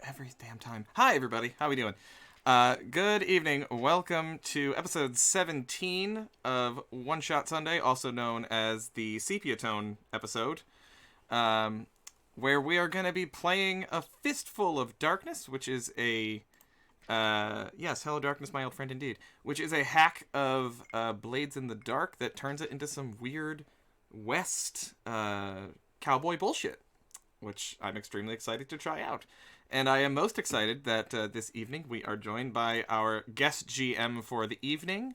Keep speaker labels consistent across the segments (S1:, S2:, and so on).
S1: Every damn time. Hi, everybody. How we doing? Good evening. Welcome to episode 17 of One Shot Sunday, also known as the sepia-tone episode, where we are going to be playing A Fistful of Darkness, which is a... yes, hello darkness, my old friend indeed. Which is a hack of Blades in the Dark that turns it into some weird West cowboy bullshit, which I'm extremely excited to try out. And I am most excited that this evening we are joined by our guest GM for the evening,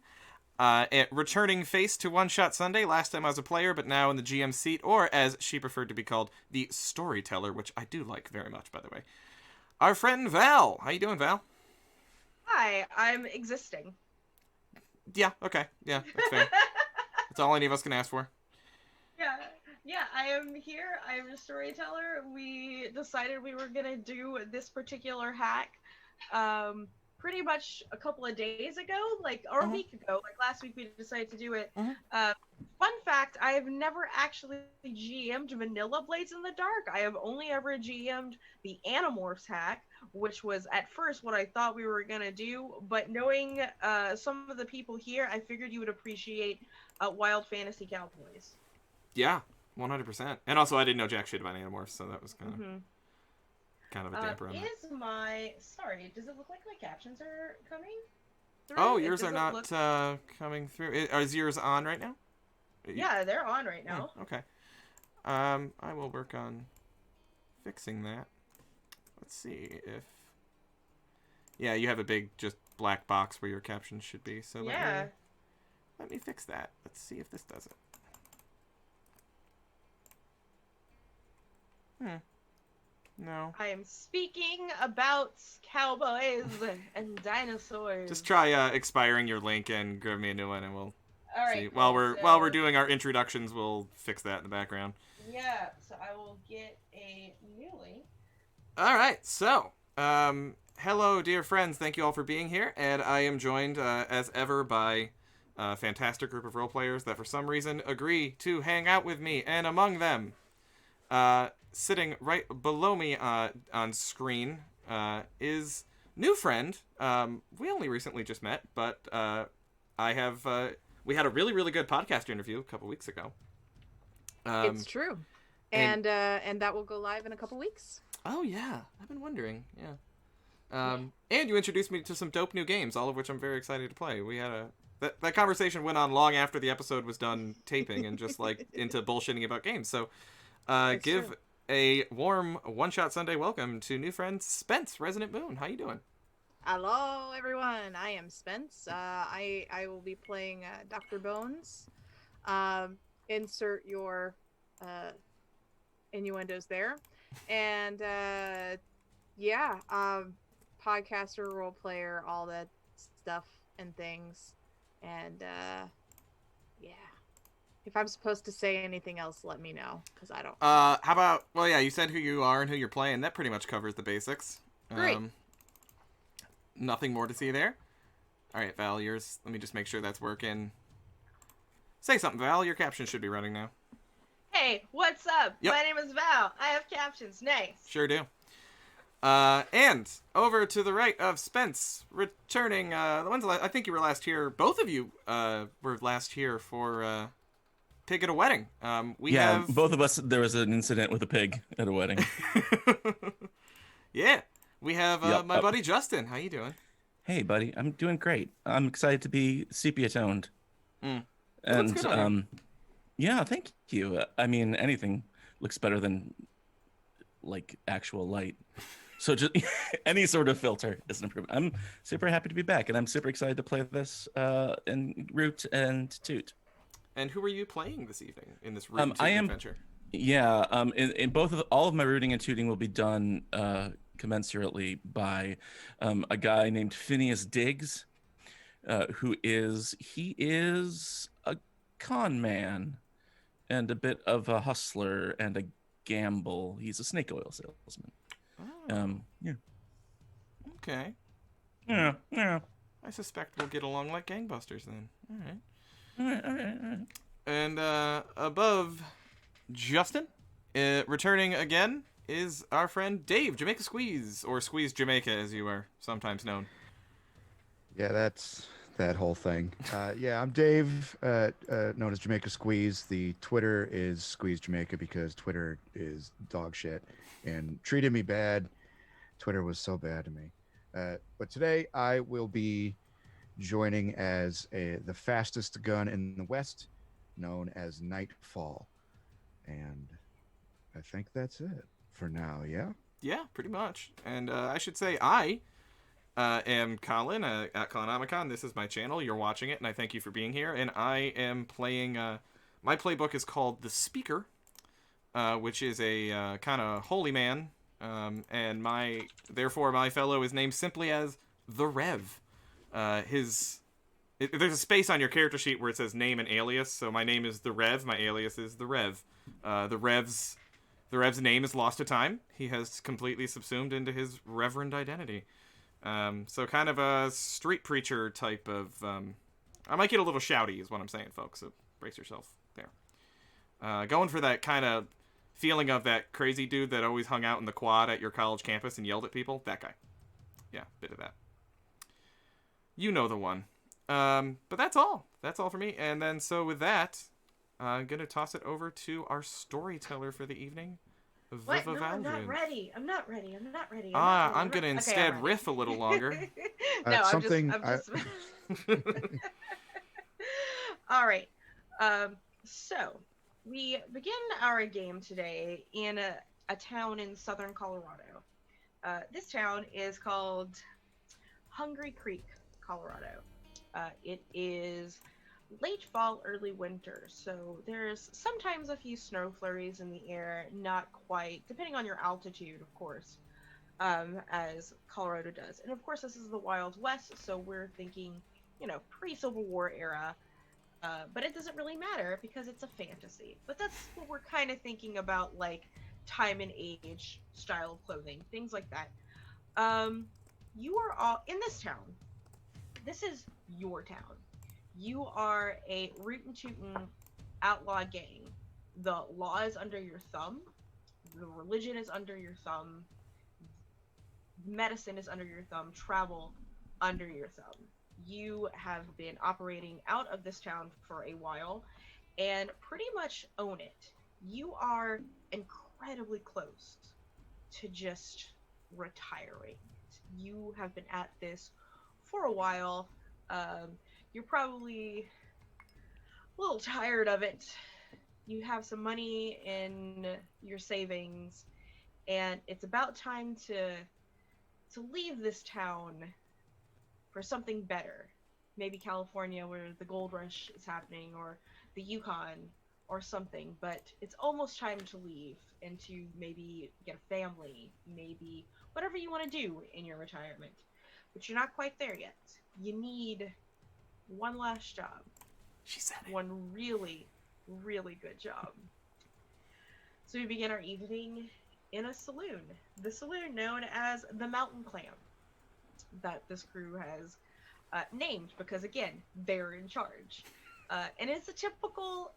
S1: returning face to One Shot Sunday. Last time I was a player, but now in the GM seat, or as she preferred to be called, the storyteller, which I do like very much, by the way. Our friend Val. How you doing, Val?
S2: Hi, I'm existing.
S1: Yeah, okay. Yeah, that's fair. That's all any of us can ask for.
S2: Yeah, I am here. I am a storyteller. We decided we were going to do this particular hack pretty much a couple of days ago, or a week ago. Last week we decided to do it. Fun fact, I have never actually GM'd vanilla Blades in the Dark. I have only ever GM'd the Animorphs hack, which was at first what I thought we were going to do, but knowing some of the people here, I figured you would appreciate Wild Fantasy Cowboys.
S1: Yeah, 100%. And also I didn't know jack shit about Animorphs, so that was kind of a damper on that.
S2: Sorry, does it look like my captions are coming through?
S1: Oh, yours are not coming through. Is yours on right now?
S2: Yeah, they're on right now.
S1: Okay. I will work on fixing that. Let's see if... Yeah, you have a big, just black box where your captions should be. So let me fix that. Let's see if this does it. No.
S2: I am speaking about cowboys and dinosaurs.
S1: Just try expiring your link and give me a new one, and we'll see.
S2: Cool.
S1: While we're doing our introductions, we'll fix that in the background.
S2: Yeah, so I will get a new link.
S1: All right, so hello, dear friends. Thank you all for being here, and I am joined as ever by a fantastic group of role players that, for some reason, agree to hang out with me, and among them, sitting right below me on screen is new friend. We only recently just met, but we had a really, really good podcast interview a couple weeks ago.
S3: It's true. And that will go live in a couple weeks.
S1: Oh, yeah. I've been wondering. Yeah. And you introduced me to some dope new games, all of which I'm very excited to play. We had that conversation went on long after the episode was done taping and just into bullshitting about games. So give true. A warm One Shot Sunday welcome to new friend Spence, Resident Moon. How you doing?
S3: Hello, everyone. I am Spence. I will be playing Dr. Bones. Insert your innuendos there. And podcaster, role player, all that stuff and things. And if I'm supposed to say anything else, let me know, because I don't.
S1: How about, you said who you are and who you're playing. That pretty much covers the basics.
S3: Great.
S1: Nothing more to see there. All right, Val, yours. Let me just make sure that's working. Say something, Val. Your captions should be running now.
S2: Hey, what's up?
S1: Yep.
S2: My name is Val. I have captions. Nice.
S1: Sure do. And over to the right of Spence, returning. I think you were last here. Both of you were last here for pig at a wedding.
S4: Both of us. There was an incident with a pig at a wedding.
S1: Yeah, we have my buddy Justin. How you doing?
S4: Hey, buddy. I'm doing great. I'm excited to be sepia-toned.
S1: And
S4: yeah, thank you. I mean, anything looks better than actual light. So just any sort of filter is an improvement. I'm super happy to be back, and I'm super excited to play this in Root and Toot.
S1: And who are you playing this evening in this Root and Toot adventure?
S4: Yeah, in all of my rooting and tooting will be done commensurately by a guy named Phineas Diggs, who is a con man and a bit of a hustler and a gamble. He's a snake oil salesman.
S1: Oh.
S4: Yeah.
S1: Okay.
S4: Yeah.
S1: I suspect we'll get along like gangbusters then.
S4: All right.
S1: And above Justin, returning again, is our friend Dave, Jamaica Squeeze, or Squeeze Jamaica as you are sometimes known.
S5: Yeah, that's that whole thing. Yeah, I'm Dave, known as Jamaica Squeeze. The Twitter is Squeeze Jamaica because Twitter is dog shit and treated me bad. Twitter was so bad to me. But today I will be joining as the fastest gun in the West, known as Nightfall. And I think that's it for now, yeah?
S1: Yeah, pretty much. And I should say I am Colin at Colonomicon. This is my channel. You're watching it, and I thank you for being here. And I am playing. My playbook is called The Speaker, which is a kind of holy man. And therefore my fellow is named simply as The Rev. There's a space on your character sheet where it says name and alias. So my name is The Rev. My alias is The Rev. The Rev's name is lost to time. He has completely subsumed into his reverend identity. So kind of a street preacher type of... I might get a little shouty is what I'm saying, folks. So brace yourself there. Going for that kind of feeling of that crazy dude that always hung out in the quad at your college campus and yelled at people. That guy. Yeah, bit of that. You know the one. But that's all. That's all for me. And then so with that, I'm going to toss it over to our storyteller for the evening.
S2: What?
S1: Viva
S2: No, I'm not
S1: Valdrin.
S2: ready. I'm not ready.
S1: I'm going to instead riff a little longer.
S2: No,
S5: something
S2: I'm just... All right. So we begin our game today in a town in southern Colorado. This town is called Hungry Creek, Colorado. It is late fall, early winter, so there's sometimes a few snow flurries in the air, not quite, depending on your altitude, of course, as Colorado does. And of course, this is the Wild West, so we're thinking, pre-Civil War era. But it doesn't really matter because it's a fantasy. But that's what we're kind of thinking about, like time and age, style of clothing, things like that. You are all in this town. This is your town. You are a rootin' tootin' outlaw gang. The law is under your thumb. The religion is under your thumb. Medicine is under your thumb. Travel under your thumb. You have been operating out of this town for a while and pretty much own it. You are incredibly close to just retiring. You have been at this for a while. You're probably a little tired of it. You have some money in your savings, and it's about time to leave this town for something better. Maybe California, where the gold rush is happening, or the Yukon, or something. But it's almost time to leave and to maybe get a family, maybe whatever you want to do in your retirement. But you're not quite there yet. You need one last job.
S1: She said it.
S2: One really, really good job. So we begin our evening in a saloon. The saloon known as the Mountain Clam, that this crew has named because, again, they're in charge. And it's a typical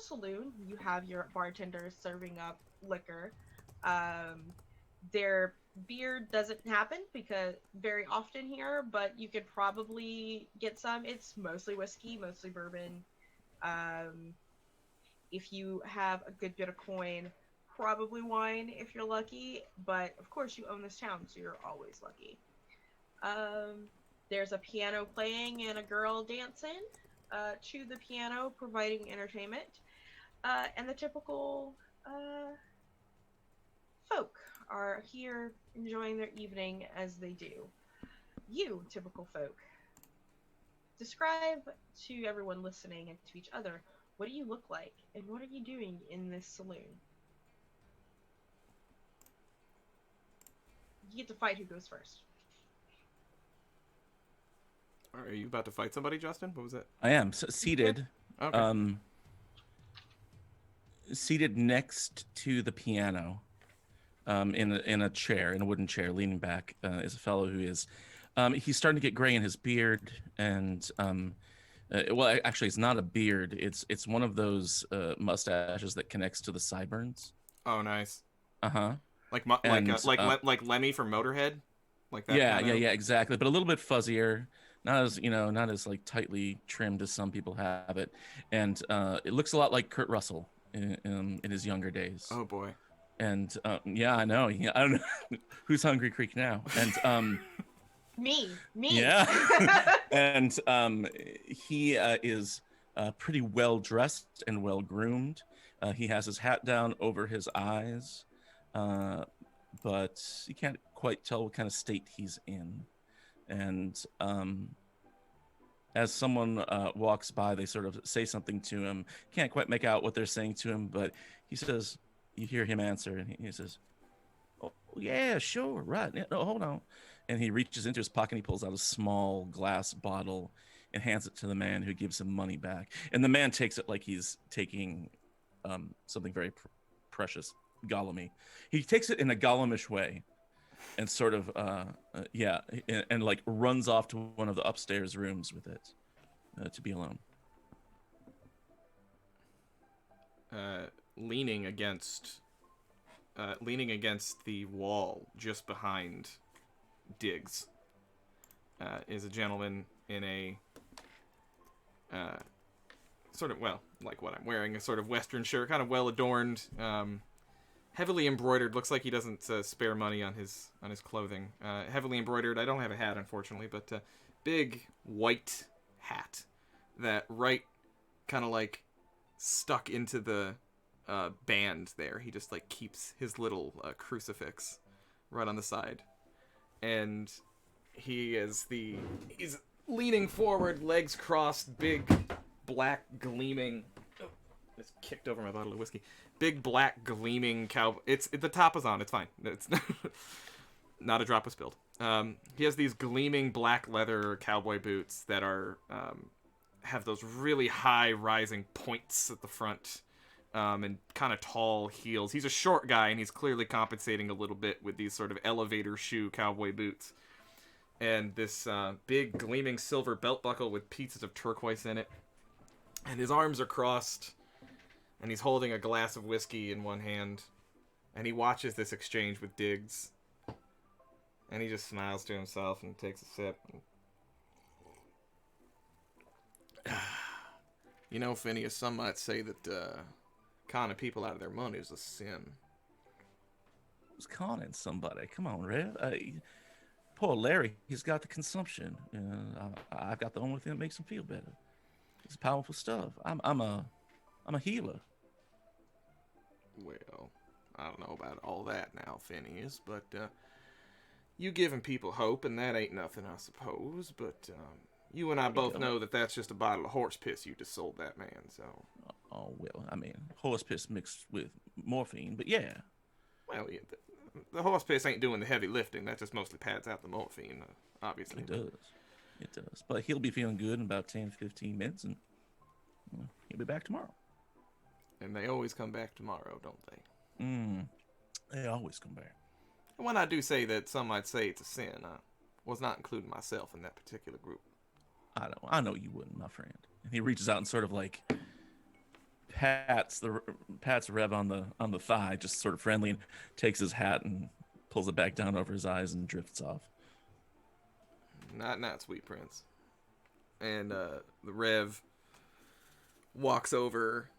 S2: saloon. You have your bartenders serving up liquor. Their beer doesn't happen because very often here, but you could probably get some. It's mostly whiskey, mostly bourbon. If you have a good bit of coin, probably wine if you're lucky. But of course, you own this town, so you're always lucky. There's a piano playing and a girl dancing to the piano, providing entertainment. And the typical folk are here enjoying their evening as they do. You, typical folk, describe to everyone listening and to each other, what do you look like and what are you doing in this saloon? You get to fight who goes first.
S1: Are you about to fight somebody, Justin? What was it?
S4: I am seated.
S1: Okay.
S4: Seated next to the piano, in a chair, in a wooden chair, leaning back, is a fellow who is, he's starting to get gray in his beard, and well, actually, it's not a beard. It's one of those mustaches that connects to the sideburns.
S1: Oh, nice.
S4: Uh-huh. And,
S1: like Lemmy from Motorhead, like that.
S4: yeah,
S1: kind
S4: yeah,
S1: of...
S4: yeah, exactly. But a little bit fuzzier, not as like tightly trimmed as some people have it, and it looks a lot like Kurt Russell in his younger days.
S1: Oh boy.
S4: And yeah, I know. Yeah, I don't know who's Hungry Creek now. And
S2: Me.
S4: yeah, and he is pretty well dressed and well groomed. He has his hat down over his eyes, but you can't quite tell what kind of state he's in. And as someone walks by, they sort of say something to him. Can't quite make out what they're saying to him, but he says, you hear him answer, and he says, "Oh yeah, sure, right. Yeah, no, hold on." And he reaches into his pocket and he pulls out a small glass bottle and hands it to the man, who gives him money back. And the man takes it like he's taking something very precious, Gollum-y. He takes it in a Gollumish way and sort of, and like runs off to one of the upstairs rooms with it to be alone.
S1: Leaning against the wall just behind Diggs is a gentleman in a sort of, well, like what I'm wearing, a sort of Western shirt, kind of well adorned, heavily embroidered. Looks like he doesn't spare money on his clothing. Heavily embroidered. I don't have a hat, unfortunately, but big white hat that kind of like stuck into the band there. He just like keeps his little crucifix right on the side, and he's leaning forward, legs crossed, big black gleaming. Oh, just kicked over my bottle of whiskey. Big black gleaming cow. The top is on. It's fine. It's not a drop was spilled. He has these gleaming black leather cowboy boots that are have those really high rising points at the front. And kind of tall heels. He's a short guy, and he's clearly compensating a little bit with these sort of elevator shoe cowboy boots. And this big gleaming silver belt buckle with pieces of turquoise in it. And his arms are crossed, and he's holding a glass of whiskey in one hand. And he watches this exchange with Diggs. And he just smiles to himself and takes a sip. You know, Phineas, some might say that conning people out of their money is a sin.
S4: Who's conning somebody? Come on, Rev. Poor Larry, he's got the consumption. I've got the only thing that makes him feel better. It's powerful stuff. I'm a healer.
S1: Well, I don't know about all that now, Phineas, but you giving people hope, and that ain't nothing, I suppose. But you and I both know that that's just a bottle of horse piss you just sold that man, so...
S4: Oh, well, I mean, horse piss mixed with morphine, but yeah.
S1: Well, yeah, the horse piss ain't doing the heavy lifting. That just mostly pads out the morphine, obviously.
S4: It does. It does. But he'll be feeling good in about 10, 15 minutes, and he'll be back tomorrow.
S1: And they always come back tomorrow, don't they?
S4: They always come back.
S1: And when I do say that some might say it's a sin, I was not including myself in that particular group.
S4: I know you wouldn't, my friend. And he reaches out and sort of like... pats Rev on the thigh, just sort of friendly, and takes his hat and pulls it back down over his eyes and drifts off.
S1: Not sweet prince. And the Rev walks over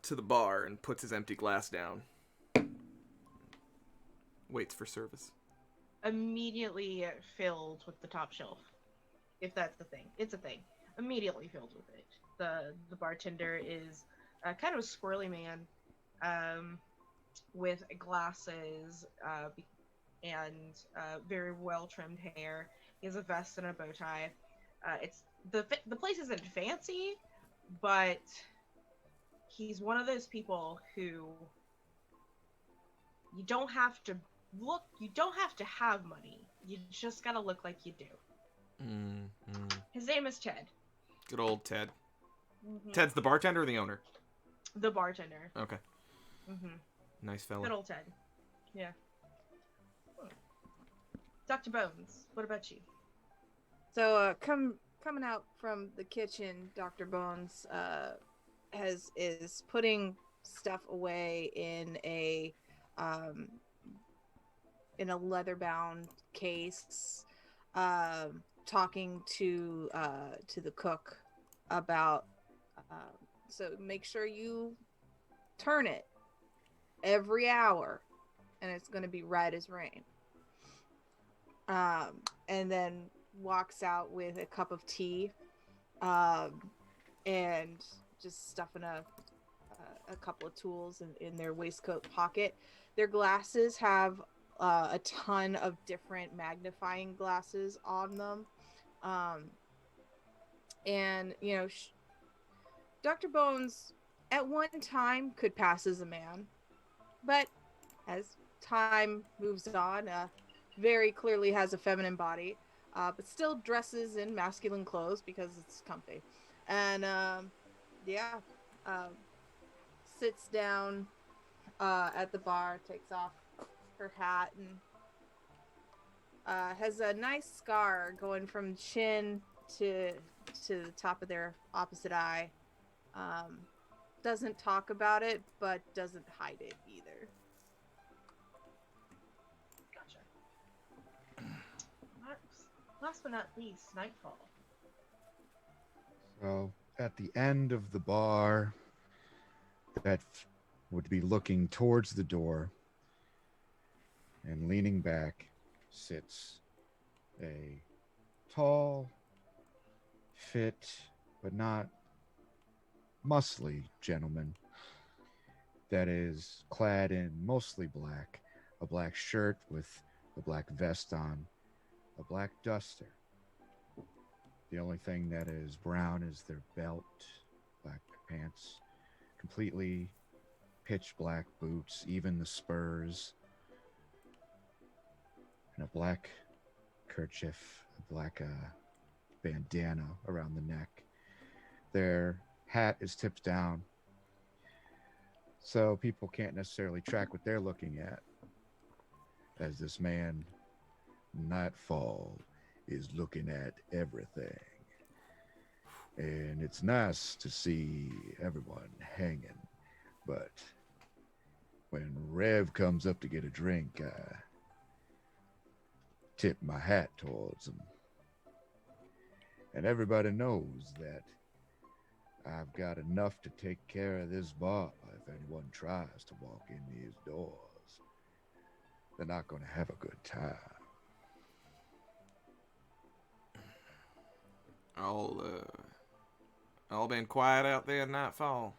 S1: to the bar and puts his empty glass down. Waits for service.
S2: Immediately filled with the top shelf. If that's the thing. It's a thing. Immediately filled with it. The bartender is kind of a squirrely man with glasses and very well trimmed hair. He has a vest and a bow tie. It's the place isn't fancy, but he's one of those people who you don't have to have money. You just gotta look like you do. His name is Ted.
S1: Good old Ted.
S2: Mm-hmm.
S1: Ted's the bartender or the owner?
S2: The bartender.
S1: Okay.
S2: Mm-hmm.
S1: Nice fella.
S2: Good old Ted. Yeah. Dr. Bones, what about you?
S3: So, coming out from the kitchen, Dr. Bones is putting stuff away in a in a leather-bound case, talking to the cook about. So make sure you turn it every hour, and it's going to be right as rain. And then walks out with a cup of tea, and just stuffing a couple of tools in their waistcoat pocket. Their glasses have a ton of different magnifying glasses on them. And, you know, Dr. Bones at one time could pass as a man, but as time moves on, very clearly has a feminine body, but still dresses in masculine clothes because it's comfy. And sits down at the bar, takes off her hat, and has a nice scar going from chin to the top of their opposite eye. Doesn't talk about it, but doesn't hide it either.
S2: Gotcha. Last but not least, Nightfall.
S5: So at the end of the bar, that would be looking towards the door and leaning back, sits a tall, fit, but not muscly gentleman that is clad in mostly black, a black shirt with a black vest on, a black duster. The only thing that is brown is their belt, black pants, completely pitch black boots, even the spurs, and a black kerchief, a black bandana around the neck. Their hat is tipped down, so people can't necessarily track what they're looking at, as this man, Nightfall, is looking at everything. And it's nice to see everyone hanging, but when Rev comes up to get a drink, I tip my hat towards him. And everybody knows that I've got enough to take care of this bar. If anyone tries to walk in these doors, they're not going to have a good time.
S1: All been quiet out there in Nightfall.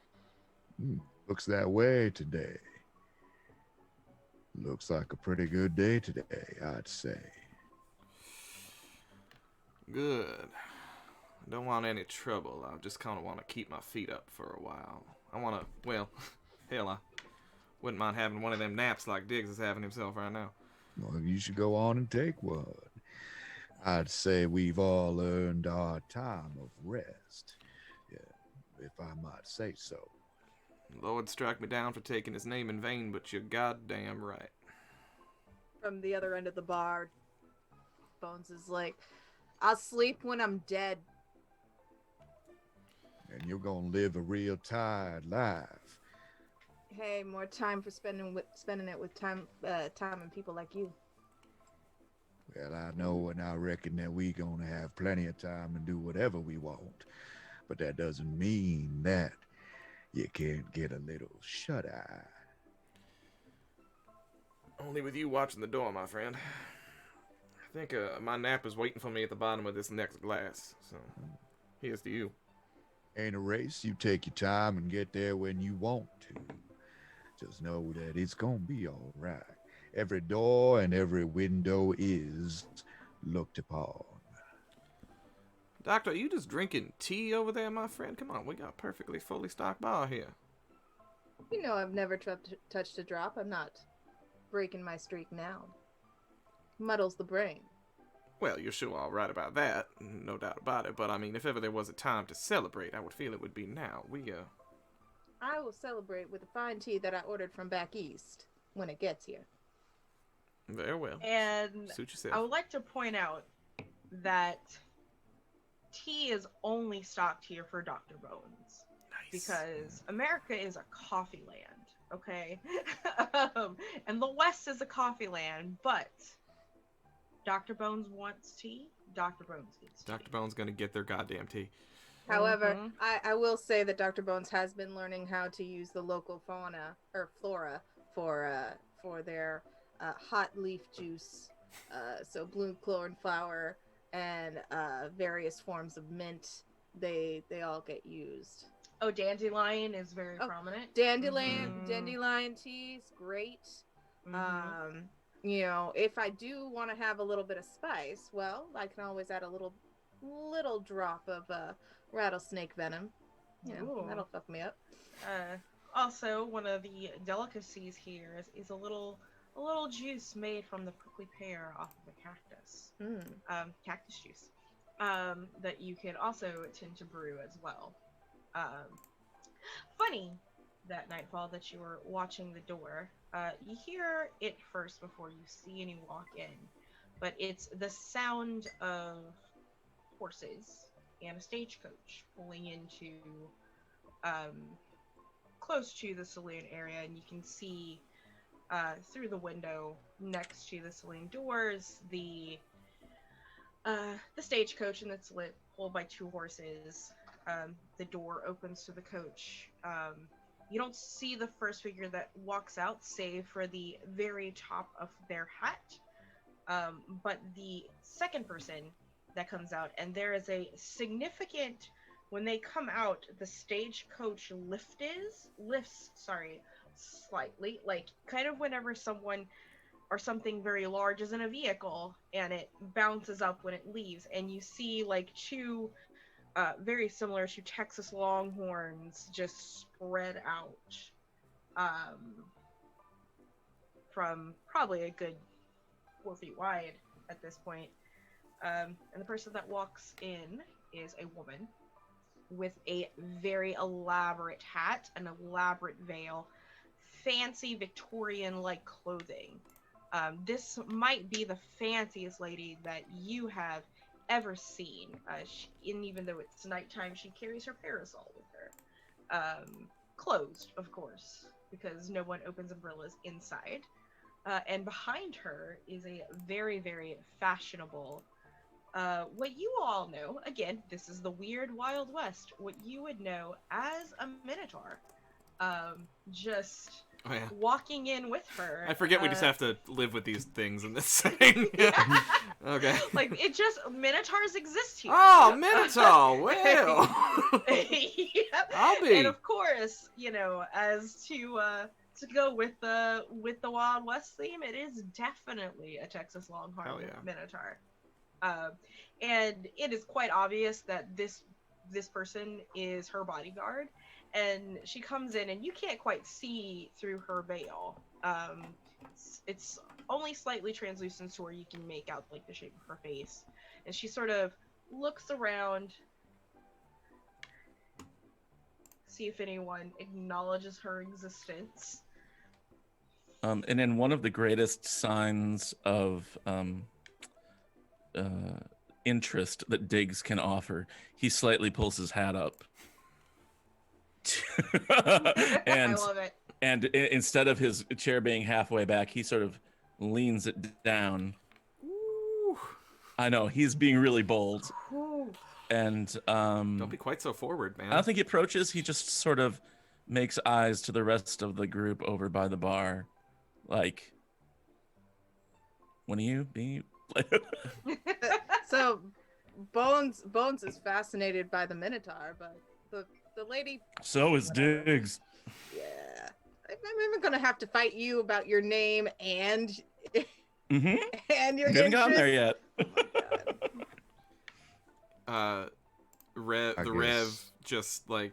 S5: Looks that way today. Looks like a pretty good day today, I'd say.
S1: Good. I don't want any trouble. I just kind of want to keep my feet up for a while. I want to, well, hell, I wouldn't mind having one of them naps like Diggs is having himself right now.
S5: Well, you should go on and take one. I'd say we've all earned our time of rest, if I might say so.
S1: Lord struck me down for taking his name in vain, but you're goddamn right.
S3: From the other end of the bar, Bones is like, I'll sleep when I'm dead.
S5: And you're gonna live a real tired life.
S3: Hey, more time for spending it with time and people like you.
S5: Well, I know, and I reckon that we gonna have plenty of time and do whatever we want. But that doesn't mean that you can't get a little shut-eye.
S1: Only with you watching the door, my friend. I think my nap is waiting for me at the bottom of this next glass. So, here's to you.
S5: Ain't a race. You take your time and get there when you want to. Just know that it's gonna be all right. Every door and every window is looked upon.
S1: Doctor, are you just drinking tea over there, my friend? Come on, we got a perfectly fully stocked bar here.
S3: You know I've never touched a drop. I'm not breaking my streak now. Muddles the brain.
S1: Well, you're sure all right about that, no doubt about it. But I mean, if ever there was a time to celebrate, I would feel it would be now.
S3: I will celebrate with the fine tea that I ordered from back east when it gets here.
S1: Very well.
S2: And
S1: suit yourself.
S2: I would like to point out that tea is only stocked here for Dr. Bones.
S1: Nice.
S2: Because America is a coffee land. Okay. And the West is a coffee land, but Dr. Bones wants tea. Dr. Bones gets tea.
S1: Dr. Bone's gonna get their goddamn tea.
S3: However,
S2: Mhm.
S3: I will say that Dr. Bones has been learning how to use the local fauna or flora for their hot leaf juice, so blue cornflower and various forms of mint. They all get used.
S2: Oh, dandelion is very
S3: Oh,
S2: prominent.
S3: Dandelion tea is great.
S2: Mhm.
S3: You know, if I do want to have a little bit of spice, well, I can always add a little drop of rattlesnake venom. You know,
S2: Ooh.
S3: that'll fuck me up.
S2: Also, one of the delicacies here is a little juice made from the prickly pear off of a cactus. Cactus juice. That you can also tend to brew as well. Funny that Nightfall that you were watching the door. You hear it first before you see any walk in, but it's the sound of horses and a stagecoach pulling into close to the saloon area, and you can see through the window next to the saloon doors the stagecoach, and it's lit, pulled by two horses. The door opens to the coach. You don't see the first figure that walks out, save for the very top of their hat. But the second person that comes out, and there is a significant. When they come out, the stagecoach lifts, slightly, like kind of whenever someone or something very large is in a vehicle, and it bounces up when it leaves, and you see like two very similar to Texas Longhorns just spread out from probably a good 4 feet wide at this point. And the person that walks in is a woman with a very elaborate hat, an elaborate veil, fancy Victorian-like clothing. This might be the fanciest lady that you have ever seen. And even though it's nighttime, she carries her parasol with her. Closed, of course, because no one opens umbrellas inside. And behind her is a very, very fashionable, what you all know, again, this is the weird Wild West, what you would know as a Minotaur. Just
S1: Oh yeah.
S2: walking in with her.
S1: I forget we just have to live with these things in this thing.
S2: Yeah.
S1: Okay.
S2: Like, it just, Minotaurs exist here.
S1: Oh, Minotaur! Well,
S2: Yep.
S1: I'll be.
S2: And of course, you know, as to go with the Wild West theme, it is definitely a Texas Longhorn
S1: Hell yeah.
S2: Minotaur. And it is quite obvious that this person is her bodyguard, and she comes in and you can't quite see through her veil. It's only slightly translucent to where you can make out like the shape of her face, and she sort of looks around, see if anyone acknowledges her existence.
S4: And then one of the greatest signs of interest that Diggs can offer, he slightly pulls his hat up.
S2: I love it.
S4: And instead of his chair being halfway back, he sort of leans it down.
S1: Ooh.
S4: I know, he's being really bold.
S2: Ooh.
S4: And
S1: Don't be quite so forward, man.
S4: I don't think he approaches. He just sort of makes eyes to the rest of the group over by the bar, like, "When are you being?"
S3: So, Bones is fascinated by the Minotaur, but the lady.
S4: So is Diggs.
S3: Yeah, I'm even gonna have to fight you about your name and
S4: Mm-hmm.
S3: and your
S4: We haven't gotten there
S3: interest.
S4: yet.
S3: Oh my God.
S1: Rev just like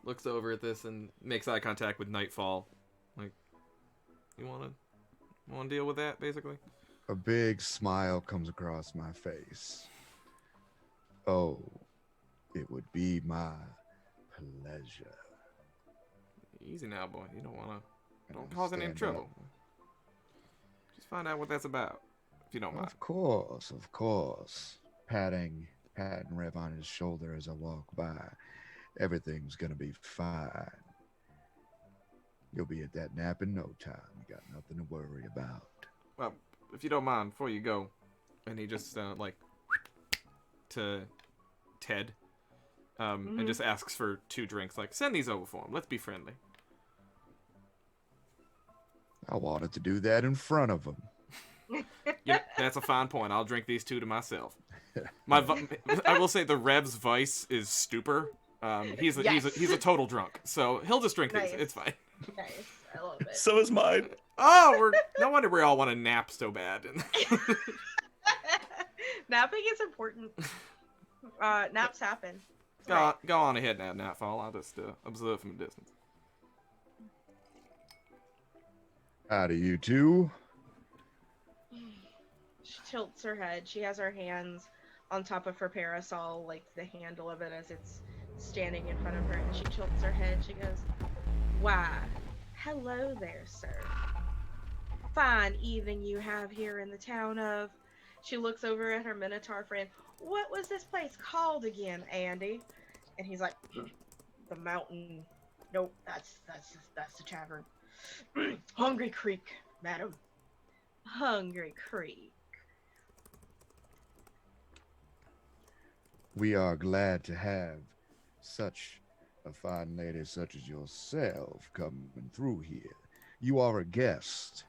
S1: looks over at this and makes eye contact with Nightfall. Like, you wanna deal with that, basically?
S5: A big smile comes across my face. Oh, it would be my pleasure.
S1: Easy now, boy. You don't
S5: And
S1: cause any
S5: stand
S1: trouble.
S5: up.
S1: Just find out what that's about, if you don't mind.
S5: Of course. Patting Rev on his shoulder as I walk by. Everything's gonna be fine. You'll be at that nap in no time. You got nothing to worry about.
S1: Well, if you don't mind, before you go, and he just to Ted, and just asks for 2 drinks. Like, send these over for him. Let's be friendly.
S5: I wanted to do that in front of him.
S1: Yeah, that's a fine point. I'll drink these 2 to myself. I will say the Rev's vice is stupor. He's a total drunk, so he'll just drink these. It's fine.
S2: Nice. I love it.
S4: So is mine.
S1: Oh, no wonder we all want to nap so bad.
S2: Napping is important. Naps happen.
S1: Go on ahead now, Nightfall. I'll just observe from a distance.
S5: Howdy, you two.
S2: She tilts her head. She has her hands on top of her parasol, like the handle of it as it's standing in front of her, and she tilts her head. She goes, "Why, hello there, sir. Fine evening you have here in the town of..." She looks over at her Minotaur friend. "What was this place called again, Andy?" And he's like, "The Mountain. Nope, that's the tavern. Hungry Creek, madam. Hungry Creek."
S5: We are glad to have such a fine lady such as yourself coming through here. You are a guest,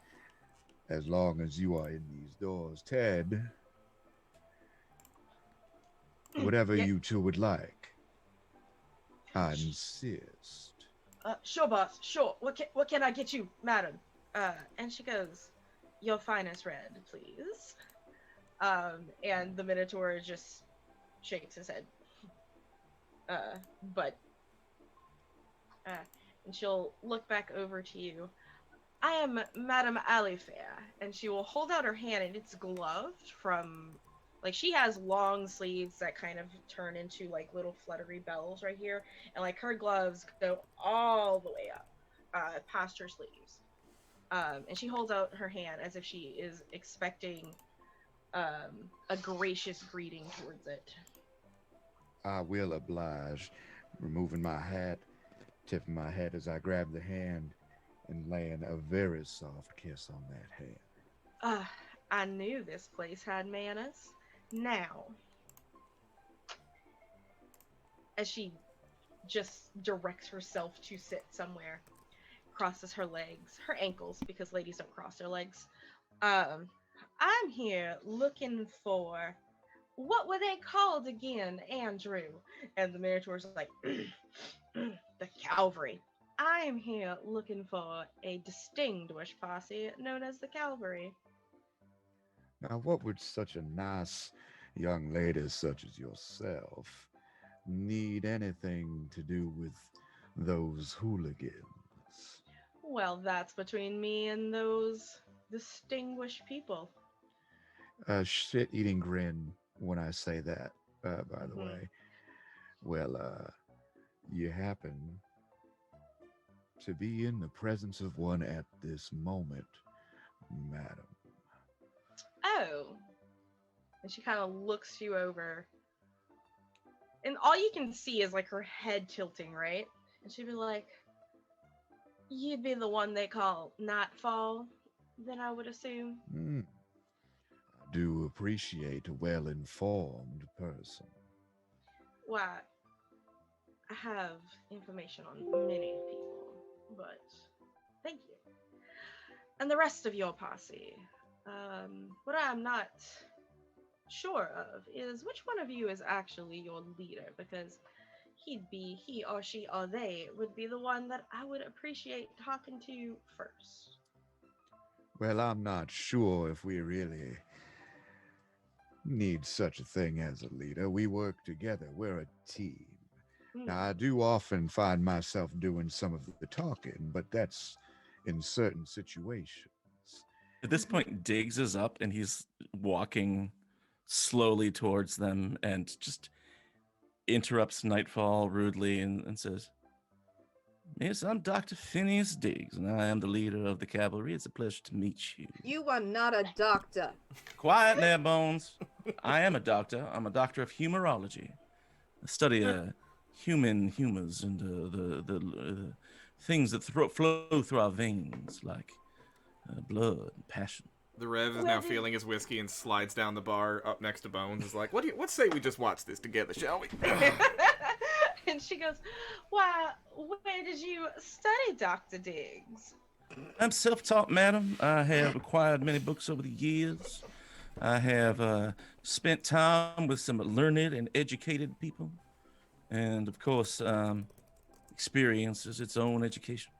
S5: as long as you are in these doors, Ted. Whatever you two would like, I insist.
S2: Sure, boss. Sure. What can I get you, madam? And she goes, "Your finest red, please." And the Minotaur just shakes his head. And she'll look back over to you. "I am Madame Alifair," and she will hold out her hand, and it's gloved from, like, she has long sleeves that kind of turn into like little fluttery bells right here, and like her gloves go all the way up, past her sleeves. And she holds out her hand as if she is expecting a gracious greeting towards it.
S5: I will oblige, removing my hat, tipping my head as I grab the hand, and laying a very soft kiss on that hand.
S2: I knew this place had manners. Now, as she just directs herself to sit somewhere, crosses her legs, her ankles, because ladies don't cross their legs. "I'm here looking for... what were they called again, Andrew?" And the Minotaur's like, "The Cavalry. I am here looking for a distinguished posse known as the Cavalry."
S5: Now, what would such a nice young lady such as yourself need anything to do with those hooligans?
S2: Well, that's between me and those distinguished people.
S5: Shit-eating grin when I say that, by the way. Well, you happen to be in the presence of one at this moment, madam.
S2: Oh. And she kind of looks you over. And all you can see is like her head tilting, right? And she'd be like, "You'd be the one they call Nightfall, then I would assume."
S5: I do appreciate a well-informed person.
S2: Why, I have information on many people, but thank you. And the rest of your posse. What I'm not sure of is which one of you is actually your leader, because he or she or they would be the one that I would appreciate talking to first.
S5: Well, I'm not sure if we really need such a thing as a leader. We work together. We're a team. Now, I do often find myself doing some of the talking, but that's in certain situations.
S4: At this point, Diggs is up and he's walking slowly towards them and just interrupts Nightfall rudely and says, "Miss, I'm Dr. Phineas Diggs, and I am the leader of the cavalry. It's a pleasure to meet you."
S3: You are not a doctor.
S4: Quiet there, Bones. I am a doctor. I'm a doctor of humorology. I study human humors and the things that flow through our veins, like blood and passion.
S1: The Rev is now feeling his whiskey and slides down the bar up next to Bones. Is like, what say we just watch this together, shall we?
S2: And she goes, "Why, where did you study, Dr. Diggs?"
S4: I'm self-taught, madam. I have acquired many books over the years. I have spent time with some learned and educated people. And, of course, experience is its own education.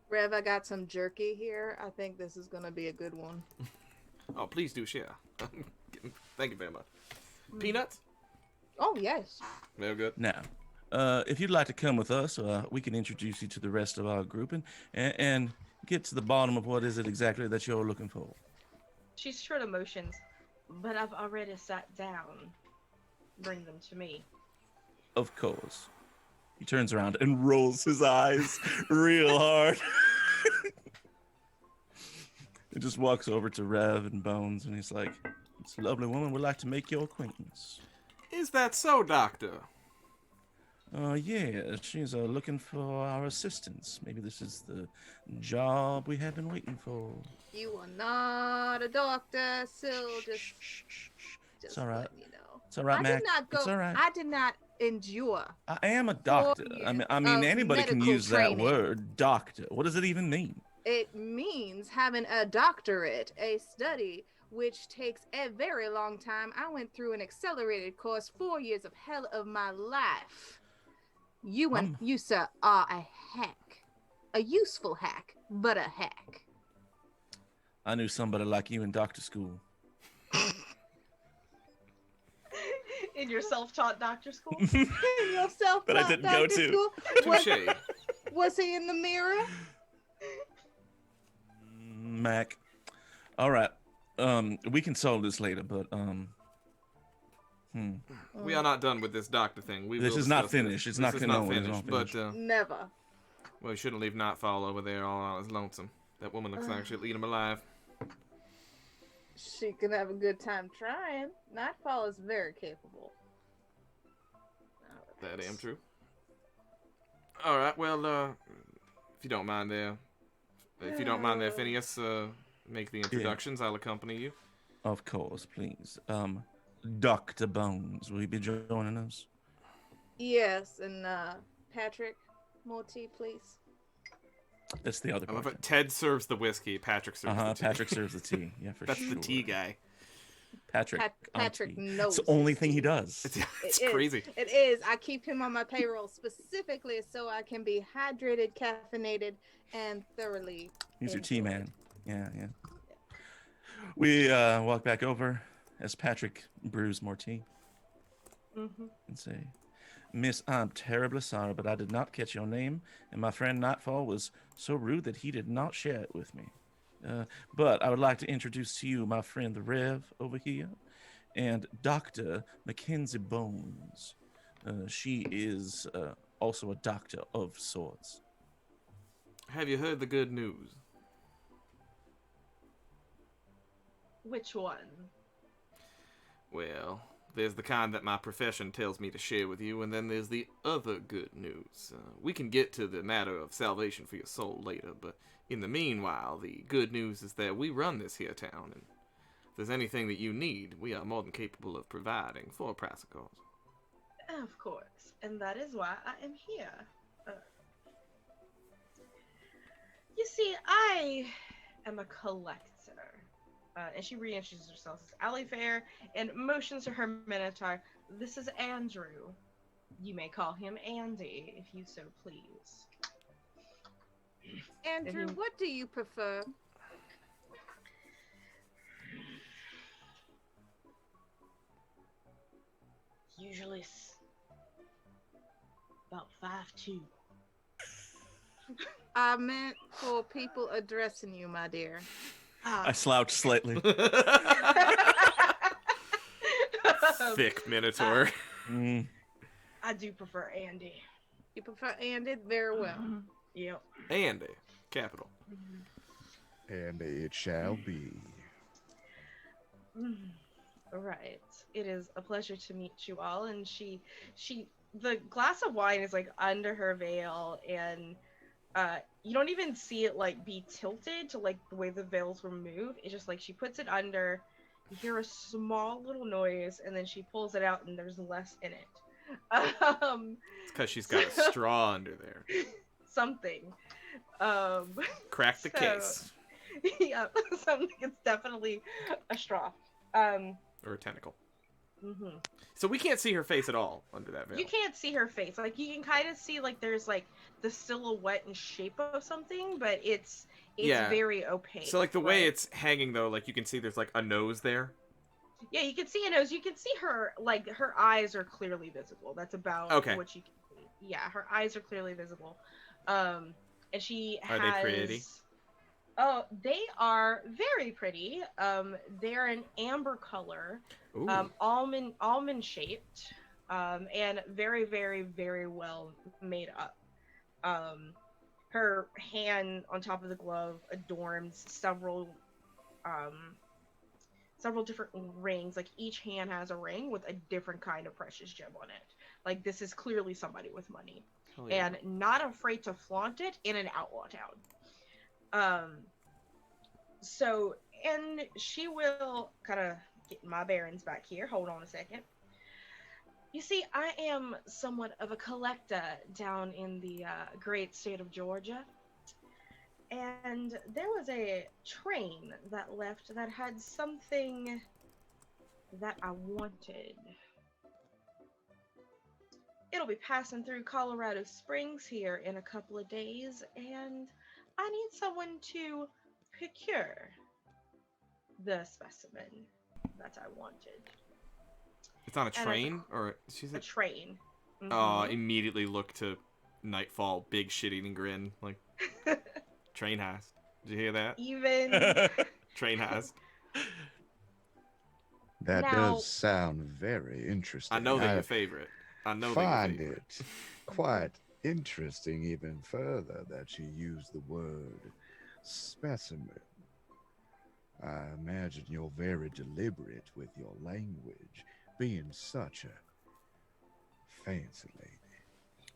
S3: Rev, I got some jerky here. I think this is going to be a good one.
S1: Oh, please do share. Thank you very much. Peanuts?
S3: Oh, yes.
S1: Very good.
S4: Now, if you'd like to come with us, we can introduce you to the rest of our group and get to the bottom of what is it exactly that you're looking for.
S2: She sort of motions, "But I've already sat down. Bring them to me."
S4: Of course. He turns around and rolls his eyes real hard. He just walks over to Rev and Bones, and he's like, "It's a lovely woman. We'd like to make your acquaintance."
S1: Is that so, Doctor?
S4: Yeah, she's looking for our assistance. Maybe this is the job we have been waiting for.
S3: You are not a doctor, so just
S4: It's all right.
S3: letting you know.
S4: It's all right,
S3: I
S4: Mac.
S3: did not go.
S4: It's all right.
S3: I did not endure.
S4: I am a doctor. I mean,
S3: of
S4: anybody can
S3: medical
S4: use
S3: training.
S4: that word, doctor. What does it even mean?
S3: It means having a doctorate, a study which takes a very long time. I went through an accelerated course, 4 years of hell of my life. You and you, sir, are a hack. A useful hack, but a hack.
S4: I knew somebody like you in doctor school.
S2: In your self-taught doctor school?
S3: Yourself,
S4: But I didn't go to.
S1: Touche.
S3: Was he in the mirror?
S4: Mac. All right. We can solve this later, but
S1: We are not done with this doctor thing.
S4: This is not finished. It's not
S1: This is
S4: gonna-
S1: not
S4: no, it's
S1: finished.
S4: not
S1: But
S3: Never.
S1: well, we shouldn't leave Nightfall over there all on his lonesome. That woman looks like she'll eat him alive.
S3: She can have a good time trying. Nightfall is very capable.
S1: That damn true. All right. Well, if you don't mind there, Phineas, make the introductions. I'll accompany you.
S4: of course, please. Dr. Bones, will you be joining us?
S3: Yes, and Patrick, more tea, please.
S4: That's the other
S1: I love
S4: part.
S1: it. Ted serves the whiskey. Patrick serves the tea.
S4: Patrick serves the tea. Yeah, for
S1: That's
S4: sure.
S1: the tea guy.
S4: Patrick. on
S3: Patrick
S4: tea.
S3: knows.
S4: It's the only
S3: his
S4: thing he
S3: tea.
S4: does.
S1: It's
S3: It is.
S1: crazy.
S3: It is. I keep him on my payroll specifically so I can be hydrated, caffeinated, and thoroughly.
S4: He's your tea
S3: enjoyed.
S4: man. Yeah. We walk back over as Patrick brews more tea
S2: Mm-hmm.
S4: and say, "Miss, I'm terribly sorry, but I did not catch your name, and my friend Nightfall was so rude that he did not share it with me. But I would like to introduce to you my friend the Rev over here, and Dr. Mackenzie Bones. She is also a doctor of sorts."
S1: Have you heard the good news?
S2: Which one?
S1: Well, there's the kind that my profession tells me to share with you, and then there's the other good news. We can get to the matter of salvation for your soul later, but in the meanwhile, the good news is that we run this here town, and if there's anything that you need, we are more than capable of providing for a price of course.
S2: Of course, and that is why I am here. You see, I am a collector. And she reintroduces herself as Alley Fair and motions to her Minotaur. "This is Andrew. You may call him Andy, if you so please."
S3: Andrew,
S2: Mhm.
S3: what do you prefer?
S2: Usually about 5'2".
S3: I meant for people addressing you, my dear.
S4: I slouch slightly.
S1: Thick Minotaur.
S2: I do prefer Andy.
S3: You prefer Andy? Very well.
S2: Yep.
S1: Andy. Capital.
S5: And it shall be.
S2: Right. It is a pleasure to meet you all. And the glass of wine is like under her veil, and You don't even see it like be tilted to like the way the veils were moved. It's just like she puts it under, you hear a small little noise, and then she pulls it out and there's less in it.
S1: It's because she's got a straw under there.
S2: Something.
S1: Crack the case.
S2: Yeah, something. It's definitely a straw.
S1: Or a tentacle.
S2: Mm-hmm.
S1: So we can't see her face at all under that veil.
S2: You can't see her face. Like, you can kind of see like there's like the silhouette and shape of something, but it's very opaque.
S1: So like the way it's hanging though, like you can see there's like a nose there.
S2: Yeah, you can see a nose. You can see her, like, her eyes are clearly visible. That's about what you can see. Yeah, her eyes are clearly visible. And she has...
S1: Are they pretty?
S2: Oh, they are very pretty. They're an amber color, almond shaped, and very, very, very well made up. Her hand on top of the glove adorns several different rings. Like, each hand has a ring with a different kind of precious gem on it. Like, this is clearly somebody with money. And not afraid to flaunt it in an outlaw town. So, and she will kind of get my bearings back here. Hold on a second. You see, I am somewhat of a collector down in the great state of Georgia. And there was a train that left that had something that I wanted. It'll be passing through Colorado Springs here in a couple of days, and I need someone to procure the specimen that I wanted.
S1: It's on a train, or she's
S2: a train.
S1: Mm-hmm. Immediately look to Nightfall, big shit-eating grin, like train heist. Did you hear that?
S2: Even
S1: train heist.
S5: That does sound very interesting.
S1: I know they're your favorite. I know
S5: find it quite interesting even further that you use the word specimen. I imagine you're very deliberate with your language, being such a fancy lady,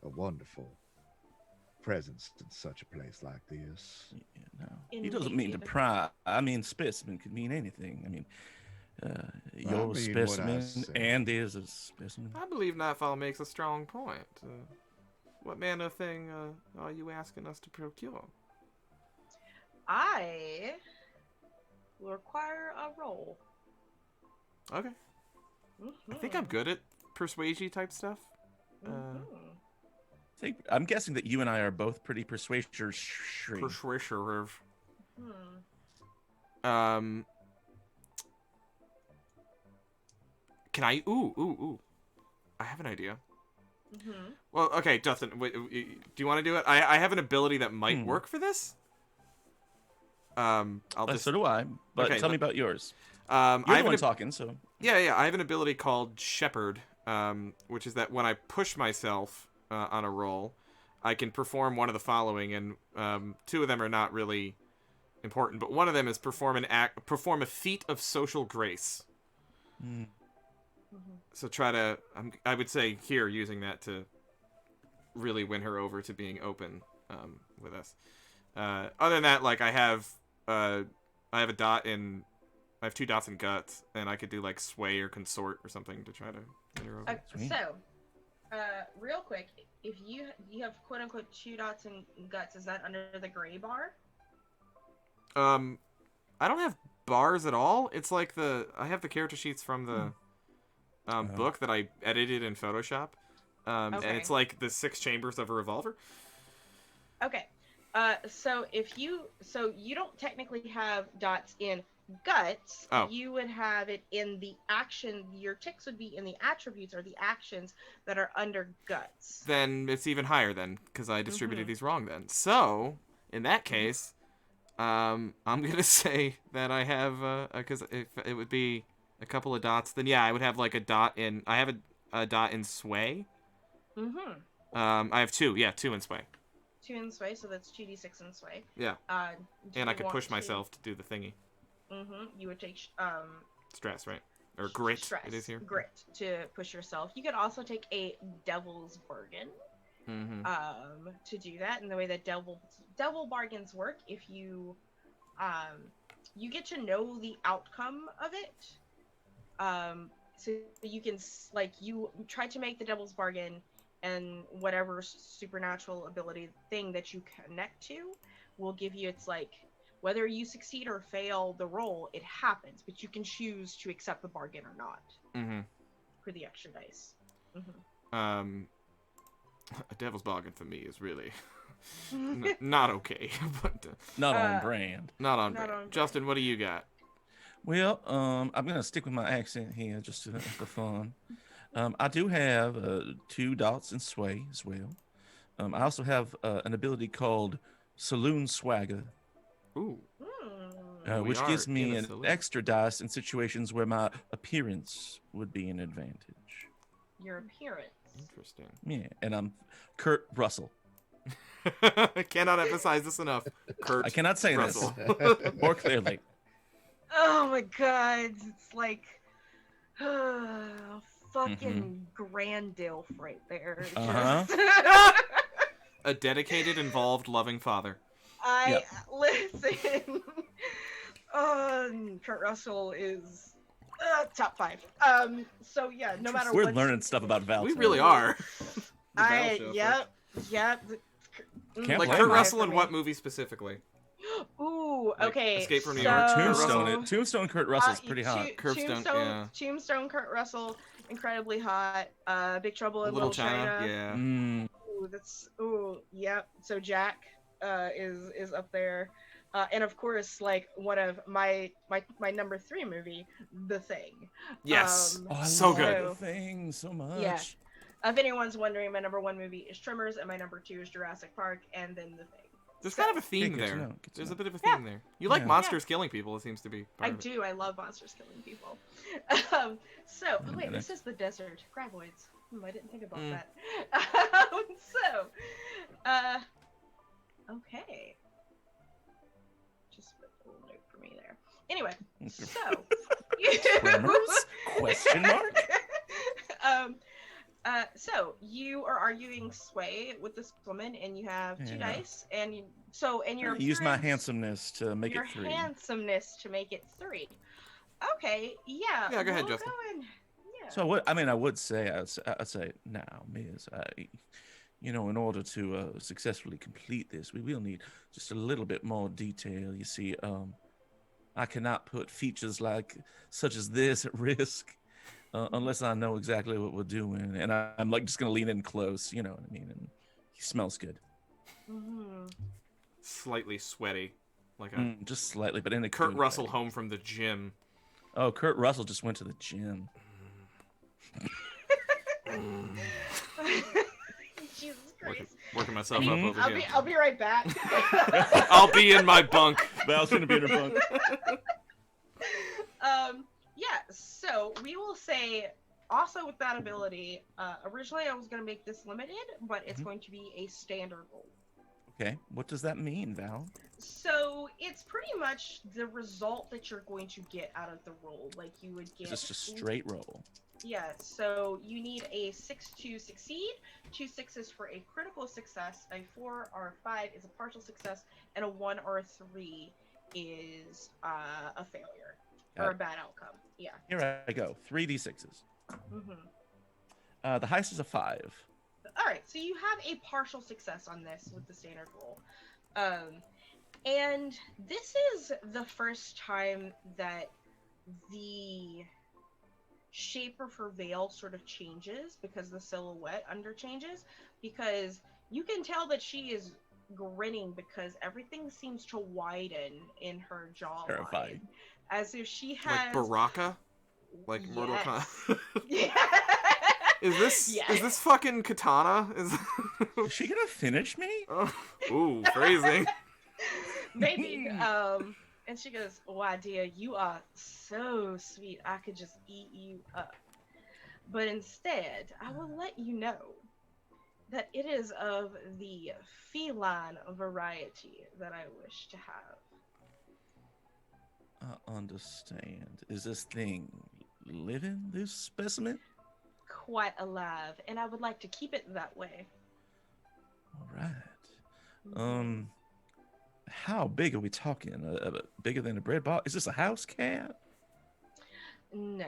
S5: a wonderful presence in such a place like this.
S4: Yeah, no. He doesn't mean to pry. I mean, specimen could mean anything. I mean, you're a specimen and is a specimen.
S1: I believe Nightfall makes a strong point. What manner of thing are you asking us to procure?
S2: I will require a roll.
S1: Okay. Mm-hmm. I think I'm good at persuasion type stuff.
S4: I'm guessing that you and I are both pretty persuasive.
S1: Persuasive. Can I? Ooh. I have an idea. Mm-hmm. Well, okay, Dustin, do you want to do it? I have an ability that might work for this.
S4: So do I. But
S1: okay,
S4: tell me about yours.
S1: You're
S4: the one talking, so.
S1: Yeah. I have an ability called Shepherd, which is that when I push myself on a roll, I can perform one of the following, and two of them are not really important, but one of them is perform a feat of social grace. So I would say here, using that to really win her over to being open with us. Other than that, like I have a dot in, I have 2 dots in guts, and I could do like sway or consort or something to try to win her over.
S2: So, real quick, if you have quote unquote 2 dots in guts, is that under the gray bar?
S1: I don't have bars at all. It's like I have the character sheets from the book that I edited in Photoshop. And it's like the 6 chambers of a revolver. Okay.
S2: So you don't technically have dots in guts. You would have it in the action. Your ticks would be in the attributes or the actions that are under guts.
S1: Then it's even higher then, because I distributed these wrong then. So in that case, I'm gonna say that I have because if it would be a couple of dots, then yeah, I would have like a dot in. I have a dot in sway. I have 2. Yeah, 2 in sway.
S2: 2 in sway, so that's 2d6 in sway.
S1: Yeah. And I could push myself to do the thingy.
S2: You would take
S1: stress, right? Or grit.
S2: Stress.
S1: It is here.
S2: Grit to push yourself. You could also take a devil's bargain to do that. And the way that devil bargains work, if you you get to know the outcome of it. So you can you try to make the devil's bargain, and whatever supernatural ability thing that you connect to will give you its whether you succeed or fail the roll, it happens, but you can choose to accept the bargain or not for the extra dice.
S1: A devil's bargain for me is really not okay, but
S4: not on brand.
S1: Not on brand. Justin, what do you got?
S4: Well, I'm gonna stick with my accent here just for fun. I do have 2 dots in sway as well. I also have an ability called Saloon Swagger.
S1: Ooh.
S4: Which gives me an extra dice in situations where my appearance would be an advantage.
S2: Your appearance.
S1: Interesting.
S4: Yeah, and I'm Kurt Russell.
S1: I cannot emphasize this enough. Kurt
S4: I cannot say
S1: Russell.
S4: this more clearly.
S2: Oh my god, it's like fucking Grand Dilf right there.
S1: A dedicated, involved, loving father.
S2: Listen. Kurt Russell is top 5. So yeah, no matter
S4: we're
S2: what.
S4: We're learning stuff about Val.
S1: We really are.
S2: Yep.
S1: Like Kurt Russell in what movie specifically?
S2: Ooh, okay.
S1: Escape from New York.
S4: Tombstone Kurt Russell's pretty hot.
S2: Tombstone Kurt Russell, incredibly hot. Big Trouble in Little China.
S1: Yeah.
S2: Yep. So Jack is up there. And of course, one of my number 3 movie, The Thing.
S1: Yes.
S4: I
S1: so
S4: love
S1: good.
S4: The Thing so much.
S2: Yeah. If anyone's wondering, my number 1 movie is Tremors, and my number 2 is Jurassic Park, and then The Thing.
S1: There's kind of a theme there. There's a bit of a theme there. You like monsters killing people, it seems to be.
S2: I do. I love monsters killing people. Wait, this is the desert. Graboids. I didn't think about that. Okay. Just put a little note for me there. Anyway, so.
S4: Tremors? Question mark?
S2: So you are arguing sway with this woman, and you have 2 dice, and your
S4: use my handsomeness to make it 3.
S2: Your handsomeness to make it 3. Okay, yeah.
S1: Yeah, go ahead, Justin.
S4: So I would say, I'd say now, Miss, in order to successfully complete this, we will need just a little bit more detail. You see, I cannot put features such as this at risk. Unless I know exactly what we're doing, and I'm just gonna lean in close, you know what I mean? And he smells good.
S1: Slightly sweaty,
S4: just slightly, but in a
S1: Kurt Russell home from the gym.
S4: Oh, Kurt Russell just went to the gym.
S2: Jesus Christ!
S1: Working myself up over here.
S2: I'll be right back.
S1: I'll be in my bunk.
S4: Val's gonna be in her bunk.
S2: Yeah, so we will say, also with that ability, originally I was going to make this limited, but it's going to be a standard roll.
S4: Okay, what does that mean, Val?
S2: So it's pretty much the result that you're going to get out of the roll. You would get...
S4: Just a straight roll.
S2: Yeah, so you need a 6 to succeed, 2 6s for a critical success, a 4 or a 5 is a partial success, and a 1 or a 3 is a failure. Or a bad outcome. Yeah.
S4: Here I go. 3d6s. The highest is a 5.
S2: All right. So you have a partial success on this with the standard roll. And this is the first time that the shape of her veil sort of changes because the silhouette changes. Because you can tell that she is grinning because everything seems to widen in her jawline.
S4: Terrifying.
S2: As if she has
S1: Baraka? Mortal Kombat?
S2: Yeah.
S1: Is this fucking katana? Is
S4: she gonna finish me?
S1: Ooh, phrasing.
S2: Maybe. And she goes, "Why, dear, you are so sweet. I could just eat you up. But instead, I will let you know that it is of the feline variety that I wish to have."
S4: I understand. Is this thing living, this specimen?
S2: Quite alive, and I would like to keep it that way.
S4: All right. How big are we talking? Bigger than a bread box? Is this a house cat?
S2: No.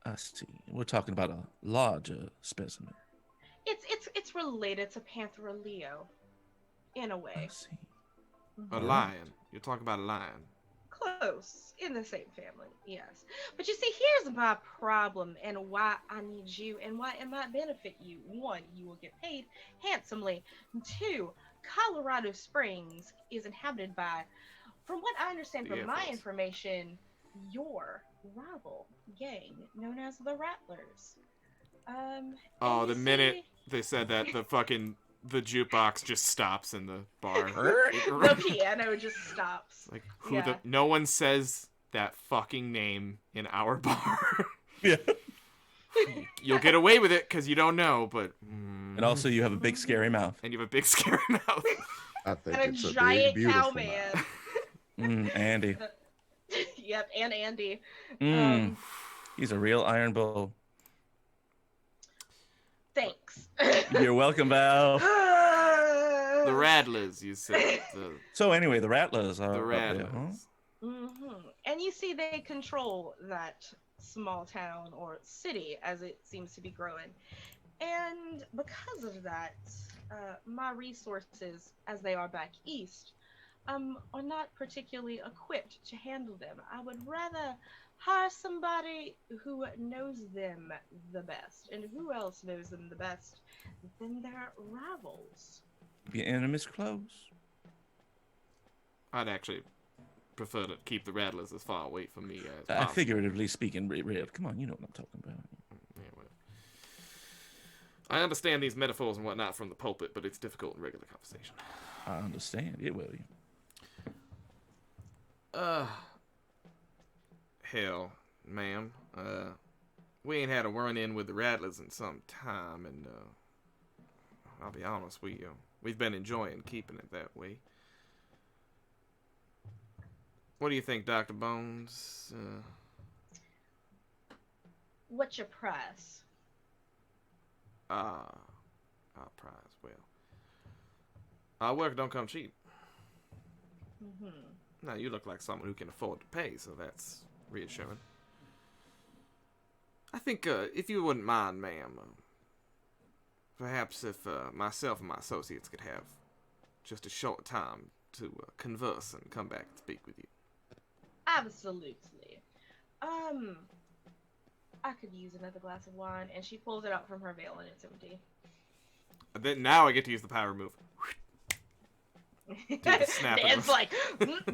S4: I see. We're talking about a larger specimen.
S2: It's related to Panthera leo, in a
S4: I
S2: way.
S4: see.
S1: A
S4: Alright.
S1: lion. You're talking about a lion.
S2: Close, in the same family, yes. But you see, here's my problem and why I need you and why it might benefit you. One, you will get paid handsomely. Two, Colorado Springs is inhabited by, from what I understand
S1: The
S2: from
S1: Air
S2: my
S1: Force.
S2: information, your rival gang known as the Rattlers.
S1: Oh,
S2: and
S1: the
S2: you
S1: minute
S2: see-
S1: they said that, the jukebox just stops in the bar.
S2: the piano just stops.
S1: Like
S2: Yeah.
S1: no one says that fucking name in our bar.
S4: Yeah.
S1: You'll get away with it because you don't know, but
S4: And also, you have a big scary mouth.
S1: and you have a big scary mouth.
S5: I think
S2: And a
S5: it's a
S2: giant
S5: big, beautiful
S2: cowman.
S5: man.
S4: Andy.
S2: Yep, and Andy.
S4: Mm. He's a real iron bull.
S2: Thanks.
S4: You're welcome, Val.
S1: The Rattlers, you said.
S4: So anyway, the Rattlers are
S1: The
S4: up
S1: Rattlers.
S4: there, huh?
S2: And you see, they control that small town or city as it seems to be growing. And because of that, my resources, as they are back east, are not particularly equipped to handle them. I would rather hire somebody who knows them the best. And who else knows them the best than their rivals?
S4: Your enemies close.
S1: I'd actually prefer to keep the Rattlers as far away from me as
S4: I
S1: possible.
S4: figuratively speaking, Rev. Come on, you know what I'm talking about.
S1: Yeah, well, I understand these metaphors and whatnot from the pulpit, but it's difficult in regular conversation.
S4: I understand. It will.
S1: Hell, ma'am. We ain't had a run-in with the Rattlers in some time, and I'll be honest, we've been enjoying keeping it that way. What do you think, Dr. Bones?
S2: What's your price?
S1: Our prize. Well, our work don't come cheap. Now, you look like someone who can afford to pay, so that's reassuring. I think, if you wouldn't mind, ma'am, perhaps if myself and my associates could have just a short time to converse and come back and speak with you.
S2: Absolutely. I could use another glass of wine, and she pulls it out from her veil, and it's empty.
S1: Then now I get to use the power move. the snap of
S2: Dan's
S1: the-
S2: like,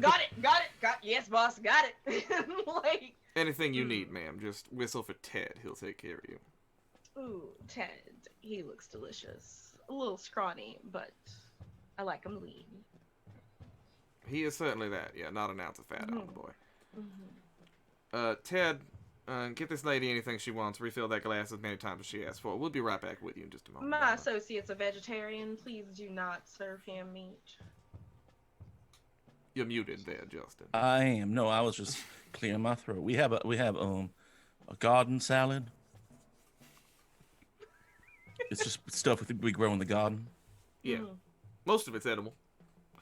S2: got it, yes, boss, got it. Like,
S1: Anything you need, ma'am. Just whistle for Ted. He'll take care of you.
S2: ooh, Ted, he looks delicious. A little scrawny, but I like him lean.
S1: He is certainly that. Yeah, not an ounce of fat on the boy. Ted, get this lady anything she wants. Refill that glass as many times as she asks for. We'll be right back with you in just a moment.
S2: My associate's a vegetarian. Please do not serve him meat.
S1: You're muted there, Justin.
S4: I am. No, I was just clearing my throat. We have a garden salad. It's just stuff we grow in the garden.
S1: Yeah. Most of it's edible.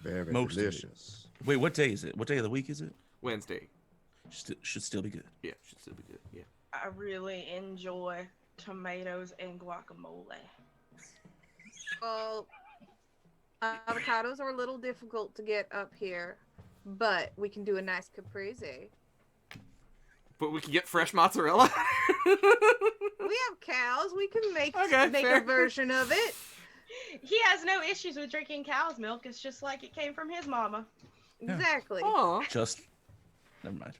S5: Very
S4: Most of it.
S5: delicious.
S4: Wait, what day is it? What day of the week is it?
S1: Wednesday.
S4: Should still be good.
S1: Yeah, should still be good. Yeah.
S2: I really enjoy tomatoes and guacamole.
S3: Well, avocados are a little difficult to get up here, but we can do a nice caprese.
S1: But we can get fresh mozzarella.
S3: We have cows. We can make
S1: Okay, fair.
S3: a version of it.
S2: He has no issues with drinking cow's milk. It's just like it came from his mama.
S4: Yeah.
S3: Exactly.
S1: Aw.
S4: Just never mind.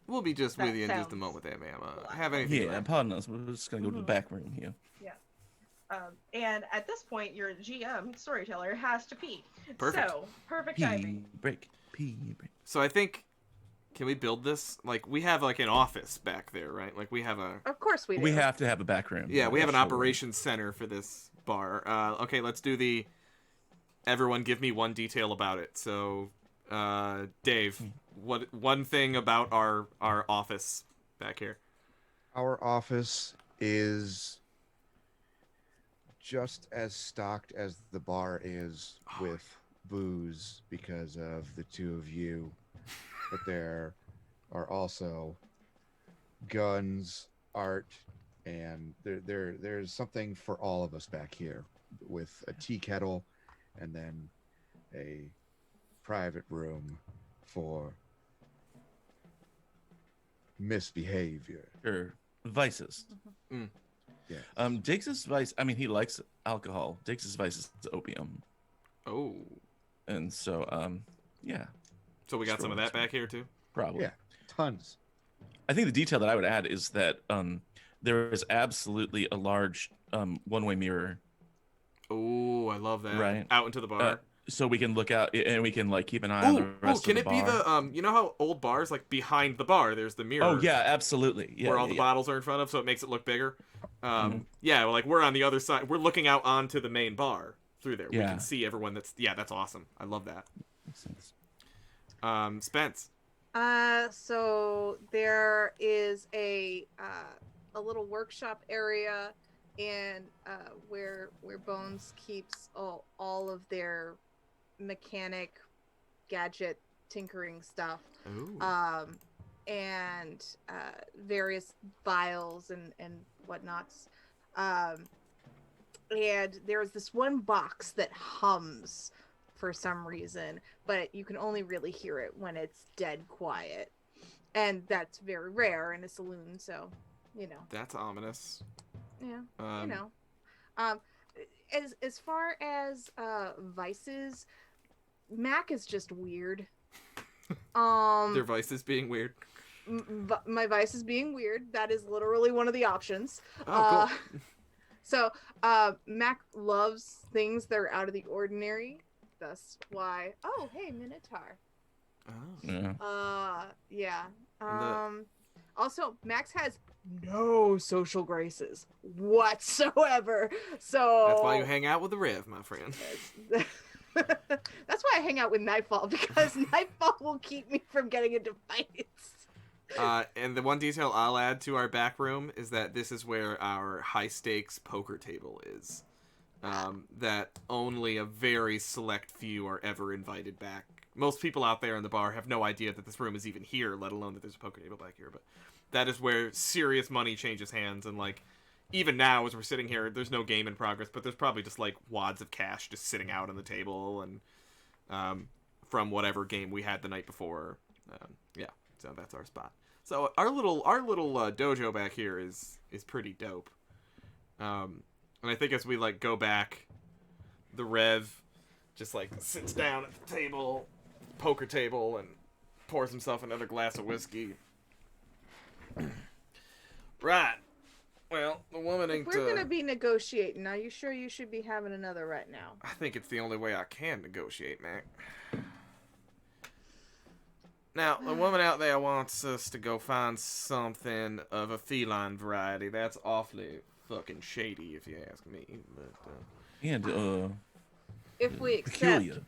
S1: We'll be just
S2: That
S1: with you in just a
S2: sounds
S1: moment there, ma'am. Have anything
S4: Yeah,
S1: left?
S4: pardon us. We're just gonna go to the back room here.
S2: And at this point, your GM, storyteller, has to pee.
S1: Perfect.
S2: So, perfect
S4: Pee
S2: timing.
S4: break. Pee break.
S1: So I think, can we build this? Like, we have like an office back there, right? Like we have a,
S3: Of course we do.
S4: We have to have a back room.
S1: yeah, we have an
S4: sure.
S1: operations center for this bar. Okay, let's do the, everyone give me one detail about it. So, Dave, what one thing about our office back here?
S5: Our office is just as stocked as the bar is with booze because of the two of you, but there are also guns, art, and there's something for all of us back here with a tea kettle and then a private room for misbehavior.
S4: Sure. Vices.
S1: Mm.
S5: Yeah.
S4: Diggs's vice, I mean, he likes alcohol. Diggs's vice is opium.
S1: Oh.
S4: And so, yeah,
S1: So we got some of that back here too?
S4: probably.
S5: Yeah. Tons.
S4: I think the detail that I would add is that there is absolutely a large one-way mirror.
S1: Oh, I love that.
S4: Right.
S1: Out into the bar.
S4: So we can look out and we can like keep an eye on the rest
S1: can
S4: of the
S1: it be
S4: bar.
S1: the you know how old bars, like behind the bar there's the mirror?
S4: Oh yeah, absolutely. Yeah,
S1: where all
S4: yeah,
S1: the
S4: yeah.
S1: bottles are in front of, so it makes it look bigger. Yeah, well, like we're on the other side. We're looking out onto the main bar through there. We
S4: Yeah.
S1: can see everyone. That's awesome. I love that.
S4: Makes sense.
S1: Spence.
S3: So there is a little workshop area, and where Bones keeps all of their mechanic gadget tinkering stuff.
S1: Ooh.
S3: And various vials and whatnots. And there's this one box that hums for some reason, but you can only really hear it when it's dead quiet. And that's very rare in a saloon, so, you know.
S1: That's ominous.
S3: Yeah, you know. As far as vices, Mac is just weird.
S1: Their vices being weird.
S3: My vice is being weird. That is literally one of the options.
S1: Oh, cool.
S3: So Mac loves things that are out of the ordinary. That's why. Oh, hey, Minotaur.
S1: Oh.
S3: Yeah. Also, Max has no social graces whatsoever. So
S1: That's why you hang out with the Rev, my friend.
S3: That's why I hang out with Nightfall, because Nightfall will keep me from getting into fights.
S1: And the one detail I'll add to our back room is that this is where our high stakes poker table is. That only a very select few are ever invited back. Most people out there in the bar have no idea that this room is even here, let alone that there's a poker table back here. But that is where serious money changes hands. And like, even now as we're sitting here, there's no game in progress, but there's probably just like wads of cash just sitting out on the table, and from whatever game we had the night before. Yeah, so that's our spot. So our little dojo back here is pretty dope. And I think as we like go back, the Rev just like sits down at the table, poker table, and pours himself another glass of whiskey. Right. Well, the woman ain't.
S3: We're gonna be negotiating. Are you sure you should be having another right now?
S1: I think it's the only way I can negotiate, Mac. Now, the woman out there wants us to go find something of a feline variety. That's awfully fucking shady, if you ask me. But,
S4: And
S3: if we accept,
S4: peculiar.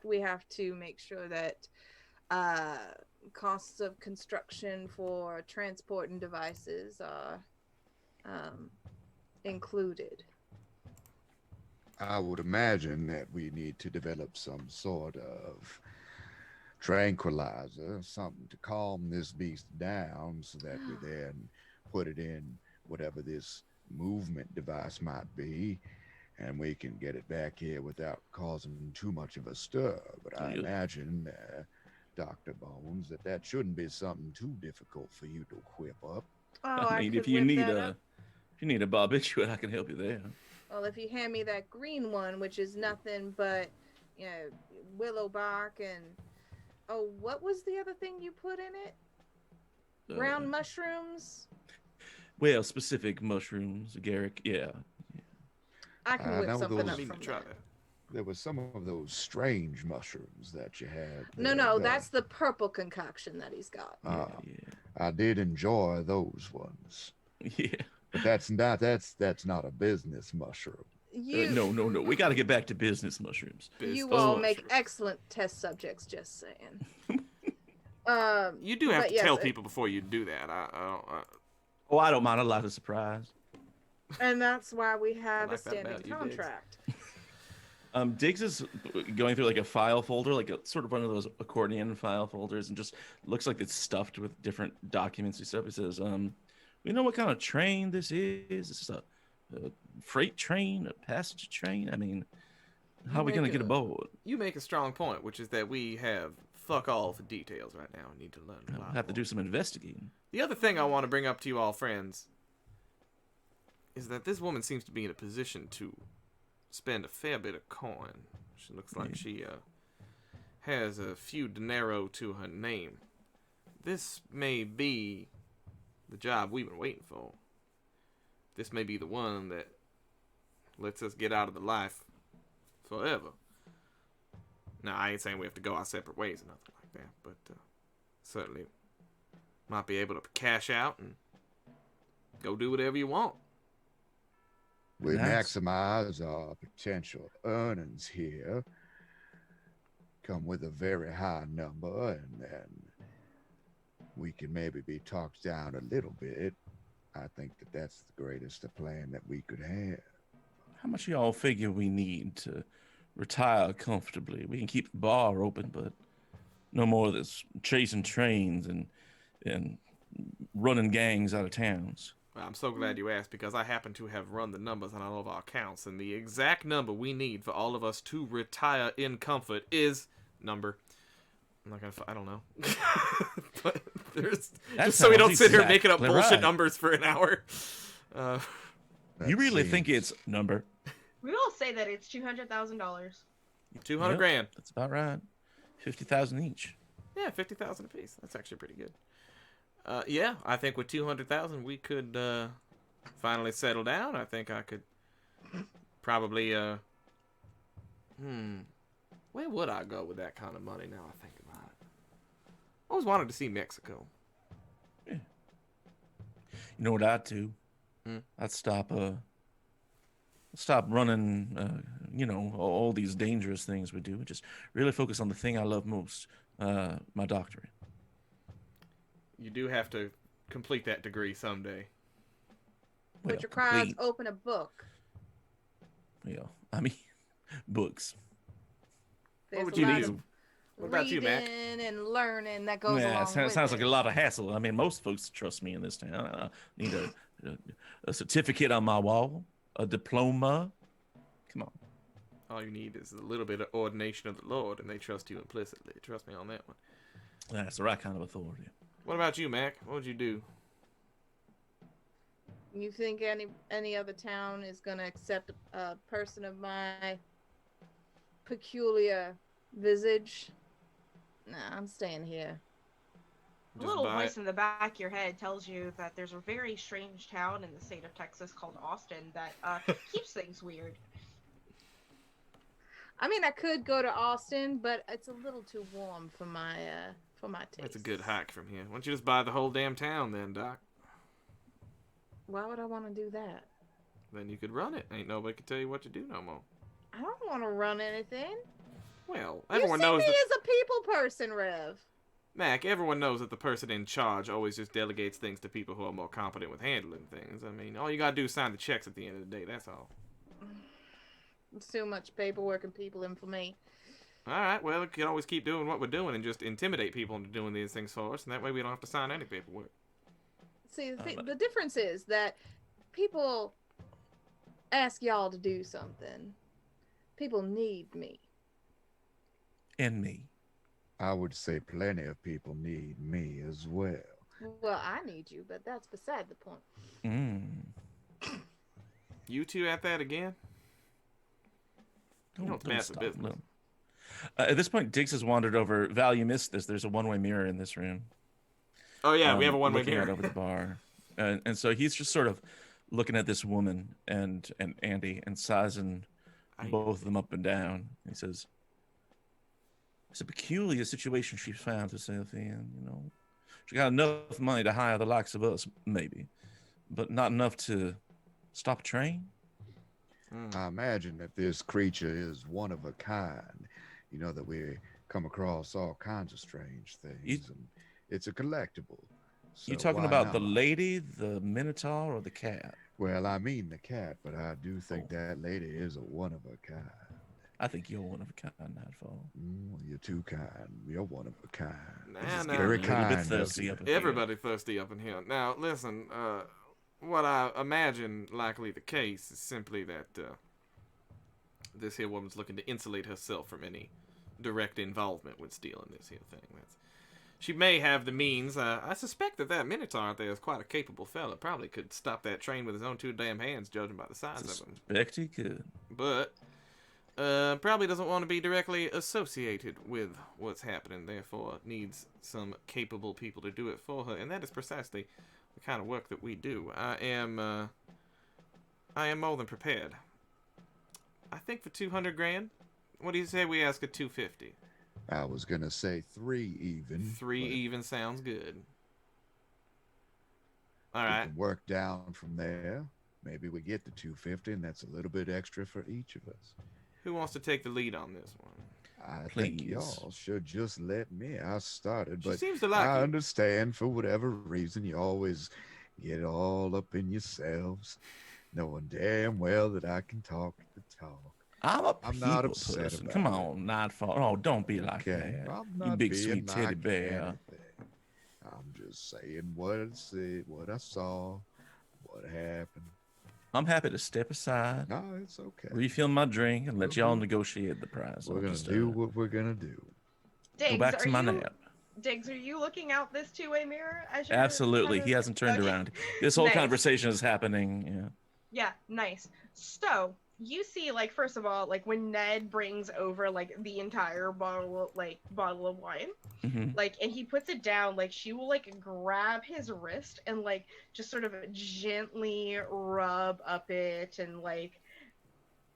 S3: we have to make sure that costs of construction for transporting devices are included.
S5: I would imagine that we need to develop some sort of tranquilizer, something to calm this beast down so that we then put it in whatever this movement device might be, and we can get it back here without causing too much of a stir. But I imagine, Dr. Bones, that shouldn't be something too difficult for you to whip up.
S3: Oh,
S4: I mean, if you need a barbiturate, I can help you there.
S3: Well, if you hand me that green one, which is nothing but, you know, willow bark and what was the other thing you put in it? Brown mushrooms?
S4: Well, specific mushrooms, Garrick. Yeah.
S3: I can whip something up
S1: from
S3: from
S1: try
S3: that.
S1: that.
S5: There was some of those strange mushrooms that you had.
S3: No, that's the purple concoction that he's got.
S4: Yeah.
S5: I did enjoy those ones.
S4: Yeah.
S5: But that's not a business mushroom.
S4: No. We got to get back to business mushrooms.
S3: You all make excellent test subjects, just saying.
S1: You do have to tell people before you do that.
S4: Oh, I don't mind a lot of surprise.
S3: And that's why we have
S1: like
S3: a
S1: that
S3: standing
S1: about you, Diggs.
S3: contract.
S4: Diggs is going through like a file folder, like a sort of one of those accordion file folders, and just looks like it's stuffed with different documents and stuff. He says, "We know what kind of train this is. Is this a freight train, a passenger train? I mean, how are we gonna get aboard?"
S1: You make a strong point, which is that we have fuck all for details right now. We need to learn a
S4: We'll
S1: lot
S4: have to
S1: more.
S4: do some investigating.
S1: The other thing I want to bring up to you all, friends, is that this woman seems to be in a position to spend a fair bit of coin. She looks like she has a few dinero to her name. This may be the job we've been waiting for. This may be the one that lets us get out of the life forever. Now, I ain't saying we have to go our separate ways or nothing like that, but certainly might be able to cash out and go do whatever you want.
S5: We
S4: Nice.
S5: maximize our potential earnings here. Come with a very high number, and then we can maybe be talked down a little bit. I think that's the greatest plan that we could have.
S4: How much y'all figure we need to retire comfortably? We can keep the bar open, but no more of this chasing trains and running gangs out of towns.
S1: Well, I'm so glad you asked, because I happen to have run the numbers on all of our accounts, and the exact number we need for all of us to retire in comfort is number. I'm not gonna. I don't know. But there's
S4: That
S1: just so we don't
S4: sounds
S1: sit here making up
S4: exactly
S1: bullshit
S4: right.
S1: numbers for an hour.
S5: That
S4: You really think
S5: seems-
S4: it's number?
S2: We will say that it's $200,000.
S1: 200
S4: Yep,
S1: grand.
S4: That's about right. 50,000 each.
S1: Yeah, 50,000 apiece. That's actually pretty good. Yeah, I think with 200,000 we could finally settle down. I think I could probably where would I go with that kind of money now I think about it? I always wanted to see Mexico.
S4: You know what I'd do?
S1: Hmm?
S4: I'd stop running all these dangerous things we do and just really focus on the thing I love most, my doctorate.
S1: You do have to complete that degree someday.
S3: Which requires open a book.
S4: I mean, books.
S3: There's
S1: would
S3: a
S1: you
S3: lot
S1: do?
S3: of
S1: What about you, Mac?
S3: reading and learning that goes
S4: Yeah,
S3: along
S4: sounds
S3: with
S4: like
S3: it.
S4: a lot of hassle. I mean, most folks trust me in this town. I need a certificate on my wall, a diploma. Come on.
S1: All you need is a little bit of ordination of the Lord, and they trust you implicitly. Trust me on that one.
S4: That's the right kind of authority.
S1: What about you, Mac? What would you do?
S3: You think any other town is going to accept a person of my peculiar visage? Nah, I'm staying here.
S2: A
S1: Just
S2: little
S1: buy
S2: voice
S1: it.
S2: in the back of your head tells you that there's a very strange town in the state of Texas called Austin that keeps things weird.
S3: I mean, I could go to Austin, but it's a little too warm for my taste.
S1: That's a good hike from here. Why don't you just buy the whole damn town then, Doc?
S3: Why would I want to do that?
S1: Then you could run it. Ain't nobody can tell you what to do no more.
S3: I don't want to run anything.
S1: Well,
S3: You
S1: everyone
S3: see
S1: knows
S3: me
S1: that,
S3: as a people person, Rev.
S1: Mac, everyone knows that the person in charge always just delegates things to people who are more competent with handling things. I mean, all you gotta do is sign the checks at the end of the day, that's all.
S3: It's too much paperwork and people in for me.
S1: Alright, well, we can always keep doing what we're doing and just intimidate people into doing these things for us, and that way we don't have to sign any paperwork.
S3: See, the difference is that people ask y'all to do something. People need me.
S4: And me.
S5: I would say plenty of people need me as well.
S3: Well, I need you, but that's beside the point.
S1: You two at that again? You know it's massive
S4: stop,
S1: business.
S4: no. At this point, Diggs has wandered over. Val, you missed this. There's a one-way mirror in this room.
S1: Oh yeah, we have a one-way
S4: looking out
S1: mirror.
S4: over the bar, and so he's just sort of looking at this woman and Andy and sizing both of them up and down. He says, "It's a peculiar situation she found herself in. You know, she got enough money to hire the likes of us, maybe, but not enough to stop a train."
S5: I imagine that this creature is one of a kind. You know, that we come across all kinds of strange things. And it's a collectible. So
S4: You talking
S5: why
S4: about the
S5: not?
S4: lady, the minotaur, or the cat?
S5: Well, I mean the cat, but I do think that lady is a one of a kind.
S4: I think you're one of a kind, Nightfall.
S5: You're too kind. You're one of a kind.
S1: Nah,
S4: It's
S1: nah,
S4: getting a
S5: Very
S4: little bit
S5: kind of
S4: thirsty
S5: you.
S4: up in here.
S1: Everybody thirsty up in here. Now, listen, what I imagine likely the case is simply that this here woman's looking to insulate herself from any direct involvement with stealing this here thing. She may have the means. I suspect that Minotaur out there is quite a capable fella. Probably could stop that train with his own two damn hands, judging by the size of him.
S4: Suspect he could.
S1: But probably doesn't want to be directly associated with what's happening. Therefore, needs some capable people to do it for her, and that is precisely the kind of work that we do. I am more than prepared. I think for 200 grand. What do you say we ask at 250?
S5: I was gonna say 3 even.
S1: 3
S5: but
S1: even sounds good. All
S5: we
S1: right.
S5: can work down from there. Maybe we get to 250, and that's a little bit extra for each of us.
S1: Who wants to take the lead on this one?
S5: I think
S4: Please.
S5: y'all should just let me. I started,
S1: She
S5: but
S1: seems to like
S5: I
S1: you.
S5: understand for whatever reason you always get all up in yourselves, knowing damn well that I can talk the talk.
S4: I'm
S5: not
S4: people
S5: upset
S4: person.
S5: about
S4: Come
S5: it.
S4: on, Nightfall. Oh, don't be like
S5: Okay,
S4: that.
S5: I'm
S4: You
S5: not
S4: big
S5: being
S4: sweet teddy
S5: like
S4: bear.
S5: anything. I'm just saying what I said, what I saw, what happened.
S4: I'm happy to step aside,
S5: No, it's okay.
S4: refill my drink, and let
S5: Mhm.
S4: y'all negotiate the price.
S5: We're
S4: I'll
S5: gonna
S4: just,
S5: do what we're gonna do.
S2: Diggs,
S4: go back to
S2: are
S4: my
S2: you,
S4: nap.
S2: Diggs, are you looking out this two-way mirror as you're
S4: Absolutely.
S2: kind of-
S4: He hasn't turned
S2: Okay.
S4: around. This whole
S2: Nice.
S4: conversation is happening. Yeah.
S2: Yeah, nice. So you see, like, first of all, like when Ned brings over like the entire bottle of wine,
S4: hmm
S2: like, and he puts it down, like she will like grab his wrist and like just sort of gently rub up it and like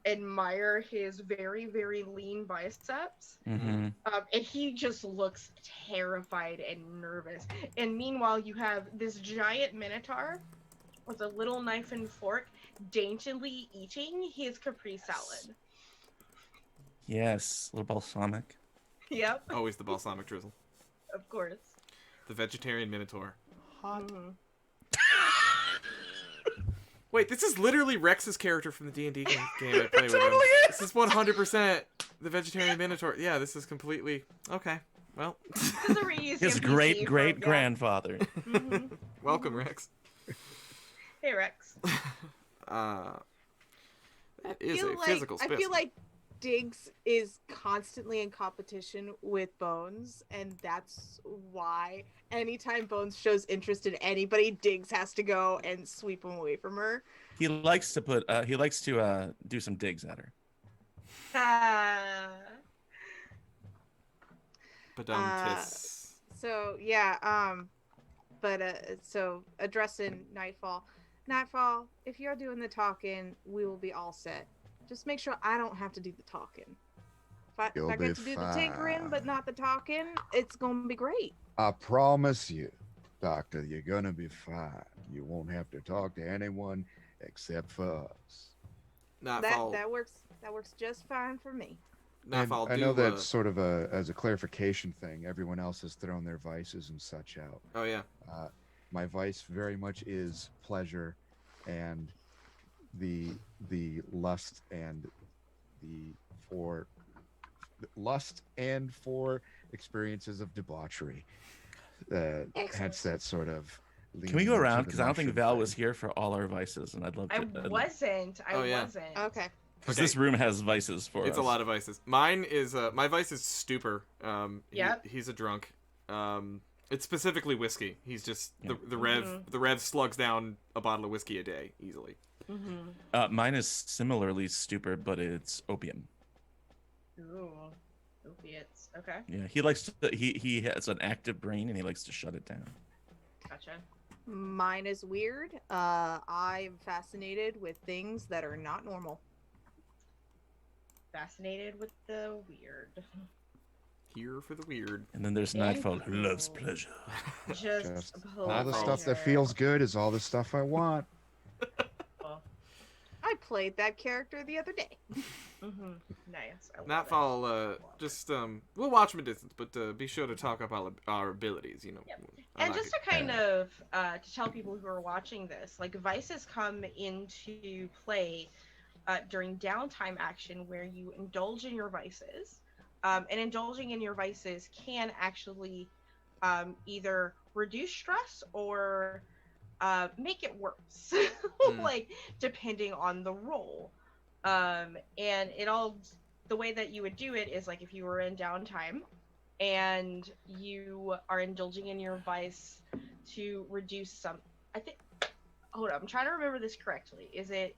S2: admire his very, very lean biceps.
S4: hmm
S2: And he just looks terrified and nervous. And meanwhile, you have this giant minotaur with a little knife and fork daintily eating his Capri salad.
S4: Yes, a little balsamic.
S2: Yep,
S1: Always the balsamic drizzle.
S2: of course.
S1: The vegetarian minotaur.
S2: Mhm.
S1: Wait, this is literally Rex's character from the D&D game I play with him.
S4: Totally is.
S1: This is 100% the vegetarian minotaur. Yeah, this is completely... Okay, well.
S2: This is a reused
S4: His
S2: NPC
S4: great
S2: from-
S4: great
S2: yeah.
S4: grandfather.
S2: Mhm.
S1: Welcome, Rex.
S2: Hey, Rex.
S1: That is a physical
S3: I
S1: specimen.
S3: feel like Diggs is constantly in competition with Bones, and that's why anytime Bones shows interest in anybody, Diggs has to go and sweep him away from her.
S4: He likes to put. He likes to do some digs at her.
S1: Badum-tis.
S3: So yeah, so addressing Nightfall. Nightfall, if you're doing the talking, we will be all set. Just make sure I don't have to do the talking. If
S5: You'll
S3: I
S5: be
S3: get to do the tinkering but
S5: fine.
S3: not the talking, it's gonna be great.
S5: I promise you, Doctor, you're gonna be fine. You won't have to talk to anyone except for us.
S1: Nightfall.
S3: That works just fine for me.
S5: And
S1: Nightfall,
S5: I know
S1: do,
S5: that's sort of as a clarification thing. Everyone else has thrown their vices and such out.
S1: Oh, yeah.
S5: My vice very much is pleasure, and the lust and for experiences of debauchery. Hence that sort of.
S4: Can we go
S5: leaning into
S4: around?
S5: the
S4: Because I don't think
S5: mushroom
S4: Val
S5: thing.
S4: was here for all our vices, and I'd love to.
S2: I wasn't.
S1: Oh, yeah.
S3: Okay.
S4: Because
S1: Okay.
S4: this room has vices for
S1: It's
S4: us.
S1: a lot of vices. Mine is my vice is stupor.
S2: Yep.
S1: He's a drunk. It's specifically whiskey. He's just
S4: Yeah.
S1: the Rev slugs down a bottle of whiskey a day easily.
S2: Mm-hmm.
S4: Mine is similarly stupid, but it's opium.
S2: Ooh, opiates. Okay,
S4: Yeah, he likes to. He has an active brain, and he likes to shut it down.
S2: gotcha.
S3: Mine is weird. I'm fascinated with things that are not normal.
S2: Fascinated with the weird.
S1: Here for the weird.
S4: And then there's Nightfall, who loves pleasure.
S2: Just
S5: All the stuff that
S2: pleasure.
S5: feels good is all the stuff I want.
S3: I played that character the other day.
S2: Mm-hmm. Nice. I love it.
S1: Nightfall, just we'll watch from a distance, but be sure to talk up our abilities. You know.
S2: Yep.
S1: I
S2: And
S1: like
S2: just
S1: it.
S2: to kind of to tell people who are watching this, like vices come into play during downtime action where you indulge in your vices, and indulging in your vices can actually either reduce stress or make it worse, like depending on the role. And it all the way that you would do it is like if you were in downtime and you are indulging in your vice to reduce some. I think. Hold on, I'm trying to remember this correctly. Is it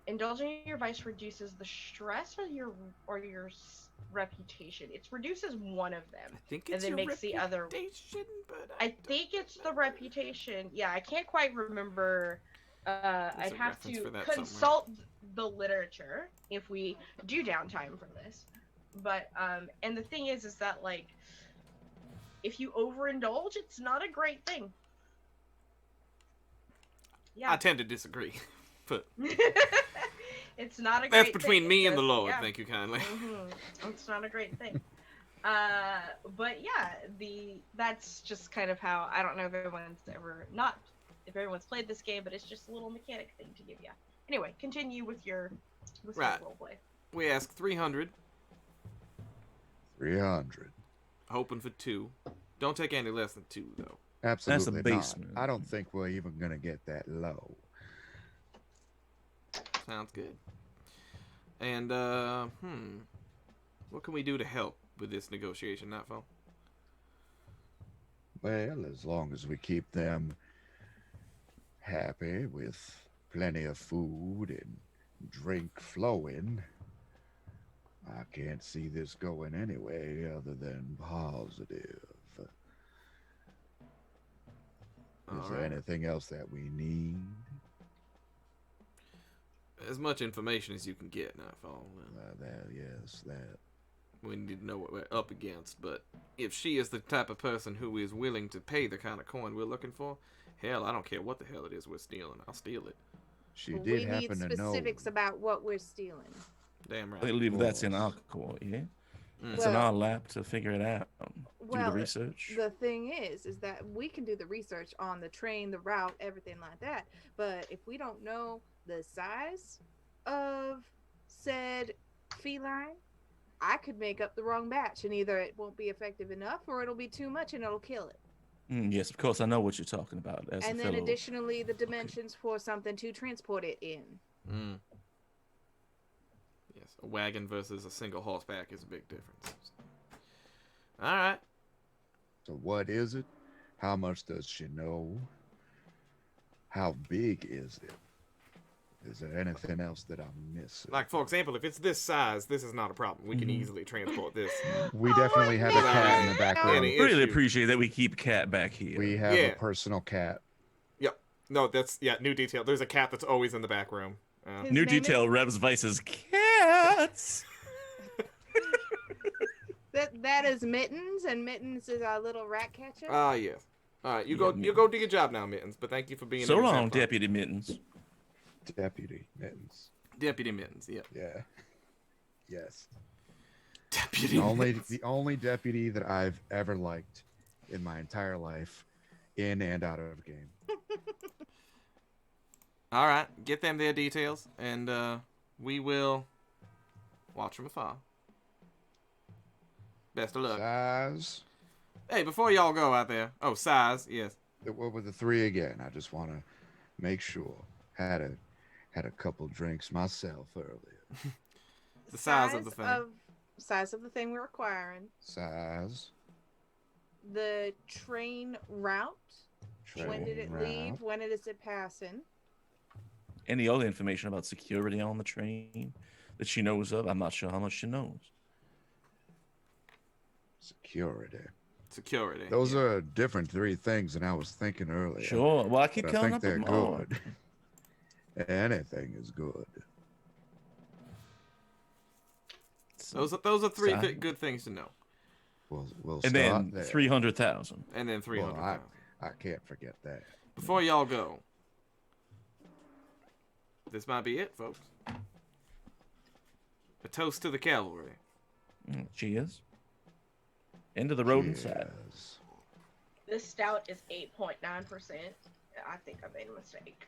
S2: indulging in your vice reduces the stress or your reputation? It reduces one of them.
S1: I think
S2: and
S1: it's
S2: then
S1: your
S2: makes the other.
S1: reputation, but
S2: I think it's the reputation. Yeah, I can't quite remember. I'd
S1: a
S2: have
S1: reference
S2: to
S1: for that
S2: consult the literature if we do downtime for this. But and the thing is that like, if you overindulge, it's not a great thing. Yeah.
S1: I tend to disagree. But
S2: It's not a great
S1: that's between
S2: thing.
S1: me and the
S2: It's-
S1: Lord.
S2: yeah.
S1: Thank you kindly.
S2: It's not a great thing. But yeah, that's just kind of how, I don't know if everyone's played this game, but it's just a little mechanic thing to give you. Anyway, continue with your
S1: Right.
S2: roleplay.
S1: We ask 300,
S5: 300.
S1: hoping for 2. Don't take any less than 2 though.
S5: Absolutely not.
S4: basement.
S5: I don't think we're even gonna get that low.
S1: Sounds good. And what can we do to help with this negotiation, Nightfall?
S5: Well, as long as we keep them happy with plenty of food and drink flowing, I can't see this going any way other than positive. Is there
S1: Alright.
S5: anything else that we need?
S1: As much information as you can get, Nightfall.
S5: That.
S1: We need to know what we're up against, but if she is the type of person who is willing to pay the kind of coin we're looking for, hell, I don't care what the hell it is we're stealing. I'll steal it.
S5: She
S3: We
S5: did
S3: need
S5: happen to know.
S3: specifics about what we're stealing.
S1: Damn
S4: I
S1: right.
S4: believe that's in our
S5: course.
S4: court, yeah?
S1: Mm.
S4: It's in
S3: Well-
S4: our lap to figure it out. Do
S3: Well,
S4: the research.
S3: the thing is that we can do the research on the train, the route, everything like that. But if we don't know the size of said feline, I could make up the wrong batch, and either it won't be effective enough, or it'll be too much, and it'll kill it.
S4: Yes, of course, I know what you're talking about. As
S3: And
S4: a
S3: then
S4: fellow.
S3: additionally, the dimensions for something to transport it in.
S1: Mm. Yes, a wagon versus a single horseback is a big difference. All right.
S5: So what is it? How much does she know? How big is it? Is there anything else that I'm missing?
S1: Like, for example, if it's this size, this is not a problem. We can easily transport this.
S5: We definitely have a
S1: no.
S5: cat in the back room.
S1: Any
S4: Really
S1: issue.
S4: appreciate that we keep Cat back here.
S5: We have
S1: Yeah.
S5: a personal cat.
S1: Yep. No, that's, new detail. There's a cat that's always in the back room.
S3: His
S4: New
S3: name is-
S4: detail, Rev's Vice's cats.
S3: That is Mittens, and Mittens is our little rat catcher.
S1: Ah, yes. All right, you
S4: Yeah,
S1: go do your job now, Mittens, but thank you for being
S4: So
S1: an
S4: long,
S1: exemplar.
S4: Deputy Mittens.
S5: Deputy Mittens.
S1: Deputy Mittens, yep.
S5: Yeah. Yes.
S1: Deputy
S5: The only deputy that I've ever liked in my entire life, in and out of game.
S1: All right, get them their details, and we will watch from afar. Best of luck.
S5: Size.
S1: Hey, before y'all go out there. Oh, size, yes.
S5: What were the 3 again? I just want to make sure. Had a couple drinks myself earlier.
S1: The size of the thing.
S3: Size of the thing we're requiring.
S5: Size.
S3: The train route. When did it
S5: train
S3: leave?
S5: route,
S3: When is it passing?
S4: Any other information about security on the train that she knows of? I'm not sure how much she knows.
S5: Security.
S1: Security.
S5: Those
S1: yeah.
S5: are different 3 things than I was thinking earlier.
S4: Sure. Well, I keep
S5: But I
S4: coming
S5: think
S4: up
S5: they're
S4: with more.
S5: good. Anything is good.
S1: Those are 3
S5: Size.
S1: good things to know.
S5: We'll
S4: And
S5: start
S4: then
S5: there.
S4: 300,000.
S1: And then 300,000.
S5: I can't forget that.
S1: Before y'all go, this might be it, folks. A toast to the cavalry.
S4: Cheers. Into the rodent side.
S5: Yes.
S2: This stout is 8.9%. I think I made a mistake.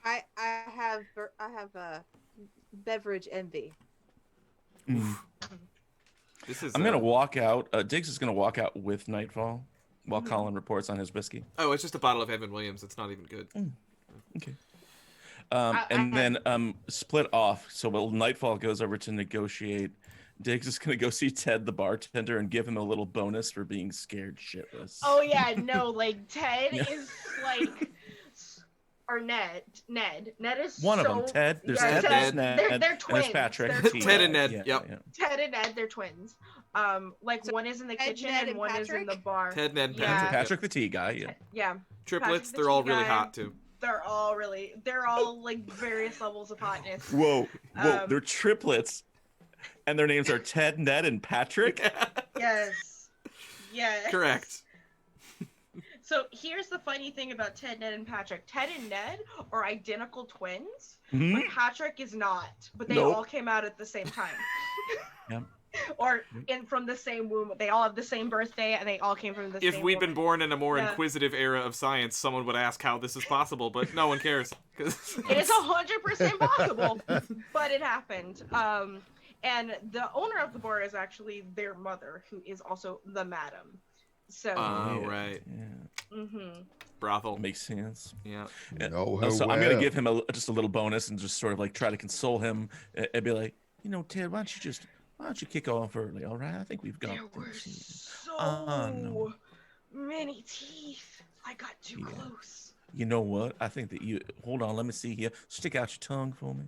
S3: I have a beverage envy.
S1: This is.
S4: I'm gonna walk out. Diggs is gonna walk out with Nightfall while Colin reports on his whiskey.
S1: Oh, it's just a bottle of Evan Williams. It's not even good.
S4: Okay. And then split off. So while Nightfall goes over to negotiate, Diggs is gonna go see Ted the bartender and give him a little bonus for being scared shitless.
S2: Oh yeah, no, like Ted is like, or Ned is
S4: one
S2: so,
S4: of them. Ted. There's
S2: yeah,
S4: Ted. There's Ned.
S2: They're
S4: and
S2: twins.
S4: there's Patrick.
S2: They're
S4: T.
S1: Ted and Ned.
S4: Yeah,
S1: Yep.
S4: yeah.
S2: Ted and Ned, they're twins. Like
S3: So
S2: one is in the
S3: Ted,
S2: kitchen
S3: Ned,
S2: and
S3: and
S2: one is in
S3: Patrick?
S2: the bar.
S1: Ted, Ned,
S2: Yeah.
S1: Patrick.
S4: Patrick the T guy. Yeah.
S2: Yeah.
S1: Triplets.
S2: Patrick the
S1: They're all
S2: tea
S1: really
S2: guy.
S1: hot too.
S2: They're all like various levels of hotness.
S4: Whoa. They're triplets, and their names are Ted, Ned, and Patrick.
S2: Yes. Yes.
S1: Correct.
S2: So here's the funny thing about Ted, Ned, and Patrick. Ted and Ned are identical twins,
S4: Mhm.
S2: but Patrick is not. But they
S4: Nope.
S2: all came out at the same time.
S4: Yep.
S2: Or from the same womb. They all have the same birthday, and they all came from the same
S1: If we'd been
S2: woman.
S1: born in a more
S2: Yeah.
S1: inquisitive era of science, someone would ask how this is possible, but no one cares. 'Cause
S2: It is 100% possible, but it happened. And the owner of the bar is actually their mother, who is also the madam. So,
S1: Oh, right.
S4: Yeah.
S2: mhm.
S1: Brothel.
S4: Makes sense.
S1: Yeah.
S5: Know her
S4: So I'm
S5: well.
S4: gonna give him just a little bonus and just sort of like try to console him and be like, Ted, why don't you kick off early? All right, I think we've got
S2: There were
S4: this.
S2: so
S4: no.
S2: many teeth. I got too
S4: Yeah.
S2: close.
S4: You know what? I think that hold on. Let me see here. Stick out your tongue for me.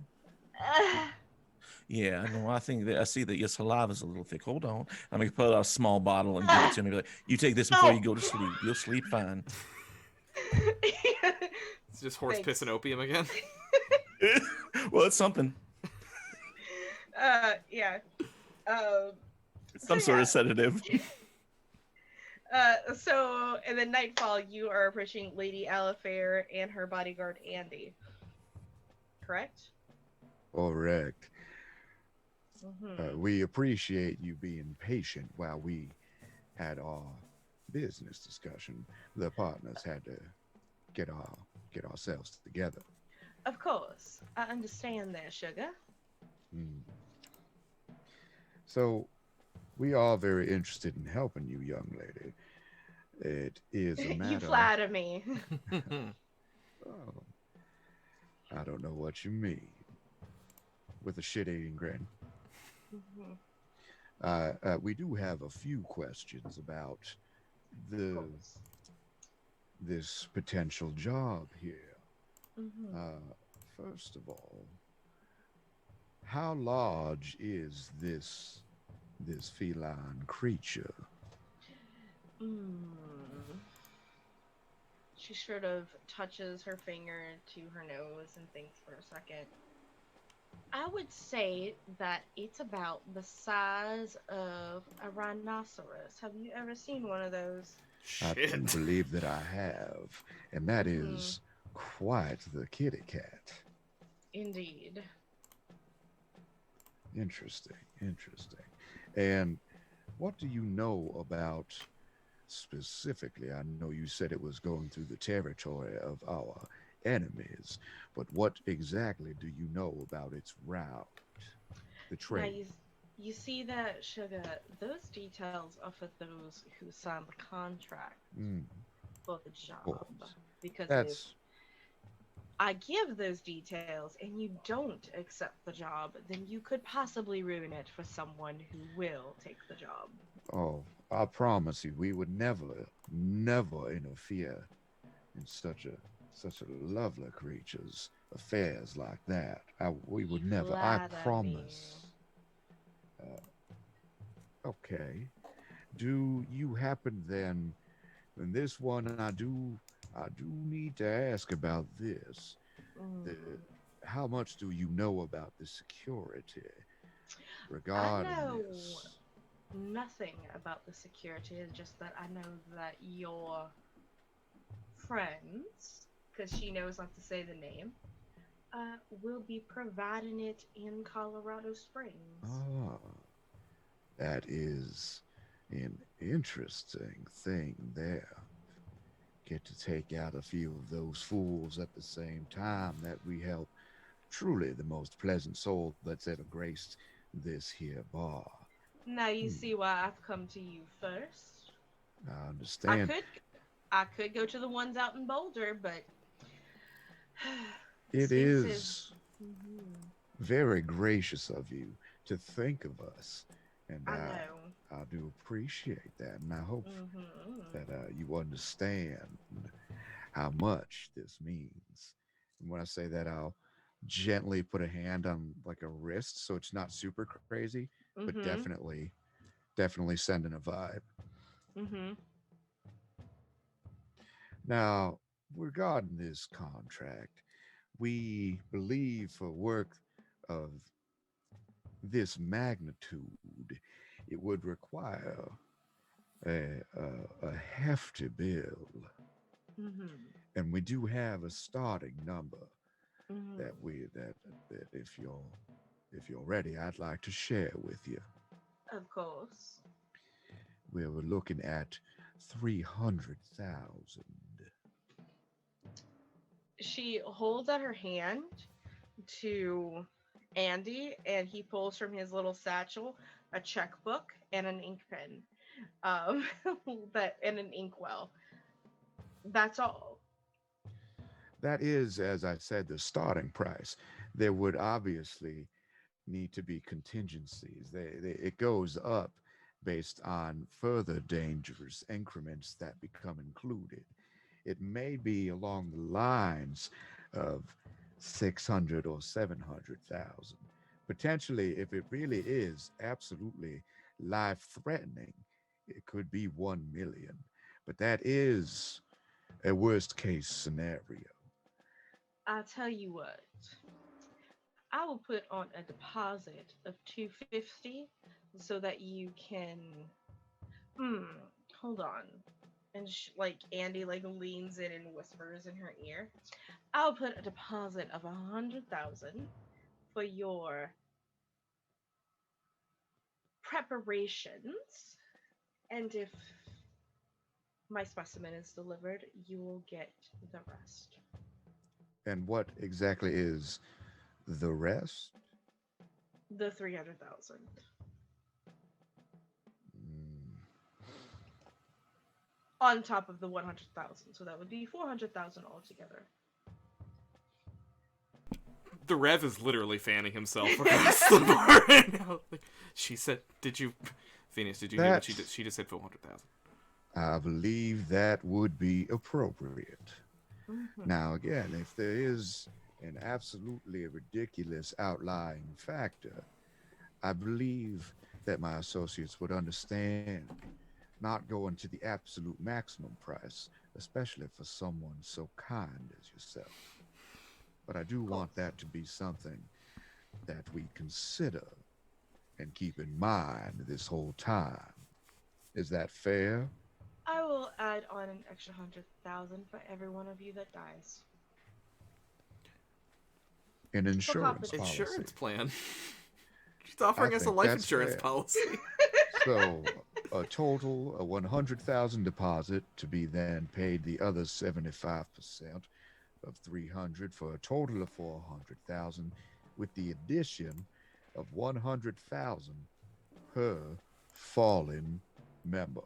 S4: Yeah, I know. I think that I see that your saliva's a little thick. Hold on. I'm gonna pull out a small bottle and give it to him. And be like, you take this before you go to sleep. You'll sleep fine.
S1: It's just horse
S2: Thanks.
S1: piss and opium again.
S4: Well, it's something.
S2: Yeah.
S4: It's some sort of sedative.
S2: So in the Nightfall, you are approaching Lady Alifair and her bodyguard Andy. Correct?
S5: Correct.
S2: Mm-hmm.
S5: We appreciate you being patient while we had our business discussion. The partners had to get ourselves together.
S2: Of course, I understand there, sugar.
S5: Mm. So, we are very interested in helping you, young lady. It is a matter.
S2: You flatter me.
S5: Oh, I don't know what you mean. With a shit-eating grin.
S2: Mhm.
S5: We do have a few questions about this potential job here.
S2: Mhm.
S5: First of all, how large is this feline creature?
S2: She sort of touches her finger to her nose and thinks for a second. I would say that it's about the size of a rhinoceros. Have you ever seen one of those?
S5: I
S1: Shit.
S5: can believe that I have, and that is quite the kitty cat.
S2: Indeed.
S5: Interesting. And what do you know about specifically? I know you said it was going through the territory of our enemies, but what exactly do you know about its route, the
S2: Now
S5: trade?
S2: you see that, sugar, those details are for those who signed the contract for the job.
S5: course.
S2: Because if
S5: That's
S2: I give those details and you don't accept the job, then you could possibly ruin it for someone who will take the job.
S5: oh, I promise you, we would never interfere in such a lovely creature's affairs like that. We would
S2: You
S5: never. I
S2: flatter
S5: promise. Okay. Do you happen then? In this one, I do need to ask about this. How much do you know about the security regarding
S2: know
S5: this?
S2: nothing about the security, it's just that I know that your friends because she knows not to say the name, will be providing it in Colorado Springs.
S5: Ah, that is an interesting thing there. Get to take out a few of those fools at the same time that we help truly the most pleasant soul that's ever graced this here bar.
S2: Now you
S5: Hmm,
S2: see why I've come to you first.
S5: I
S2: I
S5: understand.
S2: could, I could go to the ones out in Boulder, but the
S5: It
S2: Sphinx is.
S5: is
S2: Mhm.
S5: very gracious of you to think of us, and
S2: I know.
S5: I do appreciate that, and I hope
S2: Hmm.
S5: that you understand how much this means. And when I say that, I'll gently put a hand on like a wrist, so it's not super crazy, but
S2: Hmm.
S5: definitely sending a vibe.
S2: Hmm.
S5: Now, regarding this contract, we believe for work of this magnitude, it would require a hefty bill,
S2: Hmm.
S5: and we do have a starting number
S2: Hmm.
S5: that if you're ready, I'd like to share with you.
S2: Of course.
S5: We were looking at 300,000.
S2: She holds out her hand to Andy, and he pulls from his little satchel a checkbook and an ink pen, um, and an inkwell. That's all.
S5: That is, as I said, the starting price. There would obviously need to be contingencies. It goes up based on further dangerous increments that become included. It may be along the lines of 600 or 700,000. Potentially, if it really is absolutely life threatening, it could be 1 million. But that is a worst case scenario.
S2: I'll tell you what. I will put on a deposit of 250 so that you can. Hmm. Hold on. And like Andy like leans in and whispers in her ear. I'll put a deposit of 100,000 for your preparations, and if my specimen is delivered, you will get the rest.
S5: And what exactly is the rest?
S2: The 300,000.
S5: Mm,
S2: On top of the 100,000. So that would be 400,000 altogether.
S1: The Rev is literally fanning himself across the bar right now. Like, she said, "Did you, Phineas? Did you hear what she did? She just said 400,000."
S5: I believe that would be appropriate.
S2: Mm-hmm.
S5: Now, again, if there is an absolutely ridiculous outlying factor, I believe that my associates would understand not going to the absolute maximum price, especially for someone so kind as yourself. But I do
S2: Of
S5: want
S2: course.
S5: that to be something that we consider and keep in mind this whole time. Is that fair?
S2: I will add on an extra 100,000 for every one of you that dies.
S5: An
S2: For
S5: insurance
S2: compensation.
S5: policy.
S1: Insurance plan. She's
S5: I
S1: offering us a
S5: think
S1: life
S5: that's
S1: insurance
S5: fair.
S1: policy.
S5: So a total of 100,000 deposit to be then paid the other 75% of 300 for a total of 400,000 with the addition of 100,000 per fallen member.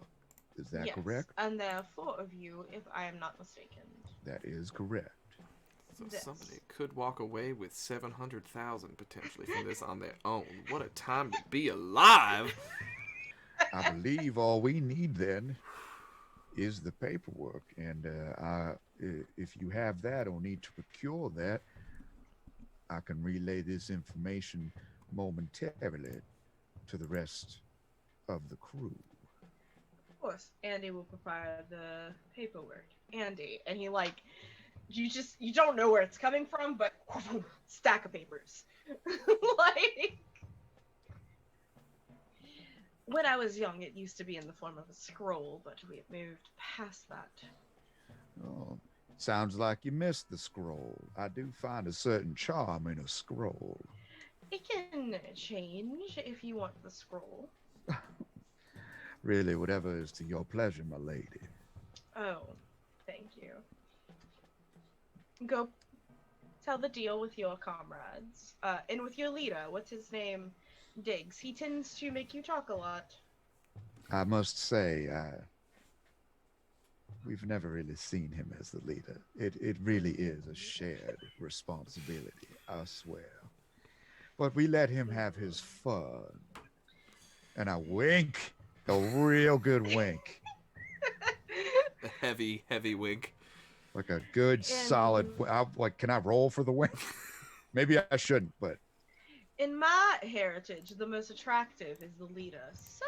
S5: Is that
S2: Yes,
S5: correct?
S2: and there are four of you, if I am not mistaken.
S5: That is correct.
S1: So somebody
S2: This.
S1: could walk away with 700,000 potentially from this on their own. What a time to be alive!
S5: I believe all we need then is the paperwork, and if you have that or need to procure that, I can relay this information momentarily to the rest of the crew.
S2: Of course, Andy will provide the paperwork. Andy, and he like you don't know where it's coming from, but stack of papers. Like when I was young, it used to be in the form of a scroll, but we have moved past that.
S5: Oh, Sounds like you missed the scroll. I do find a certain charm in a scroll.
S2: It can change if you want the scroll.
S5: Really, whatever is to your pleasure, my lady.
S2: Oh, thank you. Go tell the deal with your comrades. And with your leader, what's his name? Diggs. He tends to make you talk a lot.
S5: I must say, we've never really seen him as the leader. It really is a shared responsibility, I swear. But we let him have his fun. And I wink, a real good wink.
S1: A heavy, heavy wig.
S5: Like a good, solid, can I roll for the wink? Maybe I shouldn't, but.
S2: In my heritage, the most attractive is the leader, so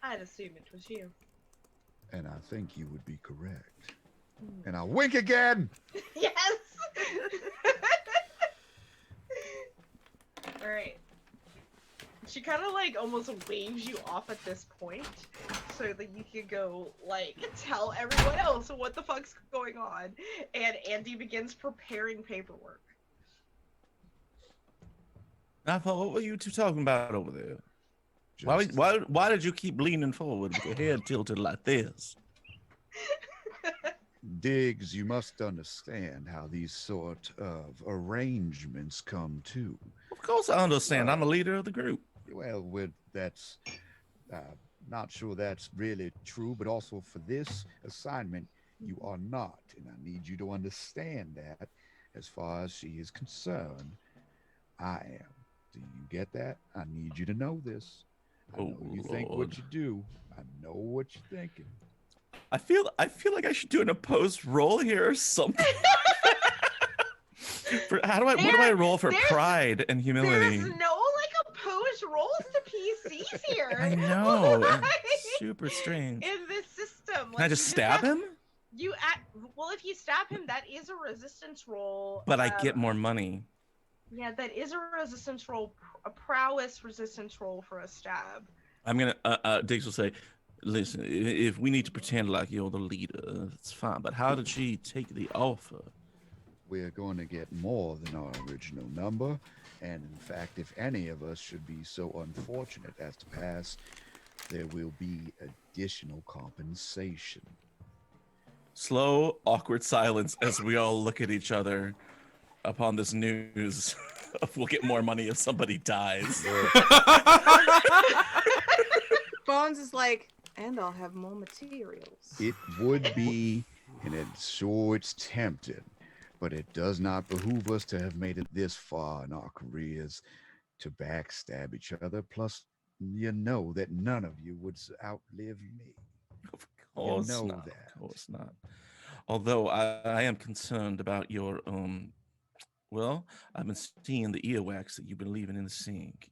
S2: I'd assume it was you.
S5: And I think you would be correct. And I wink again!
S2: Yes! Alright. She kind of like almost waves you off at this point so that you can go like tell everyone else what the fuck's going on. And Andy begins preparing paperwork.
S4: Nightfall, what were you two talking about over there?
S5: Just-
S4: Why did you keep leaning forward with your head tilted like this?
S5: Diggs, you must understand how these sort of arrangements come to.
S4: Of course I understand. I'm the leader of the group.
S5: Well, that's not sure that's really true, but also for this assignment, you are not. And I need you to understand that as far as she is concerned, I am. Do you get that? I need you to know this. I know you think what
S4: Lord.
S5: you do. I know what you're thinking.
S4: I feel like I should do an opposed roll here or something. What do I roll for
S2: there's-
S4: pride and humility?
S2: There's no like opposed rolls to PCs here.
S4: I know.
S2: Like,
S4: It's super strange.
S2: in this system.
S4: Can I just stab him?
S2: Well, if you stab him, that is a resistance roll.
S4: But I get more money.
S2: Yeah, that is a resistance roll, a prowess resistance roll for a stab.
S4: I'm gonna. Diggs will say, "Listen, if we need to pretend like you're the leader, it's fine. But how did she take the offer?"
S5: We're going to get more than our original number. And in fact, if any of us should be so unfortunate as to pass, there will be additional compensation.
S4: Slow, awkward silence as we all look at each other upon this news of we'll get more money if somebody dies.
S3: Bones is like, and I'll have more materials.
S5: It would be, and it's tempting, but it does not behoove us to have made it this far in our careers to backstab each other. Plus, you know that none of you would outlive me.
S4: Of course
S5: know
S4: not.
S5: that.
S4: Of course not. Although I am concerned about your well, I've been seeing the earwax that you've been leaving in the sink.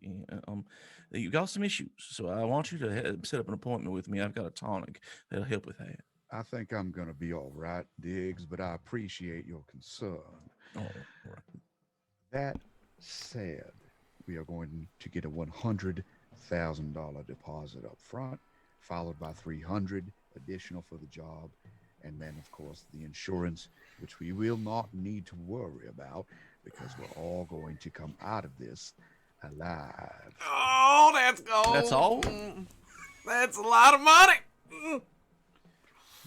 S4: You got some issues, so I want you to set up an appointment with me. I've got a tonic that'll help with that.
S5: I think I'm going to be all right, Diggs, but I appreciate your concern.
S4: Oh, right.
S5: That said, we are going to get a $100,000 deposit up front, followed by $300 additional for the job, and then, of course, the insurance, which we will not need to worry about because we're all going to come out of this alive.
S1: Oh, that's gold.
S4: That's all?
S1: That's a lot of money. Mm.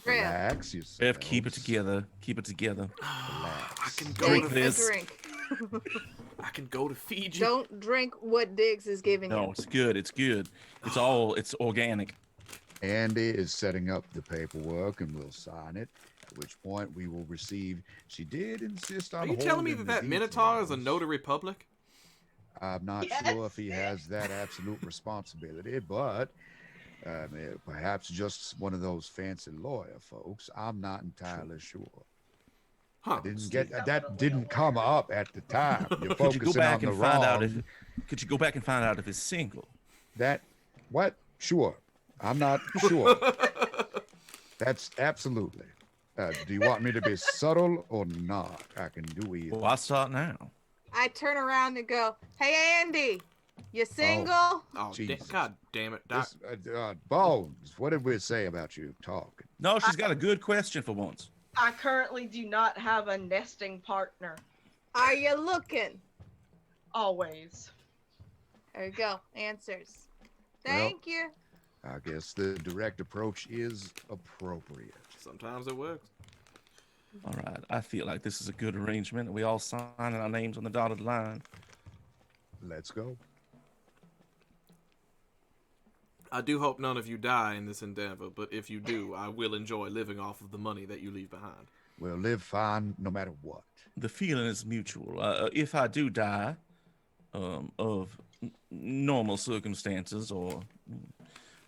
S5: Relax yourself.
S4: Bev, keep it together. Keep it together.
S1: I can go
S4: Drink
S1: to
S4: this.
S3: Drink.
S1: I can go to Fiji.
S3: Don't drink what Diggs is giving
S4: No,
S3: you.
S4: it's good. It's good. It's organic.
S5: Andy is setting up the paperwork and we'll sign it, at which point we will receive. She did insist on
S1: Are you telling me
S5: holding
S1: that
S5: the
S1: Minotaur is a
S5: details.
S1: notary public?
S5: I'm not
S2: Yes.
S5: sure if he has that absolute responsibility, but perhaps just one of those fancy lawyer folks. I'm not entirely sure.
S1: Huh.
S5: I didn't get that didn't come up at the time. You're
S4: Could you go
S5: focusing
S4: back
S5: on the
S4: and find out if?
S5: wrong.
S4: Could you go back and find out if it's single?
S5: That what? Sure. I'm not sure. That's absolutely. Do you want me to be subtle or not? I can do either.
S4: Well, I start now.
S3: I turn around and go, "Hey, Andy, you single?"
S1: Oh,
S5: Jesus.
S1: God damn it, Doc.
S5: Bones, what did we say about you talking?
S4: No, she's got a good question for once.
S2: I currently do not have a nesting partner.
S3: Are you looking?
S2: Always.
S3: There you go. Answers.
S5: Well,
S3: Thank you.
S5: I guess the direct approach is appropriate.
S1: Sometimes it works.
S4: All right. I feel like this is a good arrangement. We all sign our names on the dotted line.
S5: Let's go.
S1: I do hope none of you die in this endeavor, but if you do, I will enjoy living off of the money that you leave behind.
S5: We'll live fine no matter what.
S4: The feeling is mutual. If I do die of normal circumstances, or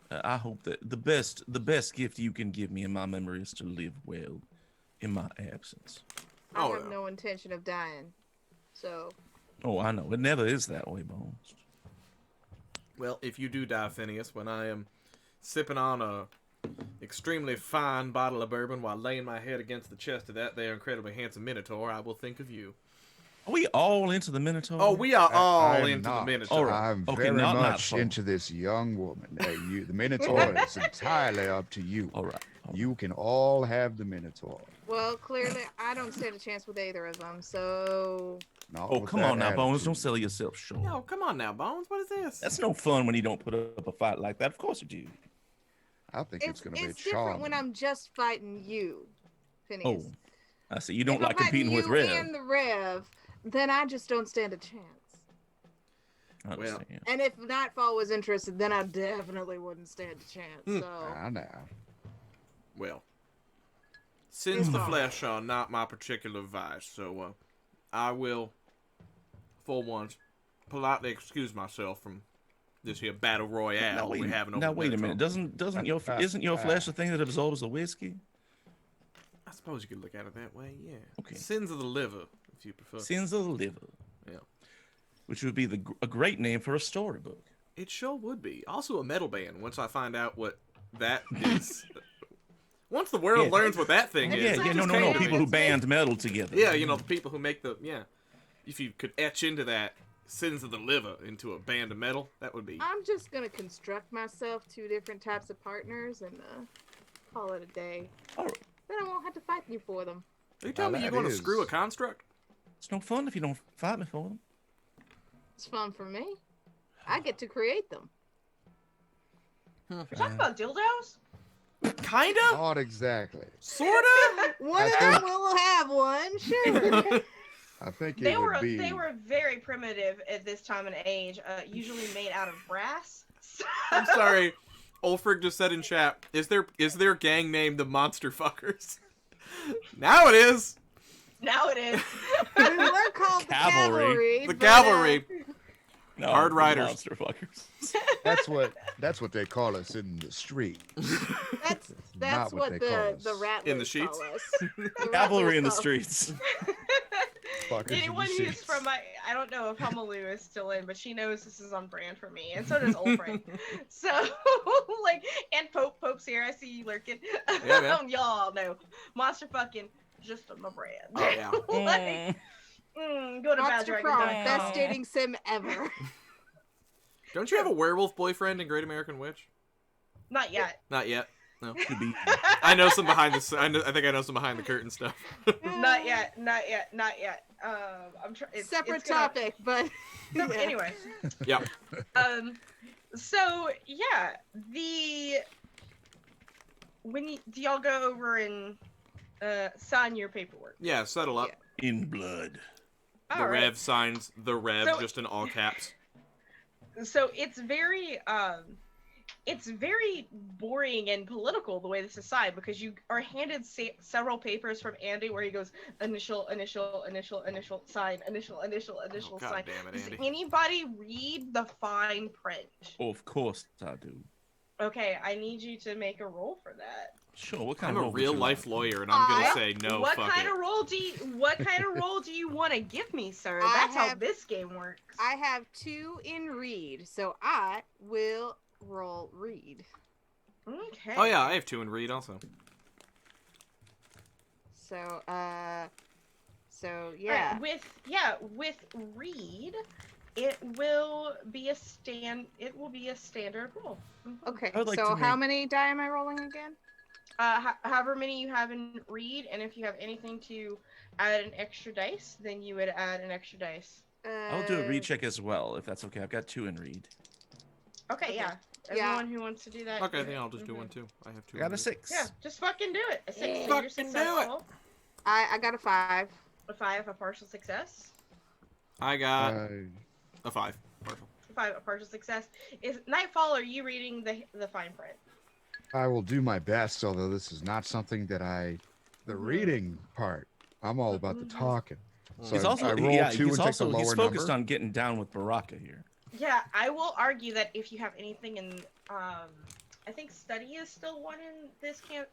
S4: I hope that the best gift you can give me in my memory is to live well in my absence.
S3: I
S1: Oh,
S3: have
S1: yeah.
S3: no intention of dying. So,
S4: Oh, I know. It never is that way, Bones.
S1: Well, if you do die, Phineas, when I am sipping on a extremely fine bottle of bourbon while laying my head against the chest of that there incredibly handsome Minotaur, I will think of you.
S4: Are we all into the Minotaur?
S1: Oh, we are all
S5: I'm
S1: into the
S5: not.
S1: Minotaur.
S4: All right.
S5: I'm
S4: Okay,
S5: very
S4: not
S5: much
S4: Nightfall.
S5: into this young woman. The Minotaur is entirely up to you.
S4: All right.
S5: You can all have the Minotaur.
S3: well, clearly I don't stand a chance with either of them. So,
S5: Not
S4: Oh,
S5: with
S4: come
S5: that
S4: on now, Bones.
S5: attitude.
S4: Don't sell yourself short.
S1: Yo, come on now, Bones. What is this?
S4: That's no fun when you don't put up a fight like that. Of course you do.
S5: I think it's going to be
S3: it's different when
S5: charming.
S3: I'm just fighting you, Phineas.
S4: Oh, I see. You don't
S3: If
S4: like
S3: I'm fighting
S4: competing with
S3: you
S4: Rev.
S3: and the Rev, then I just don't stand a chance.
S4: I understand.
S3: And if Nightfall was interested, then I definitely wouldn't stand a chance. So,
S5: I know.
S1: Well, sins of the
S3: fine.
S1: flesh are not my particular vice, so I will, for once, politely excuse myself from this here battle royale we're having over
S4: now
S1: the
S4: wait a
S1: Minotaur.
S4: minute. Isn't your flesh the thing that absorbs the whiskey?
S1: I suppose you could look at it that way, yeah.
S4: Okay.
S1: Sins of the liver, if you prefer.
S4: Sins of the liver,
S1: Yeah.
S4: which would be a great name for a storybook.
S1: It sure would be. Also a metal band, once I find out what that is. Once the world
S4: Yeah.
S1: learns what that thing is.
S4: Yeah,
S1: it
S4: yeah,
S1: just
S4: no.
S1: came to
S4: People
S1: me.
S4: who band metal together.
S1: Yeah, you know, the people who make the, yeah. If you could etch into that sins of the liver into a band of metal, that would be.
S3: I'm just gonna construct myself 2 different types of partners and call it a day.
S4: All right.
S3: Then I won't have to fight you for them.
S1: Are you telling me
S5: that
S1: you're going to
S5: is-
S1: screw a construct?
S4: It's no fun if you don't fight me for them.
S3: It's fun for me. I get to create them.
S2: You're talking about dildos?
S1: Kinda?
S5: Not exactly.
S1: Sorta?
S3: One
S5: I
S3: of them
S5: think-
S3: will have one, sure.
S5: I think it
S2: They
S5: would
S2: were
S5: be.
S2: they were very primitive at this time and age, usually made out of brass.
S1: I'm sorry. Ulfric just said in chat, is their gang named the Monster Fuckers? Now it is.
S2: Now it is.
S3: We were called
S4: Cavalry.
S3: the
S1: The
S3: cavalry.
S1: cavalry.
S4: No,
S1: Hard
S4: the
S1: riders.
S4: monster fuckers.
S5: That's what they call us in the street.
S3: That's
S5: Not what
S3: what
S5: they call
S3: the
S5: us.
S3: rattlers
S1: In the sheets?
S3: call us. The
S4: Cavalry in the
S3: rattlers call-
S4: streets.
S5: Fuckers in the
S2: Anyone who's
S5: sheets.
S2: from I don't know if Humalu is still in, but she knows this is on brand for me, and so does Ulfric. So like, and Pope's here. I see you lurking.
S1: Yeah, man.
S2: Y'all know monster fucking just on my brand.
S1: Oh, yeah.
S2: Like, go to
S3: Monster Prom,
S2: baddragon.com.
S3: best dating sim ever.
S1: Don't you have a werewolf boyfriend in Great American Witch?
S2: Not yet.
S1: Not yet. No.
S4: Could be.
S1: I know some behind the. I think I know some behind the curtain stuff.
S2: Not yet. Not yet. Not yet. I'm trying.
S3: Separate
S2: it's gonna-
S3: topic, but
S2: No,
S3: yeah.
S2: Anyway.
S1: Yeah.
S2: So yeah, do y'all go over and sign your paperwork?
S1: Yeah. Settle up.
S4: In blood.
S1: The
S2: All right.
S1: Rev signs the Rev
S2: So-
S1: just in all caps.
S2: So it's very boring and political the way this is signed, because you are handed several papers from Andy where he goes initial, sign, initial,
S1: Oh, God
S2: sign.
S1: damn it,
S2: Does
S1: Andy.
S2: anybody read the fine print?
S4: Oh, of course I do.
S2: Okay, I need you to make a roll for that.
S4: Sure. What kind
S1: I'm
S4: of
S1: a
S4: role would
S1: real
S4: you
S1: life
S4: like?
S1: lawyer, and I'm gonna
S2: I-
S1: say no.
S2: what
S1: Fuck
S2: kind
S1: it.
S2: of role do you want to give me, sir?
S3: I
S2: That's how
S3: have-
S2: this game works.
S3: I have 2 in read, so I will roll read.
S2: Okay.
S1: Oh yeah, I have 2 in read also.
S3: So
S2: Alright,
S3: yeah.
S2: with read, it will be a standard roll. Mhm.
S3: Okay.
S4: I would like
S3: So
S4: to
S3: how
S4: make-
S3: many die am I rolling again?
S2: However many you have in read, and if you have anything to add an extra dice, then you would add an extra dice.
S4: I'll do a read check as well, if that's okay. I've got 2 in read.
S2: Okay, yeah.
S3: Yeah.
S2: Everyone who wants to do that.
S1: Okay,
S2: do
S1: then
S2: it.
S1: I'll just do one too. I have 2.
S4: I got a
S1: already.
S4: 6.
S2: Yeah, just fucking do it. A 6, so you're
S1: Fucking do it.
S2: successful.
S3: I got a 5.
S2: A 5, a partial success.
S1: I got a 5. Partial.
S2: A 5, a partial success. Is Nightfall? Are you reading the fine print?
S5: I will do my best, although this is not something that the reading part. I'm all about the talking. So
S4: He's also,
S5: I roll 2 and take the lower
S4: he's focused
S5: number.
S4: on getting down with Baraka here.
S2: Yeah, I will argue that if you have anything in, I think study is still one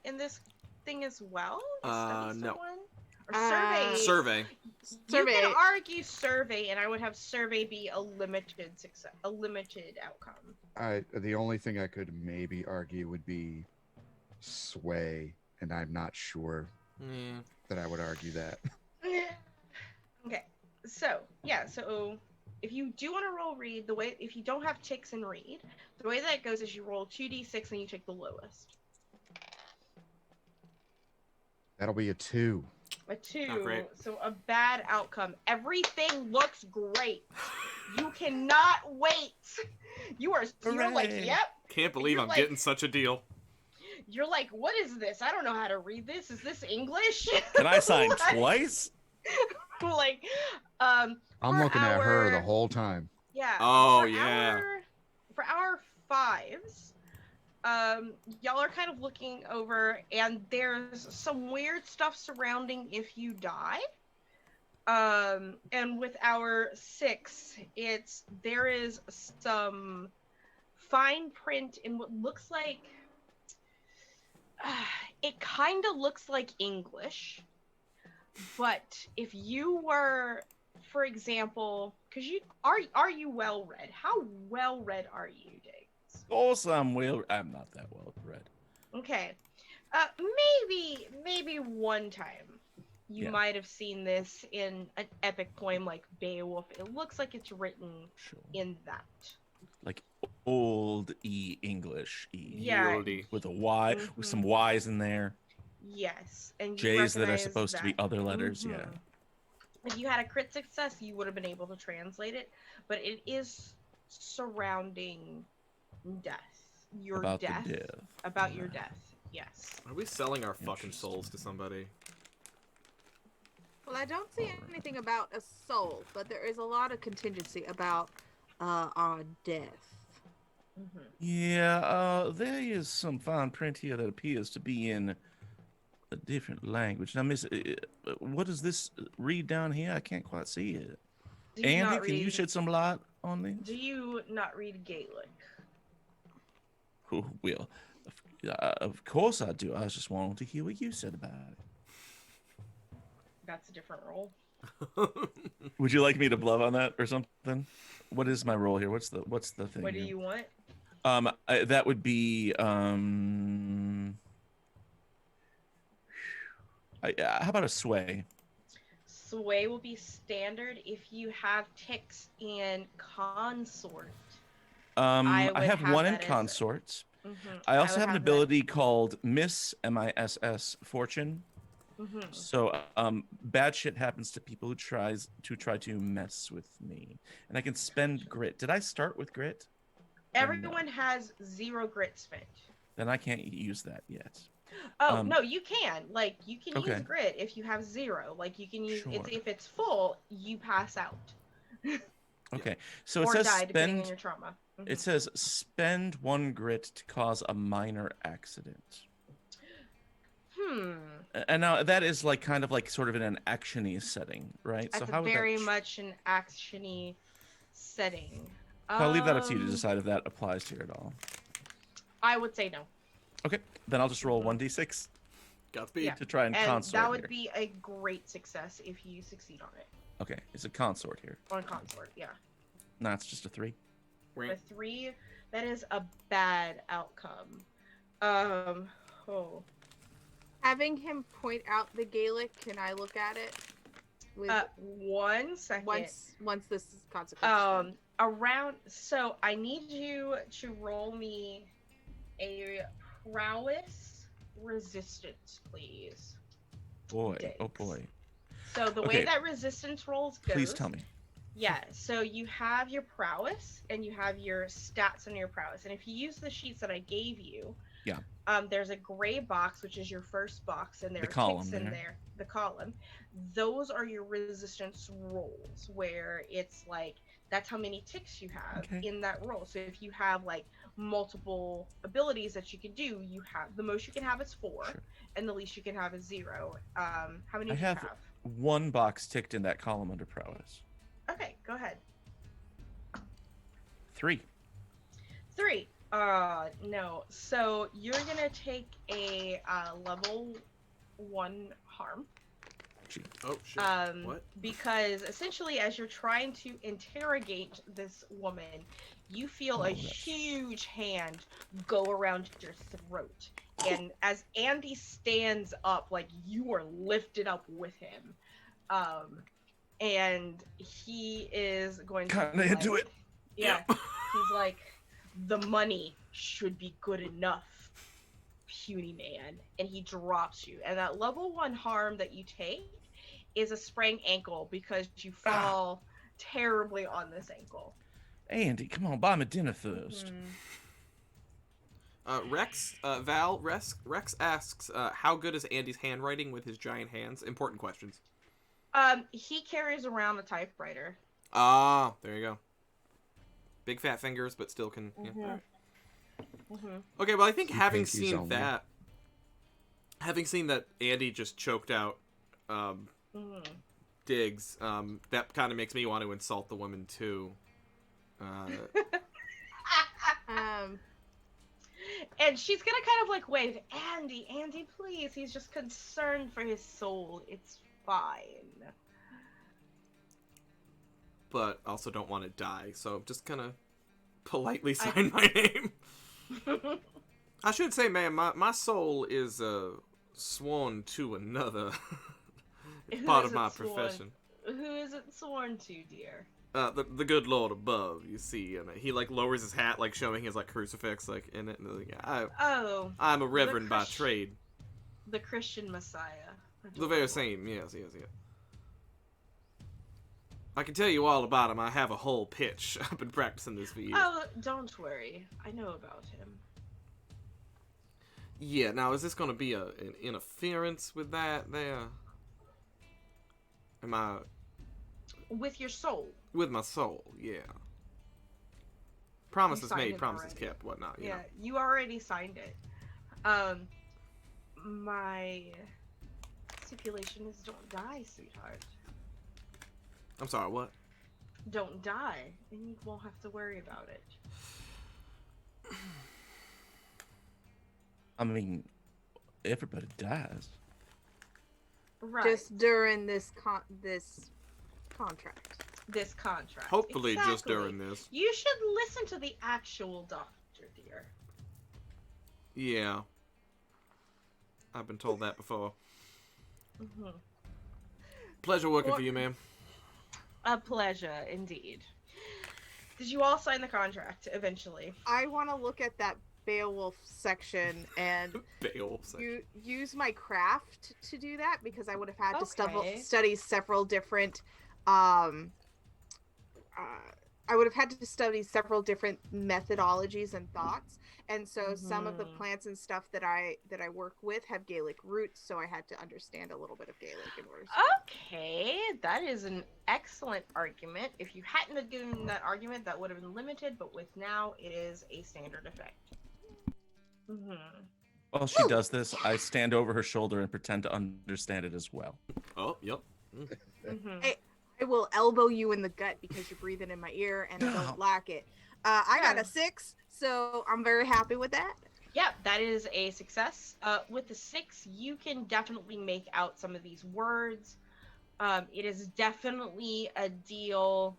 S2: in this thing as well. Is study still
S1: no.
S2: one? Or survey.
S1: Survey.
S2: You can argue survey, and I would have survey be a limited success, a limited outcome.
S5: The only thing I could maybe argue would be sway, and I'm not sure that I would argue that.
S2: Okay, so yeah, so if you do want to roll read, if you don't have ticks in read, the way that it goes is you roll 2d6 and you take the lowest.
S5: That'll be a 2.
S2: A 2,
S1: Not great.
S2: so a bad outcome. Everything looks great. You cannot wait. You're like,
S4: Hooray.
S2: yep.
S1: Can't believe I'm getting such a deal.
S2: You're like, what is this? I don't know how to read this. Is this English?
S4: Can I sign
S2: Like-
S4: twice?
S2: Like,
S5: I'm
S2: for
S5: looking at her the
S2: our-
S5: whole time.
S2: Yeah.
S1: Oh,
S2: for
S1: yeah.
S2: For our 5s, y'all are kind of looking over, and there's some weird stuff surrounding if you die. And with our 6, there is some fine print in what looks like, it kind of looks like English, but if you were, for example, because are you well read? How well read are you, Diggs?
S4: Of course I'm not that well read.
S2: Okay, maybe one time you
S4: Yeah.
S2: might have seen this in an epic poem like Beowulf. It looks like it's written
S4: Sure.
S2: in that.
S4: Like old English
S2: Yeah.
S1: Yieldy.
S4: with a Y, with some Y's in there,
S2: Yes, and you
S4: J's that are
S2: recognize
S4: supposed to be
S2: that.
S4: other letters. Yeah.
S2: Mhm. If you had a crit success, you would have been able to translate it, but it is surrounding death. Your
S4: About
S2: death.
S4: the death.
S2: About your death. Yes.
S1: Are we selling our fucking souls to somebody?
S3: Well, I don't see anything about a soul, but there is a lot of contingency about our death.
S2: Mm-hmm.
S4: Yeah, there is some fine print here that appears to be in a different language. Now, Miss, what does this read down here? I can't quite see it.
S2: Do you
S4: Andy,
S2: not
S4: can you
S2: read-
S4: shed some light on this?
S2: Do you not read Gaelic?
S4: Oh, well, of course I do. I was just wanting to hear what you said about it.
S2: That's a different role.
S4: Would you like me to bluff on that or something? What is my role here? What's the thing?
S2: What do
S4: here?
S2: you want?
S4: That would be how about a sway?
S2: Sway will be standard if you have ticks in consort.
S4: I
S2: would
S4: have
S2: have
S4: one in
S2: that as-
S4: consorts.
S2: Mm-hmm.
S4: I also have an ability called Miss MISS Fortune.
S2: Mm-hmm.
S4: So bad shit happens to people who try to mess with me, and I can spend grit. Did I start with grit?
S2: Everyone has 0 grit spent.
S4: Then I can't use that yet.
S2: Oh no, you can. Like you can
S4: Okay.
S2: use grit if you have 0. Like you can use
S4: Sure.
S2: if it's full, you pass out
S4: Okay, so it
S2: or
S4: says
S2: die depending on
S4: spend.
S2: your trauma. Mhm.
S4: It says spend 1 grit to cause a minor accident. And now that is like kind of like sort of in an actiony setting, right?
S2: That's
S4: so how would
S2: very
S4: that...
S2: much an actiony setting.
S4: I'll leave that up to you to decide if that applies here at all.
S2: I would say no.
S4: Okay, then I'll just roll 1d6
S1: Godspeed.
S2: Yeah.
S4: to try and
S2: And
S4: consort
S2: that would
S4: here.
S2: be a great success if you succeed on it.
S4: Okay, it's a consort here.
S2: On consort, yeah.
S4: No, it's just a 3.
S2: A 3, that is a bad outcome.
S3: Having him point out the Gaelic, can I look at it? With
S2: 1 second.
S3: once this is consequence.
S2: So I need you to roll me a prowess resistance, please.
S4: Boy, oh
S2: Diggs.
S4: boy.
S2: So the
S4: Okay.
S2: way that resistance rolls goes.
S4: Please tell me.
S2: Yeah, so you have your prowess and you have your stats on your prowess. And if you use the sheets that I gave you,
S4: Yeah.
S2: There's a gray box, which is your first box, and there
S4: The
S2: are
S4: column
S2: ticks in
S4: there.
S2: there. The column. Those are your resistance rolls, where it's like that's how many ticks you have
S4: Okay.
S2: in that roll. So if you have like multiple abilities that you can do, you have the most you can have is 4,
S4: Sure.
S2: and the least you can have is 0. How many
S4: I
S2: do you
S4: have
S2: have?
S4: 1 box ticked in that column under prowess.
S2: Okay, go ahead.
S4: 3.
S2: 3. No. So you're gonna take a level 1 harm.
S4: Gee.
S1: Oh shit. What?
S2: Because essentially, as you're trying to interrogate this woman, you feel a
S4: Oh, that's-
S2: huge hand go around your throat, and as Andy stands up, like you are lifted up with him, and he is going to
S4: Kinda
S2: be
S4: into
S2: like-
S4: it.
S2: Yeah, he's like, the money should be good enough, puny man, and he drops you. And that level 1 harm that you take is a sprained ankle because you fall terribly on this ankle.
S4: Andy, come on, buy me dinner first.
S1: Rex asks, how good is Andy's handwriting with his giant hands? Important questions.
S2: He carries around a typewriter.
S1: Ah, there you go. Big fat fingers, but still can. Yeah.
S2: Mhm.
S1: All right.
S2: Mm-hmm.
S1: Okay, well, I think
S5: Two
S1: having
S5: pinkies
S1: seen
S5: only.
S1: that, Andy just choked out Diggs, that kind of makes me want to insult the woman too.
S2: And she's gonna kind of like wave, Andy, please. He's just concerned for his soul. It's fine.
S1: But also don't want to die, so I'm just gonna politely sign my name. I should say, ma'am, my soul is sworn to another. It's
S2: Who
S1: part
S2: is
S1: of my
S2: it sworn-
S1: profession.
S2: Who is it sworn to, dear?
S1: The good Lord above, you see, and he like lowers his hat, like showing his like crucifix, like in it. And, like,
S2: Oh,
S1: I'm a reverend by
S2: Christ-
S1: trade.
S2: the Christian Messiah.
S1: The very same, yes. I can tell you all about him. I have a whole pitch. I've been practicing this for years.
S2: Oh, don't worry. I know about him.
S1: Yeah, now is this going to be an interference with that there? Am I...
S2: With your soul.
S1: With my soul, yeah. Promises
S2: signed
S1: made,
S2: it
S1: promises
S2: already.
S1: kept, whatnot, you
S2: Yeah,
S1: know.
S2: you already signed it. My stipulation is don't die, sweetheart.
S1: I'm sorry, what?
S2: Don't die, and you won't have to worry about it.
S4: I mean, everybody dies.
S2: Right.
S3: Just during this contract.
S2: This contract.
S1: Hopefully just
S2: Exactly.
S1: during this.
S2: You should listen to the actual doctor, dear.
S1: Yeah. I've been told that before.
S2: Mm-hmm.
S1: Pleasure working
S3: What-
S1: for you, ma'am.
S2: A pleasure, indeed. Did you all sign the contract eventually?
S3: I want to look at that Beowulf section and
S1: Beowulf.
S3: use my craft to do that because I would have had to
S2: Okay.
S3: study several different I would have had to study several different methodologies and thoughts, and so some of the
S2: Mhm.
S3: plants and stuff that I work with have Gaelic roots, so I had to understand a little bit of Gaelic in order.
S2: Okay, that is an excellent argument. If you hadn't have given that argument, that would have been limited, but with now, it is a standard effect. Mm-hmm.
S4: While she does this, I stand over her shoulder and pretend to understand it as well.
S1: Oh, yep.
S2: Mm-hmm.
S3: Hey, I will elbow you in the gut because you're breathing in my ear and I don't like it. I got
S2: Yeah.
S3: a 6, so I'm very happy with that.
S2: Yeah, that is a success. With the 6, you can definitely make out some of these words. It is definitely a deal,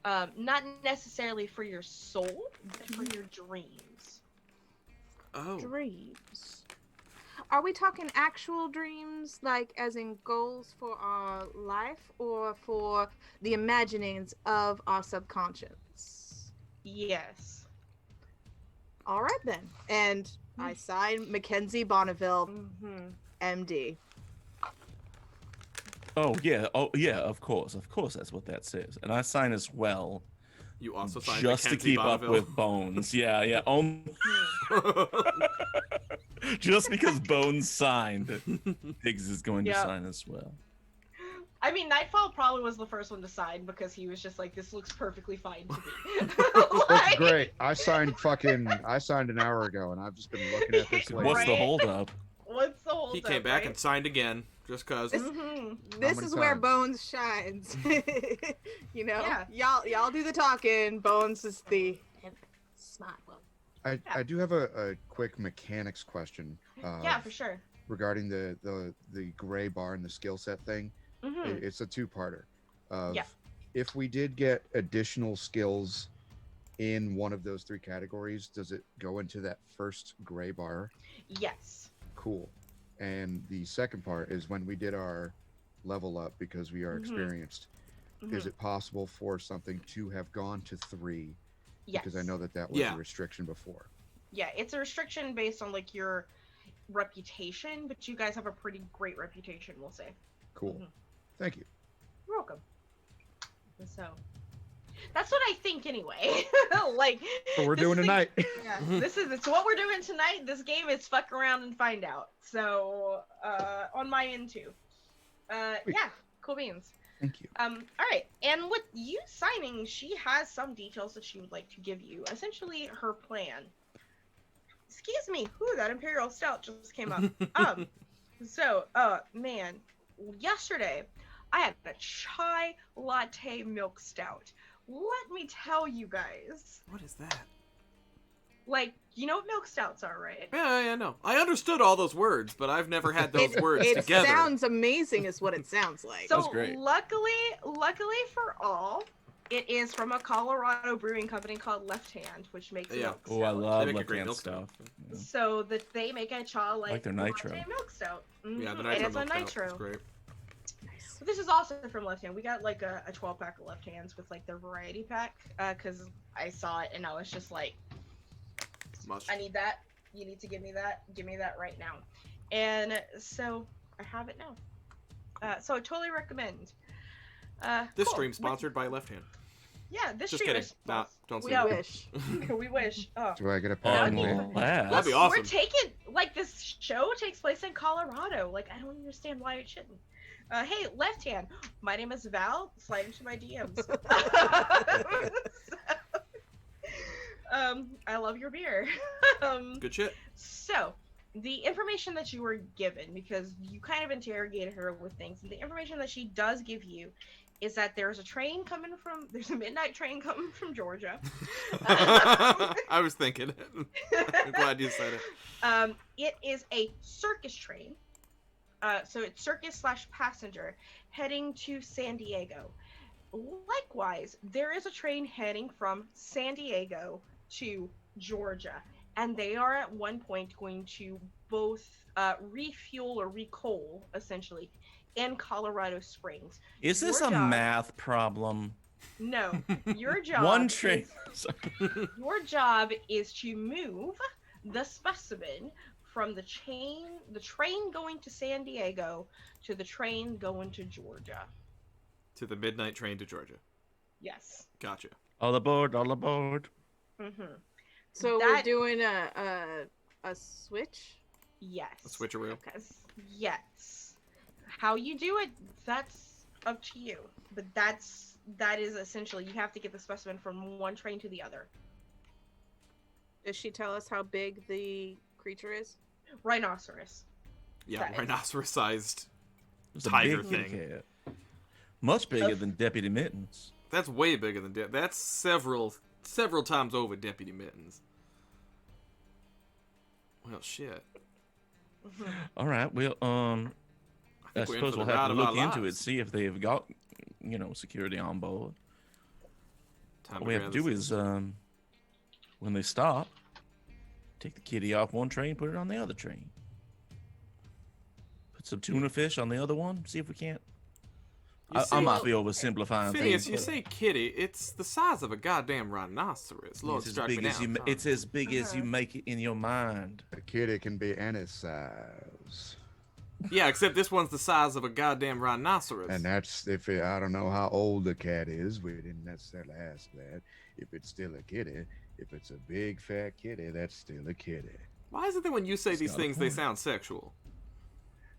S2: not necessarily for your soul, but for your dreams.
S1: Oh.
S3: Dreams. Are we talking actual dreams, like as in goals for our life, or for the imaginings of our subconscious?
S2: Yes.
S3: All right then. And I sign Mackenzie Bonneville,
S2: Mm-hmm.
S3: MD.
S4: Oh yeah, of course, that's what that says. And I sign as well,
S1: You also signed
S4: just to
S1: Mackenzie
S4: keep up
S1: Bonneville.
S4: with Bones. Yeah. Just because Bones signed, Diggs is going to
S3: Yep.
S4: sign as well.
S2: I mean, Nightfall probably was the first one to sign because he was just like, "This looks perfectly fine to me."
S5: That's
S2: Like,
S5: great. I signed an hour ago, and I've just been looking at this lately.
S4: What's the
S2: Right.
S4: holdup?
S2: What's the whole?
S1: He came back and signed again, just cause.
S2: Mm-hmm.
S3: This
S5: many
S3: is where
S5: times?
S3: Bones shines. You know,
S2: Yeah.
S3: y'all do the talking. Bones is the smart one.
S5: I do have a quick mechanics question.
S2: Yeah, for sure.
S5: Regarding the gray bar and the skill set thing.
S2: Mm-hmm.
S5: It's a two-parter. Of
S2: Yeah.
S5: If we did get additional skills in one of those three categories, does it go into that first gray bar?
S2: Yes.
S5: Cool. And the second part is when we did our level up because we are
S2: Mhm.
S5: experienced.
S2: Mhm.
S5: Is it possible for something to have gone to 3?
S2: Yes.
S5: Because I know that was
S1: Yeah.
S5: a restriction before.
S2: Yeah, it's a restriction based on like your reputation, but you guys have a pretty great reputation, we'll say.
S5: Cool.
S2: Mhm.
S5: Thank you.
S2: You're welcome. So that's what I think anyway. Like
S5: So we're
S2: this
S5: doing
S2: thing-
S5: tonight.
S2: Yeah, it's what we're doing tonight. This game is fuck around and find out. So on my end too.
S5: Sweet.
S2: Yeah, cool beans.
S5: Thank you.
S2: All right, and with you signing, she has some details that she would like to give you. Essentially, her plan. Excuse me, whew, that Imperial Stout just came up. So, man, yesterday I had a chai latte milk stout. Let me tell you guys,
S1: What is that?
S2: like, you know what milk stouts are, right?
S1: Yeah, no. I understood all those words, but I've never had those words
S3: it
S1: together.
S3: sounds amazing, is what it sounds like.
S2: So
S4: That's great.
S2: luckily for all, it is from a Colorado brewing company called Left Hand, which makes
S1: Yeah.
S2: milk
S4: Oh, I
S2: stout.
S4: love
S1: They make a
S4: left
S1: great
S4: hand
S1: milk
S4: stuff. Yeah.
S2: So that they make a chai
S4: Like their nitro.
S2: latte milk stout.
S1: Yeah, the
S2: Mhm,
S1: nitro
S2: and it's
S1: milk
S2: a
S1: stout
S2: nitro.
S1: is great.
S2: So this is also from Left Hand. We got like a 12-pack of Left Hands with like their variety pack because I saw it and I was just like,
S1: Must.
S2: I need that. You need to give me that. Give me that right now. And so I have it now. So I totally recommend.
S1: This
S2: cool.
S1: stream sponsored by Left Hand.
S2: Yeah, this
S1: Just
S2: stream
S1: kidding.
S2: is
S1: Nah, don't say
S2: We
S3: I
S1: that.
S3: wish.
S2: we wish. Oh.
S5: Do I get a
S2: That'd
S5: pack?
S2: be-
S1: That'd be
S2: We're
S1: awesome.
S2: taking like this show takes place in Colorado. Like I don't understand why it shouldn't. Hey, Left Hand. My name is Val. Slide into my DMs. I love your beer.
S1: Good shit.
S2: So, the information that you were given, because you kind of interrogated her with things, and the information that she does give you is that there's a midnight train coming from Georgia.
S1: I was thinking it. I'm glad you said it.
S2: It is a circus train. So it's circus/passenger heading to San Diego. Likewise, there is a train heading from San Diego to Georgia, and they are at one point going to both refuel or recoal, essentially, in Colorado Springs.
S4: Is this
S2: Your
S4: a
S2: job-
S4: math problem?
S2: No, your job.
S4: One train.
S2: Your job is to move the specimen from the train going to San Diego to the train going to Georgia.
S1: To the midnight train to Georgia.
S2: Yes.
S1: Gotcha.
S4: All aboard, all aboard.
S2: Mm-hmm.
S3: So
S2: That-
S3: we're doing a switch.
S2: Yes.
S1: A switcheroo.
S2: Yes. How you do it, that's up to you. But that is essentially, you have to get the specimen from one train to the other.
S3: Does she tell us how big the creature is?
S2: Rhinoceros.
S1: Yeah,
S2: That-
S1: rhinoceros-sized.
S4: It's a
S1: Tiger
S4: big
S1: thing.
S4: cat. Much bigger
S2: Of-
S4: than Deputy Mittens.
S1: That's way bigger than that's several times over Deputy Mittens. Well, shit.
S2: Mhm.
S4: All right, well, I
S1: think we're in
S4: suppose
S1: for
S4: we'll
S1: the
S4: have
S1: ride
S4: to
S1: of our
S4: look into it,
S1: lives.
S4: see if they've got, security on board.
S1: Time
S4: What we have to do is, when they stop, take the kitty off one train, put it on the other train. Put some tuna fish on the other one, see if we can't I might be oversimplifying
S1: Phineas,
S4: things.
S1: you say kitty. It's the size of a goddamn rhinoceros. Lord
S4: It's as
S1: strike
S4: big
S1: me
S4: as
S1: down.
S4: it's as big as you make it in your mind.
S5: A kitty can be any size.
S1: Yeah, except this one's the size of a goddamn rhinoceros.
S5: And that's I don't know how old the cat is. We didn't necessarily ask that. If it's still a kitty, if it's a big fat kitty, that's still a kitty.
S1: Why is it that when you say these
S4: got a
S1: things, they
S4: point.
S1: sound sexual?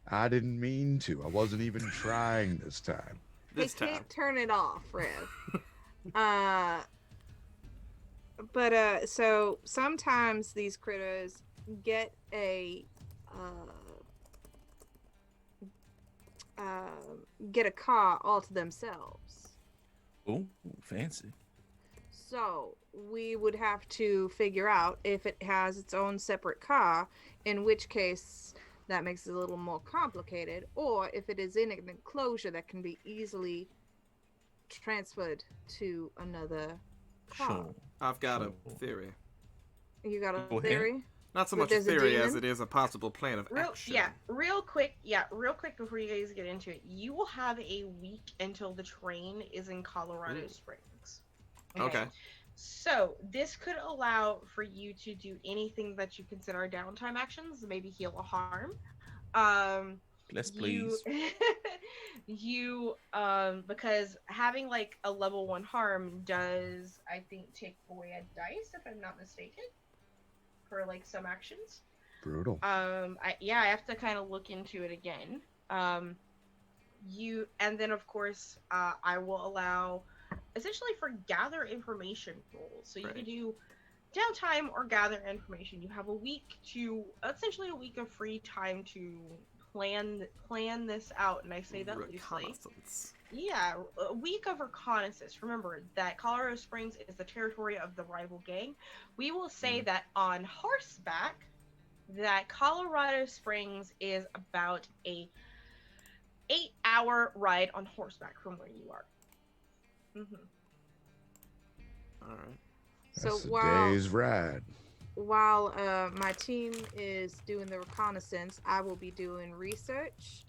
S5: I didn't mean to. I wasn't even trying this time.
S1: This
S3: They
S1: time.
S3: can't turn it off, Rev. So sometimes these critters get a car all to themselves.
S4: Oh, fancy.
S3: So we would have to figure out if it has its own separate car, in which case that makes it a little more complicated, or if it is in an enclosure that can be easily transferred to another car.
S4: Sure.
S1: I've got a
S4: Sure.
S1: theory.
S3: You got
S4: Go
S3: a
S4: ahead.
S3: theory?
S1: Not so
S3: But
S1: much a
S3: there's a
S1: theory as
S3: demon?
S1: it is a possible plan of action.
S2: Real quick before you guys get into it. You will have a week until the train is in Colorado Springs.
S1: Okay.
S2: So this could allow for you to do anything that you consider downtime actions, maybe heal a harm.
S4: Yes, please.
S2: Because having like a level 1 harm does, I think, take away a dice, if I'm not mistaken, for like some actions.
S5: Brutal.
S2: I have to kind of look into it again. And then of course, I will allow essentially for gather information roles. So you
S1: Right.
S2: can do downtime or gather information. You have a week of free time to plan this out, and I say that loosely.
S1: Reconnaissance.
S2: Yeah, a week of reconnaissance. Remember that Colorado Springs is the territory of the rival gang. We will say that on horseback, that Colorado Springs is about a 8-hour ride on horseback from where you are.
S1: All right.
S3: So
S5: That's a
S3: while
S5: day's ride.
S3: my team is doing the reconnaissance, I will be doing research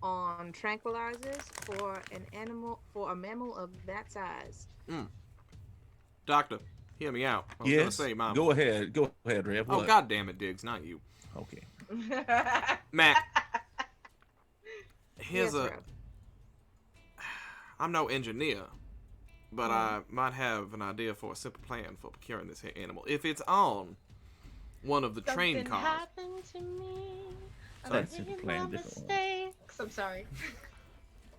S3: on tranquilizers for a mammal of that size.
S1: Doctor, hear me out. I was gonna
S4: Yes.
S1: say, Mom.
S4: Go ahead, Rev.
S1: Oh,
S4: What?
S1: God damn it, Diggs, not you.
S4: Okay.
S1: Matt. Here's
S3: Yes,
S1: a.
S3: Rev.
S1: I'm no engineer, but I might have an idea for a simple plan for procuring this here animal. If it's on one of the train
S2: Something
S1: cars.
S2: happened to me.
S1: Sorry.
S2: I'm
S4: Simple
S2: making
S4: plan,
S2: my
S4: different one.
S2: mistakes. I'm sorry.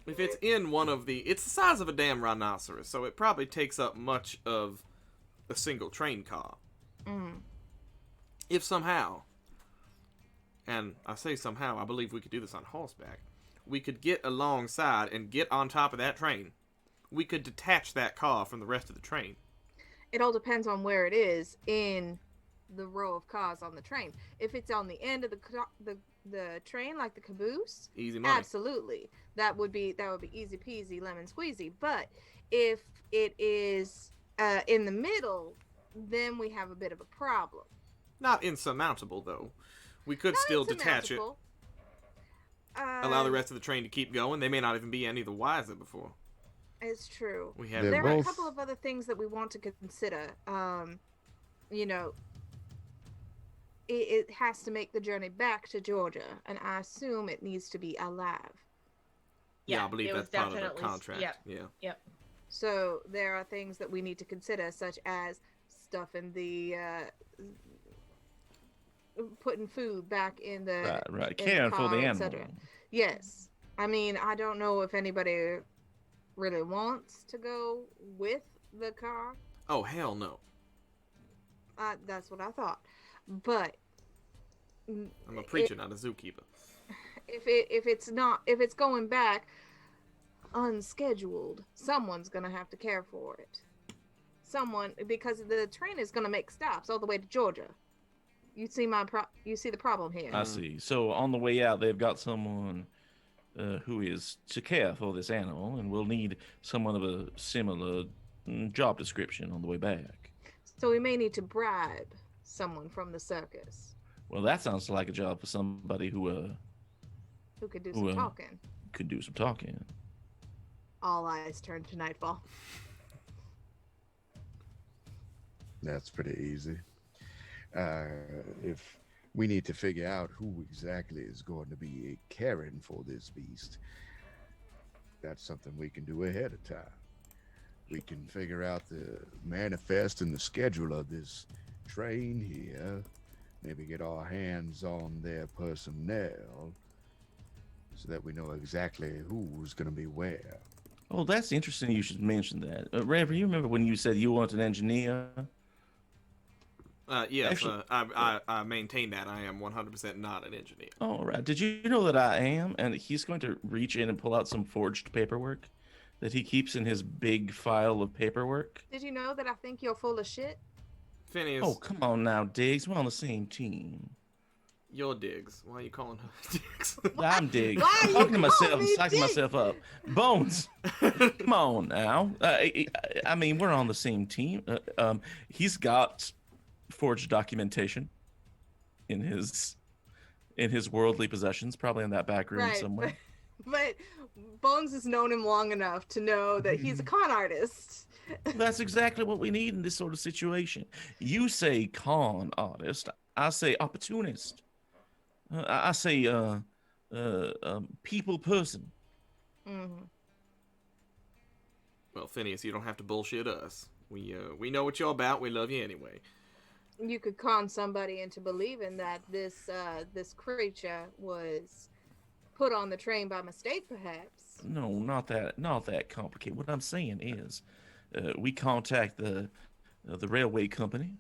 S1: If it's in one of the. It's the size of a damn rhinoceros, so it probably takes up much of a single train car. If somehow, and I say somehow, I believe we could do this on horseback, we could get alongside and get on top of that train. We could detach that car from the rest of the train.
S3: It all depends on where it is in the row of cars on the train. If it's on the end of the train, like the caboose,
S1: Easy money.
S3: absolutely, that would be easy peasy lemon squeezy. But if it is in the middle, then we have a bit of a problem.
S1: Not insurmountable, though. We could
S3: Not
S1: still detach it,
S3: insurmountable.
S1: allow the rest of the train to keep going. They may not even be any the wiser before.
S3: It's true.
S1: We have
S5: They're
S3: There are a
S5: both-
S3: couple of other things that we want to consider. It has to make the journey back to Georgia, and I assume it needs to be alive.
S1: Yeah, I believe
S2: it
S1: that's
S2: was
S1: part of the
S2: definitely-
S1: contract. Yeah.
S3: So there are things that we need to consider, such as stuffing the putting food back in the
S4: Right.
S3: in
S4: Caring for the
S3: car,
S4: animal.
S3: etc. Yes, I mean, I don't know if anybody really wants to go with the car.
S1: Oh, hell no.
S3: That's what I thought, but
S1: I'm a preacher, not a zookeeper.
S3: if it's going back unscheduled, someone's gonna have to care for it. Someone, because the train is gonna make stops all the way to Georgia. You see the problem here.
S4: I see. So on the way out, they've got someone who is to care for this animal, and we'll need someone of a similar job description on the way back.
S3: So we may need to bribe someone from the circus
S4: Well, that sounds like a job for somebody who
S3: who could do some
S4: Well,
S3: talking.
S4: could do some talking.
S3: All eyes turn to Nightfall.
S5: That's pretty easy. If we need to figure out who exactly is going to be caring for this beast, that's something we can do ahead of time. We can figure out the manifest and the schedule of this train here. Maybe get our hands on their personnel so that we know exactly who's going to be where.
S4: Oh, that's interesting. You should mention that. Reverend, you remember when you said you want an engineer?
S1: Yes,
S4: Actually,
S1: I maintain that I am 100% not an engineer.
S4: All right. Did you know that I am? And he's going to reach in and pull out some forged paperwork that he keeps in his big file of paperwork.
S3: Did you know that I think you're full of shit?
S1: Phineas,
S4: Oh, come on now, Diggs. We're on the same team.
S1: you're Diggs. Why are you calling her Diggs?
S4: I'm Diggs.
S3: Why
S4: I'm
S3: you
S4: talking to myself.
S3: call
S4: I'm
S3: me
S4: psyching
S3: Diggs?
S4: myself up. Bones. Come on now. I mean, we're on the same team. He's got forged documentation in his worldly possessions, probably in that back room
S3: Right,
S4: somewhere.
S3: But Bones has known him long enough to know that he's a con artist.
S4: That's exactly what we need in this sort of situation. You say con artist, I say opportunist. I say people person.
S3: Mm-hmm.
S1: Well, Phineas, you don't have to bullshit us. We know what you're about. We love you anyway.
S3: You could con somebody into believing that this creature was put on the train by mistake, perhaps.
S4: No, not that complicated. What I'm saying is, we contact the railway company,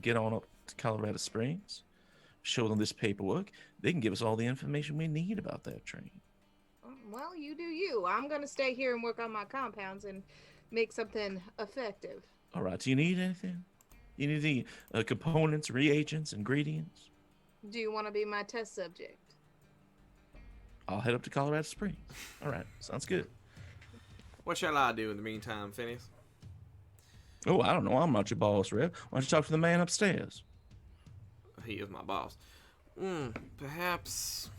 S4: get on up to Colorado Springs, show them this paperwork. They can give us all the information we need about that train.
S3: Well, you do you. I'm gonna stay here and work on my compounds and make something effective.
S4: All right. Do you need anything? You need any components, reagents, ingredients?
S3: Do you want to be my test subject?
S4: I'll head up to Colorado Springs. All right. Sounds good.
S1: What shall I do in the meantime, Phineas?
S4: Oh, I don't know. I'm not your boss, Rev. Why don't you talk to the man upstairs?
S1: He is my boss. Perhaps.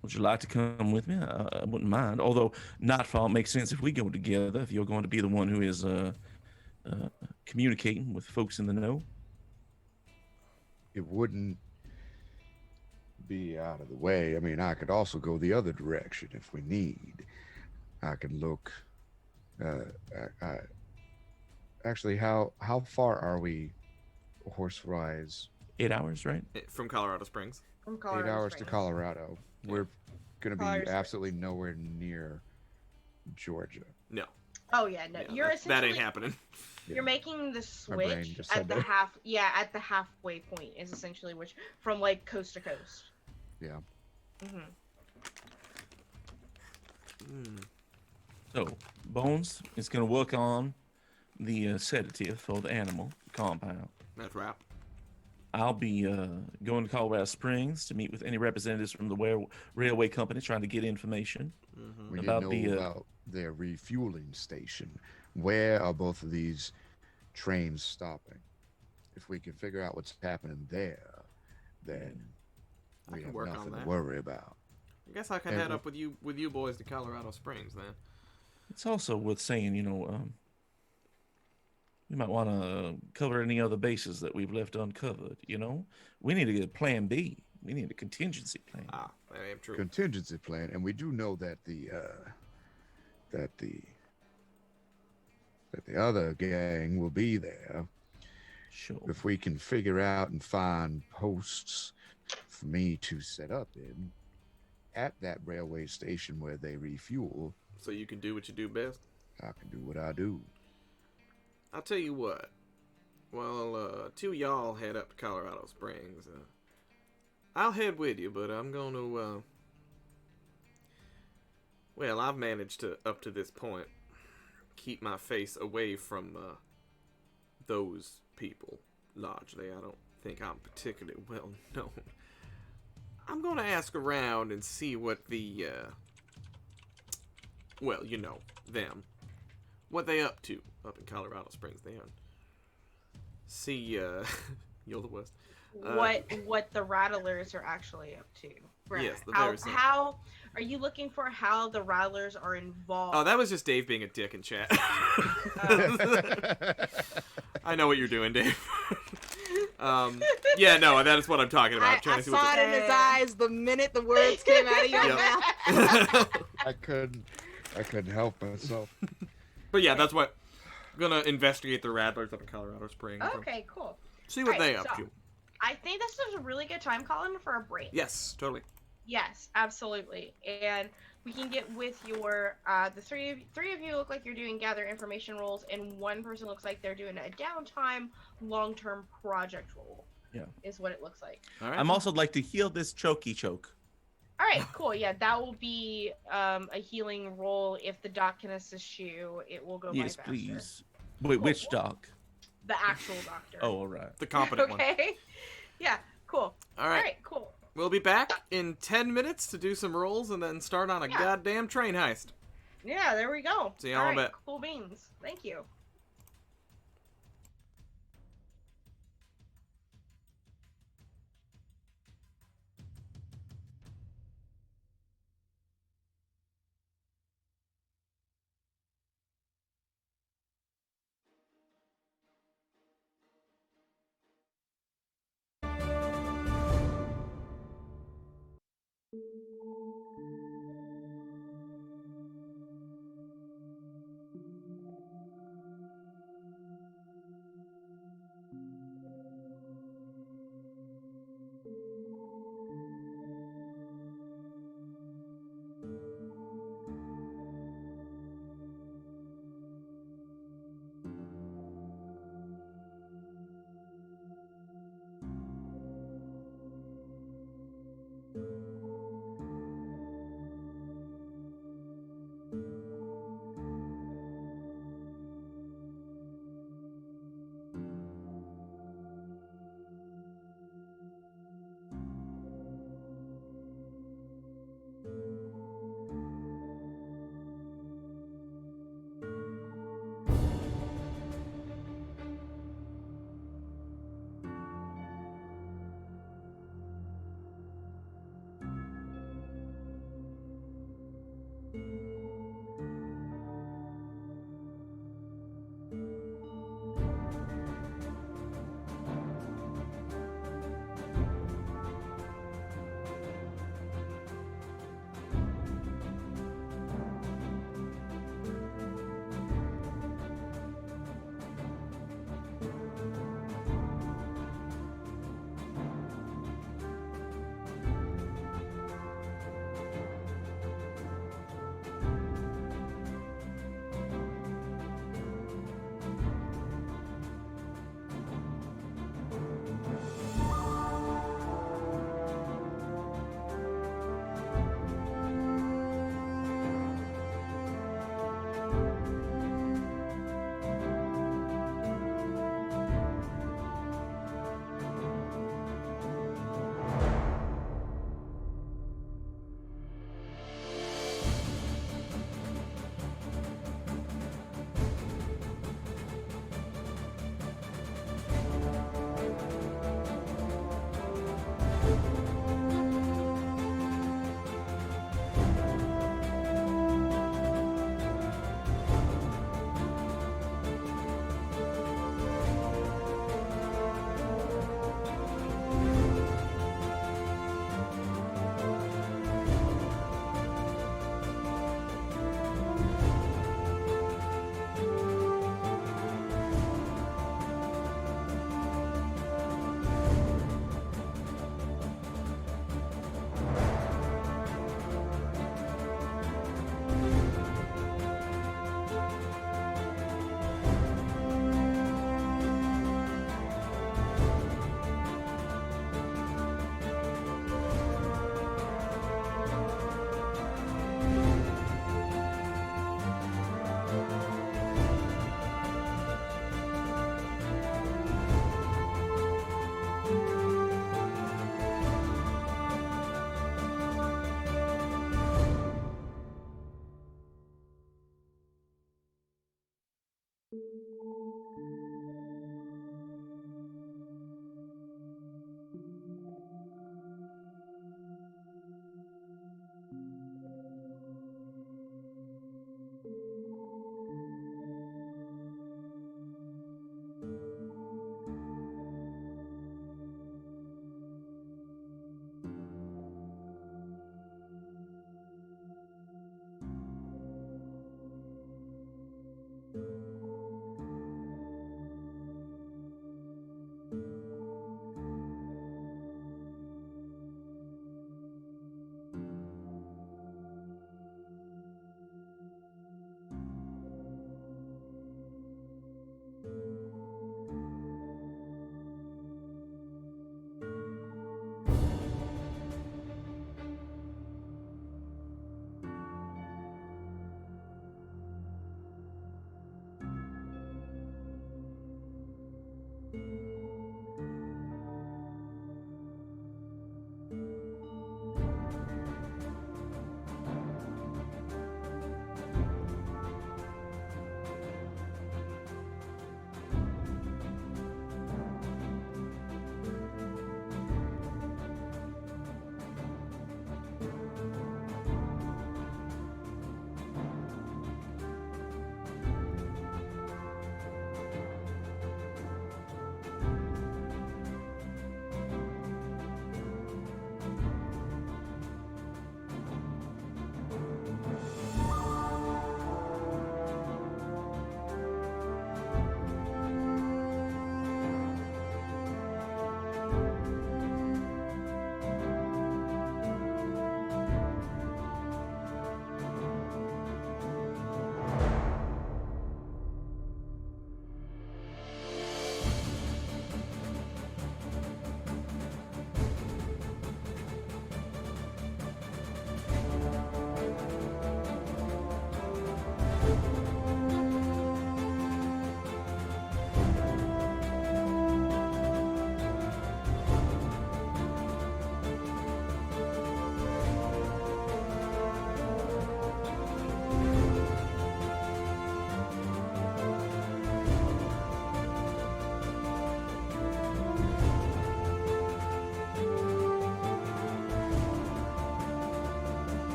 S4: Would you like to come with me? I wouldn't mind. Although Nightfall makes sense if we go together, if you're going to be the one who is communicating with folks in the know.
S5: It wouldn't be out of the way. I mean, I could also go the other direction if we need. I can look. Actually, how far are we, horse-wise?
S4: 8 hours, right?
S1: From Colorado Springs.
S2: From
S5: 8 hours to
S2: Springs.
S5: Colorado. We're gonna be
S2: Colorado
S5: absolutely nowhere near Georgia.
S1: No.
S2: Oh yeah, no.
S1: Yeah,
S2: You're
S1: that
S2: essentially
S1: ain't happening.
S2: you're making the
S5: My brain
S2: switch
S5: just
S2: at
S5: said
S2: the
S5: that.
S2: at the halfway point is essentially which from like coast to coast.
S5: Yeah.
S2: Mm-hmm.
S4: So, Bones is going to work on the sedative for the animal compound.
S1: That's right.
S4: I'll be going to Colorado Springs to meet with any representatives from the railway company trying to get information.
S5: We
S4: About
S5: didn't know
S4: the,
S5: about their refueling station. Where are both of these trains stopping? If we can figure out what's happening there, then
S1: I
S5: we
S1: can
S5: have
S1: work on
S5: nothing
S1: that.
S5: to worry about.
S1: I guess I can
S5: And
S1: head up with you boys to Colorado Springs then.
S4: It's also worth saying, we might want to cover any other bases that we've left uncovered, We need to get a plan B. We need a contingency plan.
S1: Ah, that ain't true.
S5: Contingency plan, and we do know that the other gang will be there.
S4: Sure.
S5: If we can figure out and find posts for me to set up in at that railway station where they refuel,
S1: So you can do what you do best.
S5: I can do what I do.
S1: I'll tell you what. Well, two of y'all head up to Colorado Springs. I'll head with you, but I'm going to, well, I've managed to, up to this point, keep my face away from those people, largely. I don't think I'm particularly well known. I'm going to ask around and see what the, well, them. What they up to up in Colorado Springs then. See, you're the worst.
S2: what the rattlers are actually up to.
S1: Yes, the
S2: how
S1: very same.
S2: how are you looking for how the rattlers are involved?
S1: Oh, that was just Dave being a dick in chat. I know what you're doing, Dave. Yeah, no, that is what I'm talking about.
S3: I
S1: See
S3: saw it in his eyes the minute the words came out of your mouth.
S5: I couldn't help myself.
S1: But yeah, that's what. I'm gonna investigate the rattlers up in Colorado Springs.
S2: Okay, cool.
S1: See what they
S2: Alright,
S1: up
S2: so
S1: to.
S2: I think this is a really good time, Colin, for a break.
S1: Yes, totally.
S2: Yes, absolutely. And we can get with your the three of you look like you're doing gather information roles, and one person looks like they're doing a downtime long-term project role.
S4: Yeah.
S2: Is what it looks like.
S1: All right.
S4: I'm also like to heal this chokey choke.
S2: All right, cool. Yeah, that will be a healing roll. If the doc can assist you, it will go
S4: Yes,
S2: by faster.
S4: please. Wait,
S2: Cool.
S4: which doc?
S2: The actual doctor.
S4: Oh, all right.
S1: The competent one.
S2: Okay. Yeah, cool.
S1: All right.
S2: All right, cool.
S1: We'll be back in 10 minutes to do some rolls and then start on a
S2: Yeah.
S1: goddamn train heist.
S2: Yeah, there we go.
S1: See y'all in a bit.
S2: Cool beans. Thank you.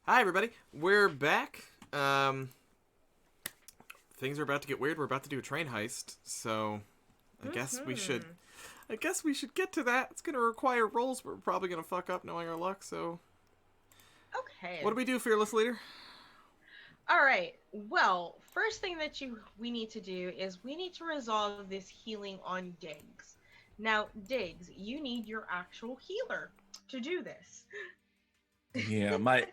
S1: Hi, everybody. We're back. Things are about to get weird. We're about to do a train heist, so I guess we should get to that. It's going to require rolls. We're probably going to fuck up knowing our luck, so...
S2: Okay.
S1: What do we do, Fearless Leader?
S2: All right. Well, first thing that we need to do is we need to resolve this healing on Diggs. Now, Diggs, you need your actual healer to do this.
S4: Yeah, my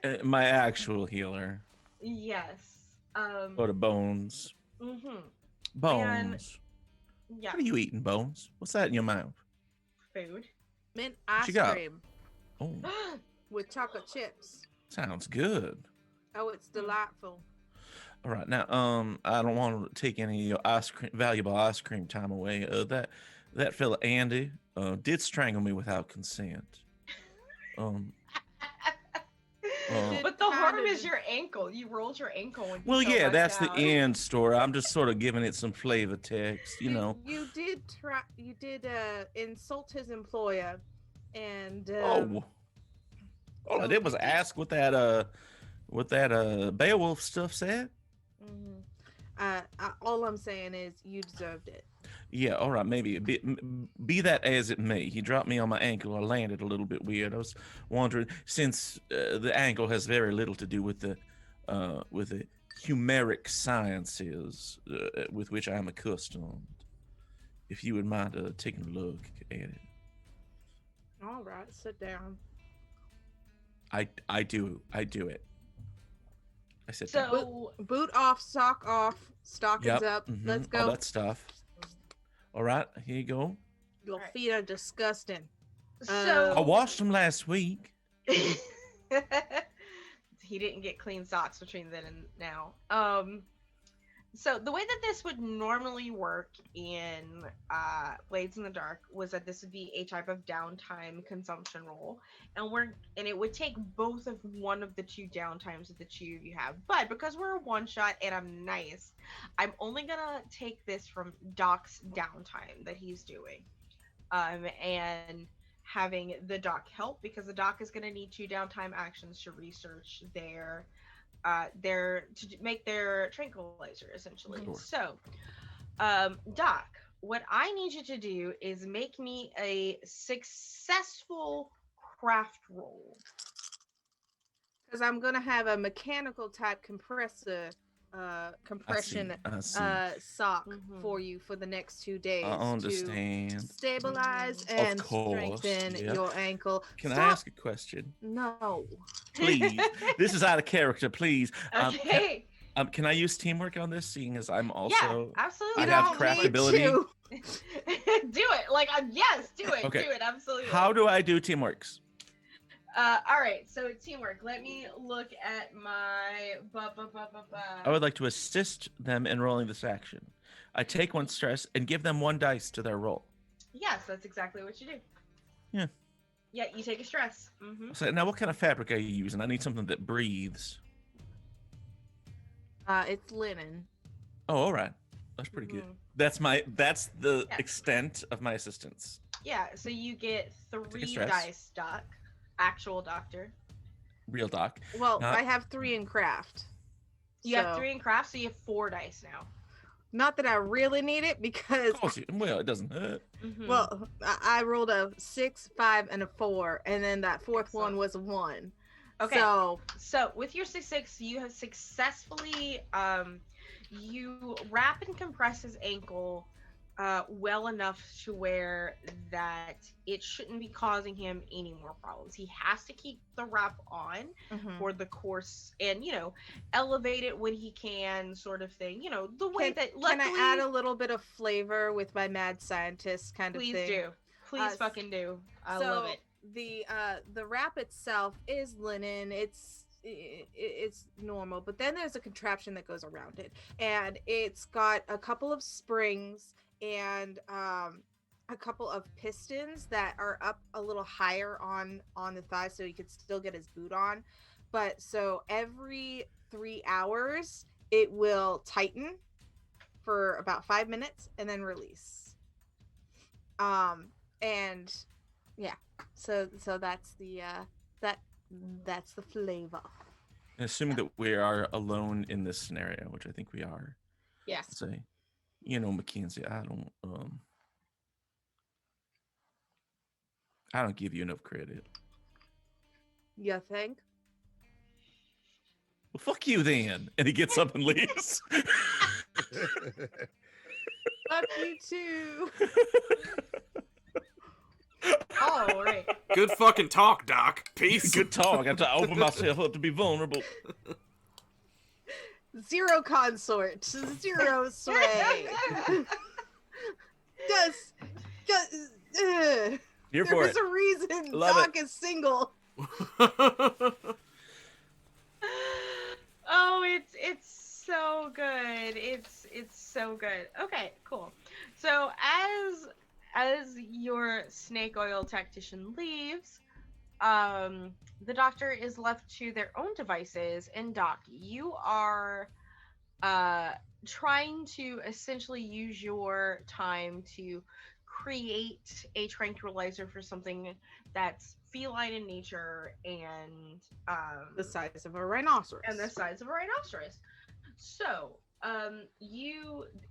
S4: actual healer.
S2: Yes.
S4: Go to Bones.
S2: Mm-hmm.
S4: Bones.
S2: Yeah.
S4: What are you eating, Bones? What's that in your mouth?
S2: Food.
S3: Mint
S4: What
S3: ice
S4: you got?
S3: cream
S4: Oh,
S3: with chocolate chips.
S4: sounds good.
S3: Oh, it's delightful.
S4: All right, now, I don't want to take any of your valuable ice cream time away. That fella Andy did strangle me without consent.
S2: But the harm is your ankle. You rolled your ankle. When you
S4: Well,
S2: fell
S4: yeah,
S2: back
S4: that's
S2: down.
S4: the end story. I'm just sort of giving it some flavor text, you know.
S3: You did insult his employer, and
S4: All I did was ask what that Beowulf stuff said.
S3: all I'm saying is you deserved it.
S4: Yeah, all right, maybe be that as it may. He dropped me on my ankle. I landed a little bit weird. I was wondering, since the ankle has very little to do with the humeric sciences with which I'm accustomed, if you would mind taking a look at it.
S3: All right, sit down.
S4: I do it. I said
S2: So
S3: Boot off, sock off, stockings up.
S4: mhm,
S3: Let's
S4: all
S3: go.
S4: that stuff. All right, here you go.
S3: Your
S2: Alright.
S3: feet are disgusting.
S4: I washed them last week.
S2: he didn't get clean socks between then and now. So the way that this would normally work in Blades in the Dark was that this would be a type of downtime consumption roll, and it would take both of one of the two downtimes that the two of you have. But because we're a one shot and I'm nice, I'm only gonna take this from Doc's downtime that he's doing, and having the Doc help, because the Doc is gonna need two downtime actions to research their to make their tranquilizer, essentially.
S4: Sure.
S2: So Doc, what I need you to do is make me a successful craft roll.
S3: Because I'm gonna have a mechanical type compression
S4: I see.
S3: sock
S2: Mhm.
S3: for you for the next 2 days.
S4: I understand.
S3: To stabilize
S2: Of
S3: and
S4: course,
S3: strengthen
S4: yeah.
S3: your ankle.
S4: Can I
S3: Stop.
S4: ask a question?
S3: No.
S4: Please. This is out of character, please.
S2: Okay.
S4: Can I use teamwork on this, seeing as I'm
S2: Yeah,
S4: also...
S2: absolutely.
S4: I have craft ability.
S2: do it. Like, yes, do it.
S4: Okay.
S2: Do it. Absolutely.
S4: How do I do teamworks?
S2: All right. So teamwork. Let me look at my.
S4: I would like to assist them in rolling this action. I take one stress and give them one dice to their roll.
S2: Yes, that's exactly what you do.
S4: Yeah.
S2: Yeah, you take a stress. Mm-hmm.
S4: So now, what kind of fabric are you using? I need something that breathes.
S3: It's linen.
S4: Oh, all right. That's pretty good.
S2: Mhm.
S4: That's the
S2: Yeah.
S4: extent of my assistance.
S2: Yeah. So you get
S4: Take a
S2: 3
S4: stress.
S2: dice, Doc. Actual doctor.
S4: Real Doc.
S3: Well,
S4: Not-
S3: I have 3 in craft.
S2: You have
S3: So,
S2: 3 in craft, so you have 4 dice now.
S3: Not that I really need it because,
S4: Of course well, it doesn't hurt.
S2: Mhm.
S3: well, I rolled a 6, 5, and a 4, and then that fourth one
S2: Excellent.
S3: was a 1.
S2: Okay.
S3: So,
S2: with your 6/6, you have successfully you wrap and compress his ankle well enough to where that it shouldn't be causing him any more problems. He has to keep the wrap on
S3: mhm.
S2: for the course, and elevate it when he can, sort of thing. The way that.
S3: Can
S2: Luckily,
S3: I add a little bit of flavor with my mad scientist kind of
S2: please
S3: thing?
S2: do. Please
S3: Uh,
S2: fucking do. I
S3: so
S2: love it.
S3: the wrap itself is linen. It's normal, but then there's a contraption that goes around it, and it's got a couple of springs and a couple of pistons that are up a little higher on the thigh, so he could still get his boot on. But so every 3 hours it will tighten for about 5 minutes and then release. And yeah, so that's the that's the flavor.
S4: Assuming that we are alone in this scenario, which I think we are.
S3: Yes.
S4: Say, Mackenzie, I don't give you enough credit.
S3: You think?
S4: Well, fuck you then. And he gets up and leaves.
S3: Fuck you too.
S2: All right.
S1: Good fucking talk, Doc. Peace.
S4: Good talk. I have to open myself up to be vulnerable.
S3: 0 consort. 0 sway. Just
S4: Here for
S3: there's
S4: it.
S3: a reason
S4: Love
S3: Doc is single.
S2: Oh, it's so good. It's so good. Okay, cool. So as your snake oil tactician leaves, the doctor is left to their own devices, and Doc, you are trying to essentially use your time to create a tranquilizer for something that's feline in nature and
S3: The size of a rhinoceros.
S2: So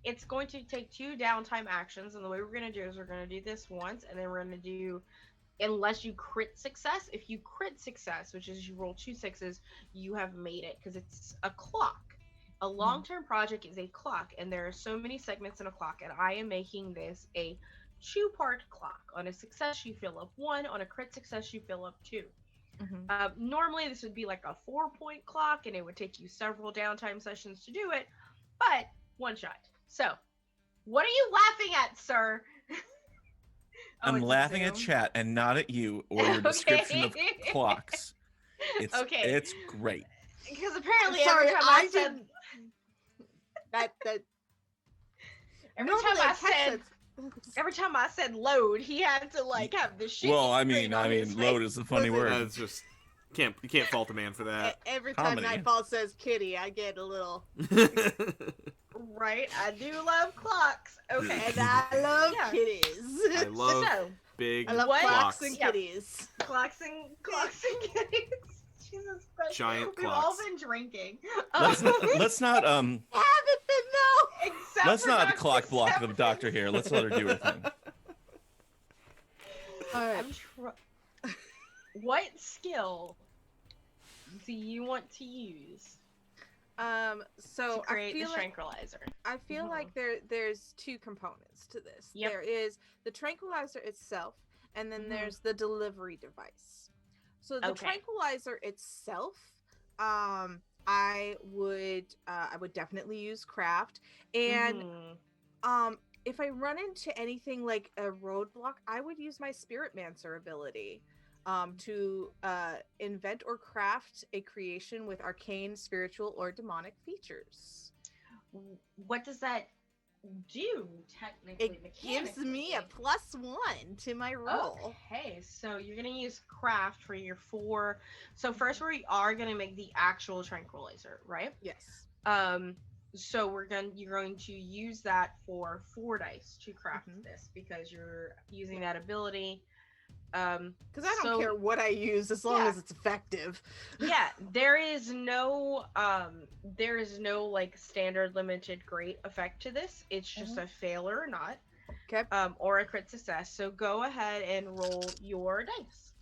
S2: it's going to take 2 downtime actions, and the way we're going to do is we're going to do this once, and then we're going to do, unless you crit success. If you crit success, which is you roll 2 6s, you have made it, because it's a clock. A long-term project is a clock, and there are so many segments in a clock, and I am making this a 2-part clock. On a success, you fill up 1. On a crit success, you fill up 2. Normally, this would be like a 4-point clock, and it would take you several downtime sessions to do it, but 1 shot. So, what are you laughing at, sir?
S4: I'm laughing at chat and not at you or your description of clocks. It's great.
S2: Because apparently
S3: Sorry,
S2: every time
S3: I
S2: I said
S3: didn't- that
S2: every time I said load, he had to like have the shit.
S4: Well, I mean, load is a funny word.
S1: That's just you can't fault a man for that.
S3: Every time
S4: Comedy.
S3: Nightfall says kitty, I get a little.
S2: Right, I do love clocks. Okay,
S3: And I love
S2: Yeah.
S3: kitties.
S1: I love
S2: so
S1: big
S3: I love
S2: What?
S3: clocks
S1: clocks.
S3: and
S2: Yeah.
S3: kitties.
S2: clocks and kitties. Jesus Christ,
S1: Giant
S2: we've all
S1: clocks.
S2: been drinking.
S4: Let's not
S3: Haven't been though.
S2: Except
S4: let's
S2: for
S4: not
S2: Dr.
S4: clock block the
S2: Stefan.
S4: doctor here. Let's let her do her thing.
S3: All right.
S2: What skill do you want to use
S3: So
S2: to create
S3: I
S2: the
S3: feel like
S2: tranquilizer?
S3: like there's 2 components to this.
S2: Yep.
S3: There is the tranquilizer itself, and then there's the delivery device. So the
S2: Okay.
S3: tranquilizer itself, I would definitely use craft, and if I run into anything like a roadblock, I would use my Spirit Mancer ability to invent or craft a creation with arcane, spiritual, or demonic features.
S2: What does that do technically?
S3: It gives me a +1 to my roll.
S2: Okay, so you're gonna use craft for your 4. So first we are gonna make the actual tranquilizer, right?
S3: Yes.
S2: So you're going to use that for 4 dice to craft
S3: Mhm.
S2: this, because you're using that ability.
S3: Because I don't
S2: So-
S3: care what I use as long
S2: Yeah.
S3: as it's effective.
S2: Yeah, there is no like standard limited great effect to this. It's just a fail or not.
S3: Okay.
S2: Or a crit success. So go ahead and roll your dice.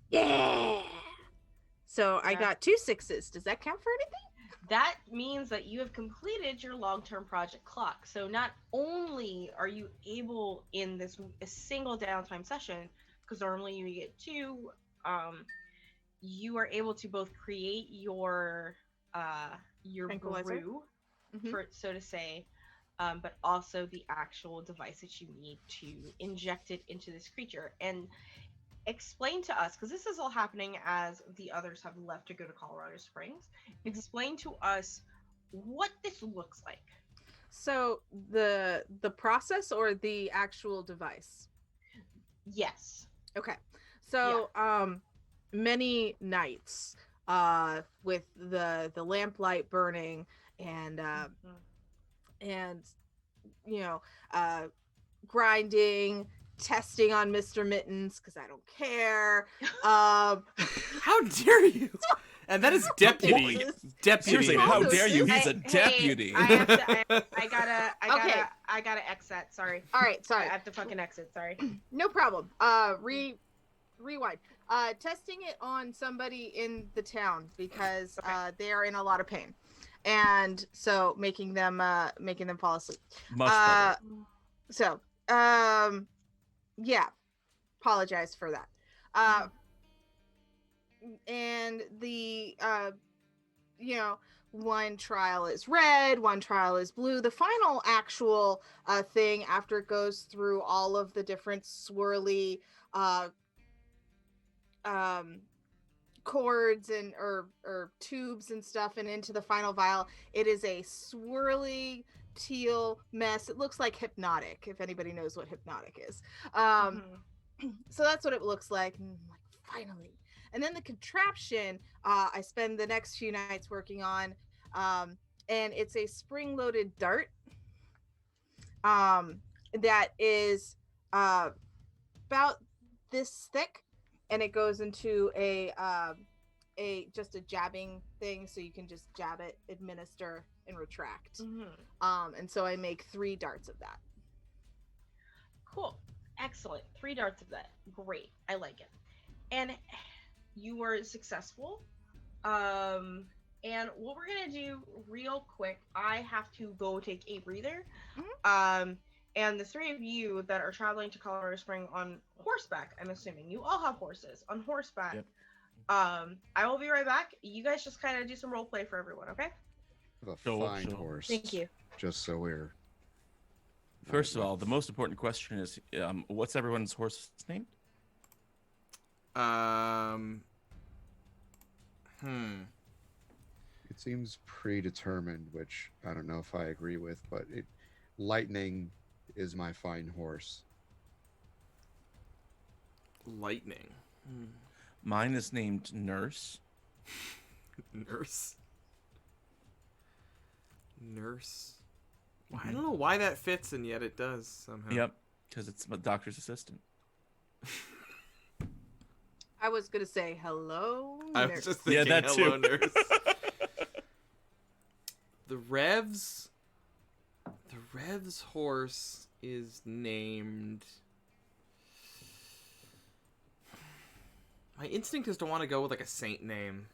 S3: Yeah. So I
S2: Yeah.
S3: got 2 6s. Does that count for anything?
S2: That means that you have completed your long-term project clock. So not only are you able in a single downtime session, because normally you get 2, you are able to both create your
S3: Tranquilizer?
S2: brew,
S3: Mhm.
S2: for so to say, but also the actual device that you need to inject it into this creature. And explain to us, because this is all happening as the others have left to go to Colorado Springs. Explain to us what this looks like.
S3: So the process or the actual device?
S2: Yes.
S3: Okay. So many nights with the lamplight burning and grinding, testing on Mr. Mittens because I don't care.
S1: How dare you? And that is deputy.
S3: Horses.
S1: Deputy.
S4: Seriously, how
S3: Horses.
S4: dare you? He's a
S2: Hey,
S4: deputy.
S2: I gotta exit. Sorry.
S3: All right, sorry.
S2: I have to fucking exit. Sorry.
S3: No problem. Rewind. Testing it on somebody in the town because they are in a lot of pain, and so making them fall asleep.
S4: Much better.
S3: So, yeah, apologize for that. And the one trial is red, one trial is blue. The final actual thing, after it goes through all of the different swirly cords and or tubes and stuff, and into the final vial, it is a swirly teal mess. It looks like Hypnotic, if anybody knows what Hypnotic is. So that's what it looks like. And I'm like, finally. And then the contraption, I spend the next few nights working on, and it's a spring-loaded dart that is about this thick, and it goes into a just a jabbing thing, so you can just jab it, administer, and retract. And so I make 3 darts of that.
S2: Cool. Excellent. 3 darts of that. Great. I like it. And you were successful. And what we're gonna do real quick, I have to go take a breather. And the 3 of you that are traveling to Colorado Spring on horseback, I'm assuming you all have horses on horseback.
S4: Yep.
S2: I will be right back. You guys just kind of do some role play for everyone, okay?
S5: A
S4: Sure,
S5: fine
S4: sure.
S5: horse.
S2: Thank you.
S5: Just so we're.
S4: First of all, the most important question is, what's everyone's horse's name?
S5: It seems predetermined, which I don't know if I agree with, but Lightning is my fine horse.
S1: Lightning.
S4: Mine is named Nurse.
S1: Nurse. Well, I don't know why that fits, and yet it does somehow.
S4: Yep, because it's my doctor's assistant.
S3: I was gonna say hello.
S1: I
S3: nurse.
S1: was just thinking,
S4: that
S1: hello,
S4: too.
S1: nurse. The Rev's horse is named. My instinct is to want to go with like a saint name.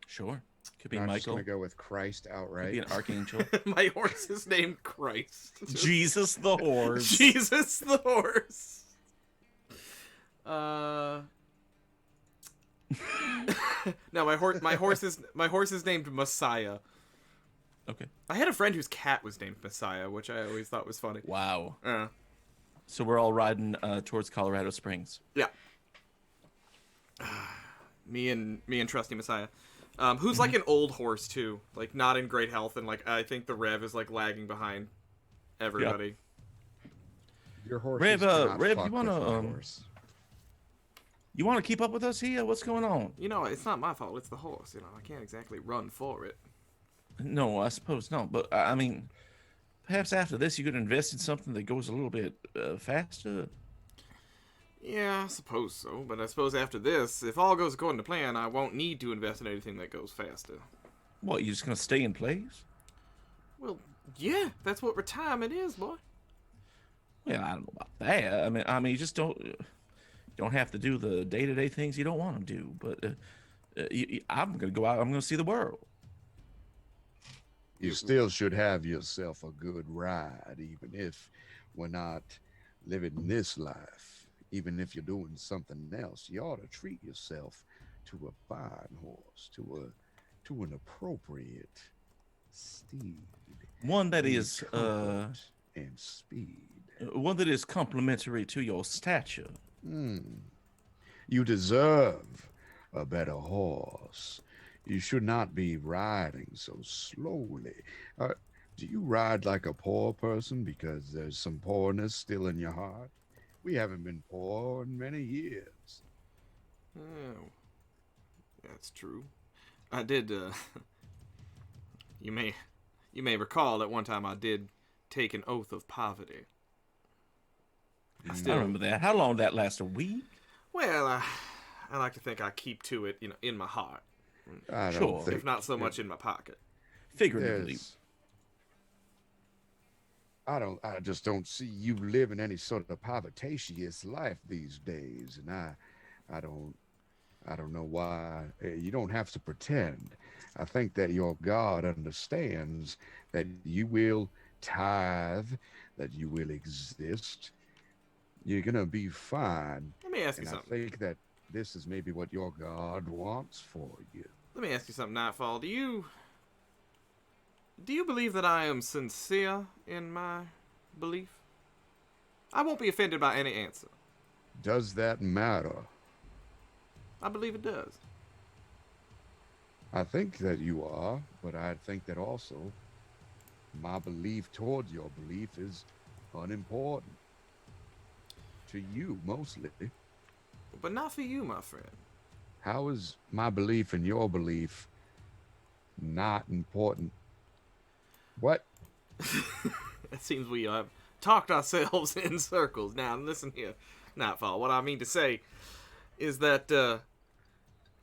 S4: Sure, could be
S5: I'm just
S4: Michael.
S5: gonna go with Christ
S4: Could
S5: outright.
S4: be an archangel.
S1: My horse is named Christ.
S4: Jesus the horse.
S1: Jesus the horse. No, my horse is named Messiah.
S4: Okay.
S1: I had a friend whose cat was named Messiah, which I always thought was funny.
S4: Wow. So we're all riding towards Colorado Springs.
S1: Yeah. Me and trusty Messiah, who's like an old horse too, like not in great health, and like I think the Rev is like lagging behind everybody.
S5: Your horse.
S4: Rev,
S5: cannot
S4: Rev,
S5: fuck
S4: you wanna,
S5: with my
S4: um,
S5: horse.
S4: You want to keep up with us here? What's going on?
S1: You know, it's not my fault. It's the horse. You know, I can't exactly run for it.
S4: No, I suppose not. But I mean, perhaps after this, you could invest in something that goes a little bit faster.
S1: Yeah, I suppose so. But I suppose after this, if all goes according to plan, I won't need to invest in anything that goes faster.
S4: What? You just gonna stay in place?
S1: Well, yeah, that's what retirement is, boy.
S4: Well, I don't know about that. I mean, you just don't have to do the day-to-day things you don't want to do. But I'm gonna go out. I'm gonna see the world.
S5: You still should have yourself a good ride, even if we're not living this life. Even if you're doing something else, you ought to treat yourself to a fine horse, to an appropriate steed.
S4: One that
S5: in
S4: is
S5: comfort and speed.
S4: one that is complementary to your stature.
S5: You deserve a better horse. You should not be riding so slowly. Do you ride like a poor person because there's some poorness still in your heart? We haven't been poor in many years.
S1: Oh, that's true. I did. You may recall at one time I did take an oath of poverty.
S4: I remember that. How long did that last? A week?
S1: Well, I like to think I keep to it, in my heart.
S5: I don't
S4: Sure.
S5: think
S1: if not so much in my pocket.
S4: Figuratively.
S5: I just don't see you living any sort of povertacious life these days, and I don't know why. You don't have to pretend. I think that your God understands that you will tithe, that you will exist. You're gonna be fine.
S1: Let me ask you
S5: And I
S1: something.
S5: think that this is maybe what your God wants for you.
S1: Let me ask you something, Nightfall. Do you believe that I am sincere in my belief? I won't be offended by any answer.
S5: Does that matter?
S1: I believe it does.
S5: I think that you are, but I think that also my belief towards your belief is unimportant. To you, mostly.
S1: But not for you, my friend.
S5: How is my belief and your belief not important? What?
S1: It seems we have talked ourselves in circles. Now, listen here, Nightfall. What I mean to say is that the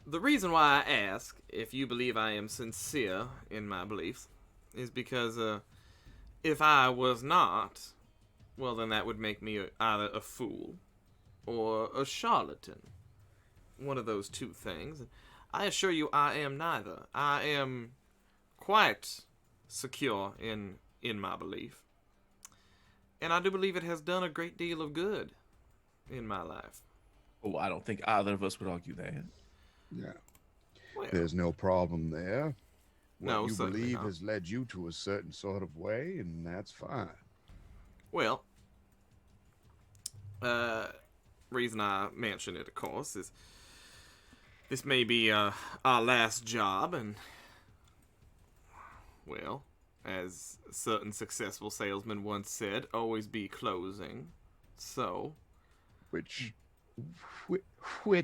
S1: reason why I ask if you believe I am sincere in my beliefs is because if I was not, well, then that would make me either a fool or a charlatan. One of those two things. I assure you I am neither. I am quite secure in my belief. And I do believe it has done a great deal of good in my life.
S4: Oh, I don't think either of us would argue that.
S5: Yeah.
S1: Well,
S5: There's no problem there. What
S1: No,
S5: you
S1: certainly
S5: believe
S1: not.
S5: has led you to a certain sort of way, and that's fine.
S1: well, reason I mention it, of course, is this may be our last job, and, well, as a certain successful salesman once said, always be closing. So,
S5: Which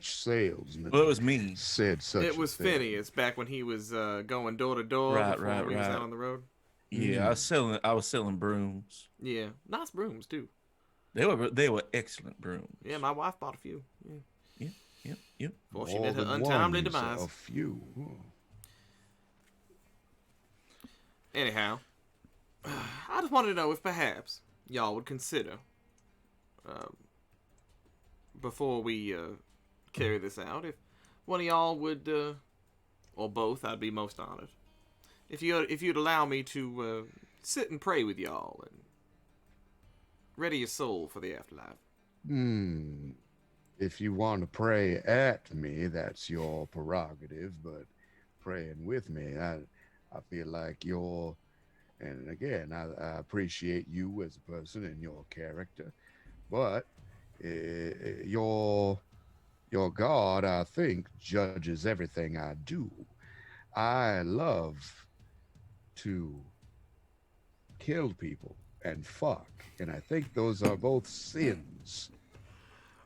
S5: salesman
S4: Well, it was me.
S5: said such
S1: it was
S5: a thing?
S1: Phineas back when he was going door to door
S4: Right,
S1: before
S4: right,
S1: he was
S4: right.
S1: out on the road.
S4: Yeah, I was selling brooms.
S1: Yeah, nice brooms too.
S4: They were excellent brooms.
S1: Yeah, my wife bought a few. Yeah.
S4: Yep.
S1: Before she
S5: More
S1: met her
S5: than
S1: untimely
S5: one, you said.
S1: demise.
S5: A few.
S1: Anyhow, I just wanted to know if perhaps y'all would consider, before we carry this out, if one of y'all would, or both, I'd be most honored. If you'd allow me to sit and pray with y'all and ready your soul for the afterlife.
S5: If you want to pray at me, that's your prerogative, but praying with me, I feel like you're, and again, I appreciate you as a person and your character, but your God, I think, judges everything I do. I love to kill people and fuck, and I think those are both sins.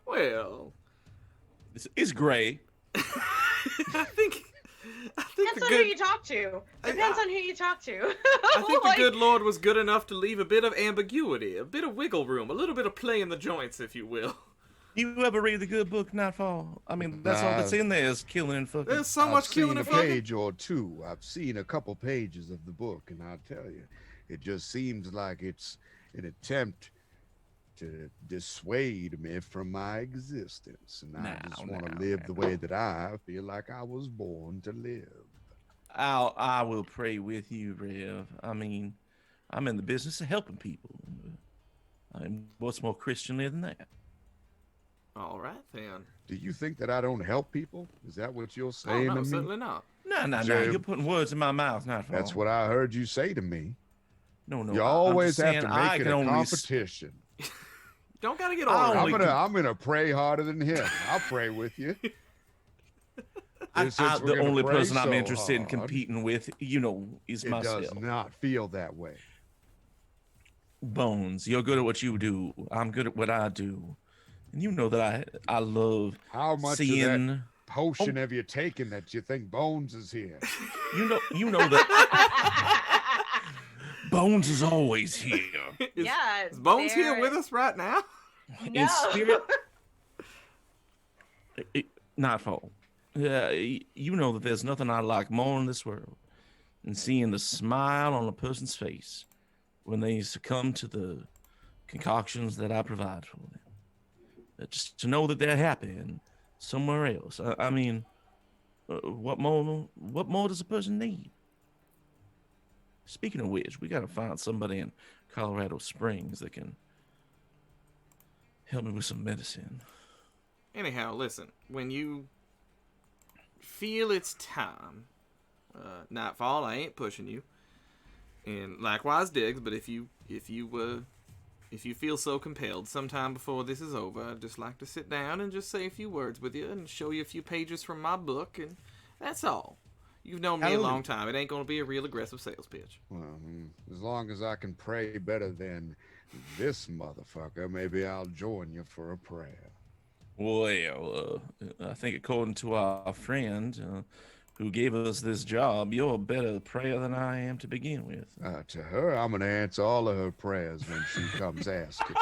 S1: Well,
S4: It's gray.
S1: I think
S2: Depends on who you talk to. Depends on who you talk to.
S1: I think the
S2: Like,
S1: good Lord was good enough to leave a bit of ambiguity, a bit of wiggle room, a little bit of play in the joints, if you will.
S4: You ever read the good book Nightfall? I mean, that's all that's in there is killing and fucking.
S1: There's so much
S5: I've
S1: killing
S5: seen
S1: and
S5: a
S1: fucking.
S5: page or two. I've seen a couple pages of the book, and I'll tell you, it just seems like it's an attempt to dissuade me from my existence, and I just want to live the way that I feel like I was born to live.
S4: I will pray with you, Rev. I mean, I'm in the business of helping people. I mean, what's more Christianly than that?
S1: All right, then.
S5: Do you think that I don't help people? Is that what you're
S1: Oh,
S5: saying
S1: no,
S5: to me?
S1: certainly not.
S4: No.
S5: Jim,
S4: You're putting words in my mouth, Nightfall.
S5: That's what I heard you say to me.
S4: No.
S5: You
S4: I'm
S5: always
S4: just
S5: have
S4: saying
S5: to
S4: I
S5: make it
S4: can
S5: a
S4: only
S5: competition.
S1: Don't gotta get
S4: I
S1: all
S4: only-
S1: right.
S5: I'm gonna pray harder than him. I'll pray with you. Since we're
S4: the
S5: gonna
S4: only
S5: pray
S4: person I'm
S5: so
S4: interested in
S5: hard,
S4: competing with, is
S5: It
S4: myself.
S5: does not feel that way.
S4: Bones, you're good at what you do. I'm good at what I do. And you know that I love
S5: How much
S4: seeing.
S5: of that potion have you taken that you think Bones is here?
S4: You know that Bones is always here.
S2: yeah.
S1: Is Bones here
S2: there-
S1: with us right now?
S2: No.
S4: In spirit. Nightfall. you know that there's nothing I like more in this world than seeing the smile on a person's face when they succumb to the concoctions that I provide for them. Just to know that they're happy and somewhere else. I mean, what more does a person need? Speaking of which, we got to find somebody in Colorado Springs that can help me with some medicine.
S1: Anyhow, listen, when you feel it's time, Nightfall, I ain't pushing you, and likewise Diggs, but if you feel so compelled, sometime before this is over, I'd just like to sit down and just say a few words with you and show you a few pages from my book, and that's all. You've known me a long time. It ain't going to be a real aggressive sales pitch.
S5: Well, as long as I can pray better than this motherfucker, maybe I'll join you for a prayer.
S4: Well, I think according to our friend who gave us this job, you're a better prayer than I am to begin with.
S5: To her, I'm going to answer all of her prayers when she comes asking.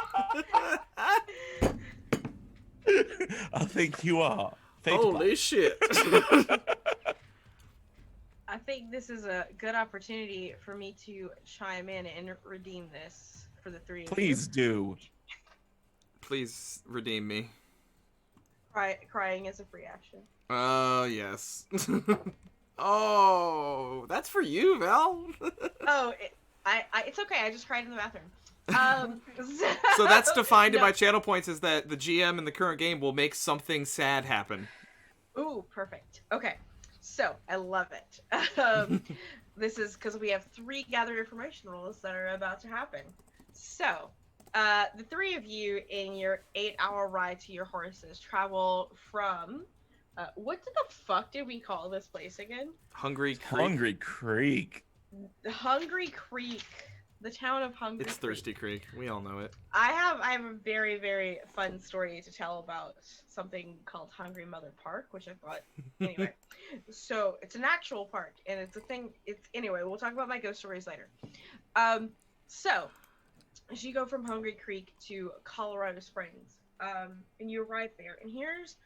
S4: I think you are.
S1: Holy shit.
S2: I think this is a good opportunity for me to chime in and redeem this for the three of you.
S4: Please do.
S1: Please redeem me.
S2: Crying is a free action.
S1: Oh, yes. Oh, that's for you, Val.
S2: Oh, it's okay. I just cried in the bathroom.
S1: So that's defined in my channel points is that the GM in the current game will make something sad happen.
S2: Ooh, perfect. Okay, so I love it. This is because we have 3 gather information rolls that are about to happen. So, the 3 of you in your 8-hour ride to your horses travel from, what the fuck did we call this place again?
S1: Hungry Creek.
S4: Hungry Creek.
S2: Hungry Creek. The town of Hungry Creek.
S1: It's Thirsty Creek. We all know it.
S2: I have a very, very fun story to tell about something called Hungry Mother Park, which I thought, anyway. So, it's an actual park, and it's a thing, anyway, we'll talk about my ghost stories later. So, as you go from Hungry Creek to Colorado Springs, and you arrive there, and here's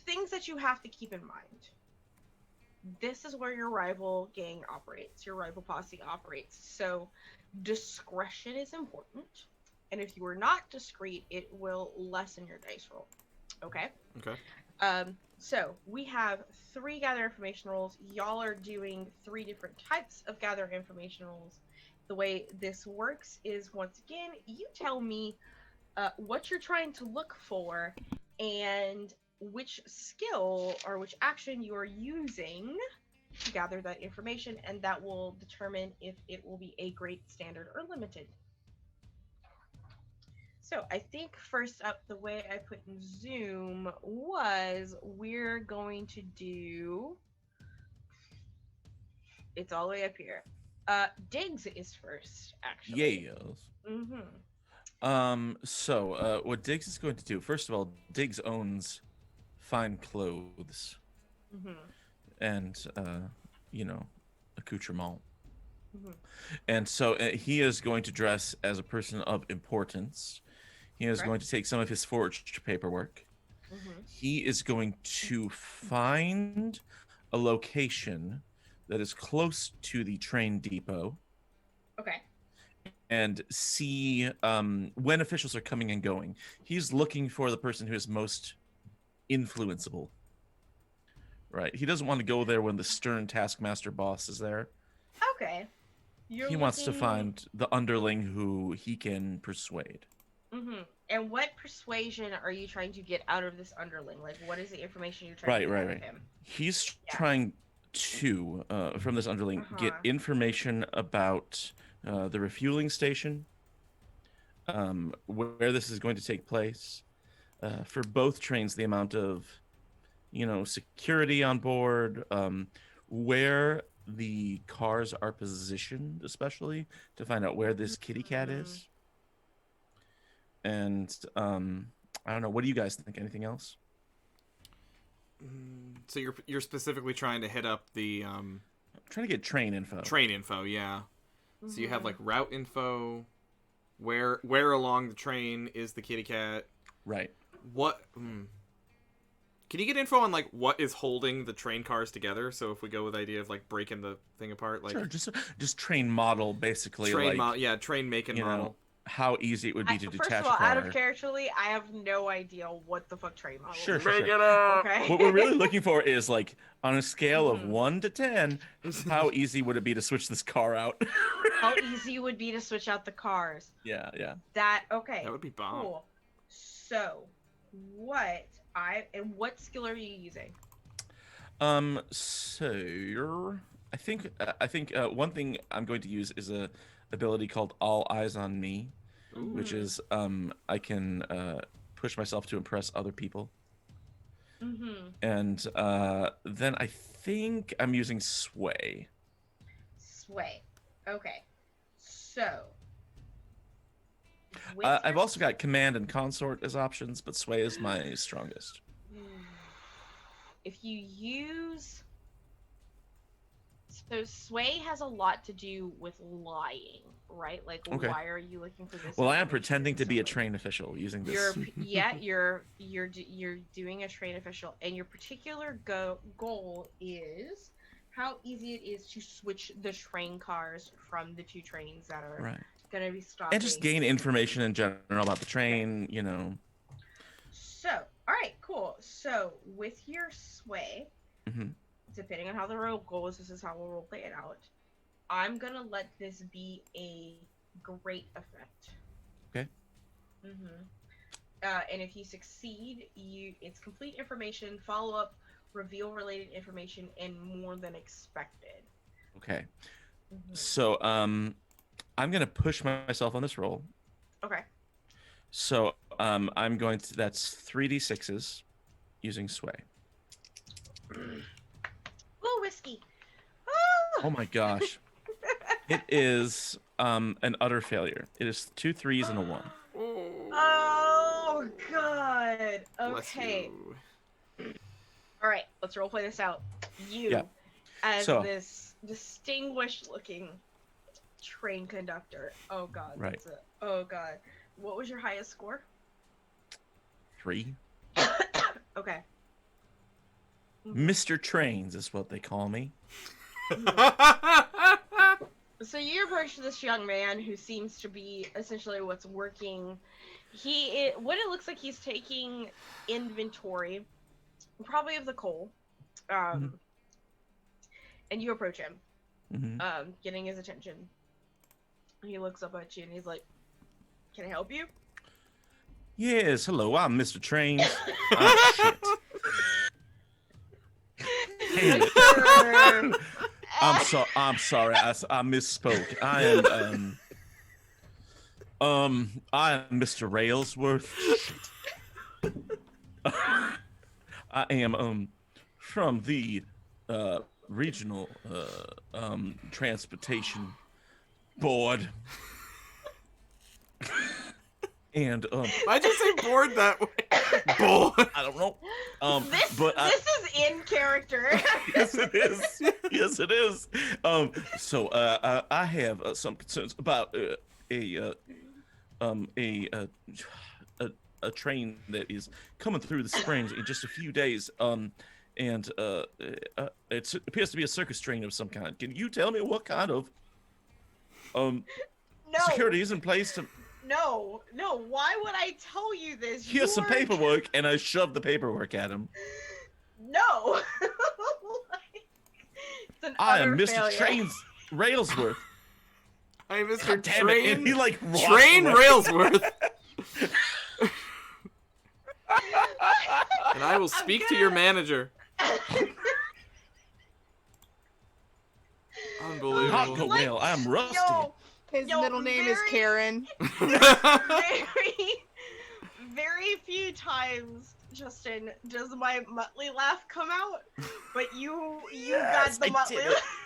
S2: things that you have to keep in mind. This is where your rival gang operates, your rival posse operates. So discretion is important. And if you are not discreet, it will lessen your dice roll. Okay?
S1: Okay.
S2: So we have 3 gather information rolls. Y'all are doing 3 different types of gather information rolls. The way this works is, once again, you tell me what you're trying to look for and which skill or which action you are using to gather that information, and that will determine if it will be a great, standard, or limited. So I think first up, the way I put in Zoom was we're going to do, it's all the way up here. Diggs is first, actually.
S4: Yes. So what Diggs is going to do, first of all, Diggs owns fine clothes and accoutrement. And so he is going to dress as a person of importance. He is going to take some of his forged paperwork. He is going to find a location that is close to the train depot.
S2: Okay.
S4: And see when officials are coming and going. He's looking for the person who is most influenceable. Right. He doesn't want to go there when the stern taskmaster boss is there.
S2: Okay.
S4: He wants to find the underling who he can persuade.
S2: And what persuasion are you trying to get out of this underling? Like, what is the information you're trying to get out of him?
S4: He's trying to, from this underling, get information about the refueling station, where this is going to take place, for both trains, the amount of, security on board, where the cars are positioned, especially to find out where this kitty cat is. And I don't know. What do you guys think? Anything else?
S1: So you're specifically trying to hit up the
S4: I'm trying to get train info.
S1: Train info, yeah. So you have like route info, where along the train is the kitty cat?
S4: Right.
S1: What? Can you get info on like what is holding the train cars together? So if we go with the idea of like breaking the thing apart, like
S4: Sure, just train model basically,
S1: train
S4: like
S1: train make and
S4: you
S1: model.
S4: know how easy it would be to
S2: First
S4: detach
S2: of all,
S4: a car.
S2: out of characterly, I have no idea what the fuck train model
S4: Sure,
S2: is.
S4: sure,
S1: Make
S4: sure.
S1: it up.
S2: Okay.
S4: What we're really looking for is like on a scale of
S2: Mhm.
S4: 1 to 10, how easy would it be to switch this car out?
S2: How easy would be to switch out the cars?
S4: Yeah.
S2: Okay.
S1: That would be bomb.
S2: Cool. So, what skill are you using?
S4: So I think one thing I'm going to use is a ability called All Eyes on Me, which is I can push myself to impress other people.
S2: Mm-hmm.
S4: And then I think I'm using Sway.
S2: Sway. Okay. So.
S4: I've also got Command and Consort as options, but Sway is my strongest.
S2: If you use. So Sway has a lot to do with lying, right? Like,
S4: Okay.
S2: why are you looking for this?
S4: Well, I am
S2: information
S4: pretending to
S2: from
S4: be a
S2: somebody?
S4: train official using this.
S2: You're doing a train official, and your particular goal is how easy it is to switch the train cars from the 2 trains that are
S4: Right.
S2: going to be stopping.
S4: And just gain information in general about the train, you know.
S2: So, all right, cool. So with your Sway,
S4: hmm
S2: depending on how the roll goes, this is how we'll role play it out. I'm gonna let this be a great effect.
S4: Okay.
S2: And if you succeed, it's complete information, follow up, reveal related information, and more than expected.
S4: Okay. So I'm gonna push myself on this roll.
S2: Okay.
S4: So I'm going to, that's 3d6s using Sway.
S2: Ooh, whiskey.
S4: Oh my gosh. It is an utter failure. It is 2 3s and a 1.
S2: Oh god.
S1: Bless
S2: Okay.
S1: you.
S2: All right. Let's role play this out. You,
S4: Yeah.
S2: as
S4: So-
S2: this distinguished-looking train conductor. Oh god.
S4: Right.
S2: That's it. Oh god. What was your highest score?
S4: 3.
S2: Okay.
S4: Mr. Trains is what they call me.
S2: So you approach this young man who seems to be essentially what's working. What it looks like he's taking inventory, probably of the coal. And you approach him, getting his attention. He looks up at you and he's like, "Can I help you?"
S4: Yes, hello, I'm Mr. Trains. Oh, shit. Damn it. I'm sorry. I misspoke. I am Mr. Railsworth. I am from the regional transportation board. And
S1: Why'd you say bored that way? Bored.
S4: I don't know.
S2: This is in character.
S4: Yes, it is. Yes, it is. So I have some concerns about a train that is coming through the springs in just a few days. And it appears to be a circus train of some kind. Can you tell me what kind of
S2: No.
S4: security is in place to?
S2: No. Why would I tell you this?
S4: Here's some paperwork, and I shoved the paperwork at him.
S2: No. It's an
S4: I am
S2: utter
S4: Mr.
S2: failure.
S4: Trains Railsworth.
S1: I'm Mr.
S4: God damn it! And he
S1: Train.
S4: like walked
S1: Train
S4: away.
S1: Railsworth. And I will speak to your manager.
S4: Not
S1: Unbelievable.
S4: go well. I am rusty.
S3: His
S2: Yo,
S3: middle name is
S2: very-
S3: Karen.
S2: Very few times, Justin, does my Muttley laugh come out, but you
S4: Yes,
S2: got the
S4: I
S2: Muttley
S4: did it.
S2: laugh.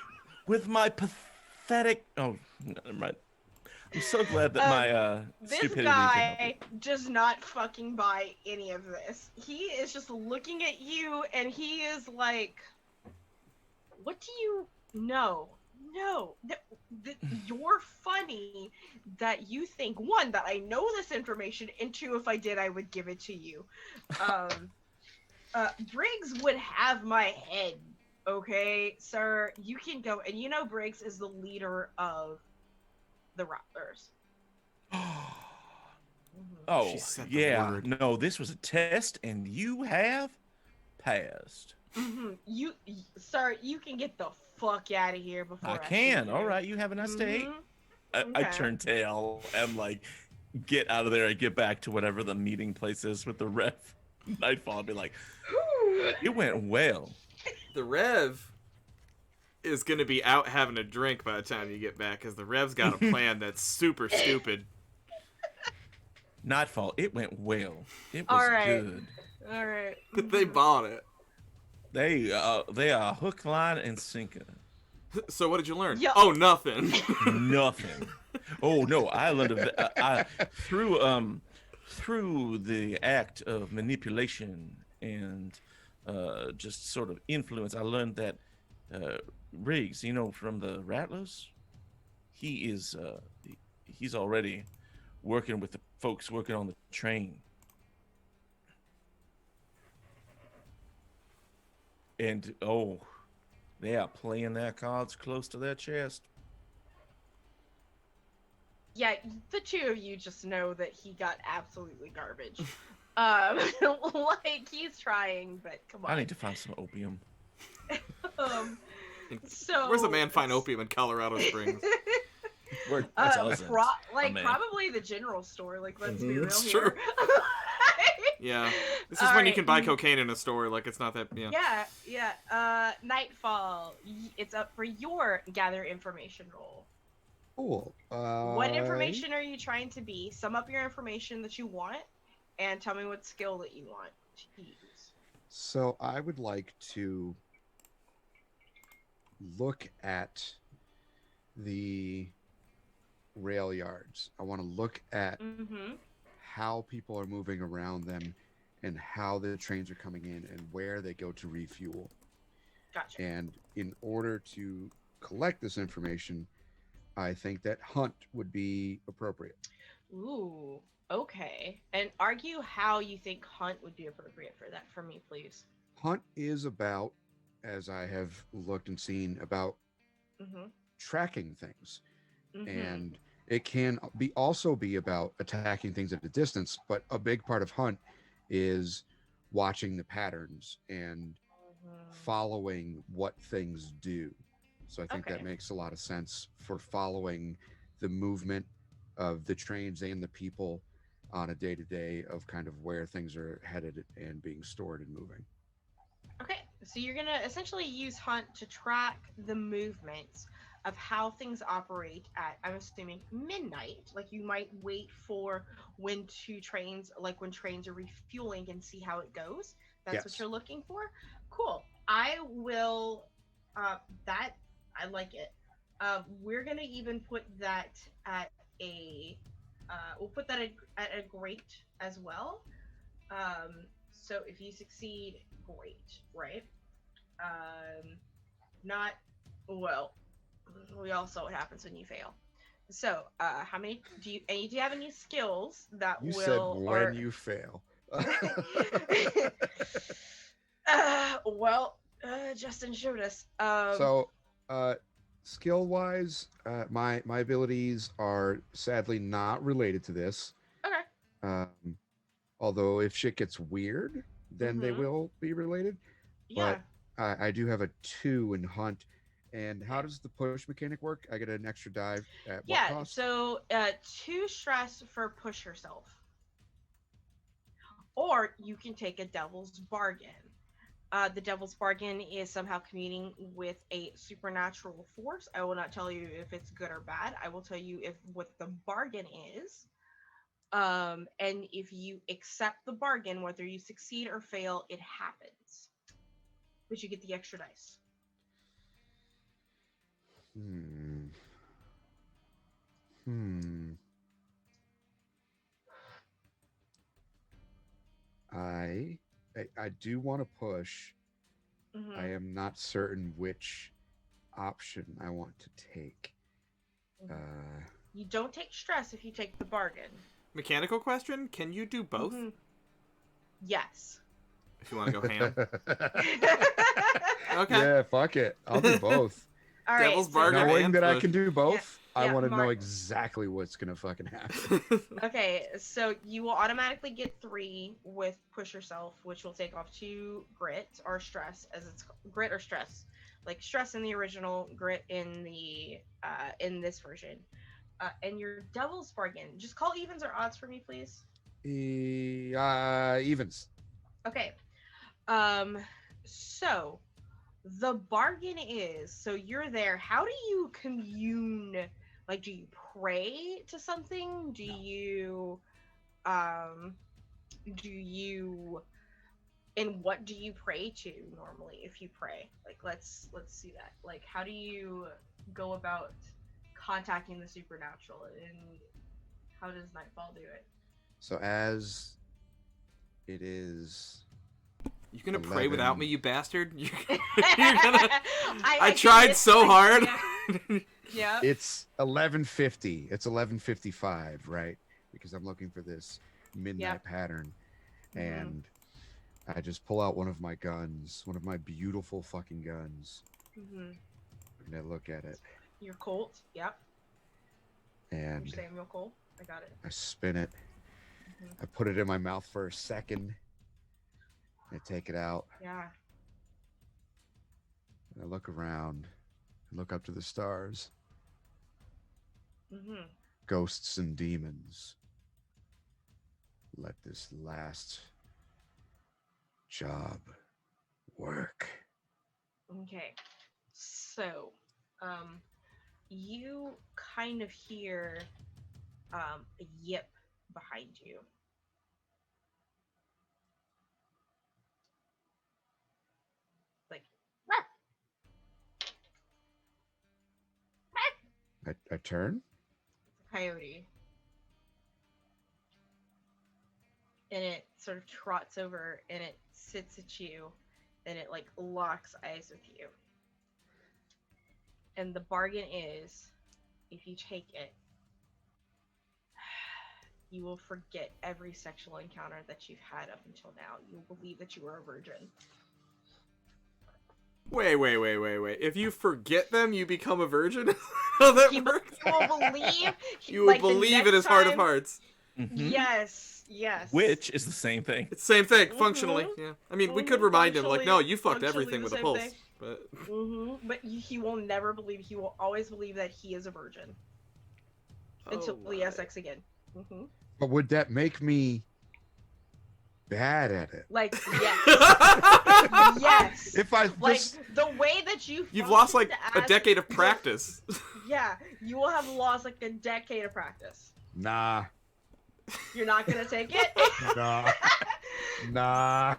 S4: With my pathetic. Oh, never mind. I'm so glad that my
S2: This
S4: stupidity.
S2: guy does not fucking buy any of this. He is just looking at you and he is like, what do you know? No, you're funny that you think, one, that I know this information, and two, if I did, I would give it to you. Briggs would have my head. Okay, sir, you can go. And you know Briggs is the leader of the Rattlers.
S4: Oh,
S1: She said the
S4: yeah.
S1: word.
S4: No, this was a test, and you have passed.
S2: Sir, you can get the fuck out of here before
S4: I
S2: I
S4: can.
S2: shoot you.
S4: All right, you have a nice day. I
S2: Okay.
S4: turn tail and like get out of there. I get back to whatever the meeting place is with the Rev. Nightfall. I'll be like, it went well.
S1: The Rev is going to be out having a drink by the time you get back, because the Rev's got a plan that's super stupid.
S4: Nightfall. It went well. It was
S2: All right.
S4: good.
S2: All right.
S1: They bought it.
S4: They are hook, line, and sinker.
S1: So what did you learn?
S2: Yo.
S1: Oh, nothing.
S4: Nothing. Oh no, I learned through the act of manipulation and just sort of influence. I learned that Riggs, you know, from the Rattlers, he's already working with the folks working on the train. And they are playing their cards close to their chest.
S2: Yeah, the two of you just know that he got absolutely garbage. Like he's trying, but come on.
S4: I need to find some opium.
S2: So
S1: Where's a man find opium in Colorado Springs?
S4: That's awesome.
S2: Probably the general store. Like, let's be real
S1: It's
S2: here.
S1: true. Yeah, this is
S2: All
S1: when you
S2: right.
S1: can buy cocaine in a store. Like, it's not that. Yeah.
S2: Yeah. Nightfall. It's up for your gather information roll.
S5: Cool.
S2: What information are you trying to be? Sum up your information that you want, and tell me what skill that you want to use.
S5: So I would like to look at the rail yards. I want to look at how people are moving around them and how the trains are coming in and where they go to refuel.
S2: Gotcha.
S5: And in order to collect this information, I think that hunt would be appropriate.
S2: Ooh, okay. And argue how you think hunt would be appropriate for that for me, please.
S5: Hunt is about, as I have looked and seen, about tracking things. And it can also be about attacking things at a distance, but a big part of hunt is watching the patterns and following what things do. So I think that makes a lot of sense for following the movement of the trains and the people on a day-to-day of kind of where things are headed and being stored and moving.
S2: Okay, so you're gonna essentially use hunt to track the movements of how things operate at, I'm assuming, midnight. Like, you might wait for when trains are refueling and see how it goes. That's what you're looking for? Cool. I will, I like it. We're gonna even put that at we'll put that at a great as well. So if you succeed, great, right? Not, well, we all saw what happens when you fail. So, how many do you have any skills that
S5: You
S2: will?
S5: said when you fail.
S2: Justin showed us.
S5: Skill wise, my abilities are sadly not related to this.
S2: Okay.
S5: Although if shit gets weird, then they will be related.
S2: Yeah.
S5: But I do have a 2 in hunt. And how does the push mechanic work? I get an extra dive at what cost?
S2: So 2 stress for push yourself. Or you can take a devil's bargain. The devil's bargain is somehow communing with a supernatural force. I will not tell you if it's good or bad. I will tell you what the bargain is. And if you accept the bargain, whether you succeed or fail, it happens. But you get the extra dice.
S5: I do want to push. I am not certain which option I want to take.
S2: You don't take stress if you take the bargain.
S1: Mechanical question: can you do both?
S2: Yes.
S1: I if you want to go ham. Okay.
S5: Yeah, fuck it. I'll do both.
S2: All right.
S1: Devil's
S2: so-
S1: bargain.
S5: Knowing
S1: and
S5: that I
S1: push.
S5: can do both, I
S2: Yeah,
S5: want to know
S2: Mark.
S5: exactly what's gonna fucking happen.
S2: Okay, so you will automatically get 3 with push yourself, which will take off 2 grit or stress, as it's grit or stress, like stress in the original, grit in the in this version. And your devil's bargain. Just call evens or odds for me, please.
S5: Evens.
S2: Okay. So the bargain is, so you're there. How do you commune? Like, do you pray to something? Do you, and what do you pray to normally if you pray? Like, let's see that. Like, how do you go about contacting the supernatural, and how does Nightfall do it?
S5: So as it is,
S1: You gonna pray
S5: 11.
S1: without me, you bastard? You're gonna... I
S2: can
S1: tried
S2: miss,
S1: so
S2: like,
S1: hard.
S2: Yeah.
S5: it's 11:50. It's 11:55, right? Because I'm looking for this midnight pattern,
S2: Mhm.
S5: and I just pull out one of my guns, one of my beautiful fucking guns,
S2: Mm-hmm.
S5: and I look at it,
S2: Your Colt. Yep.
S5: and
S2: Your Samuel Colt. I got it.
S5: I spin it.
S2: Mhm.
S5: I put it in my mouth for a second. I take it out.
S2: Yeah.
S5: And I look around. I look up to the stars.
S2: Mm-hmm.
S5: Ghosts and demons. Let this last job work.
S2: Okay. So, you kind of hear a yip behind you. Like,
S5: I turn.
S2: coyote. And it sort of trots over and it sits at you and it like locks eyes with you. And the bargain is, if you take it, you will forget every sexual encounter that you've had up until now. You will believe that you were a virgin.
S1: Wait. If you forget them, you become a virgin? How that
S2: You
S1: works?
S2: will believe.
S1: You will
S2: like, the
S1: believe
S2: next
S1: in his heart of
S2: time-
S1: hearts.
S4: Mhm.
S2: Yes.
S4: Which is the same thing.
S1: It's the same thing,
S2: Mhm.
S1: functionally. Yeah. I mean, we could
S2: Mhm,
S1: remind him, like, no, you fucked
S2: functionally
S1: everything
S2: the
S1: with a
S2: same
S1: pulse.
S2: thing.
S1: But
S2: But he will never believe. He will always believe that he is a virgin until he has sex again.
S5: But would that make me bad at it?
S2: Like, yes. Yes.
S5: If I
S2: Like,
S5: just
S2: the way that
S1: You've lost like
S2: functioned
S1: a
S2: as-
S1: decade of practice.
S2: Yeah, you will have lost like a decade of practice.
S5: nah.
S2: You're not gonna take it?
S5: Nah.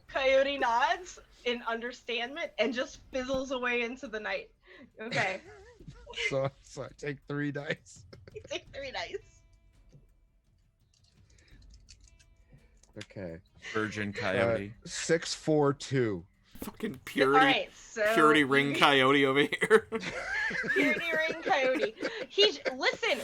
S2: Coyote nods in understandment and just fizzles away into the night. Okay.
S5: So I take 3 dice.
S2: You take 3 dice.
S5: Okay.
S4: Virgin coyote.
S5: 6, 4, 2.
S1: Fucking purity,
S2: Alright, so
S1: purity ring coyote over here.
S2: Purity ring coyote. Listen,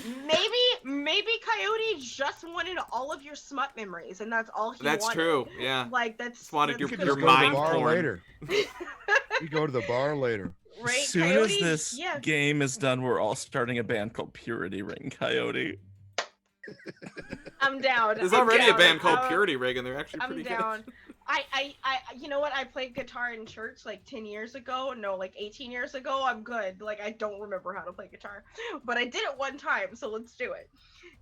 S2: maybe Coyote just wanted all of your smut memories, and that's all he
S1: That's
S2: wanted.
S1: true. Yeah.
S2: Like that's
S1: Just wanted
S5: You
S2: that's
S5: could
S1: your
S5: just go to
S1: mind
S5: the bar
S1: porn.
S5: later. You go to the bar later.
S2: right.
S4: As soon
S2: Coyote,
S4: as this
S2: yeah.
S4: game is done, we're all starting a band called Purity Ring Coyote.
S2: I'm down.
S1: There's
S2: I'm
S1: already a
S2: down.
S1: band called Purity Rig, and they're actually
S2: I'm
S1: pretty
S2: down.
S1: good.
S2: I you know what? I played guitar in church like 10 years ago. No, like 18 years ago. I'm good. Like I don't remember how to play guitar, but I did it one time, so let's do it.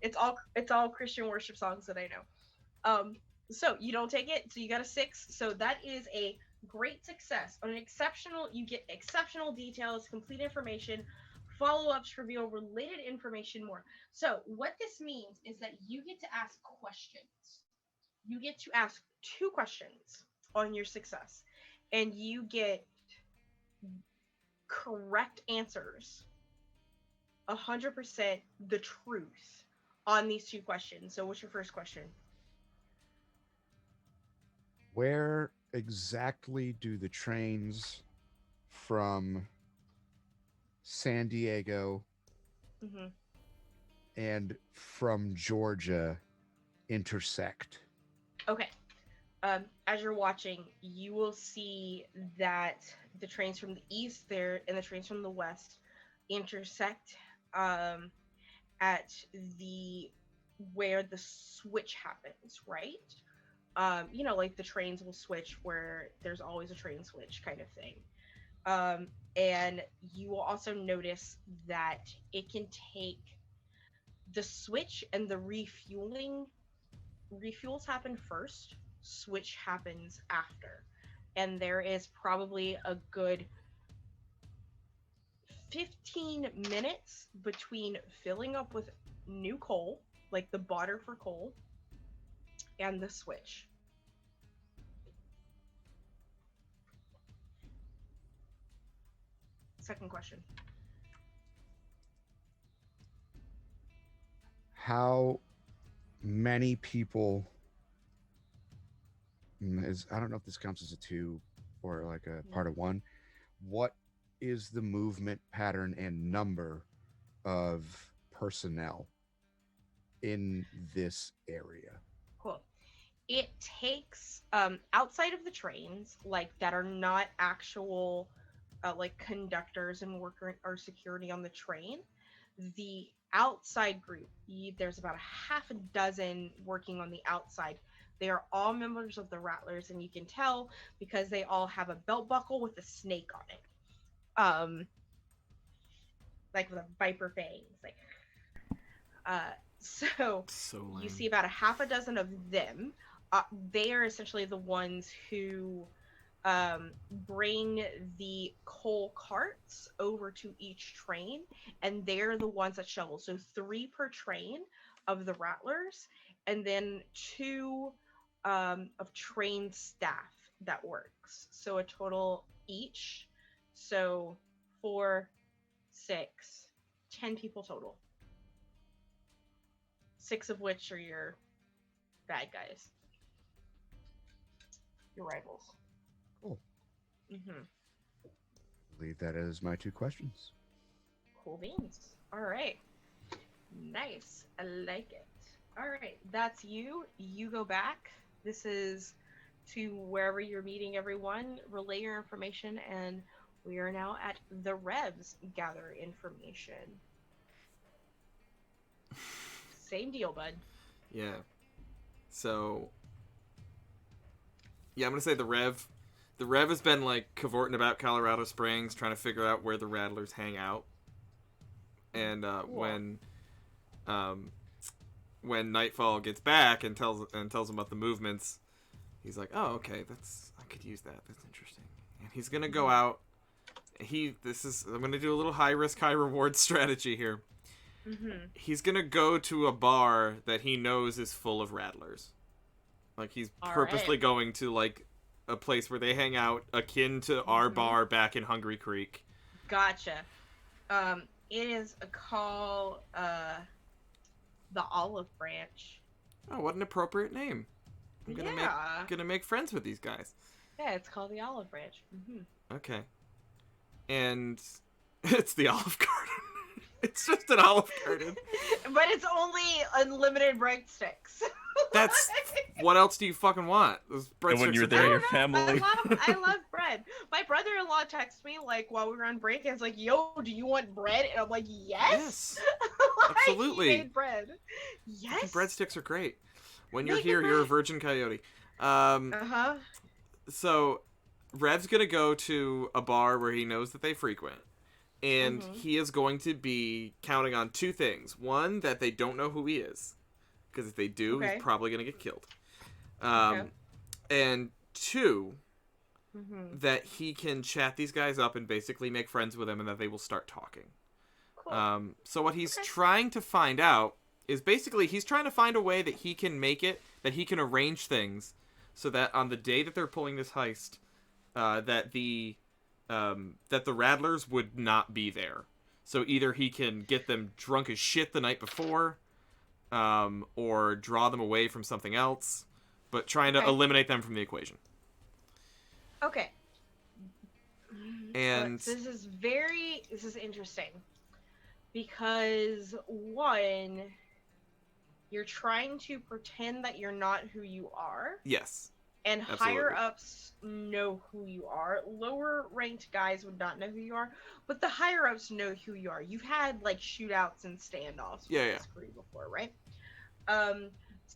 S2: It's all Christian worship songs that I know. So you don't take it, so you got a 6. So that is a great success. On an exceptional, you get exceptional details, complete information, follow-ups, reveal related information more. So what this means is that you get to ask questions. You get to ask 2 questions on your success, and you get correct answers, 100% the truth on these 2 questions. So what's your first question?
S5: Where exactly do the trains from San Diego
S2: Mm-hmm.
S5: and from Georgia intersect?
S2: Okay. as you're watching, you will see that the trains from the east there and the trains from the west intersect at the where the switch happens, right? Like the trains will switch where there's always a train switch kind of thing. And you will also notice that it can take the switch and the refuels happen first, switch happens after. And there is probably a good 15 minutes between filling up with new coal, like the barter for coal, and the switch. Second question.
S5: How many people I don't know if this counts as a 2 or like a part of 1. What is the movement pattern and number of personnel in this area?
S2: Cool. It takes outside of the trains, like that are not actual like conductors and worker or security on the train. The outside group, there's about a half a dozen working on the outside. They are all members of the Rattlers, and you can tell because they all have a belt buckle with a snake on it, like with a viper fangs, like. So you see about a half a dozen of them. They are essentially the ones who bring the coal carts over to each train, and they're the ones that shovel. So 3 per train of the Rattlers, and then 2 of train staff that works. So a total each. So 4, 6, 10 people total. 6 of which are your bad guys. Your rivals.
S5: Cool.
S2: Mm-hmm.
S5: I believe that is my 2 questions.
S2: Cool beans. All right. Nice. I like it. All right. That's you. You go back. This is to wherever you're meeting everyone. Relay your information, and we are now at the Revs. Gather information. Same deal, bud.
S1: Yeah. So, yeah, I'm gonna say the Rev has been like cavorting about Colorado Springs, trying to figure out where the Rattlers hang out. And
S2: Cool.
S1: when Nightfall gets back and tells him about the movements, he's like, "Oh, okay, I could use that. That's interesting." And he's gonna go out. I'm gonna do a little high risk, high reward strategy here.
S2: Mm-hmm.
S1: He's gonna go to a bar that he knows is full of Rattlers. Like he's purposely going to like a place where they hang out, akin to our bar back in Hungry Creek.
S2: Gotcha. It is called the Olive Branch.
S1: Oh, what an appropriate name! I'm gonna make friends with these guys.
S2: Yeah, it's called the Olive Branch. Mm-hmm.
S1: Okay. And it's the Olive Garden. It's just an Olive Garden.
S2: But it's only unlimited breadsticks.
S1: That's what else do you fucking want? Those breadsticks.
S4: And when you're there, your family.
S2: I love bread. My brother-in-law texted me like while we were on break, and was like, "Yo, do you want bread?" And I'm like, "Yes, like,
S1: absolutely."
S2: He made bread. Yes,
S1: breadsticks are great. When you're here, you're a virgin coyote. So, Rev's gonna go to a bar where he knows that they frequent. And he is going to be counting on 2 things. One, that they don't know who he is. Because if they do, he's probably going to get killed. And 2, that he can chat these guys up and basically make friends with them, and that they will start talking. Cool. So what he's trying to find out is basically he's trying to find a way that he can make it, that he can arrange things so that on the day that they're pulling this heist, that the Rattlers would not be there. So either he can get them drunk as shit the night before, or draw them away from something else, but trying to eliminate them from the equation.
S2: Okay.
S1: And
S2: this is interesting. Because 1, you're trying to pretend that you're not who you are.
S1: Yes.
S2: And
S1: Absolutely.
S2: higher ups know who you are. Lower ranked guys would not know who you are, but the higher ups know who you are. You've had like shootouts and standoffs with this crew before, right?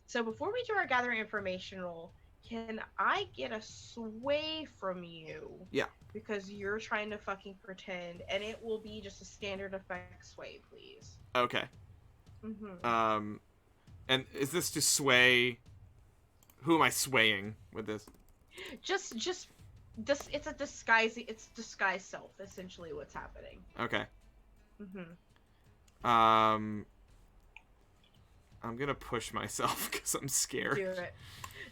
S2: So before we do our gather information roll, can I get a sway from you?
S1: Yeah.
S2: Because you're trying to fucking pretend, and it will be just a standard effect sway, please.
S1: Okay.
S2: Mm-hmm.
S1: And is this to sway? Who am I swaying with this?
S2: Just this. It's a disguise. It's disguise self, essentially. What's happening?
S1: Okay.
S2: Mm-hmm.
S1: I'm gonna push myself because I'm scared.
S2: Do it.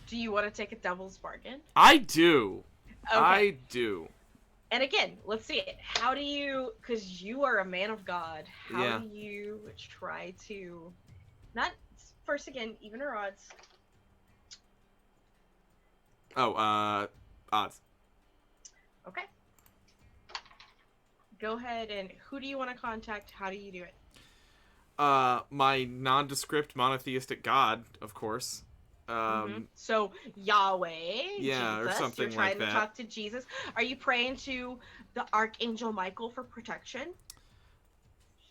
S2: Do you want to take a devil's bargain?
S1: I do.
S2: Okay.
S1: I do.
S2: And again, let's see it. How do you, because you are a man of God, how do you try to, not, first again, even or odds?
S1: Oh, odds.
S2: Okay. Go ahead, and who do you want to contact? How do you do it?
S1: My nondescript monotheistic god, of course.
S2: So Yahweh,
S1: yeah,
S2: Jesus,
S1: or something
S2: you're trying
S1: like that.
S2: to talk to Jesus. Are you praying to the Archangel Michael for protection?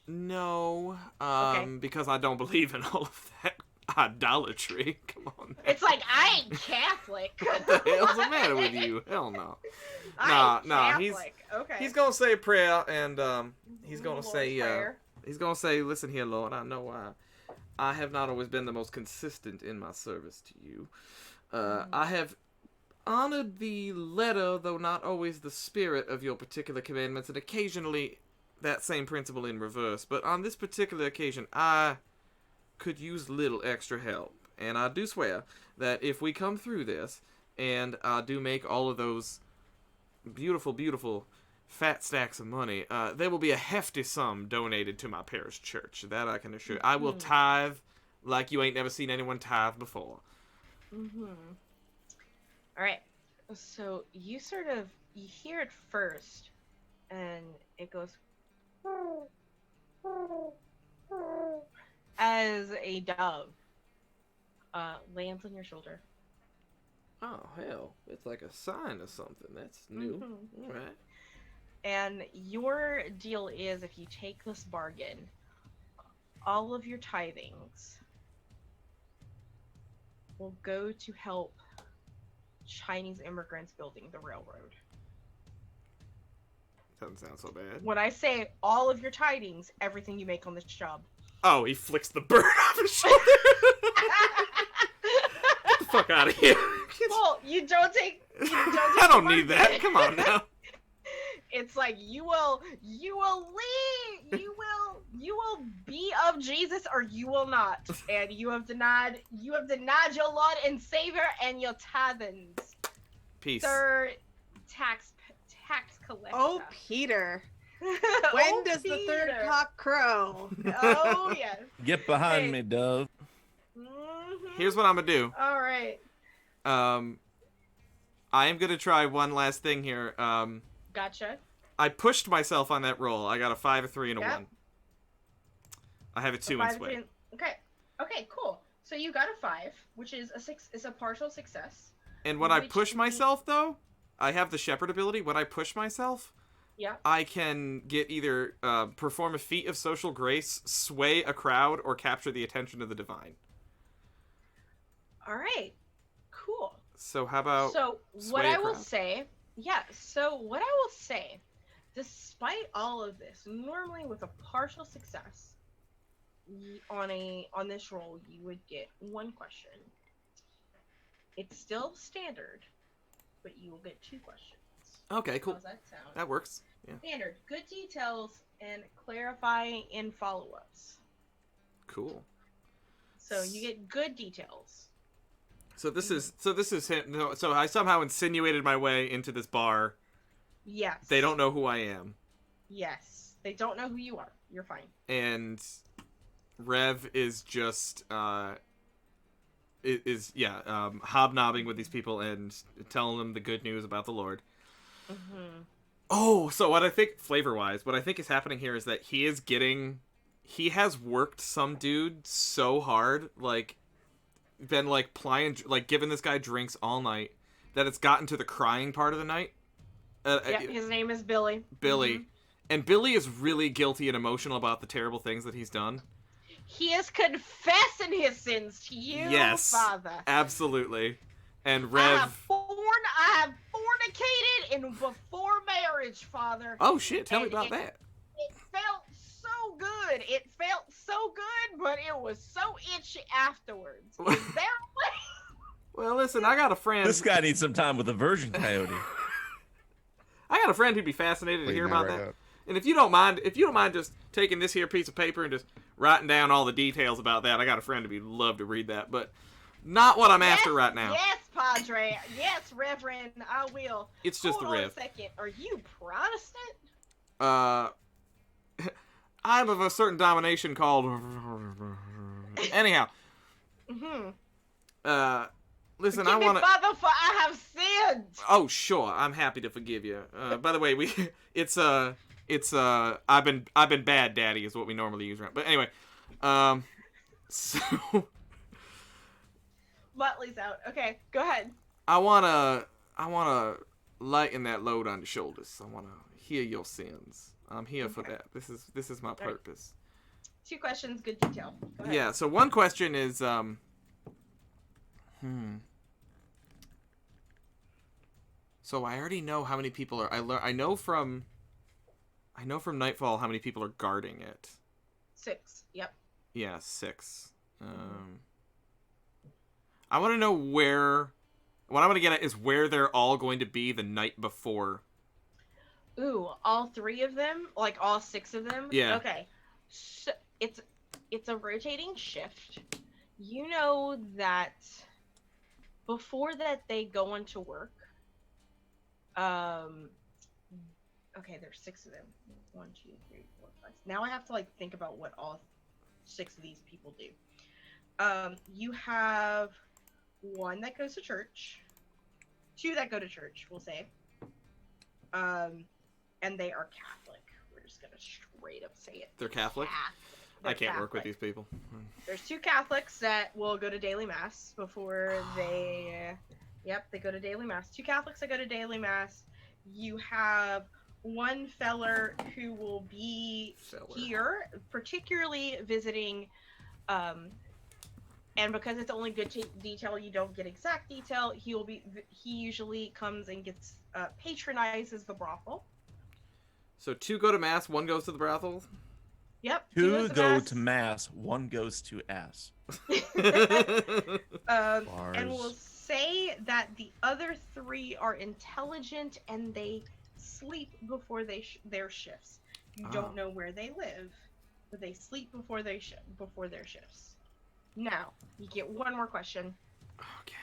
S1: No,
S2: Okay.
S1: because I don't believe in all of that idolatry. Come on. Man.
S2: It's like, I ain't Catholic.
S1: What the hell's the matter with you? Hell no.
S2: I ain't
S1: Nah,
S2: Catholic. Okay.
S1: He's gonna say a prayer, and he's gonna
S2: Lord's
S1: say,
S2: Prayer.
S1: he's gonna say, "Listen here, Lord. I know I have not always been the most consistent in my service to you. I have honored the letter, though not always the spirit of your particular commandments, and occasionally that same principle in reverse. But on this particular occasion, I could use little extra help. And I do swear that if we come through this, and I do make all of those beautiful, beautiful fat stacks of money, there will be a hefty sum donated to my parish church. That I can assure you. I will tithe like you ain't never seen anyone tithe before."
S2: All right. So you you hear it first, and it goes as a dove lands on your shoulder.
S1: Oh, hell. It's like a sign or something. That's new. All right.
S2: And your deal is, if you take this bargain, all of your tithings will go to help Chinese immigrants building the railroad.
S1: Doesn't sound so bad.
S2: When I say all of your tidings, everything you make on this job.
S1: Oh, he flicks the bird off his shoulder. Get the fuck out of here.
S2: Well, you don't take
S1: I don't need that. Come on now.
S2: It's like you will be of Jesus, or you will not. And you have denied your Lord and Savior and your tithings.
S1: Peace.
S2: Sir, tax collector.
S3: Oh, Peter. When does the third cock crow?
S2: Oh, yes.
S4: Get behind me, dove.
S1: Here's what I'm gonna do.
S2: All right.
S1: I am gonna try one last thing here.
S2: Gotcha.
S1: I pushed myself on that roll. I got a 5, a 3, and a 1. I have a 2 in sway.
S2: Okay, cool. So you got a 5, which is a partial success.
S1: And when I push myself, though, I have the shepherd ability. When I push myself, I can get either perform a feat of social grace, sway a crowd, or capture the attention of the divine.
S2: All right, cool.
S1: So how about
S2: what I will say, despite all of this, normally with a partial success on this roll, you would get 1 question. It's still standard, but you will get 2 questions.
S1: Okay, cool.
S2: How does that sound?
S1: That works. Yeah.
S2: Standard, good details, and clarifying in follow-ups.
S1: Cool.
S2: So you get good details.
S1: So this is him. So I somehow insinuated my way into this bar.
S2: Yes.
S1: They don't know who I am.
S2: Yes. They don't know who you are. You're fine.
S1: And Rev is just hobnobbing with these people and telling them the good news about the Lord. Oh, so what I think, flavor-wise, what I think is happening here is that he has worked some dude so hard, like, been, like, giving this guy drinks all night, that it's gotten to the crying part of the night.
S2: Yeah, his name is Billy.
S1: Billy.
S2: Mm-hmm.
S1: And Billy is really guilty and emotional about the terrible things that he's done.
S2: He is confessing his sins to you,
S1: Yes,
S2: Father.
S1: Absolutely. And
S2: I
S1: Rev...
S2: have fornicated in before marriage, Father.
S1: Oh, shit. Tell me about that.
S2: It felt so good. It felt so good, but it was so itchy afterwards. Is there a way?
S1: Well, listen, I got a friend...
S4: This guy needs some time with a virgin coyote.
S1: I got a friend who'd be fascinated to hear about that.
S5: Up.
S1: And if you don't mind just taking this here piece of paper and just writing down all the details about that, I got a friend who'd love to read that, but not what I'm after right now.
S2: Yes, Padre. Yes, Reverend. I will.
S1: It's just
S2: Hold
S1: the
S2: on
S1: Rev.
S2: a second. Are you Protestant?
S1: I'm of a certain domination called... Anyhow.
S2: Mm-hmm.
S1: Listen,
S2: Forgive
S1: I want
S2: me,
S1: to...
S2: Father, for I have sinned.
S1: Oh, sure. I'm happy to forgive you. By the way, I've been bad, Daddy, is what we normally use around. But anyway, so
S2: Butley's out. Okay, go ahead.
S1: I wanna lighten that load on your shoulders. I wanna hear your sins. I'm here for that. This is my purpose.
S2: 2 questions, good detail. Go ahead.
S1: Yeah. So one question is, So I already know how many people are. I know from Nightfall how many people are guarding it.
S2: 6. Yep.
S1: Yeah, 6. I want to know where. What I want to get at is where they're all going to be the night before.
S2: Ooh, all 3 of them? Like all 6 of them?
S1: Yeah.
S2: Okay. So it's a rotating shift. You know that before that they go into work. Okay, there's 6 of them. 1, 2, 3, 4, 5. Now I have to like think about what all 6 of these people do. You have 1 that goes to church, 2 that go to church, we'll say. And they are Catholic. We're just gonna straight up say it.
S1: They're Catholic?
S2: They're
S1: I can't work with
S2: Catholic.
S1: these people.
S2: There's 2 Catholics that will go to daily mass before they. Yep, they go to daily mass. 2 Catholics that go to daily mass. You have 1 feller who will be here, particularly visiting. And because it's only good detail, you don't get exact detail. He usually comes and gets patronizes the brothel.
S1: So 2 go to mass, 1 goes to the brothel.
S2: Yep.
S4: 2 go to mass, 1 goes to ass.
S2: And we'll say that the other 3 are intelligent and they sleep before their shifts. You don't know where they live, but they sleep before their shifts. Now, you get 1 more question.
S1: Okay.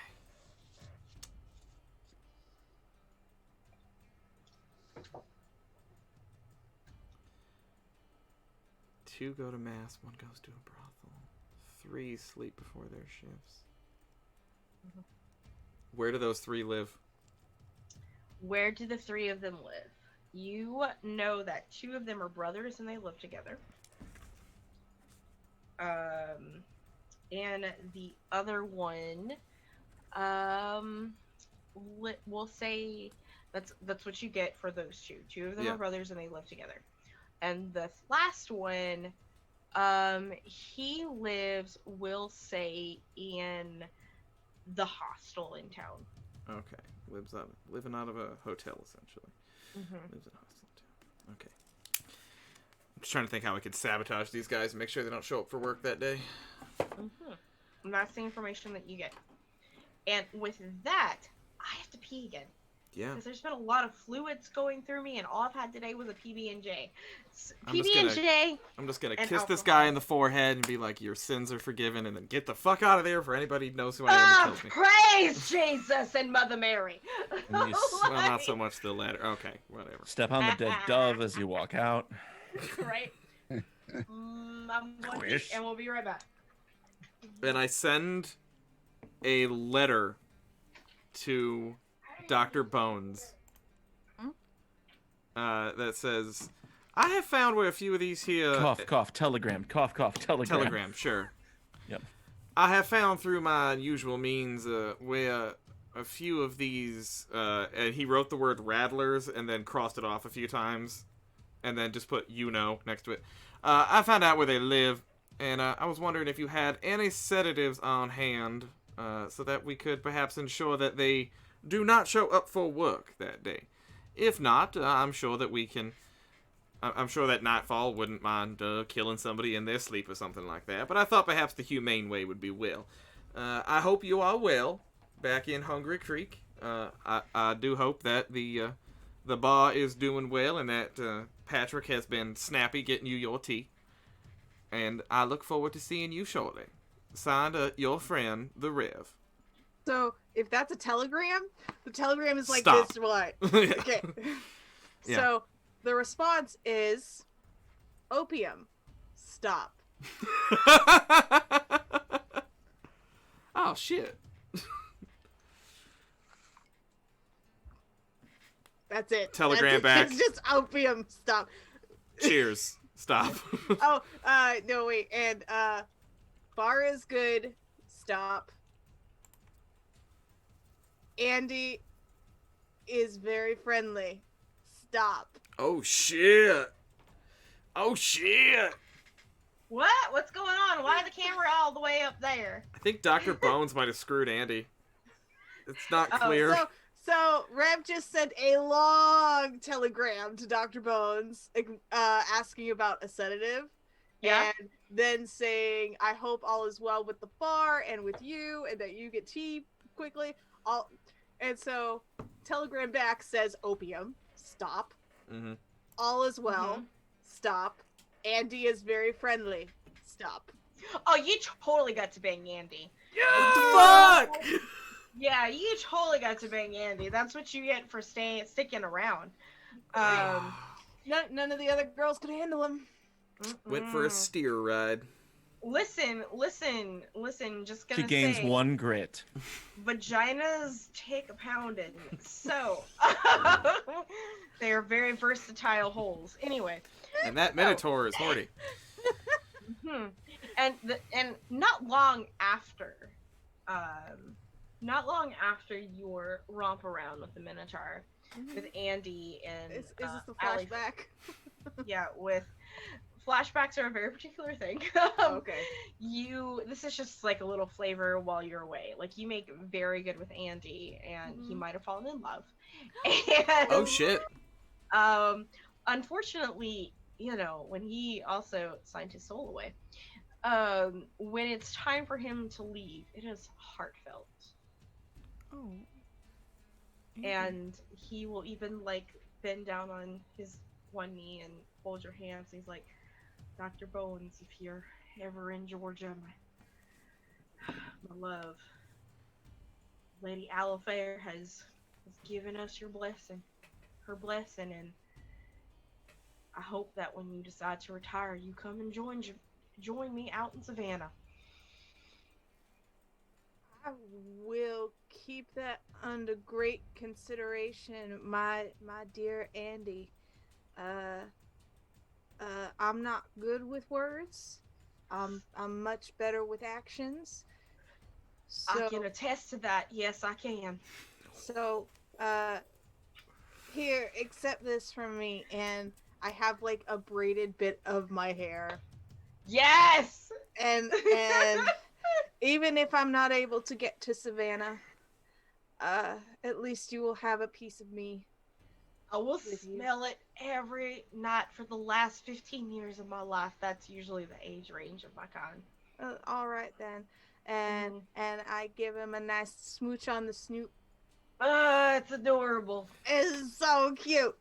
S1: Two go to mass, 1 goes to a brothel. 3 sleep before their shifts.
S2: Mm-hmm.
S1: Where do those 3 live?
S2: Where do the 3 of them live? You know that 2 of them are brothers and they live together. And the other one, we'll say that's what you get for those 2. 2 of them are brothers and they live together. And the last one, he lives, we'll say, in the hostel in town.
S1: Okay, living out of a hotel essentially.
S2: Mm-hmm.
S1: Lives in a hostel in town. Okay. I'm just trying to think how I could sabotage these guys and make sure they don't show up for work that day.
S2: Mm-hmm. And that's the information that you get. And with that, I have to pee again.
S1: Yeah.
S2: Because there's been a lot of fluids going through me, and all I've had today was a PB&J.
S1: I'm just gonna kiss
S2: alcohol.
S1: this guy in the forehead and be like, "Your sins are forgiven," and then get the fuck out of there for anybody who knows who I am and kills me.
S2: Praise Jesus and Mother Mary.
S1: Well, not so much the latter. Okay, whatever.
S4: Step on the dead dove as you walk out.
S2: Right. I'm one deep, and we'll be right back.
S1: And I send a letter to Dr. Bones that says, "I have found where a few of these here..."
S4: Cough, cough, telegram. Cough, cough, telegram.
S1: Telegram, sure.
S4: Yep.
S1: "I have found through my usual means where a few of these, and he wrote the word rattlers and then crossed it off a few times, and then just put next to it. I found out where they live, and I was wondering if you had any sedatives on hand, so that we could perhaps ensure that they do not show up for work that day. If not, I'm sure that we can. I'm sure that Nightfall wouldn't mind killing somebody in their sleep or something like that, but I thought perhaps the humane way would be well. I hope you are well back in Hungry Creek. I do hope that the bar is doing well and that Patrick has been snappy getting you your tea. And I look forward to seeing you shortly. Signed, your friend, the Rev.
S3: So, if that's a telegram, the telegram is like
S1: Stop.
S3: this. What?
S1: Yeah.
S3: Okay.
S1: Yeah.
S3: So, the response is opium. Stop.
S1: Oh, shit.
S3: That's it.
S1: Telegram
S3: That's it.
S1: back.
S3: It's just opium. Stop.
S1: Cheers. Stop.
S3: Oh, no, wait. And, bar is good. Stop. Andy is very friendly. Stop.
S1: Oh, shit. Oh, shit.
S2: What? What's going on? Why the camera all the way up there?
S1: I think Dr. Bones might have screwed Andy. It's not clear.
S3: So Rev just sent a long telegram to Dr. Bones, asking about a sedative.
S2: Yeah.
S3: And then saying, I hope all is well with the bar and with you, and that you get tea quickly. And so, telegram back says opium. Stop.
S1: Mm-hmm.
S3: All is well.
S2: Mhm.
S3: Stop. Andy is very friendly. Stop.
S2: Oh, you totally got to bang Andy.
S1: What the fuck?
S2: Yeah, you totally got to bang Andy. That's what you get for sticking around.
S3: None of the other girls could handle him.
S1: Went for a steer ride.
S2: Listen. Just gonna
S4: She gains
S2: say,
S4: 1 grit.
S2: vaginas take a pounding, so they are very versatile holes. Anyway,
S1: And that Minotaur is horny.
S2: and not long after your romp around with the Minotaur, with Andy and
S3: Is this the
S2: Allie-
S3: flashback?
S2: yeah, with flashbacks are a very particular thing.
S3: Okay.
S2: This is just like a little flavor while you're away. Like, you make very good with Andy, and he might have fallen in love. And,
S1: Oh, shit.
S2: unfortunately, when he also signed his soul away, when it's time for him to leave, it is heartfelt.
S3: Oh.
S2: And he will even, like, bend down on his one knee and hold your hands. He's like, Dr. Bones, if you're ever in Georgia, my love, Lady Alifair has given us her blessing, and I hope that when you decide to retire, you come and join me out in Savannah.
S3: I will keep that under great consideration, my dear Andy. I'm not good with words. I'm much better with actions. So,
S2: I can attest to that. Yes, I can.
S3: So, here, accept this from me, and I have like a braided bit of my hair,
S2: Yes!
S3: and even if I'm not able to get to Savannah, at least you will have a piece of me.
S2: I will
S3: With you.
S2: smell it every night for the last 15 years of my life. That's usually the age range of my kind.
S3: All right then, and I give him a nice smooch on the snoot.
S2: It's adorable.
S3: It's so cute.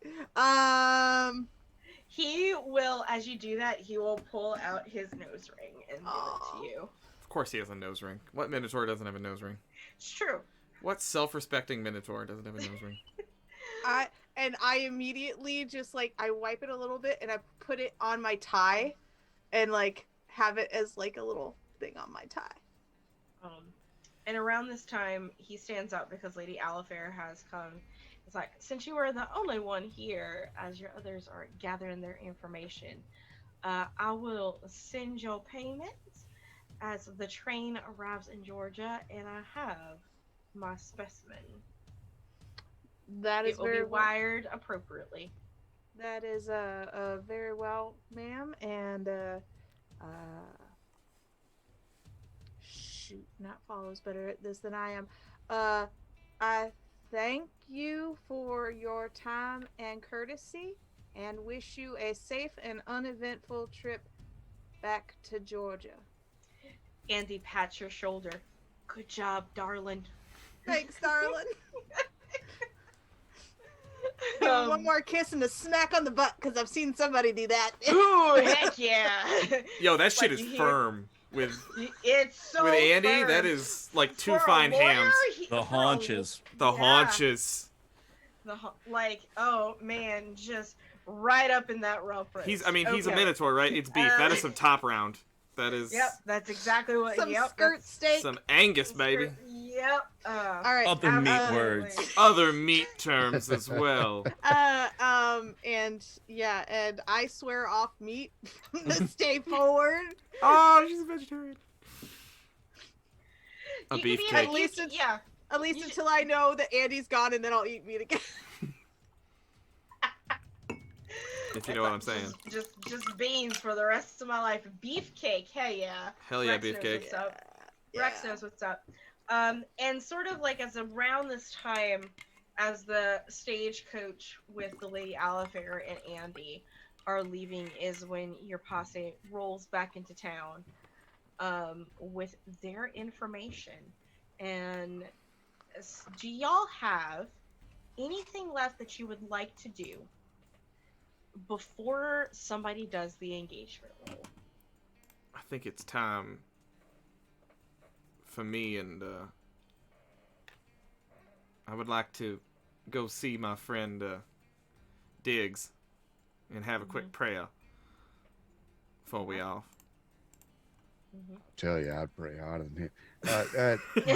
S2: He will, as you do that, he will pull out his nose ring and give it to you.
S1: Of course he has a nose ring. What Minotaur doesn't have a nose ring?
S2: It's true.
S1: What self-respecting Minotaur doesn't have a nose ring?
S3: I immediately just like I wipe it a little bit and I put it on my tie, and like have it as like a little thing on my tie.
S2: And around this time, he stands up because Lady Alifair has come. It's like, since you are the only one here, as your others are gathering their information, I will send your payments as the train arrives in Georgia, and I have my specimen.
S3: That is
S2: It will
S3: very
S2: be
S3: well.
S2: wired appropriately.
S3: That is very well, ma'am. And shoot, not follows better at this than I am. I thank you for your time and courtesy, and wish you a safe and uneventful trip back to Georgia.
S2: Andy pats your shoulder. Good job, darling.
S3: Thanks, darling. Give him one more kiss and a smack on the butt, because I've seen somebody do that.
S2: Ooh, heck yeah.
S1: Yo, that shit
S2: Like,
S1: is
S2: you hear-
S1: firm. With
S2: It's so
S1: Andy,
S2: firm.
S1: that is like two
S2: For a
S1: fine
S2: lawyer,
S1: hams.
S4: The
S2: for a-
S4: haunches.
S1: The
S2: yeah.
S1: haunches.
S2: Like, oh man, just right up in that rough roast.
S1: He's a
S2: Okay.
S1: minotaur, right? It's beef. That is some top round. That is
S2: Yep, that's exactly what.
S3: Some
S2: yep,
S3: skirt
S2: that's-
S3: steak.
S1: some Angus, baby.
S2: Yep.
S3: All right.
S4: Other meat
S2: absolutely.
S4: words.
S1: Other meat terms as well.
S3: And yeah, and I swear off meat to stay forward.
S1: Oh, she's a vegetarian. A
S2: You can
S1: beefcake.
S2: even-
S3: At least
S2: you-
S3: it's-
S2: yeah.
S3: At least
S2: You
S3: until I know that Andy's gone, and then I'll eat meat again.
S1: If you know what I'm saying.
S2: Just beans for the rest of my life. Beefcake, hey yeah.
S1: Hell yeah,
S2: Rex knows
S1: beefcake.
S2: what's up. Rex knows what's up. And sort of like as around this time, as the stagecoach with the Lady Alifair and Andy are leaving, is when your posse rolls back into town with their information. And do y'all have anything left that you would like to do before somebody does the engagement roll?
S1: I think it's time for me, and I would like to go see my friend Diggs and have a quick prayer before we off.
S5: Tell you, I'd pray harder than him.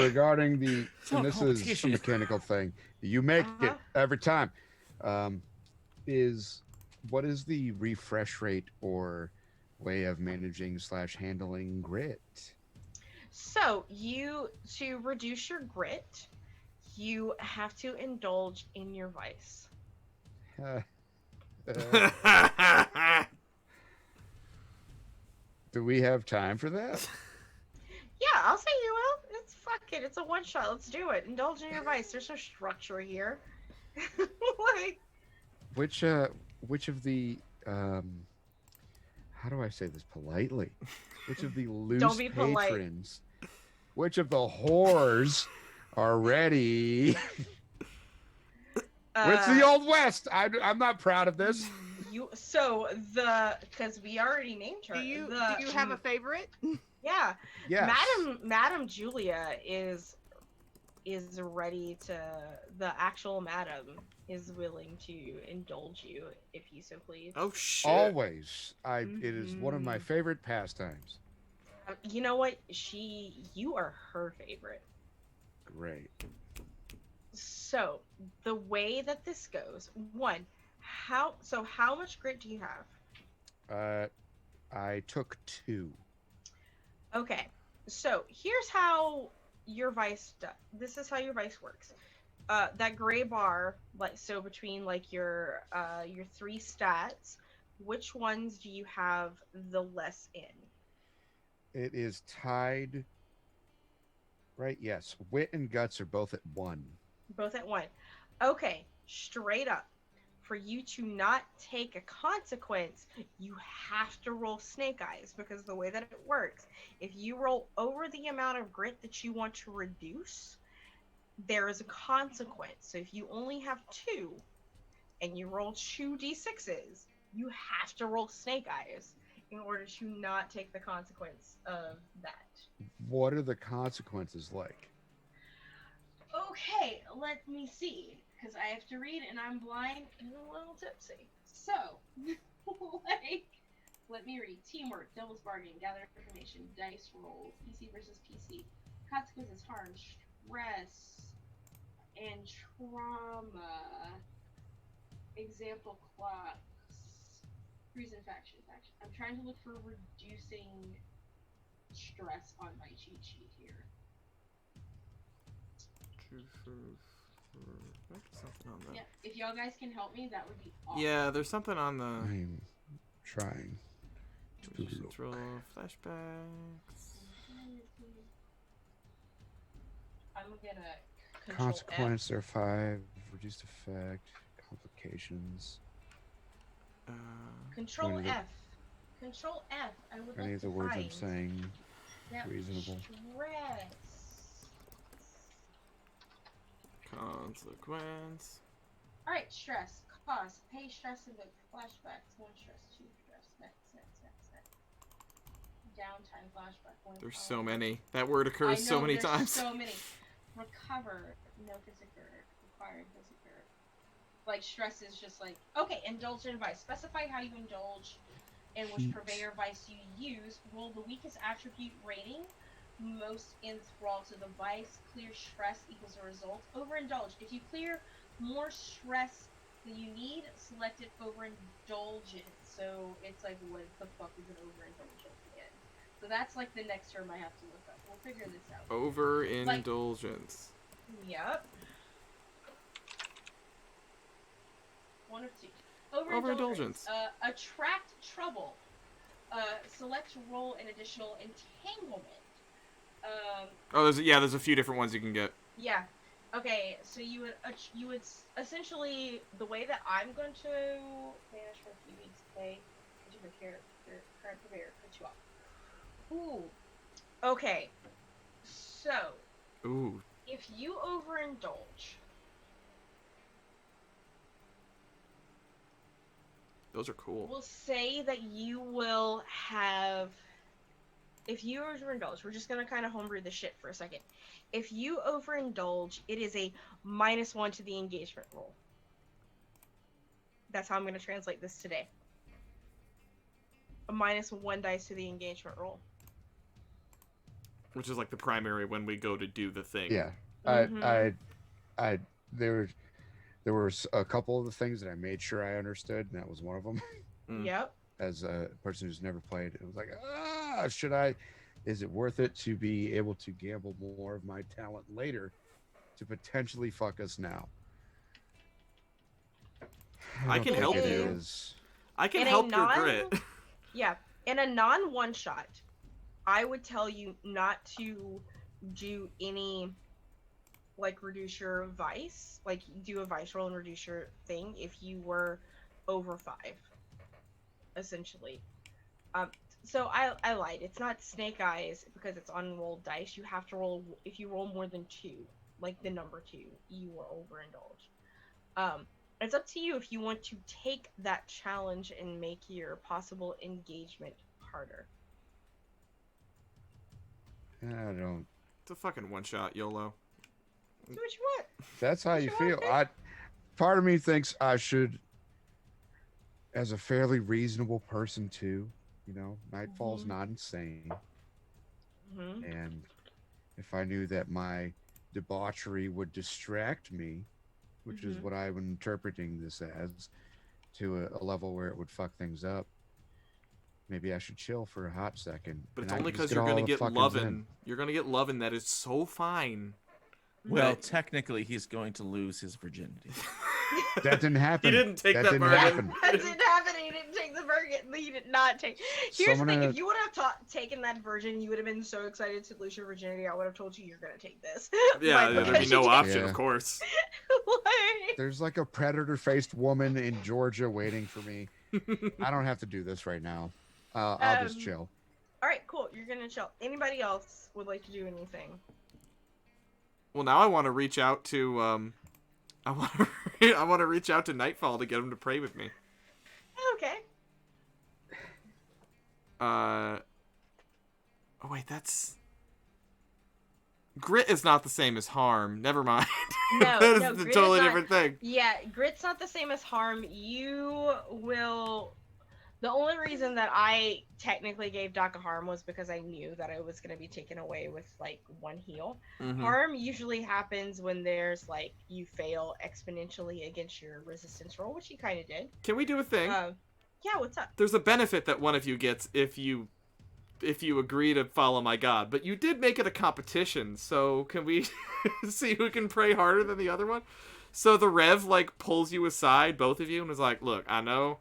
S5: Regarding the,
S4: not
S5: and this is a
S4: competition.
S5: mechanical thing. You make it
S2: Uh-huh.
S5: every time. What is the refresh rate or way of managing / handling grit?
S2: So to reduce your grit, you have to indulge in your vice.
S5: Do we have time for that?
S2: Yeah, I'll say you will. It's fuck it. It's a one shot. Let's do it. Indulge in your vice. There's no structure here. Like,
S5: Which of the how do I say this politely? Which of the loose
S2: Don't be polite.
S5: patrons? Which of the whores are ready? It's the Old West. I'm not proud of this.
S2: Because we already named her.
S3: Do you have a favorite?
S2: Yeah.
S5: Yes.
S2: Madam Julia is ready to. The actual Madam is willing to indulge you if you so please.
S1: Oh shit!
S5: Always. It is one of my favorite pastimes.
S2: You know what? You are her favorite.
S5: Great.
S2: So the way that this goes, one, how much grit do you have?
S5: I took 2.
S2: Okay, so here's how your vice does. This is how your vice works. That gray bar, like so between like your 3 stats, which ones do you have the less in?
S5: It is tied. Right. Yes. Wit and guts are both at 1.
S2: Both at 1. Okay, straight up. For you to not take a consequence, you have to roll snake eyes, because the way that it works, if you roll over the amount of grit that you want to reduce, there is a consequence. So if you only have 2 and you roll 2 d6s, you have to roll snake eyes in order to not take the consequence of that.
S5: What are the consequences like?
S2: Okay, let me see, because I have to read and I'm blind and a little tipsy. So, like, let me read. Teamwork, devil's bargain, gather information, dice rolls, PC versus PC, consequences, harm, stress, and trauma. Example clocks, reason, faction. I'm trying to look for reducing stress on my cheat sheet here.
S1: Something on the...
S6: Yeah, if y'all guys can help me, that would be awesome.
S1: Yeah, there's something on the...
S5: I'm trying.
S1: Control flashbacks.
S6: I'm gonna get a
S5: Consequence are 5. Reduced effect. Complications.
S2: Control
S5: Any of the-
S2: F. Control F. I would
S5: Any
S2: like
S5: of the
S2: to
S5: words I'm
S2: find
S5: saying
S2: that
S5: reasonable?
S2: stress.
S1: Consequence.
S6: Alright, stress. Cause. Pay stress in the flashbacks. 1 stress, 2 stress. Next. Downtime flashback. 1
S1: There's
S6: power.
S1: so many. That word
S6: I
S1: occurs
S6: know,
S1: so many
S6: there's
S1: times.
S6: So many. Recover. No physical. Required physical. Like, stress is just like, okay, indulge in vice. Specify how you indulge and which purveyor vice you use. Roll the weakest attribute rating. Most enthralled to the vice. Clear stress equals a result. Overindulge. If you clear more stress than you need, select it overindulgent. So it's like, what the fuck is an overindulgent again? So that's like the next term I have to look up. We'll figure this out.
S1: Overindulgence.
S2: Yep.
S6: 1 of 2.
S1: Overindulgence.
S6: Attract trouble. Select roll an additional entanglement.
S1: Oh, there's a few different ones you can get.
S2: Yeah. Okay, so you would essentially, the way that I'm going to banish for a few weeks, okay, different character, current purveyor, cut you off. Ooh. Okay. So,
S1: Ooh.
S2: if you overindulge,
S1: Those are cool.
S2: we'll say that you will have, if you overindulge, we're just going to kind of homebrew this shit for a second. If you overindulge, it is a -1 to the engagement roll. That's how I'm going to translate this today. A -1 dice to the engagement roll.
S1: Which is like the primary when we go to do the thing.
S5: Yeah.
S2: Mhm.
S5: I there were a couple of the things that I made sure I understood, and that was one of them.
S1: Mm.
S2: Yep.
S5: As a person who's never played, it was like, should I? Is it worth it to be able to gamble more of my talent later to potentially fuck us now?
S1: I can
S5: don't
S1: help
S5: think it
S1: you.
S5: is.
S1: I can
S2: In a
S1: help your
S2: non-
S1: grit.
S2: Yeah. In a non-one shot, I would tell you not to do any, like, reduce your vice. Like, do a vice roll and reduce your thing if you were over 5, essentially. So I lied. It's not snake eyes because it's on rolled dice. You have to roll, if you roll more than 2, like the number 2, you will overindulge. It's up to you if you want to take that challenge and make your possible engagement harder.
S5: I don't.
S1: It's a fucking one-shot, YOLO.
S2: Do what you want.
S5: That's how you
S2: Sure,
S5: feel.
S2: okay.
S5: Part of me thinks I should, as a fairly reasonable person too, Nightfall's
S2: Mhm.
S5: not insane.
S2: Mm-hmm.
S5: And if I knew that my debauchery would distract me, which is
S2: Mhm.
S5: what I'm interpreting this as, to a level where it would fuck things up, maybe I should chill for a hot second.
S1: But
S5: and
S1: it's
S5: I
S1: only
S5: can just
S1: because you're
S5: all
S1: gonna
S5: the
S1: get
S5: fuckings
S1: lovin'.
S5: in.
S1: You're gonna get lovin' that is so fine.
S4: Well,
S1: But-
S4: technically, he's going to lose his virginity.
S5: That didn't happen.
S1: He didn't take that
S5: didn't
S1: bargain.
S5: happen.
S2: That didn't happen. He didn't take the virgin. He did not take. Here's the thing: if you would have taken that virgin, you would have been so excited to lose your virginity. I would have told you you're gonna take this.
S1: Yeah,
S2: But
S1: there'd be
S2: because
S1: no
S2: you
S1: option,
S5: Yeah.
S1: of course.
S2: like,
S5: There's like a predator-faced woman in Georgia waiting for me. I don't have to do this right now. I'll just chill.
S2: all right, cool. You're gonna chill. Anybody else would like to do anything?
S1: Well, now I want to reach out to I want to reach out to Nightfall to get him to pray with me.
S2: Okay.
S1: Oh wait, that's grit is not the same as harm. Never mind.
S2: No,
S1: that is
S2: no,
S1: a
S2: grit is
S1: totally
S2: not-
S1: different thing.
S2: Yeah, grit's not the same as harm. You will. The only reason that I technically gave Doc a harm was because I knew that I was going to be taken away with, like, 1 heal.
S1: Mhm.
S2: Harm usually happens when there's, like, you fail exponentially against your resistance roll, which you kind of did.
S1: Can we do a thing?
S2: Yeah, what's up?
S1: There's a benefit that one of you gets if you if you agree to follow my God. But you did make it a competition, so can we see who can pray harder than the other one? So the Rev, like, pulls you aside, both of you, and is like, look, I know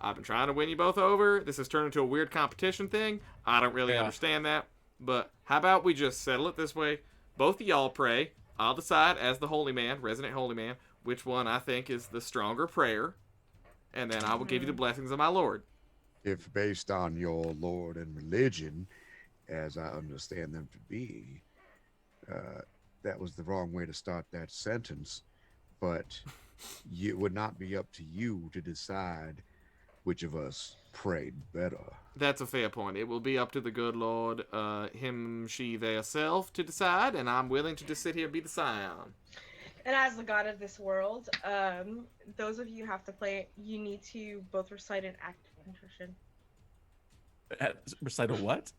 S1: I've been trying to win you both over. This has turned into a weird competition thing. I don't really understand that. But how about we just settle it this way? Both of y'all pray. I'll decide as the holy man, resident holy man, which one I think is the stronger prayer. And then I will give you the blessings of my Lord.
S5: If based on your Lord and religion, as I understand them to be, that was the wrong way to start that sentence. But it would not be up to you to decide which of us prayed better.
S1: That's a fair point. It will be up to the good Lord, him, she, their self, to decide, and I'm willing to just sit here and be the scion.
S2: And as the god of this world, those of you who have to play it, you need to both recite an act of contrition.
S4: Recite a what?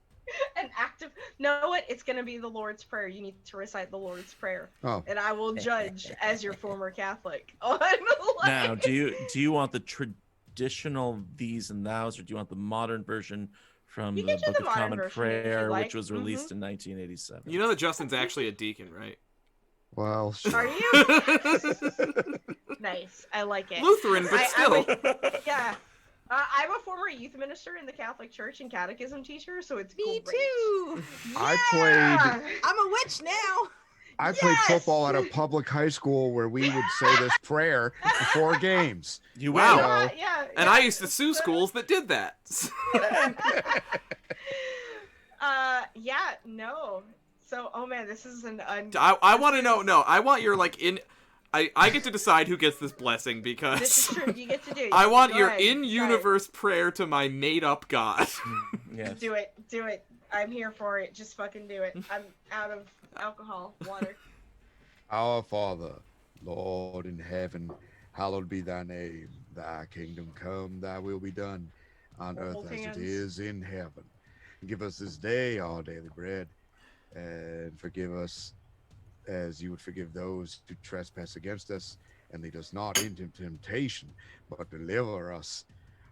S2: An act of... Know what? It's going to be the Lord's Prayer. You need to recite the Lord's Prayer.
S5: Oh.
S2: And I will judge as your former Catholic.
S4: Now, do you want the traditional these and thous, or do you want the modern version from the Book of Common Prayer, which was released in 1987?
S1: You know that Justin's actually a deacon, right?
S5: Well, sure.
S2: Are you? Nice. I like it.
S1: Lutheran, but still.
S2: Yeah. I'm a former youth minister in the Catholic Church and catechism teacher, so it's
S3: Me
S2: great.
S3: too.
S5: I
S3: I'm a witch now.
S5: played football at a public high school where we would say this prayer before games.
S4: You
S1: Wow.
S4: will.
S2: Yeah.
S1: And I used to sue schools that did that.
S2: Yeah, no. So, oh man, this is an
S1: I want to know. No, I want your I get to decide who gets this blessing because
S2: This is true. You get to do it.
S1: I want
S2: Go
S1: your
S2: ahead.
S1: in-universe prayer to my made-up God.
S4: Yes.
S2: Do it. Do it. I'm here for it. Just fucking do it. I'm out of alcohol, water.
S5: Our Father, Lord in heaven, hallowed be thy name. Thy kingdom come, thy will be done, on
S2: Hold
S5: earth as
S2: hands.
S5: it is in heaven. Give us this day our daily bread, and forgive us as you would forgive those who trespass against us, and lead us not into temptation, but deliver us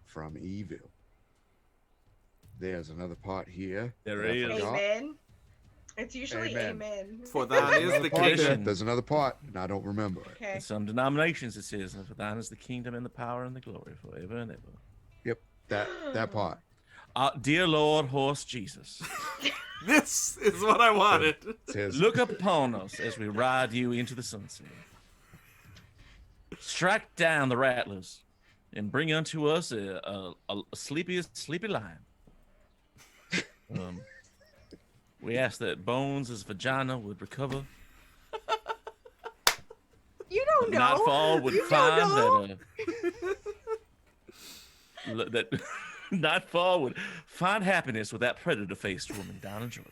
S5: from evil. There's another part here.
S4: There
S5: that I
S4: is.
S5: forgot.
S2: Amen. It's usually amen.
S1: For thine is the
S5: Another part there.
S1: kingdom.
S5: There's another part, and I don't remember it.
S2: Okay.
S4: In some denominations it says, "For thine is the kingdom and the power and the glory forever and ever."
S5: Yep, that part.
S4: Dear Lord, horse Jesus,
S1: This is what I wanted.
S5: It says,
S4: look upon us as we ride you into the sunset. Strike down the rattlers and bring unto us a sleepy lion. We ask that Bones' vagina would recover.
S3: You don't know.
S4: Nightfall would
S3: You
S4: find
S3: don't
S4: that Nightfall would find happiness with that predator-faced woman down in Georgia.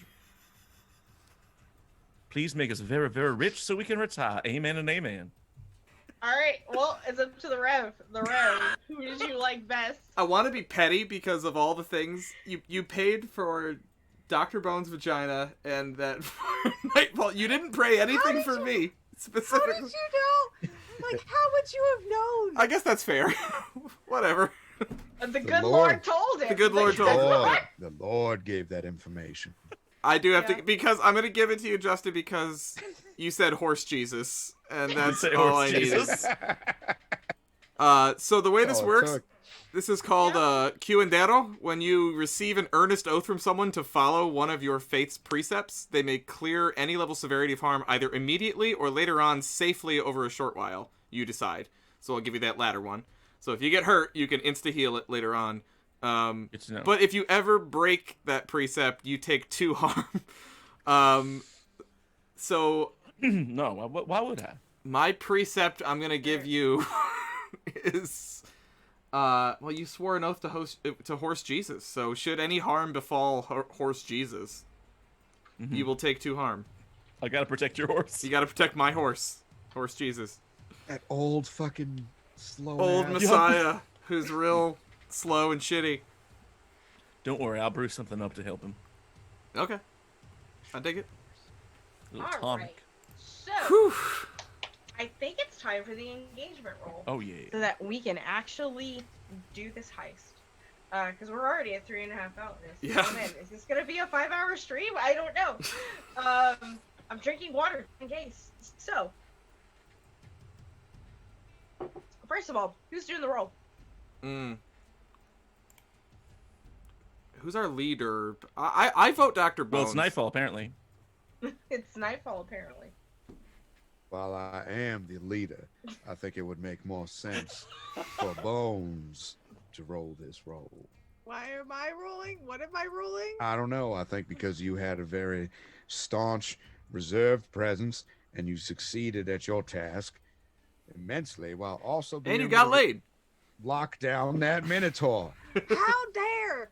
S4: Please make us very, very rich so we can retire. Amen and amen.
S2: All right. Well, it's up to the Rev. The Rev. Who did you like best?
S1: I want to be petty because of all the things you paid for Dr. Bones' vagina and that Nightfall. You didn't pray anything for me specifically.
S3: How did you know? Like, how would you have known?
S1: I guess that's fair. Whatever.
S2: The good Lord told him.
S1: The good Lord told him.
S5: The Lord gave that information.
S1: I do have
S2: Yeah.
S1: to, because I'm going to give it to you, Justin, because you said horse Jesus, and that's
S4: Say
S1: all
S4: horse
S1: I needed.
S4: Jesus.
S1: So the way this
S5: Oh, it
S1: works,
S5: took.
S1: this is called Cuendero. When you receive an earnest oath from someone to follow one of your faith's precepts, they may clear any level of severity of harm either immediately or later on safely over a short while. You decide. So I'll give you that latter one. So if you get hurt, you can insta-heal it later on.
S4: Good to know.
S1: But if you ever break that precept, you take 2 harm. So
S4: No, why would I?
S1: my precept I'm gonna give you is, well, you swore an oath to horse Jesus. So should any harm befall horse Jesus, you will take 2 harm.
S4: I gotta protect your horse.
S1: You gotta protect my horse Jesus.
S5: That old fucking slow
S1: Old
S5: ass.
S1: Messiah, who's real slow and shitty.
S4: Don't worry, I'll brew something up to help him.
S1: Okay, I dig it.
S4: A little
S2: All
S4: tonic.
S2: right. So,
S1: Whew.
S2: I think it's time for the engagement roll.
S4: Oh yeah.
S2: So that we can actually do this heist. Because we're already at 3.5 hours.
S1: Yeah.
S2: Oh, man, is this gonna be a 5-hour stream? I don't know. I'm drinking water in case. So, first of all, who's doing the roll?
S1: Who's our leader? I vote Dr. Bones.
S4: Well, it's Nightfall, apparently.
S2: It's Nightfall, apparently.
S5: While I am the leader, I think it would make more sense for Bones to roll this roll.
S3: Why am I rolling? What am I rolling?
S5: I don't know. I think because you had a very staunch, reserved presence, and you succeeded at your task immensely, while also being
S1: And you
S5: able
S1: got
S5: to
S1: laid.
S5: lock down that Minotaur.
S3: How dare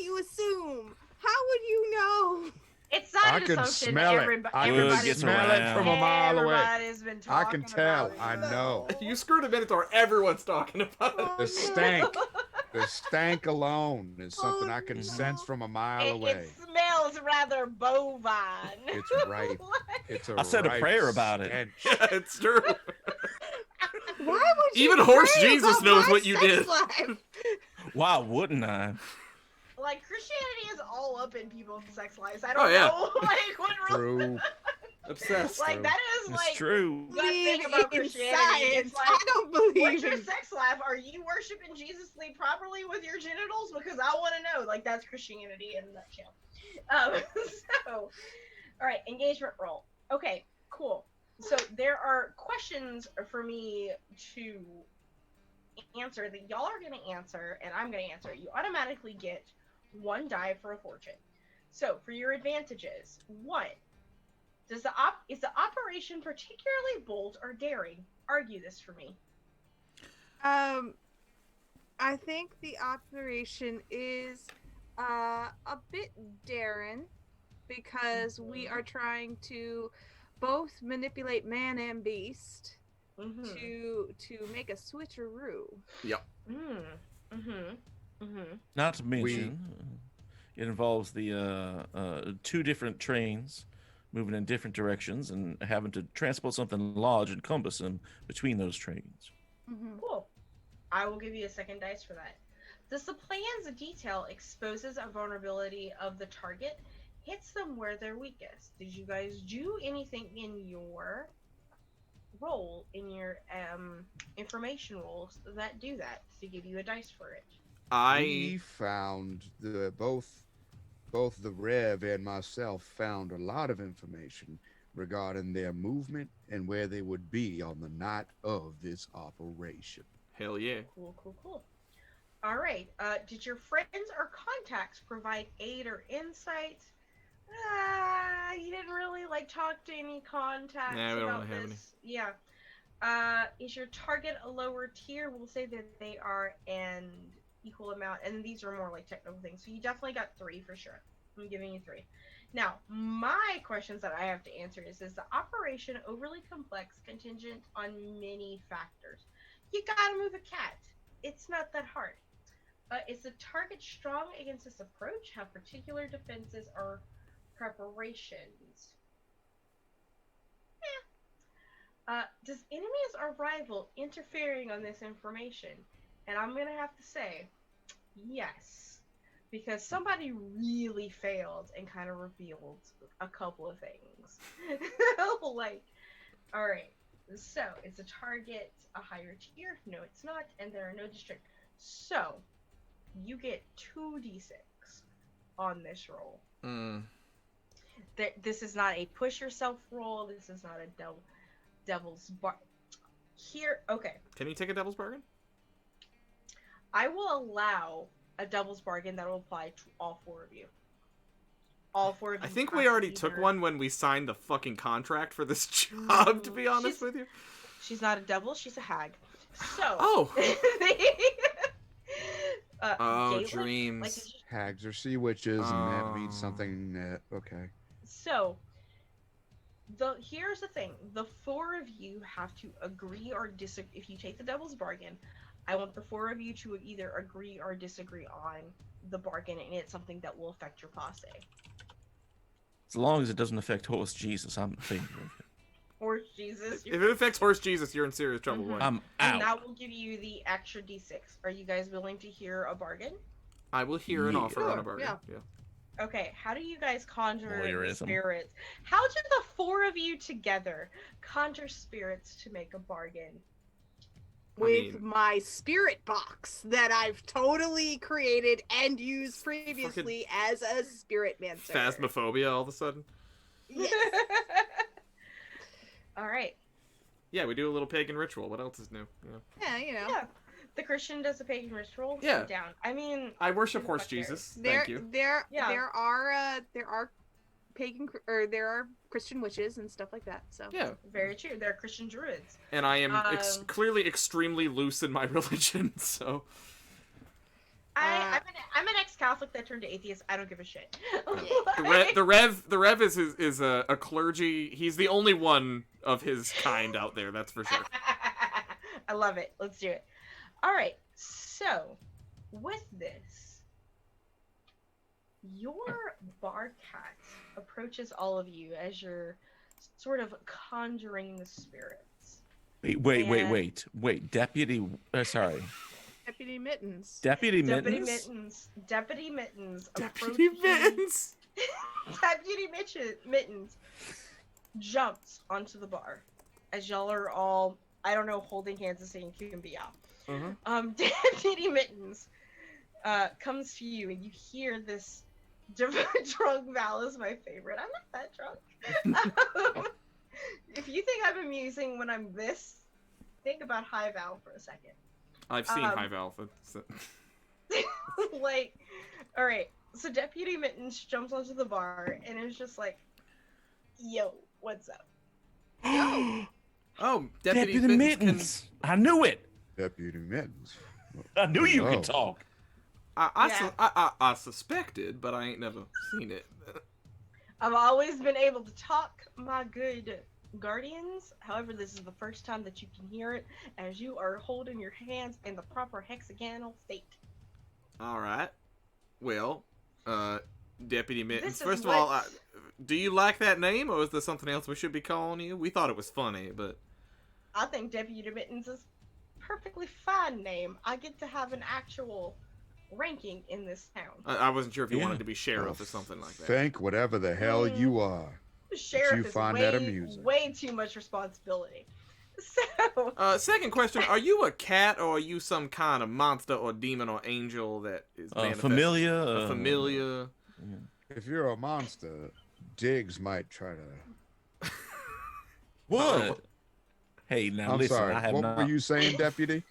S3: you assume? How would you know?
S2: It's not
S5: I
S2: an
S5: can
S2: assumption.
S5: smell it. I can
S2: Everybody's
S5: smell it from a mile away.
S2: Everybody's been
S5: I
S2: talking
S5: can tell.
S2: about it.
S5: I know.
S1: You screwed a Minotaur. Everyone's talking about it.
S5: The stank. The stank alone is something I can
S3: no.
S5: sense from a mile
S2: It
S5: away.
S2: smells rather bovine.
S5: It's right. It's a
S4: I said a
S5: right
S4: prayer about it.
S5: stench.
S1: Yeah, it's true.
S3: Why would you
S1: Even Horse
S3: pray
S1: Jesus
S3: about
S1: knows
S3: my
S1: what you
S3: sex
S1: did.
S3: life?
S4: Why wouldn't I?
S2: Like, Christianity is all up in people's sex lives. I don't
S1: Oh, yeah.
S2: know. Like, what
S5: True.
S1: Obsessed.
S2: Like, that is,
S4: It's
S2: like,
S4: true.
S2: the thing about
S3: In
S2: Christianity.
S3: science,
S2: It's like,
S3: I don't
S2: what's
S3: believe
S2: your
S3: in
S2: sex life? Are you worshiping Jesus properly with your genitals? Because I want to know. Like, that's Christianity in a nutshell. So, all right, engagement roll. Okay, cool. So there are questions for me to answer that y'all are going to answer, and I'm going to answer. You automatically get 1 die for a fortune. So for your advantages, 1. Is the operation particularly bold or daring? Argue this for me.
S3: I think the operation is a bit daring because we are trying to both manipulate man and beast to make a switcheroo.
S1: Yep.
S4: Not to mention, it involves the 2 different trains moving in different directions and having to transport something large and cumbersome between those trains.
S2: Cool. I will give you a second dice for that. Does the plan's detail exposes a vulnerability of the target, hits them where they're weakest? Did you guys do anything in your role, in your information roles, that do that, to give you a dice for it?
S5: We found both the Rev and myself found a lot of information regarding their movement and where they would be on the night of this operation.
S1: Hell yeah.
S2: Cool. All right. Did your friends or contacts provide aid or insight? You didn't really talk to any contacts
S1: Nah, we don't
S2: about
S1: really have
S2: this. Yeah. Is your target a lower tier? We'll say that they are an equal amount, and these are more technical things. So you definitely got 3 for sure. I'm giving you 3. Now, my questions that I have to answer is the operation overly complex, contingent on many factors? You gotta move a cat. It's not that hard. Is the target strong against this approach? Have particular defenses or preparations? Does enemies or rival interfering on this information? And I'm gonna have to say, yes, because somebody really failed and kind of revealed a couple of things. All right. So, is the target a higher tier? No, it's not, and there are no districts. So, you get 2d6 on this roll. This is not a push yourself roll. This is not a devil's bar. Here, okay.
S1: Can you take a devil's bargain?
S2: I will allow a devil's bargain that will apply to all 4 of you. All 4 of you.
S1: I think we already took one when we signed the fucking contract for this job, to be honest with you.
S2: She's not a devil, she's a hag. So.
S1: Oh.
S2: Galen,
S1: dreams.
S5: Hags are sea witches, and that means something that, okay.
S2: So, here's the thing. The 4 of you have to agree or disagree. If you take the devil's bargain, I want the 4 of you to either agree or disagree on the bargain, and it's something that will affect your posse.
S4: As long as it doesn't affect Horse Jesus, I'm in favor of it.
S2: Horse Jesus.
S1: If it affects Horse Jesus, you're in serious trouble, boy.
S4: I'm
S2: And
S4: out.
S2: that will give you the extra D6. Are you guys willing to hear a bargain?
S1: I will hear an
S4: Yeah.
S1: offer on a
S3: Sure,
S1: bargain.
S3: yeah.
S2: Okay, how do you guys conjure the
S4: Voyeurism.
S2: spirits? How do the four of you together conjure spirits to make a bargain?
S3: With
S1: mean-
S3: my spirit box that I've totally created and used previously as a spirit mancer.
S1: Phasmophobia all of a sudden.
S3: Yes.
S2: All right.
S1: Yeah, we do a little pagan ritual. What else is new?
S3: Yeah, you know.
S2: Yeah. The Christian does a pagan ritual.
S1: Yeah.
S2: I'm down. I mean,
S1: I worship
S2: Who the
S1: Horse
S2: fuck cares?
S1: Jesus.
S3: There,
S1: Thank you.
S3: there,
S2: Yeah.
S3: there are pagan or there are Christian witches and stuff like that. So
S1: Yeah,
S2: very true. They're Christian druids.
S1: and I am
S2: Um,
S1: clearly extremely loose in my religion, so...
S2: I'm an ex-Catholic that turned to atheist. I don't give a shit.
S1: The Rev is a clergy. He's the only one of his kind out there, that's for sure.
S2: I love it. Let's do it. All right. So, with this, your bar cat approaches all of you as you're sort of conjuring the spirits.
S4: Wait. Deputy. Sorry.
S3: Deputy Mittens.
S4: Deputy
S2: Deputy
S4: Mittens.
S2: Mittens. Deputy Mittens.
S1: Deputy
S2: approaches-
S1: Mittens!
S2: Deputy Mittens jumps onto the bar as y'all are all, I don't know, holding hands and saying "Kumbaya."
S1: Uh-huh.
S2: Deputy Mittens comes to you and you hear this drunk Val is my favorite. I'm not that drunk. If you think I'm amusing when I'm this, think about High Val for a second.
S1: I've seen High Alpha. So.
S2: Like, all right. So Deputy Mittens jumps onto the bar and is just like, "Yo, what's up?"
S1: Oh,
S4: Deputy
S1: Mittens.
S4: Mittens. I knew it.
S5: Deputy Mittens.
S4: I knew you
S5: Oh.
S4: could talk.
S1: I suspected, but I ain't never seen it.
S2: I've always been able to talk, my good guardians. However, this is the first time that you can hear it as you are holding your hands in the proper hexagonal state.
S1: All right. Well, Deputy Mittens.
S2: This is
S1: First of all,
S2: what-
S1: do you like that name, or is there something else we should be calling you? We thought it was funny, but
S2: I think Deputy Mittens is a perfectly fine name. I get to have an actual ranking in this town.
S1: I wasn't sure if you
S4: Yeah.
S1: wanted to be sheriff or something like that.
S5: Think whatever the hell you are.
S2: Sheriff
S5: you
S2: is
S5: find that amusing?
S2: way too much responsibility. So,
S1: Second question: are you a cat, or are you some kind of monster or demon or angel that is manifested?
S4: Familiar.
S1: A familiar.
S5: If you're a monster, Diggs might try to.
S4: What? Hey, now
S5: I'm
S4: listen.
S5: sorry.
S4: I have
S5: What
S4: not.
S5: were you saying, Deputy?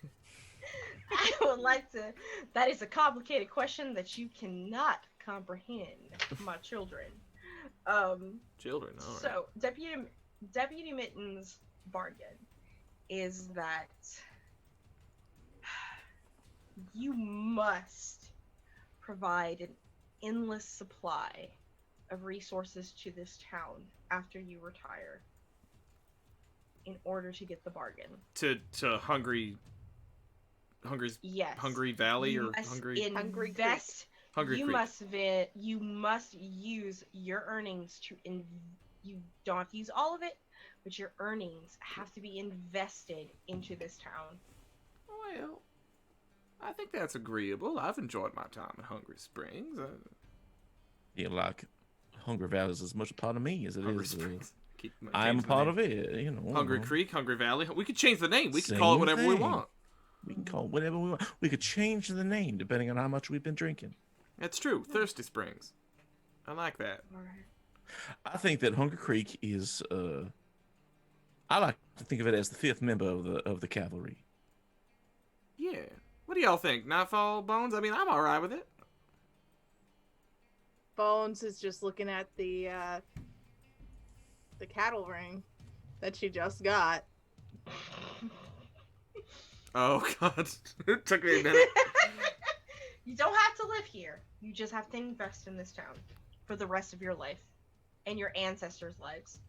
S2: I would like to. That is a complicated question that you cannot comprehend, my children.
S1: Children. All right.
S2: So Deputy Mittens' bargain is that you must provide an endless supply of resources to this town after you retire in order to get the bargain.
S1: To Hungry
S2: Yes.
S1: Valley
S2: You
S1: or
S2: must
S1: Hungry
S2: invest.
S1: Hungry
S2: you
S1: Creek.
S2: you must use your earnings to you don't have to use all of it, but your earnings have to be invested into this town.
S1: Well, I think that's agreeable. I've enjoyed my time at Hungry Springs.
S4: Yeah, like Hunger Valley is as much a part of me as it
S1: Hungry
S4: is.
S1: Springs. Keep
S4: I am a
S1: changing the
S4: part
S1: name.
S4: of it. You know.
S1: Hungry Creek, Hungry Valley. We could change the name. We could call it
S4: Same
S1: whatever we
S4: thing.
S1: want.
S4: We can call it whatever we want. We could change the name depending on how much we've been drinking.
S1: That's true. Thirsty Springs. I like that.
S2: All right.
S4: I think that Hunger Creek is. I like to think of it as the fifth member of the cavalry.
S1: Yeah. What do y'all think? Nightfall, Bones? I mean, I'm all right with it.
S3: Bones is just looking at the cattle ring that she just got.
S1: Oh, God. It took me a minute.
S2: You don't have to live here. You just have to invest in this town for the rest of your life and your ancestors' lives.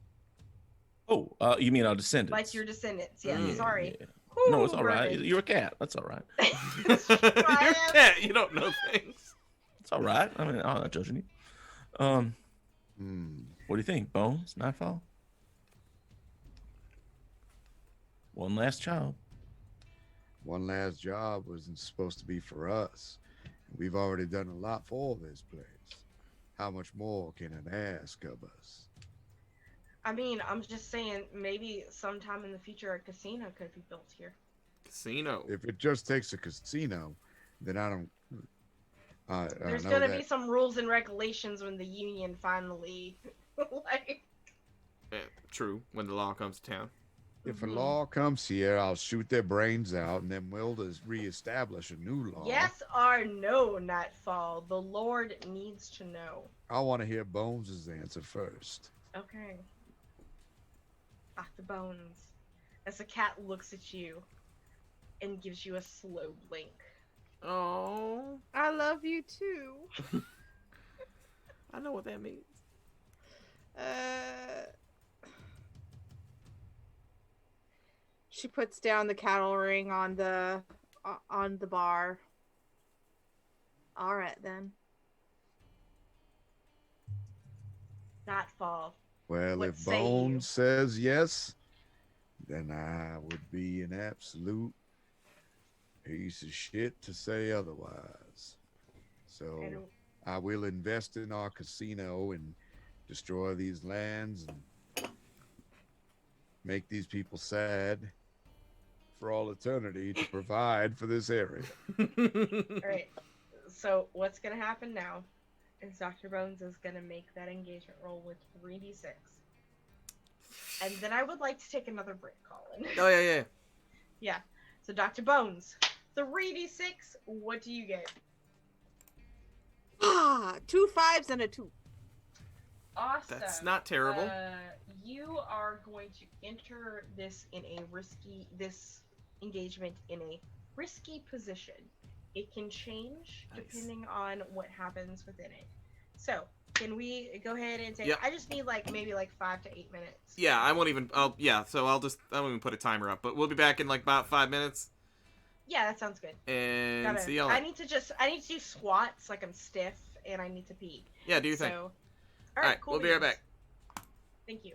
S4: Oh, you mean our descendants?
S2: Like your descendants. Yeah,
S1: Yeah,
S2: sorry.
S4: yeah. No, it's
S2: Whew,
S4: all right.
S2: Bourbon.
S4: You're a cat. That's all right.
S1: You're a cat. You don't know things.
S4: It's all right. I mean, I'm not judging you. What do you think, Bones? Nightfall? One last job.
S5: One last job wasn't supposed to be for us. We've already done a lot for this place. How much more can it ask of us?
S2: I mean, I'm just saying, maybe sometime in the future a casino could be built here.
S1: Casino.
S5: If it just takes a casino, then I don't. I
S2: There's
S5: know
S2: gonna
S5: that
S2: be some rules and regulations when the union finally, like.
S1: True. When the law comes to town.
S5: if a law comes here, I'll shoot their brains out, and then we'll just reestablish a new law.
S2: Yes or no, Nightfall? The Lord needs to know.
S5: I want to hear Bones' answer first.
S2: Okay. Dr. Bones, as the cat looks at you and gives you a slow blink.
S1: Oh,
S3: I love you too.
S1: I know what that means.
S3: She puts down the cattle ring on the bar. All right then.
S2: Nightfall.
S5: Well,
S2: What
S5: if
S2: say you?
S5: Bones says yes, then I would be an absolute piece of shit to say otherwise. So
S2: And
S5: I will invest in our casino and destroy these lands and make these people sad for all eternity to provide for this area.
S2: alright. So what's gonna happen now is Dr. Bones is gonna make that engagement roll with 3d6. And then I would like to take another break, Colin.
S1: Oh yeah.
S2: Yeah. So Dr. Bones, 3d6, what do you get?
S3: 2 5s and a 2.
S2: Awesome.
S1: That's not terrible.
S2: You are going to enter this engagement in a risky position. It can change
S1: Nice.
S2: depending on what happens within it. So, can we go ahead and take?
S1: Yep.
S2: I just need maybe 5 to 8 minutes.
S1: Yeah, I won't even. I won't even put a timer up. But we'll be back in about 5 minutes.
S2: Yeah, that sounds good.
S1: And see y'all.
S2: I need to do squats like I'm stiff and I need to pee.
S1: Yeah, do your thing.
S2: All
S1: right,
S2: cool.
S1: we'll be right
S2: beans.
S1: back.
S2: Thank you.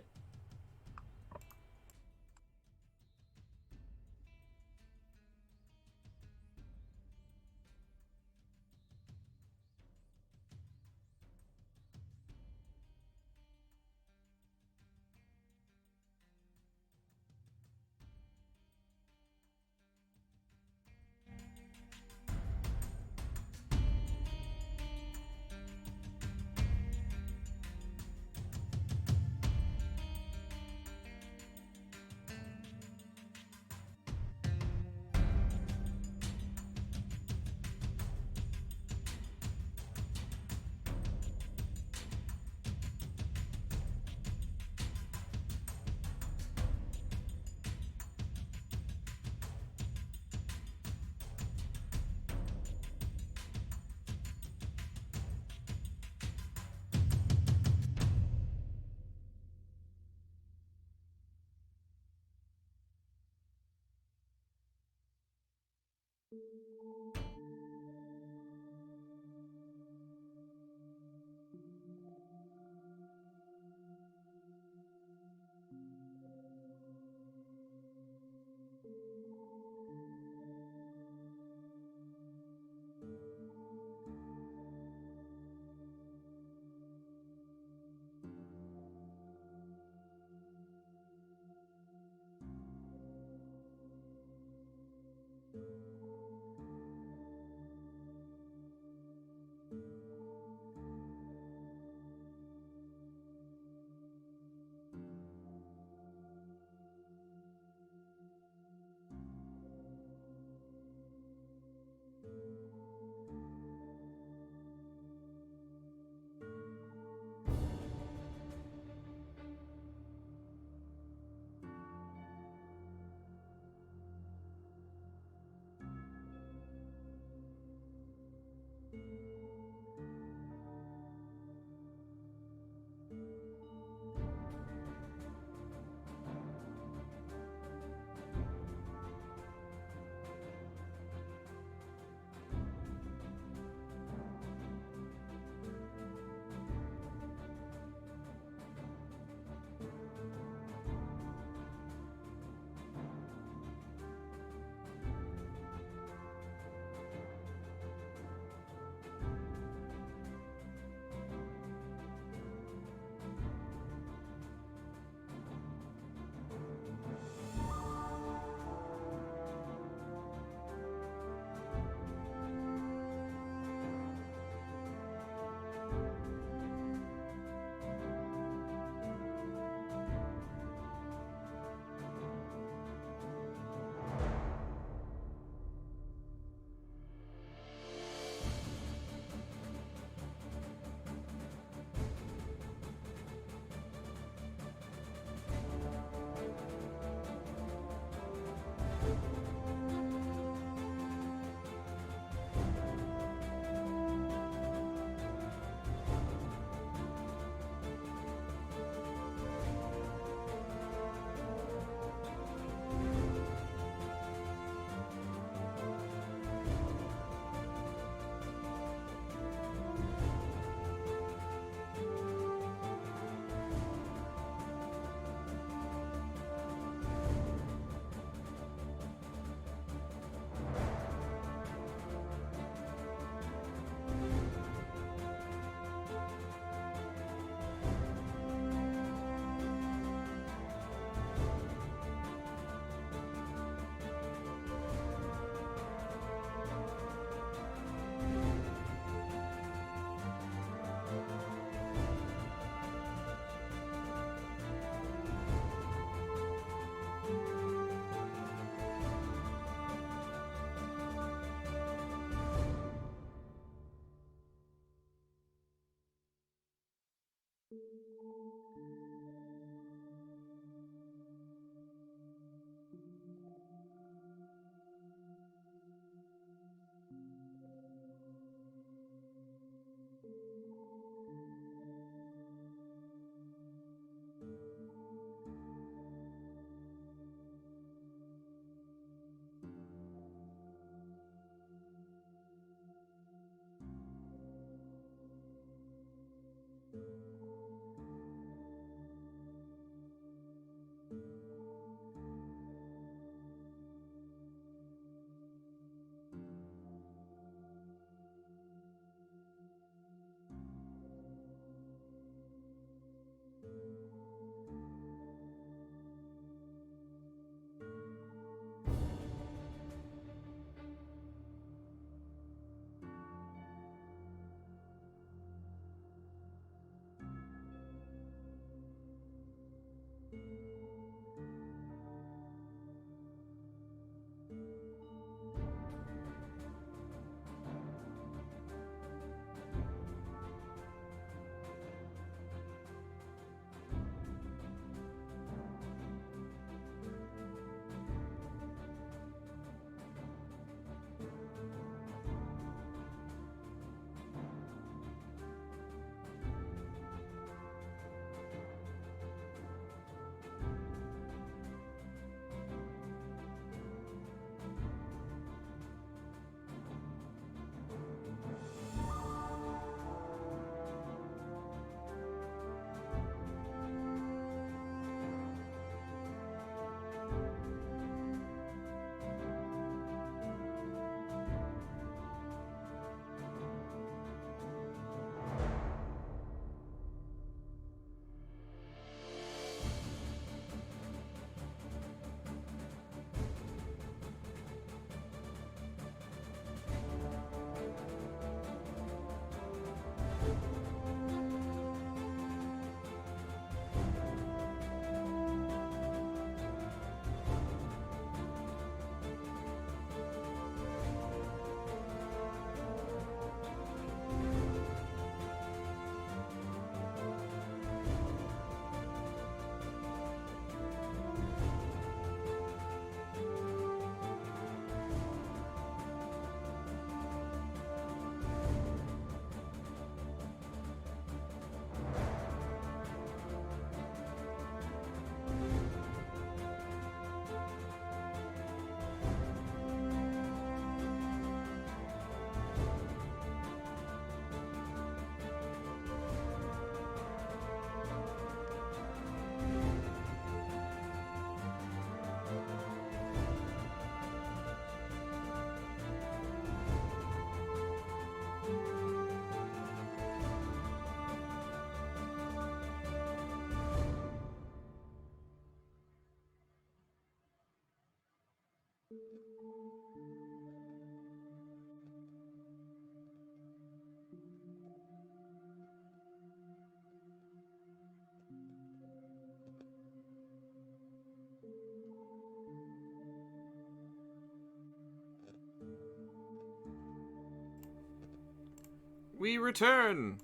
S1: we return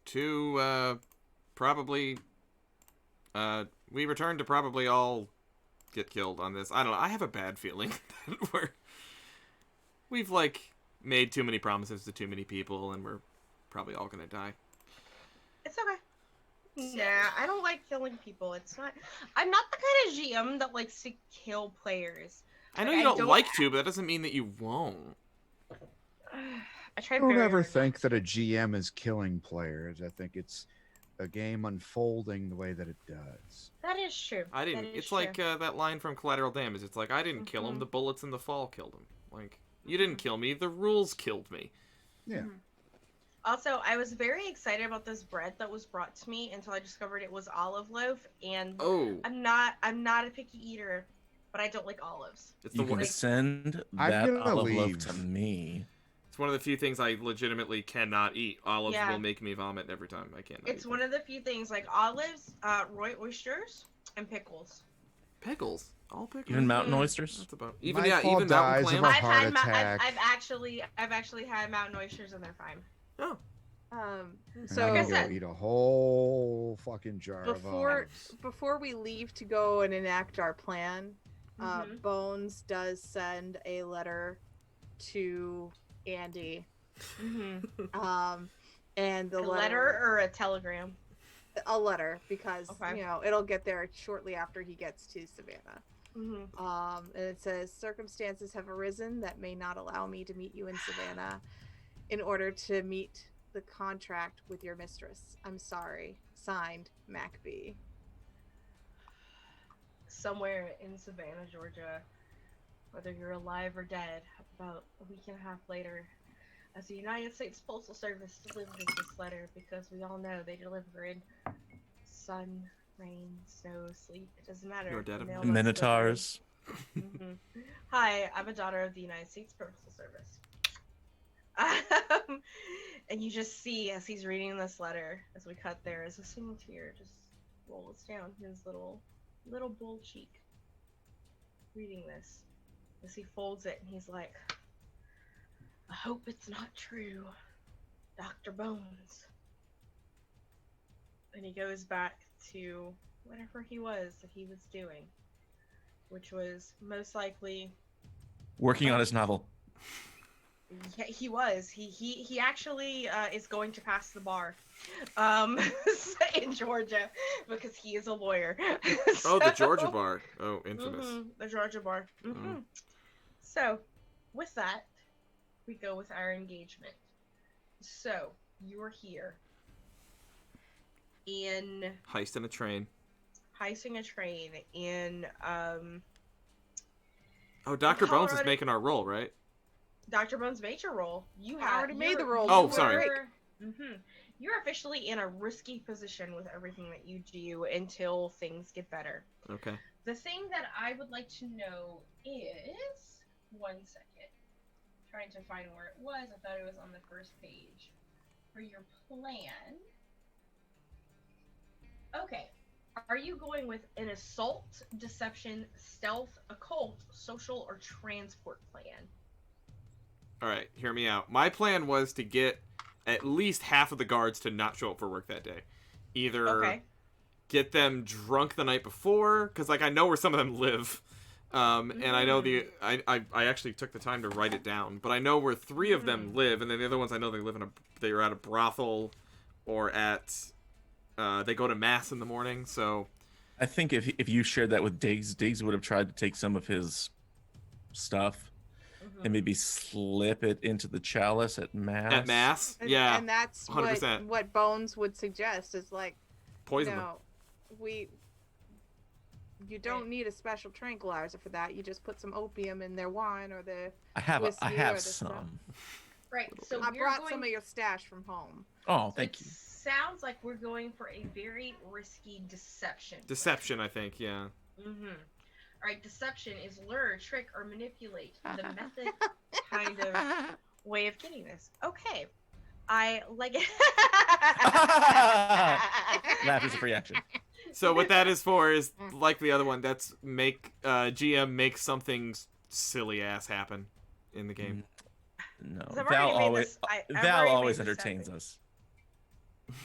S1: to probably all get killed on this. I don't know. I have a bad feeling that we've like made too many promises to too many people, and we're probably all gonna die.
S2: It's okay. Nah, I don't like killing people. It's not. I'm not the kind of GM that likes to kill players.
S1: I know
S2: Like,
S1: you don't like to, but that doesn't mean that you won't.
S2: I try.
S5: Don't
S2: very
S5: ever
S2: hard
S5: think
S2: not
S5: that
S2: to.
S5: a GM is killing players. I think it's a game unfolding the way that it does.
S2: That is true.
S1: I didn't.
S2: That is
S1: It's
S2: true.
S1: like that line from Collateral Damage. It's like, I didn't kill him.
S2: Mhm.
S1: The bullets in the fall killed him. Like, you didn't kill me. The rules killed me.
S5: Yeah.
S2: Also, I was very excited about this bread that was brought to me until I discovered it was olive loaf, and
S1: Oh,
S2: I'm not a picky eater, but I don't like olives.
S1: it's the
S4: You can
S1: worst.
S4: send
S5: I'm
S4: that
S5: gonna
S4: olive loaf
S5: leave.
S4: to me.
S1: It's one of the few things I legitimately cannot eat. Olives
S2: Yeah.
S1: will make me vomit every time. I can't.
S2: It's one of the few things like olives, roy oysters, and pickles.
S1: pickles. All pickles.
S4: Even mountain oysters.
S1: That's about even
S5: Nightfall
S1: even mountain
S5: dies of
S1: clams.
S5: a
S2: I've
S5: heart
S2: had
S5: attack.
S2: I've actually had mountain oysters and they're fine.
S1: Oh,
S5: And
S3: So
S5: I'm
S2: Like I
S5: gonna go
S2: said-
S5: eat a whole fucking jar of olives.
S3: before we leave to go and enact our plan,
S2: Mhm.
S3: Bones does send a letter to Andy.
S2: Mm-hmm.
S3: And the
S2: A letter or a telegram?
S3: a letter because
S2: Okay.
S3: it'll get there shortly after he gets to Savannah.
S2: Mm-hmm.
S3: And it says circumstances have arisen that may not allow me to meet you in Savannah in order to meet the contract with your mistress. I'm sorry. Signed, Mac B.
S2: Somewhere in Savannah, Georgia, whether you're alive or dead, about a week and a half later, as the United States Postal Service delivers this letter, because we all know they deliver in sun, rain, snow, sleep. It doesn't matter.
S1: You're dead of
S2: Mail must
S4: Minotaurs.
S2: deliver. Hi, I'm a daughter of the United States Postal Service. And you just see as he's reading this letter, as we cut there, as a single tear just rolls down his little bull cheek. Reading this, as he folds it, and he's like, "I hope it's not true, Dr. Bones." And he goes back to whatever he was that he was doing, which was most likely.
S4: Working on his novel.
S2: Yeah, he was. He actually is going to pass the bar, in Georgia, because he is a lawyer.
S1: oh, the
S2: So-
S1: Georgia bar. Oh, infamous.
S2: the Georgia bar. So, with that, we go with our engagement. So you are here in
S1: Heist in a train.
S2: heisting a train in
S1: Oh, Dr. Bones is
S2: Colorado-
S1: making our roll, right?
S2: Dr. Bones' major role. You
S3: I
S2: have
S3: already made the
S2: you're-
S3: roll.
S1: Oh,
S2: you
S1: sorry.
S2: are- You're officially in a risky position with everything that you do until things get better.
S1: Okay.
S6: The thing that I would like to know is 1 second. Trying to find where it was. I thought it was on the first page. For your plan. Okay.
S2: Are you going with an assault, deception, stealth, occult, social, or transport plan?
S1: All right, hear me out. My plan was to get at least half of the guards to not show up for work that day. Either
S2: Okay.
S1: get them drunk the night before, because like I know where some of them live, and I know I actually took the time to write it down, but I know where 3 of them live, and then the other ones I know they are at a brothel, or at they go to mass in the morning. So
S4: I think if you shared that with Diggs, Diggs would have tried to take some of his stuff and maybe slip it into the chalice at mass.
S1: at mass,
S3: And,
S1: yeah,
S3: and that's
S1: 100%.
S3: what Bones would suggest is like,
S1: poison them.
S3: you don't need a special tranquilizer for that. You just put some opium in their wine or the
S4: I have
S3: whiskey or
S4: have
S3: the stuff.
S4: some.
S6: Right. So
S3: I
S6: we're
S3: brought
S6: going.
S3: some of your stash from home.
S4: Oh, thank you.
S2: Sounds like we're going for a very risky deception.
S1: Deception, I think, yeah.
S2: All right, deception is lure, trick, or manipulate. The method kind of way of getting this. Okay. I like it.
S4: Laugh is a free action.
S1: So what that is for is like the other one. That's make GM make something silly ass happen in the game.
S4: No,
S2: 'Cause I've
S4: Val
S2: already made
S4: always
S2: this- I've
S4: Val
S2: already
S4: always
S2: made this
S4: entertains
S2: happen.
S4: us.
S2: This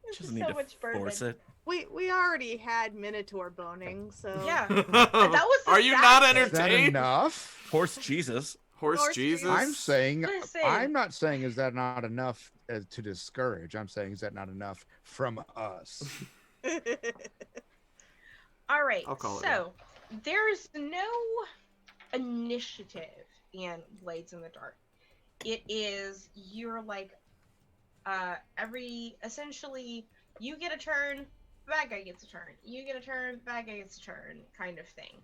S4: She
S2: is
S4: doesn't need
S2: so
S4: to
S2: much bourbon.
S4: force it.
S3: We already had Minotaur boning, so
S2: Yeah. That was the
S1: Are you
S2: sad
S1: not
S2: thing.
S5: Is that
S1: entertained?
S5: enough?
S4: Horse Jesus.
S1: Horse
S2: Horse
S1: Jesus.
S5: I'm saying,
S2: Listen.
S5: I'm not saying is that not enough to discourage. I'm saying is that not enough from us?
S2: All right.
S1: I'll call it,
S2: So there's no initiative in Blades in the Dark. It is you're like essentially you get a turn, bad guy gets a turn. You get a turn, bad guy gets a turn, kind of thing.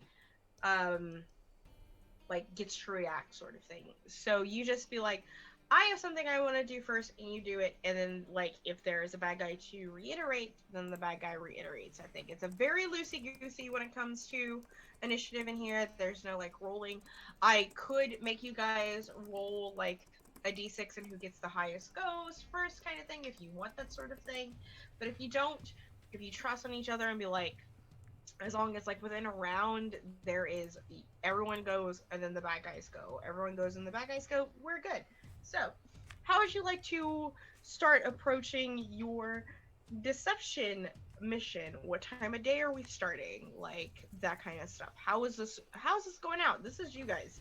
S2: Like gets to react sort of thing. So you just be like, I have something I want to do first, and you do it, and then like if there is a bad guy to reiterate, then the bad guy reiterates. I think it's a very loosey-goosey when it comes to initiative in here. There's no like rolling. I could make you guys roll like a d6 and who gets the highest goes first kind of thing if you want that sort of thing. But if you don't, if you trust on each other and be like, as long as like within a round there is everyone goes and then the bad guys go, everyone goes and the bad guys go, we're good. So how would you like to start approaching your deception mission? What time of day are we starting? Like that kind of stuff. How's this going out? This is you guys.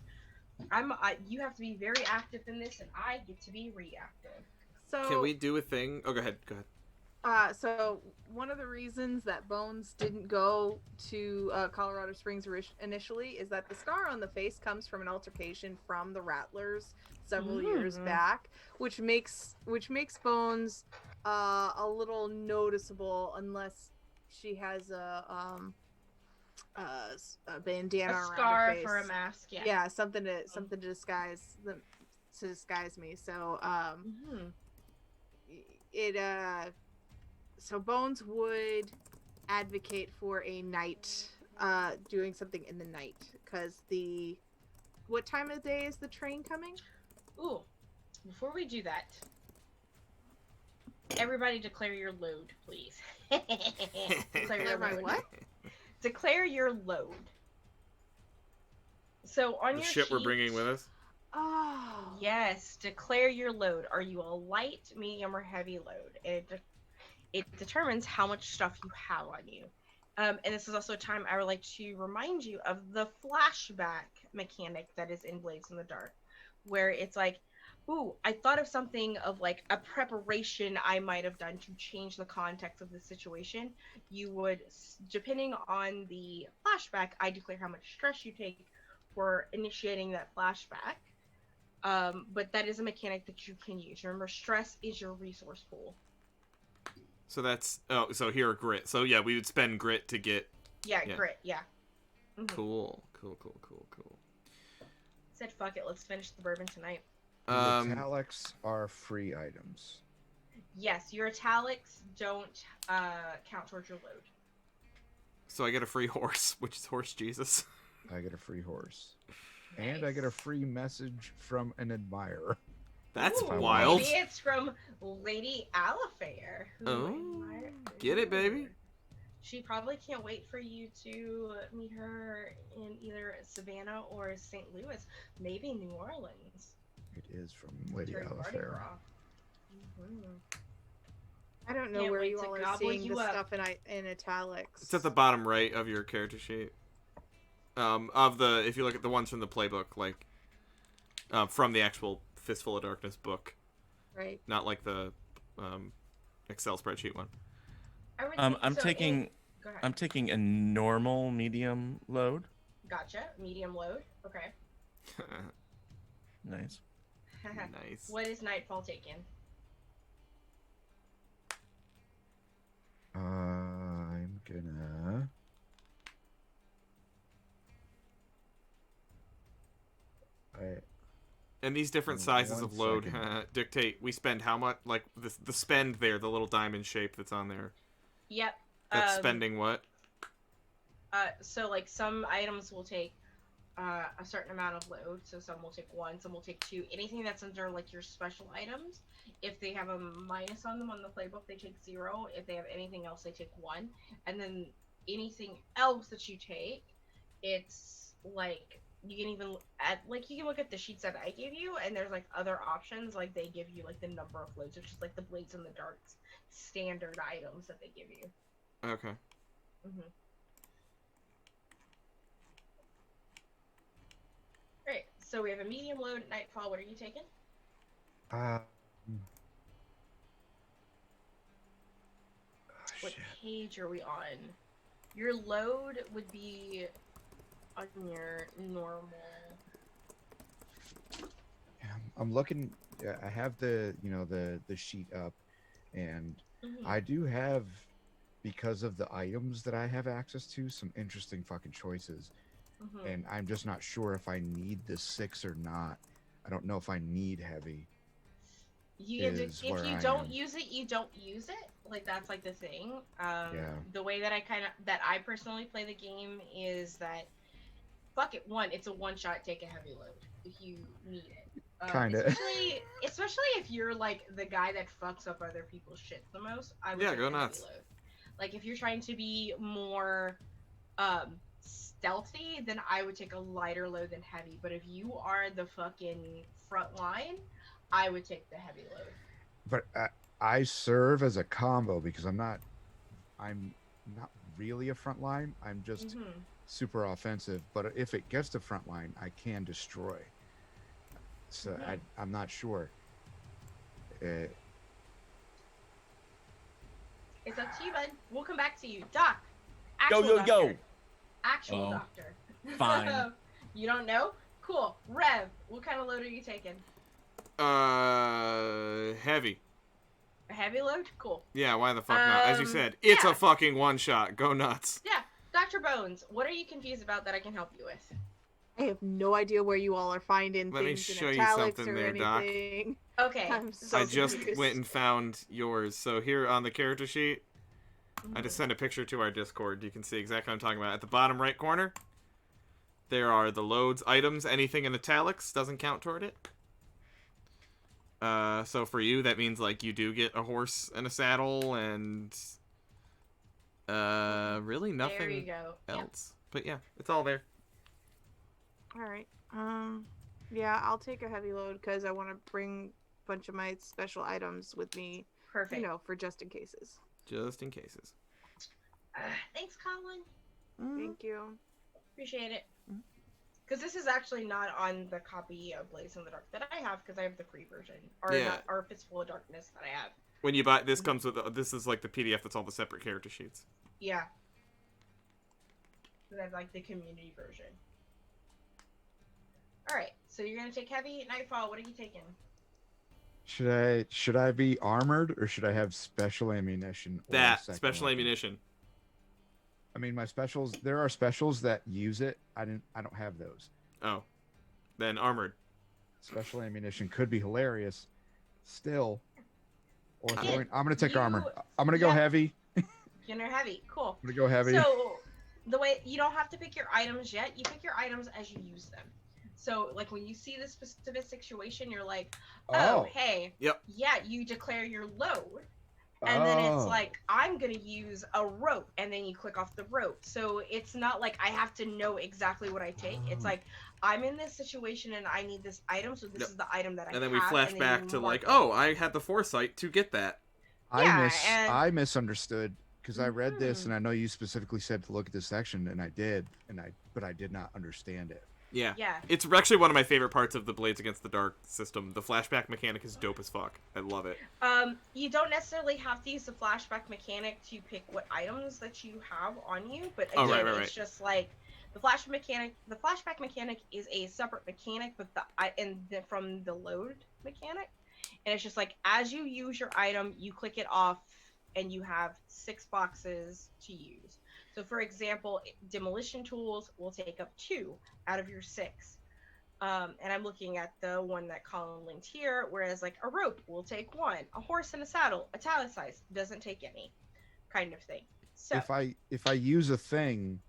S2: You have to be very active in this, and I get to be reactive.
S3: so
S1: Can we do a thing? Oh, go ahead. Go ahead.
S3: So one of the reasons that Bones didn't go to Colorado Springs initially is that the scar on the face comes from an altercation from the Rattlers several years back, which makes Bones a little noticeable unless she has a bandana
S2: A
S3: around her
S2: scarf
S3: face.
S2: or a mask, yeah.
S3: Yeah, something to disguise me. So so Bones would advocate for a night, doing something in the night, because what time of day is the train coming?
S2: Ooh, before we do that, everybody declare your load, please.
S3: Declare my what?
S2: Declare your load. So on
S1: The
S2: your
S1: shit we're
S2: sheet-
S1: bringing with us.
S3: Oh,
S2: Yes, declare your load. Are you a light, medium, or heavy load? And it determines how much stuff you have on you. And this is also a time I would like to remind you of the flashback mechanic that is in Blades in the Dark, where it's like, ooh, I thought of something of like a preparation I might have done to change the context of the situation. You would, depending on the flashback, I declare how much stress you take for initiating that flashback. But that is a mechanic that you can use. Remember, stress is your resource pool.
S1: So that's so here grit. So yeah, we would spend grit to get.
S2: Yeah,
S1: Yeah.
S2: grit. Yeah. Mhm.
S1: Cool.
S2: Said fuck it. Let's finish the bourbon tonight.
S5: The italics are free items.
S2: Yes, your italics don't count towards your load.
S1: So I get a free horse, which is Horse Jesus.
S5: I get a free horse. And I get a free message from an admirer.
S1: That's
S2: Ooh,
S1: wild.
S2: Maybe it's from Lady Alifair.
S1: Get it, baby.
S2: She probably can't wait for you to meet her in either Savannah or St. Louis, maybe New Orleans.
S5: It is from Lady
S2: during Mardi
S5: Alifair.
S2: Gras.
S3: I don't know
S2: Can't
S3: where
S2: wait
S3: you
S2: to
S3: all are
S2: gobble
S3: seeing
S2: you
S3: this
S2: up.
S3: stuff in italics.
S1: It's at the bottom right of your character sheet. If you look at the ones from the playbook, like from the actual Fistful of Darkness book,
S3: right.
S1: not like the Excel spreadsheet one.
S2: I would
S4: I'm
S2: think- so
S4: taking
S2: Go ahead.
S4: I'm taking a normal medium load.
S2: Gotcha. Medium load. Okay.
S4: Nice.
S1: Nice.
S2: What is Nightfall taking?
S5: I'm gonna.
S1: And these different sizes of load dictate we spend how much, like the spend there, the little diamond shape that's on there.
S2: Yep.
S1: That's spending what?
S2: So like some items will take a certain amount of load, so some will take 1, some will take 2. Anything that's under like your special items, if they have a minus on them on the playbook, they take 0. If they have anything else, they take 1. And then anything else that you take, it's like you can even you can look at the sheets that I gave you, and there's like other options. Like they give you like the number of loads, which is like the Blades in the Dark's standard items that they give you.
S1: Okay.
S2: Mm-hmm. Great. So we have a medium load Nightfall. What are you taking? What page are we on? Your load would be on your normal.
S5: Yeah, I'm looking. I have the the sheet up, and I do have, because of the items that I have access to, some interesting fucking choices. And I'm just not sure if I need the 6 or not. I don't know if I need heavy.
S2: If you don't use it, you don't use it. Like that's like the thing. The way that I personally play the game is that, fuck it, it's a one shot. Take a heavy load if you need it.
S5: Kinda.
S2: Especially if you're like the guy that fucks up other people's shit the most. I would take
S1: go
S2: a
S1: nuts.
S2: heavy load. Like if you're trying to be more stealthy, then I would take a lighter load than heavy. But if you are the fucking front line, I would take the heavy load.
S5: But I serve as a combo because I'm not really a front line. I'm just super offensive. But if it gets to front line, I can destroy. So I'm not sure.
S2: It's up to you, bud. We'll come back to you. Doc.
S4: Yo.
S2: Actual doctor.
S4: Fine.
S2: You don't know? Cool. Rev, what kind of load are you taking?
S1: Heavy.
S2: A heavy load? Cool.
S1: Yeah, why the fuck not? As you said, it's a fucking one shot. Go nuts.
S2: Yeah. Dr. Bones, what are you confused about that I can help you with?
S3: I have no idea where you all are finding
S1: Let me
S3: things
S1: show
S3: in
S1: you
S3: italics
S1: something
S3: or
S1: there, Doc.
S3: anything.
S2: Okay.
S3: I'm so
S1: I just
S3: confused.
S1: went and found yours. So here on the character sheet, I just sent a picture to our Discord. You can see exactly what I'm talking about. At the bottom right corner, there are the loads, items, anything in italics doesn't count toward it. So for you, that means like you do get a horse and a saddle and really nothing
S2: there you go.
S1: else. But yeah, it's all there.
S3: All right. Yeah, I'll take a heavy load because I want to bring a bunch of my special items with me.
S2: Perfect.
S3: For just in cases.
S1: Just in cases.
S2: Thanks, Colin.
S3: Thank you.
S2: Appreciate it. Because this is actually not on the copy of Blades in the Dark that I have, because I have the free version, or A Fistful of Darkness that I have.
S1: When you buy this, comes with this is like the PDF that's all the separate character sheets.
S2: Yeah. Because I have like the community version. All right, so you're gonna take heavy Nightfall. What are you taking?
S5: Should I be armored or should I have special ammunition? Or
S1: That
S5: second
S1: special
S5: weapon?
S1: ammunition.
S5: I mean, my specials. There are specials that use it. I don't have those.
S1: Oh, then armored.
S5: Special ammunition could be hilarious. Still, or
S2: Yeah,
S5: I'm gonna take
S2: you-
S5: armor. I'm gonna go heavy.
S2: You're heavy. Cool.
S5: I'm gonna go heavy.
S2: So the way you don't have to pick your items yet. You pick your items as you use them. So like when you see this specific situation, you're like, oh hey,
S1: Yep.
S2: yeah, you declare your load. And then it's like, I'm going to use a rope. And then you click off the rope. So it's not like I have to know exactly what I take. It's like, I'm in this situation and I need this item. So this is the item that I have.
S1: And then we flash
S2: and then
S1: back
S2: you
S1: to
S2: mark
S1: like,
S2: it.
S1: oh, I had the foresight to get that.
S5: I misunderstood because I read this and I know you specifically said to look at this section and I did, but I did not understand it.
S1: Yeah.
S2: Yeah.
S1: It's actually one of my favorite parts of the Blades Against the Dark system. The flashback mechanic is dope as fuck. I love it.
S2: You don't necessarily have to use the flashback mechanic to pick what items that you have on you, but again, it's just like the flashback mechanic is a separate mechanic, but from the load mechanic, and it's just like as you use your item, you click it off, and you have 6 boxes to use. So, for example, demolition tools will take up 2 out of your 6. And I'm looking at the one that Colin linked here, whereas like a rope will take 1, a horse and a saddle, italicized, doesn't take any, kind of thing. So
S5: if I use a thing,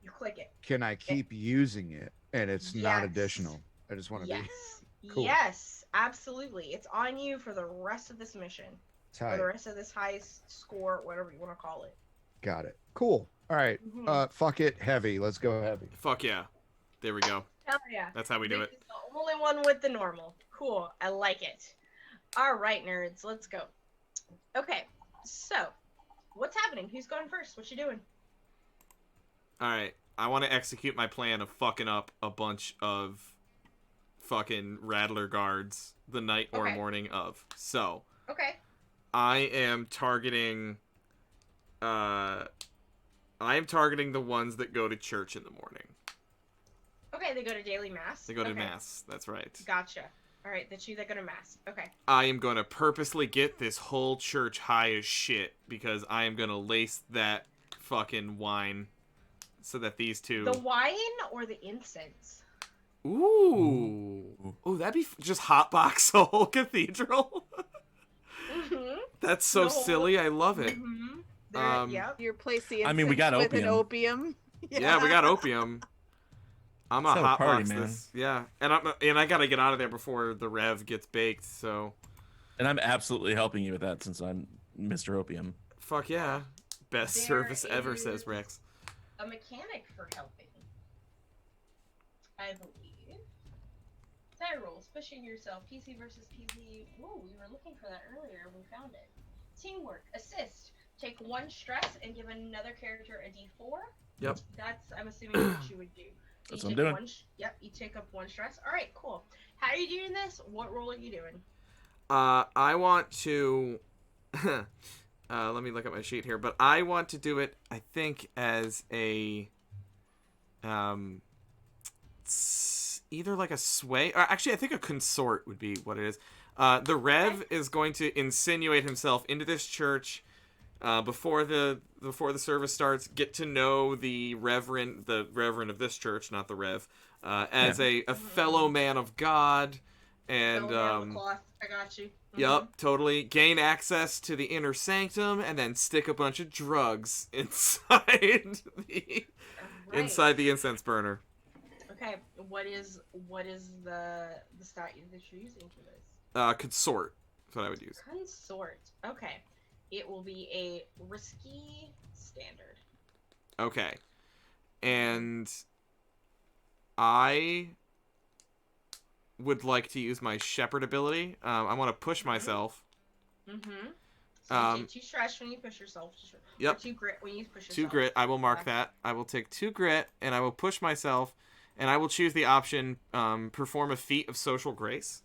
S2: you click it.
S5: can I keep using it and it's not additional? I just want to be cool.
S2: Yes, absolutely. It's on you for the rest of this mission, for the rest of this high score, whatever you want to call it.
S5: Got it. Cool. All right. Fuck it. Heavy. Let's go heavy.
S1: Fuck yeah. There we go.
S2: Hell yeah.
S1: That's how we do it.
S2: He's the only one with the normal. Cool. I like it. All right, nerds. Let's go. Okay. So, what's happening? Who's going first? What you doing?
S1: All right. I want to execute my plan of fucking up a bunch of fucking Rattler guards the night or morning of. So,
S2: Okay.
S1: I am targeting the ones that go to church in the morning.
S2: Okay, they go to daily mass.
S1: They go to mass. That's right.
S2: Gotcha. All right, the two that go to mass. Okay.
S1: I am going to purposely get this whole church high as shit because I am going to lace that fucking wine so that these two...
S2: The wine or the incense?
S1: Ooh. Ooh, that'd be just hotbox a whole cathedral.
S2: Mm-hmm.
S1: That's so silly. I love it.
S2: Mm-hmm. Yep.
S3: You replace the
S4: I mean, we got
S3: with
S4: opium.
S3: an opium.
S1: Yeah, we got opium. I'm a
S4: Let's have a party,
S1: hotbox
S4: man.
S1: this. Yeah, and I gotta get out of there before the Rev gets baked. So,
S4: And I'm absolutely helping you with that since I'm Mr. Opium.
S1: fuck yeah, best
S6: There
S1: service ever, says
S6: is-
S1: Rex.
S6: A mechanic for helping, I believe. Die rolls, pushing yourself, PC versus PC. Whoa, we were looking for that earlier. We found it. Teamwork, assist. Take 1 stress and give another character a D4.
S1: Yep.
S2: That's, I'm assuming, what you would do.
S4: That's
S2: You
S4: what I'm
S2: take
S4: doing.
S2: Yep, you take up 1 stress. All right, cool. How are you doing this? What role are you doing?
S1: I want to. Let me look at my sheet here, but I want to do it. I think as a, either like a sway, or actually I think a consort would be what it is. The Rev is going to insinuate himself into this church before the service starts. Get to know the reverend of this church, not the Rev, as a fellow man of God, and
S2: Cloth. I got you.
S1: Yep, totally. Gain access to the inner sanctum, and then stick a bunch of drugs inside inside the incense burner.
S2: Okay, what is the stat that you're using for this?
S1: Consort. That's what I would use.
S2: Consort. Okay, it will be a risky standard.
S1: Okay, and I would like to use my shepherd ability. I want to push myself.
S2: Mm-hmm. So you take 2 stress when you push yourself.
S1: Yep.
S2: Or 2 grit when you push yourself.
S1: 2 grit. I will mark
S2: Okay.
S1: that. I will take 2 grit, and I will push myself, and I will choose the option perform a feat of social grace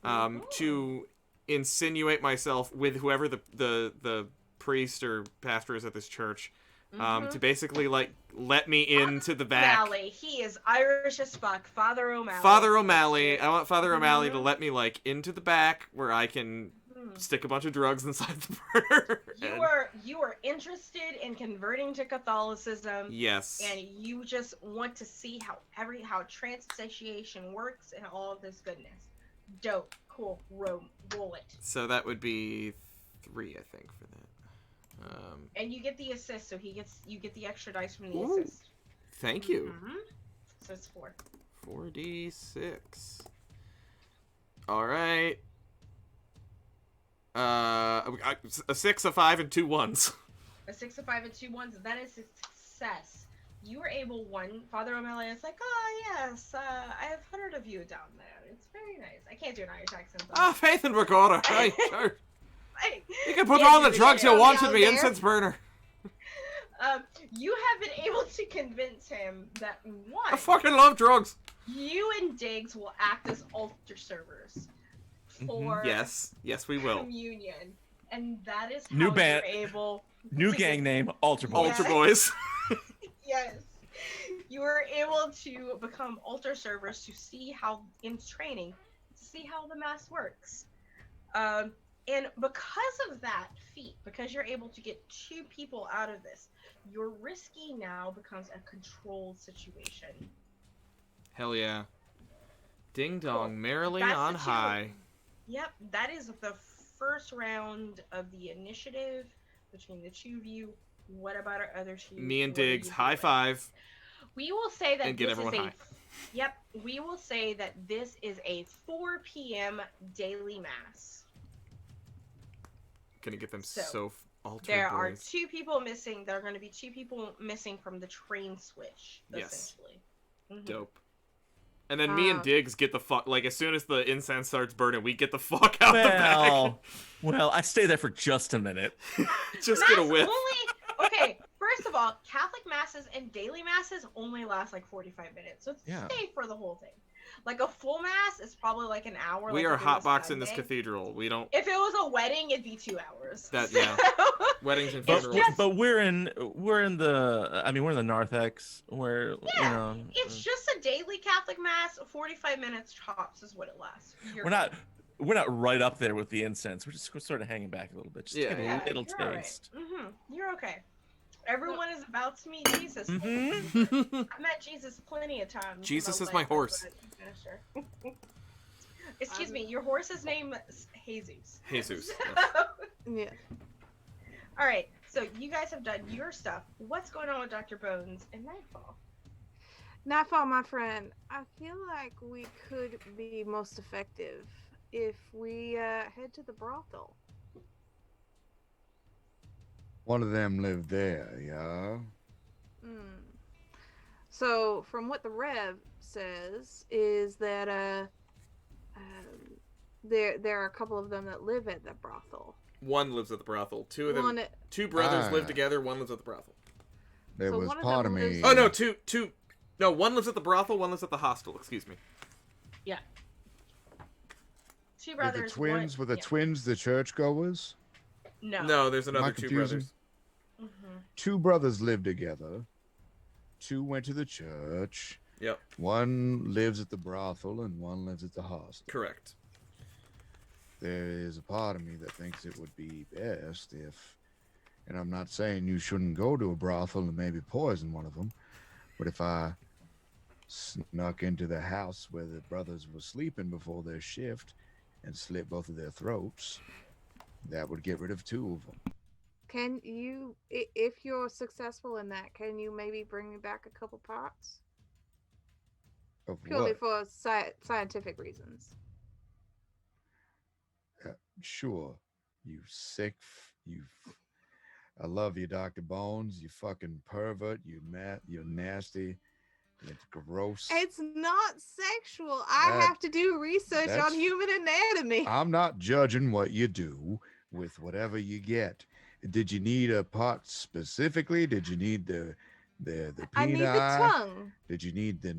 S1: to insinuate myself with whoever the priest or pastor is at this church. To basically let me into the back.
S2: O'Malley. He is Irish as fuck. Father O'Malley.
S1: Father O'Malley. I want Father O'Malley to let me into the back where I can stick a bunch of drugs inside the burner.
S2: You are interested in converting to Catholicism.
S1: Yes.
S2: And you just want to see how transubstantiation works and all of this goodness. Dope. Cool. Roll it.
S1: So that would be 3, I think, for that.
S2: And you get the assist, so you get the extra dice from the
S1: Ooh.
S2: assist.
S1: Thank you.
S2: Mm-hmm. So it's 4.
S1: 4d6. All right. A 6, a 5, and 2 1s.
S2: A 6, a 5, and 2 1s. That is a success. You were able Father O'Malley is like, oh yes, I have heard of you down there. It's very nice. I can't do an Irish accent though.
S1: Ah, Faith and Recorder. Right, sure.
S2: Hey,
S1: You can put
S2: yeah,
S1: all the
S2: you
S1: drugs
S2: get
S1: you
S2: it
S1: want in
S2: out
S1: the
S2: there.
S1: incense burner.
S2: You have been able to convince him that
S1: I fucking love drugs.
S2: you and Diggs will act as altar servers for
S1: Yes, we will.
S2: communion, and that is how
S4: New band-
S2: you're able.
S4: New
S2: to
S4: gang
S2: get-
S4: name, Altar Boys.
S1: Ultra Boys.
S2: Yes, you were able to become altar servers to see how in training, to see how the mass works. And because of that feat, because you're able to get 2 people out of this, your risky now becomes a controlled situation.
S1: Hell yeah. Ding dong,
S2: Cool.
S1: merrily
S2: That's
S1: on
S2: the two.
S1: high.
S2: Yep, that is the first round of the initiative between the 2 of you. What about our other 2?
S1: Me and
S2: What are
S1: Diggs,
S2: you
S1: high
S2: doing?
S1: five.
S2: We will say that
S1: And get
S2: this is
S1: everyone
S2: a.
S1: high.
S2: Yep, we will say that this is a 4 p.m. daily mass.
S1: Gonna get them
S2: So,
S1: so altered
S2: There are
S1: boys.
S2: 2 people missing. There are going to be 2 people missing from the train switch,
S1: Yes.
S2: essentially. Mhm.
S1: Dope. And then me and Diggs get the fuck, like, as soon as the incense starts burning, we get the fuck out the back.
S4: Well, I stay there for just a minute.
S1: Just get a whiff.
S2: Okay, first of all, Catholic masses and daily masses only last like 45 minutes, so stay for the whole thing. Like a full mass is probably like an hour.
S1: We
S2: like
S1: are hotboxing this cathedral. We don't.
S2: If it was a wedding, it'd be 2 hours.
S1: Weddings and funerals.
S4: But we're in the narthex where
S2: it's just a daily Catholic mass. 45 minutes tops is what it lasts.
S4: We're not right up there with the incense. We're just sort of hanging back a little bit, just to get a little taste.
S2: Right. You're okay. Everyone is about to meet Jesus.
S1: Mm-hmm.
S2: I've met Jesus plenty of times.
S1: Jesus is my horse.
S2: Excuse me, your horse's name is Jesus.
S1: Jesus.
S3: Yeah.
S2: All right, so you guys have done your stuff. What's going on with Dr. Bones and Nightfall?
S3: Nightfall, my friend, I feel like we could be most effective if we head to the brothel.
S5: One of them lived there, yeah.
S3: So, from what the Rev says, is that there are a couple of them that live at the brothel.
S1: One lives at the brothel. Two of them. Two brothers live together. One lives at the brothel.
S5: There was part of me.
S1: Oh no, two. No, one lives at the brothel. One lives at the hostel. Excuse me.
S2: Yeah. Two brothers.
S5: Were the twins the churchgoers?
S2: No,
S1: there's another two brothers.
S2: Mm-hmm.
S5: Two brothers live together. Two went to the church.
S1: Yep.
S5: One lives at the brothel and one lives at the hostel.
S1: Correct.
S5: There is a part of me that thinks it would be best if, and I'm not saying you shouldn't go to a brothel and maybe poison one of them, but if I snuck into the house where the brothers were sleeping before their shift and slit both of their throats, that would get rid of two of them.
S3: Can you, if you're successful in that, can you maybe bring me back a couple pots?
S5: Of
S3: Purely
S5: what?
S3: for scientific reasons.
S5: Sure. I love you, Dr. Bones. You fucking pervert. You're nasty. It's gross.
S3: It's not sexual. I have to do research on human anatomy.
S5: I'm not judging what you do with whatever you get. Did you need a pot specifically? Did you need the peni?
S3: I need the tongue.
S5: Did you need the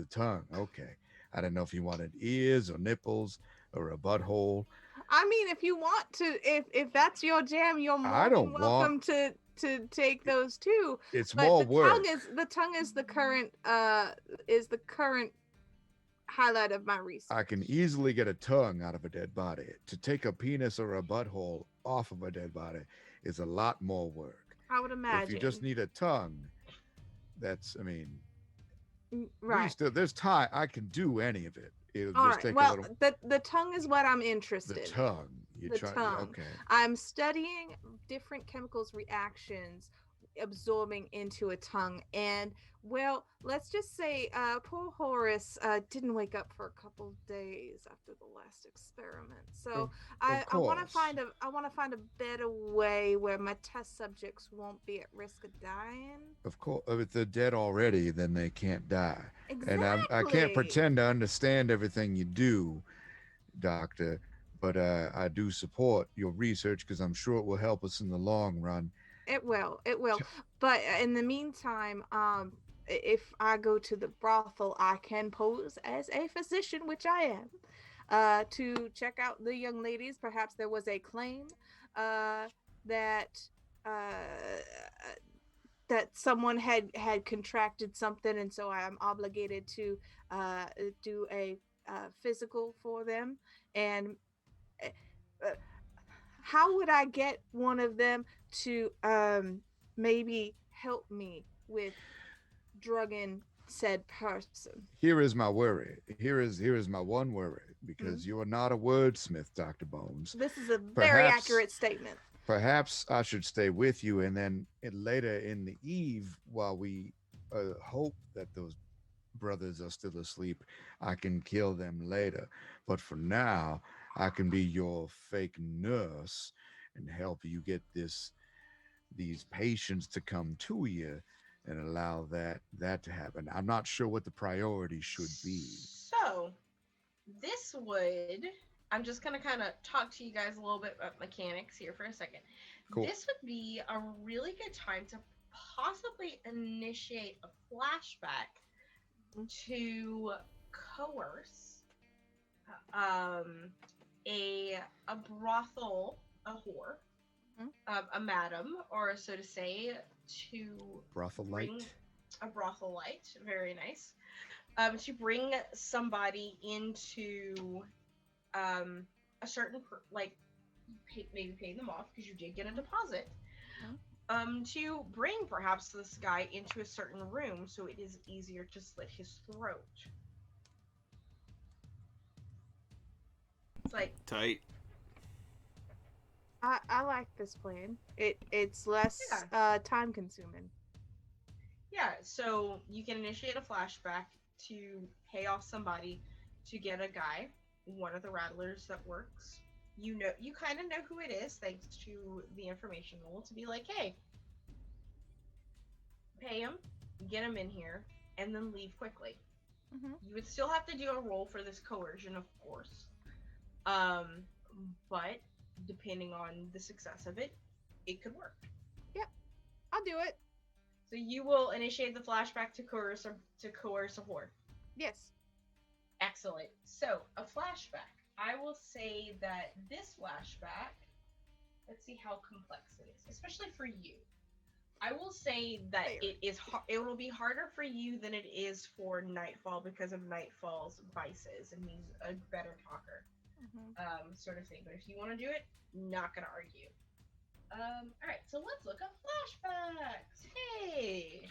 S5: tongue? Okay. I don't know if you wanted ears or nipples or a butthole.
S3: I mean, if you want to, if that's your jam, you're more than welcome to take those too.
S5: It's
S3: but
S5: more
S3: the
S5: work.
S3: The tongue is the current highlight of my research.
S5: I can easily get a tongue out of a dead body. To take a penis or a butthole off of a dead body is a lot more work.
S3: I would imagine.
S5: If you just need a tongue,
S3: right.
S5: There's time. I can do any of it. It'll
S3: All
S5: just
S3: right.
S5: take
S3: Well,
S5: a little.
S3: the tongue is what I'm interested in.
S5: The tongue.
S3: Tongue.
S5: Okay.
S3: I'm studying different chemicals reactions absorbing into a tongue, and well, let's just say poor Horace didn't wake up for a couple days after the last experiment. So I want to find a better way where my test subjects won't be at risk of dying.
S5: Of course, if they're dead already, then they can't die.
S3: Exactly.
S5: And I can't pretend to understand everything you do, Doctor, but I do support your research because I'm sure it will help us in the long run.
S3: It will. But in the meantime, if I go to the brothel, I can pose as a physician, which I am, to check out the young ladies. Perhaps there was a claim that someone had contracted something, and so I am obligated to do a physical for them. And how would I get one of them to maybe help me with drugging said person?
S5: Here is my worry. Here is my one worry, because you are not a wordsmith, Dr. Bones.
S3: This is a very accurate statement.
S5: Perhaps I should stay with you, and then later in the eve, while we hope that those brothers are still asleep, I can kill them later. But for now, I can be your fake nurse and help you get these patients to come to you and allow that to happen. I'm not sure what the priority should be.
S2: So, this would. I'm just gonna kind of talk to you guys a little bit about mechanics here for a second.
S5: Cool.
S2: This would be a really good time to possibly initiate a flashback to coerce a brothel, a whore, a madam, or so to say, to
S5: Brothelite.
S2: bring a brothelite. Very nice. To bring somebody into a certain maybe pay them off because you did get a deposit. To bring perhaps this guy into a certain room so it is easier to slit his throat. It's like
S1: Tight.
S3: I like this plan. It's less time consuming.
S2: yeah, so you can initiate a flashback to pay off somebody to get a guy, one of the rattlers that works. You kind of know who it is thanks to the information roll to be like, hey, pay him, get him in here, and then leave quickly. You would still have to do a roll for this coercion, of course. But depending on the success of it, it could work.
S3: Yep, I'll do it.
S2: So you will initiate the flashback to coerce a whore.
S3: Yes.
S2: Excellent. So a flashback. I will say that this flashback. Let's see how complex it is, especially for you. I will say that it will be harder for you than it is for Nightfall because of Nightfall's vices, and he's a better talker, sort of thing. But if you want to do it, not gonna argue. All right, so let's look up flashbacks. Hey,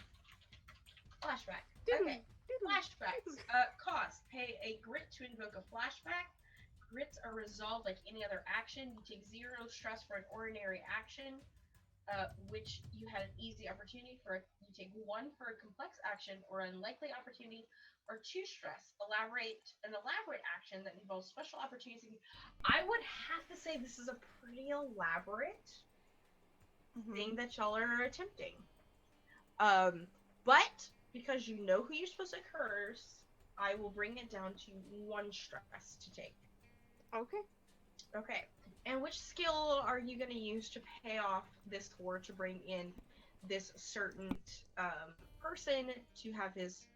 S2: flashback. Okay, flashbacks. Cost: pay a grit to invoke a flashback. Grits are resolved like any other action. You take 0 stress for an ordinary action, which you had an easy opportunity for. You take 1 for a complex action or unlikely opportunity, or 2 stress. An elaborate action that involves special opportunities. I would have to say this is a pretty elaborate thing that y'all are attempting. But because you know who you're supposed to curse, I will bring it down to 1 stress to take. Okay. And which skill are you going to use to pay off this whore to bring in this certain person to have his...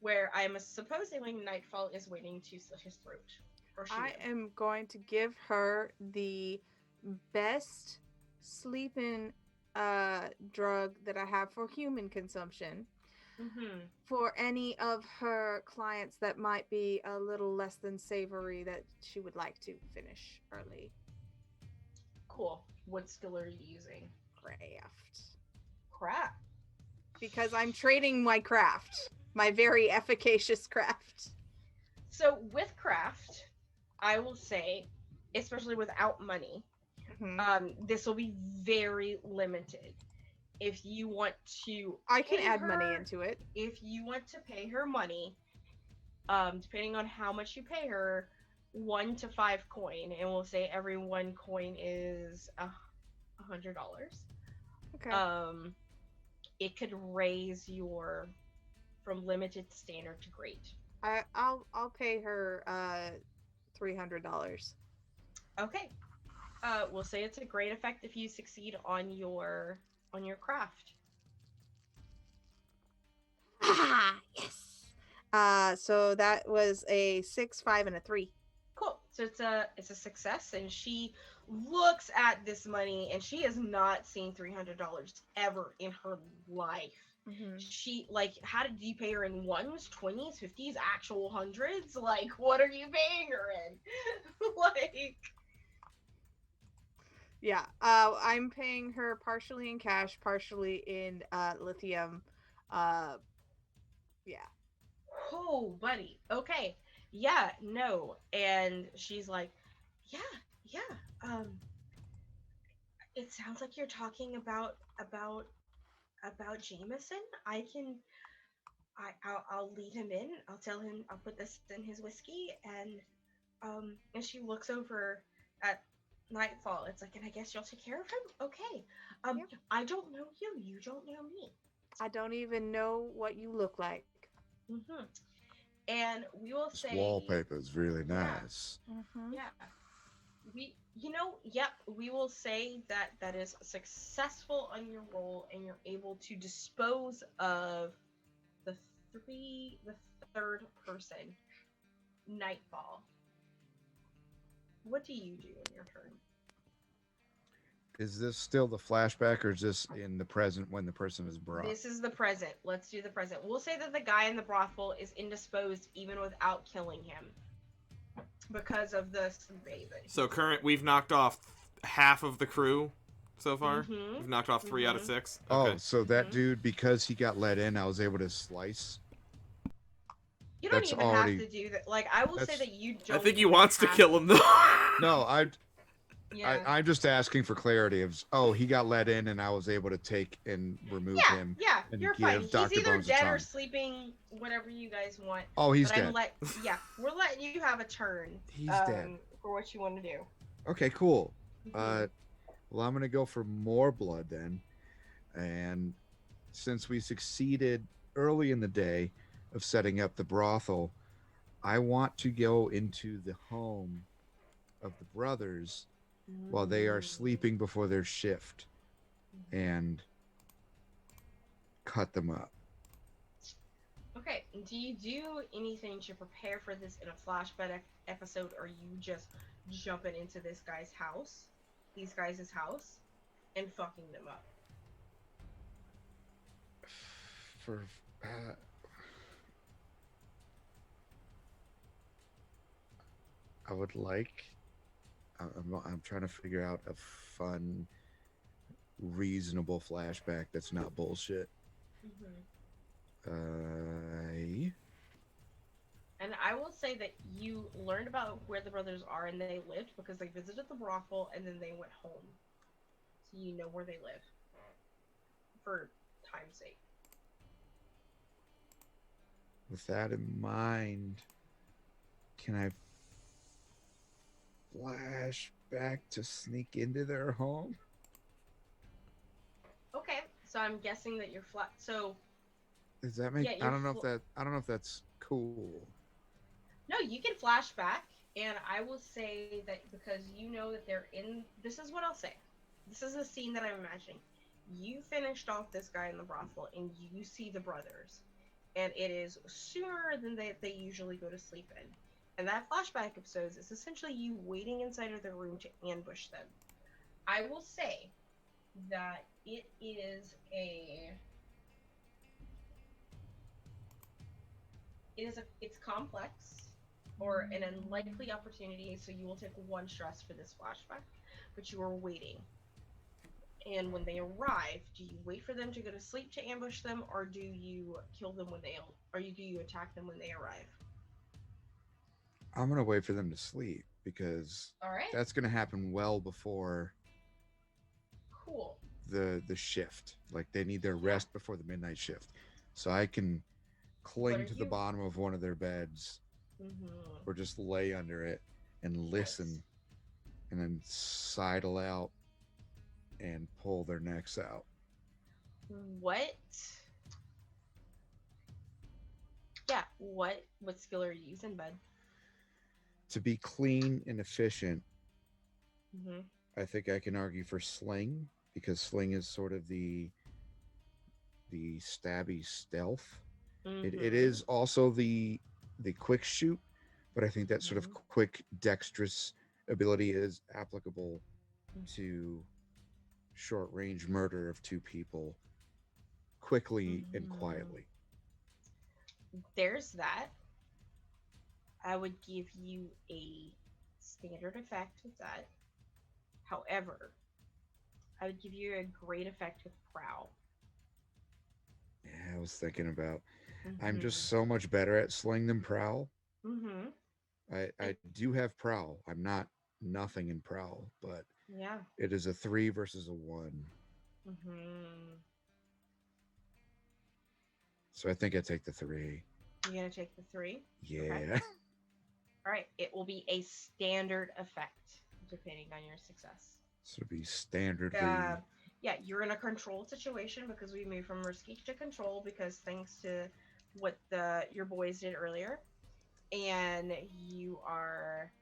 S2: Where I am supposing Nightfall is waiting to slit his throat.
S3: I am going to give her the best sleeping drug that I have for human consumption. For any of her clients that might be a little less than savory that she would like to finish early.
S2: Cool. What skill are you using? Craft.
S3: Because I'm trading my craft. My very efficacious craft.
S2: So with craft, I will say, especially without money, this will be very limited. If you want to...
S3: I can add money into it.
S2: If you want to pay her money, depending on how much you pay her, 1 to 5 coin, and we'll say every 1 coin is $100.
S3: Okay.
S2: It could raise your from limited to standard to great.
S3: I'll pay her $300.
S2: Okay. We'll say it's a great effect if you succeed on your craft.
S3: Yes. So that was a 6, 5, and a 3.
S2: Cool. So it's a success, and she looks at this money, and she has not seen $300 ever in her life. She how did you pay her in 1s, 20s, 50s, actual hundreds? Like, what are you paying her in?
S3: Yeah. I'm paying her partially in cash, partially in lithium. Yeah.
S2: Oh, buddy. Okay. Yeah, no. And she's like, yeah. It sounds like you're talking about Jameson. I'll lead him in. I'll tell him, I'll put this in his whiskey, and she looks over at Nightfall. It's like, and I guess you'll take care of him? Okay. I don't know you. You don't know me.
S3: I don't even know what you look like.
S2: Mm-hmm. And we will
S5: This
S2: say
S5: wallpaper is really
S2: Yeah.
S5: nice.
S3: Mm-hmm.
S2: Yeah. Yep, we will say that that is successful on your roll, and you're able to dispose of the third person, Nightfall. What do you do in your turn?
S5: Is this still the flashback, or is this in the present when the person is brought?
S2: This is the present. Let's do the present. We'll say that the guy in the brothel is indisposed even without killing him because of the bathing.
S1: So we've knocked off half of the crew so far.
S2: Mhm.
S1: We've knocked off 3 out of 6.
S5: Oh,
S1: Okay.
S5: so that
S2: Mhm.
S5: dude, because he got let in, I was able to slice.
S2: You don't
S5: That's
S2: even
S5: already-
S2: have to do that. Like, I will say
S5: that's-
S2: that you
S1: I
S2: don't.
S1: think he
S2: even
S1: wants to
S2: have-
S1: kill him though.
S5: No,
S2: Yeah.
S5: I'm just asking for clarity. Of he got let in, and I was able to take and remove him.
S2: Yeah,
S5: and
S2: you're
S5: give
S2: fine. He's
S5: Dr.
S2: either
S5: Bones a
S2: dead or
S5: tongue.
S2: sleeping, whatever you guys want.
S5: Oh, he's
S2: But
S5: dead.
S2: we're letting you have a turn.
S5: He's dead.
S2: For what you want to do.
S5: Okay, cool.
S2: Mhm.
S5: Well, I'm gonna go for more blood then, and since we succeeded early in the day of setting up the brothel, I want to go into the home of the brothers while they are sleeping before their shift and cut them up.
S2: Okay, do you do anything to prepare for this in a flashback episode, or you just jumping into these guys' house, and fucking them up?
S5: For I would like. I'm trying to figure out a fun, reasonable flashback that's not bullshit.
S2: And I will say that you learned about where the brothers are and they lived because they visited the brothel and then they went home. So you know where they live. For time's sake.
S5: With that in mind, can I flash back to sneak into their home?
S2: Okay, so I'm guessing that you're flat. So
S5: Does that make?
S2: Yeah,
S5: I
S2: you're
S5: don't know if that's cool.
S2: no, you can flash back, and I will say that because you know that they're in. This is what I'll say. This is a scene that I'm imagining. You finished off this guy in the brothel, and you see the brothers, and it is sooner than they usually go to sleep in. And that flashback episode is essentially you waiting inside of their room to ambush them. I will say that it's complex or an unlikely opportunity, so you will take 1 stress for this flashback, but you are waiting. And when they arrive, do you wait for them to go to sleep to ambush them, or do you kill them do you attack them when they arrive?
S5: I'm gonna wait for them to sleep because
S2: All right.
S5: that's gonna happen well before
S2: Cool.
S5: the shift. Like they need their rest before the midnight shift, so I can cling to the bottom of one of their beds or just lay under it and listen, and then sidle out and pull their necks out.
S2: What? Yeah. What skill are you using, bud?
S5: To be clean and efficient,
S2: Mm-hmm.
S5: I think I can argue for sling, because sling is sort of the stabby stealth. It is also the quick shoot, but I think that sort of quick dexterous ability is applicable to short range murder of 2 people quickly and quietly.
S2: There's that. I would give you a standard effect with that. However, I would give you a great effect with prowl.
S5: Yeah, I was thinking about. I'm just so much better at sling than prowl. I do have prowl. I'm not nothing in prowl, but
S2: Yeah.
S5: it is a 3 versus a 1. So I think I take the 3.
S2: You're gonna take the 3?
S5: Yeah.
S2: Okay. All right. It will be a standard effect, depending on your success.
S5: So it'd be standardly.
S2: yeah, you're in a controlled situation because we moved from risky to control because thanks to what your boys did earlier, and you are.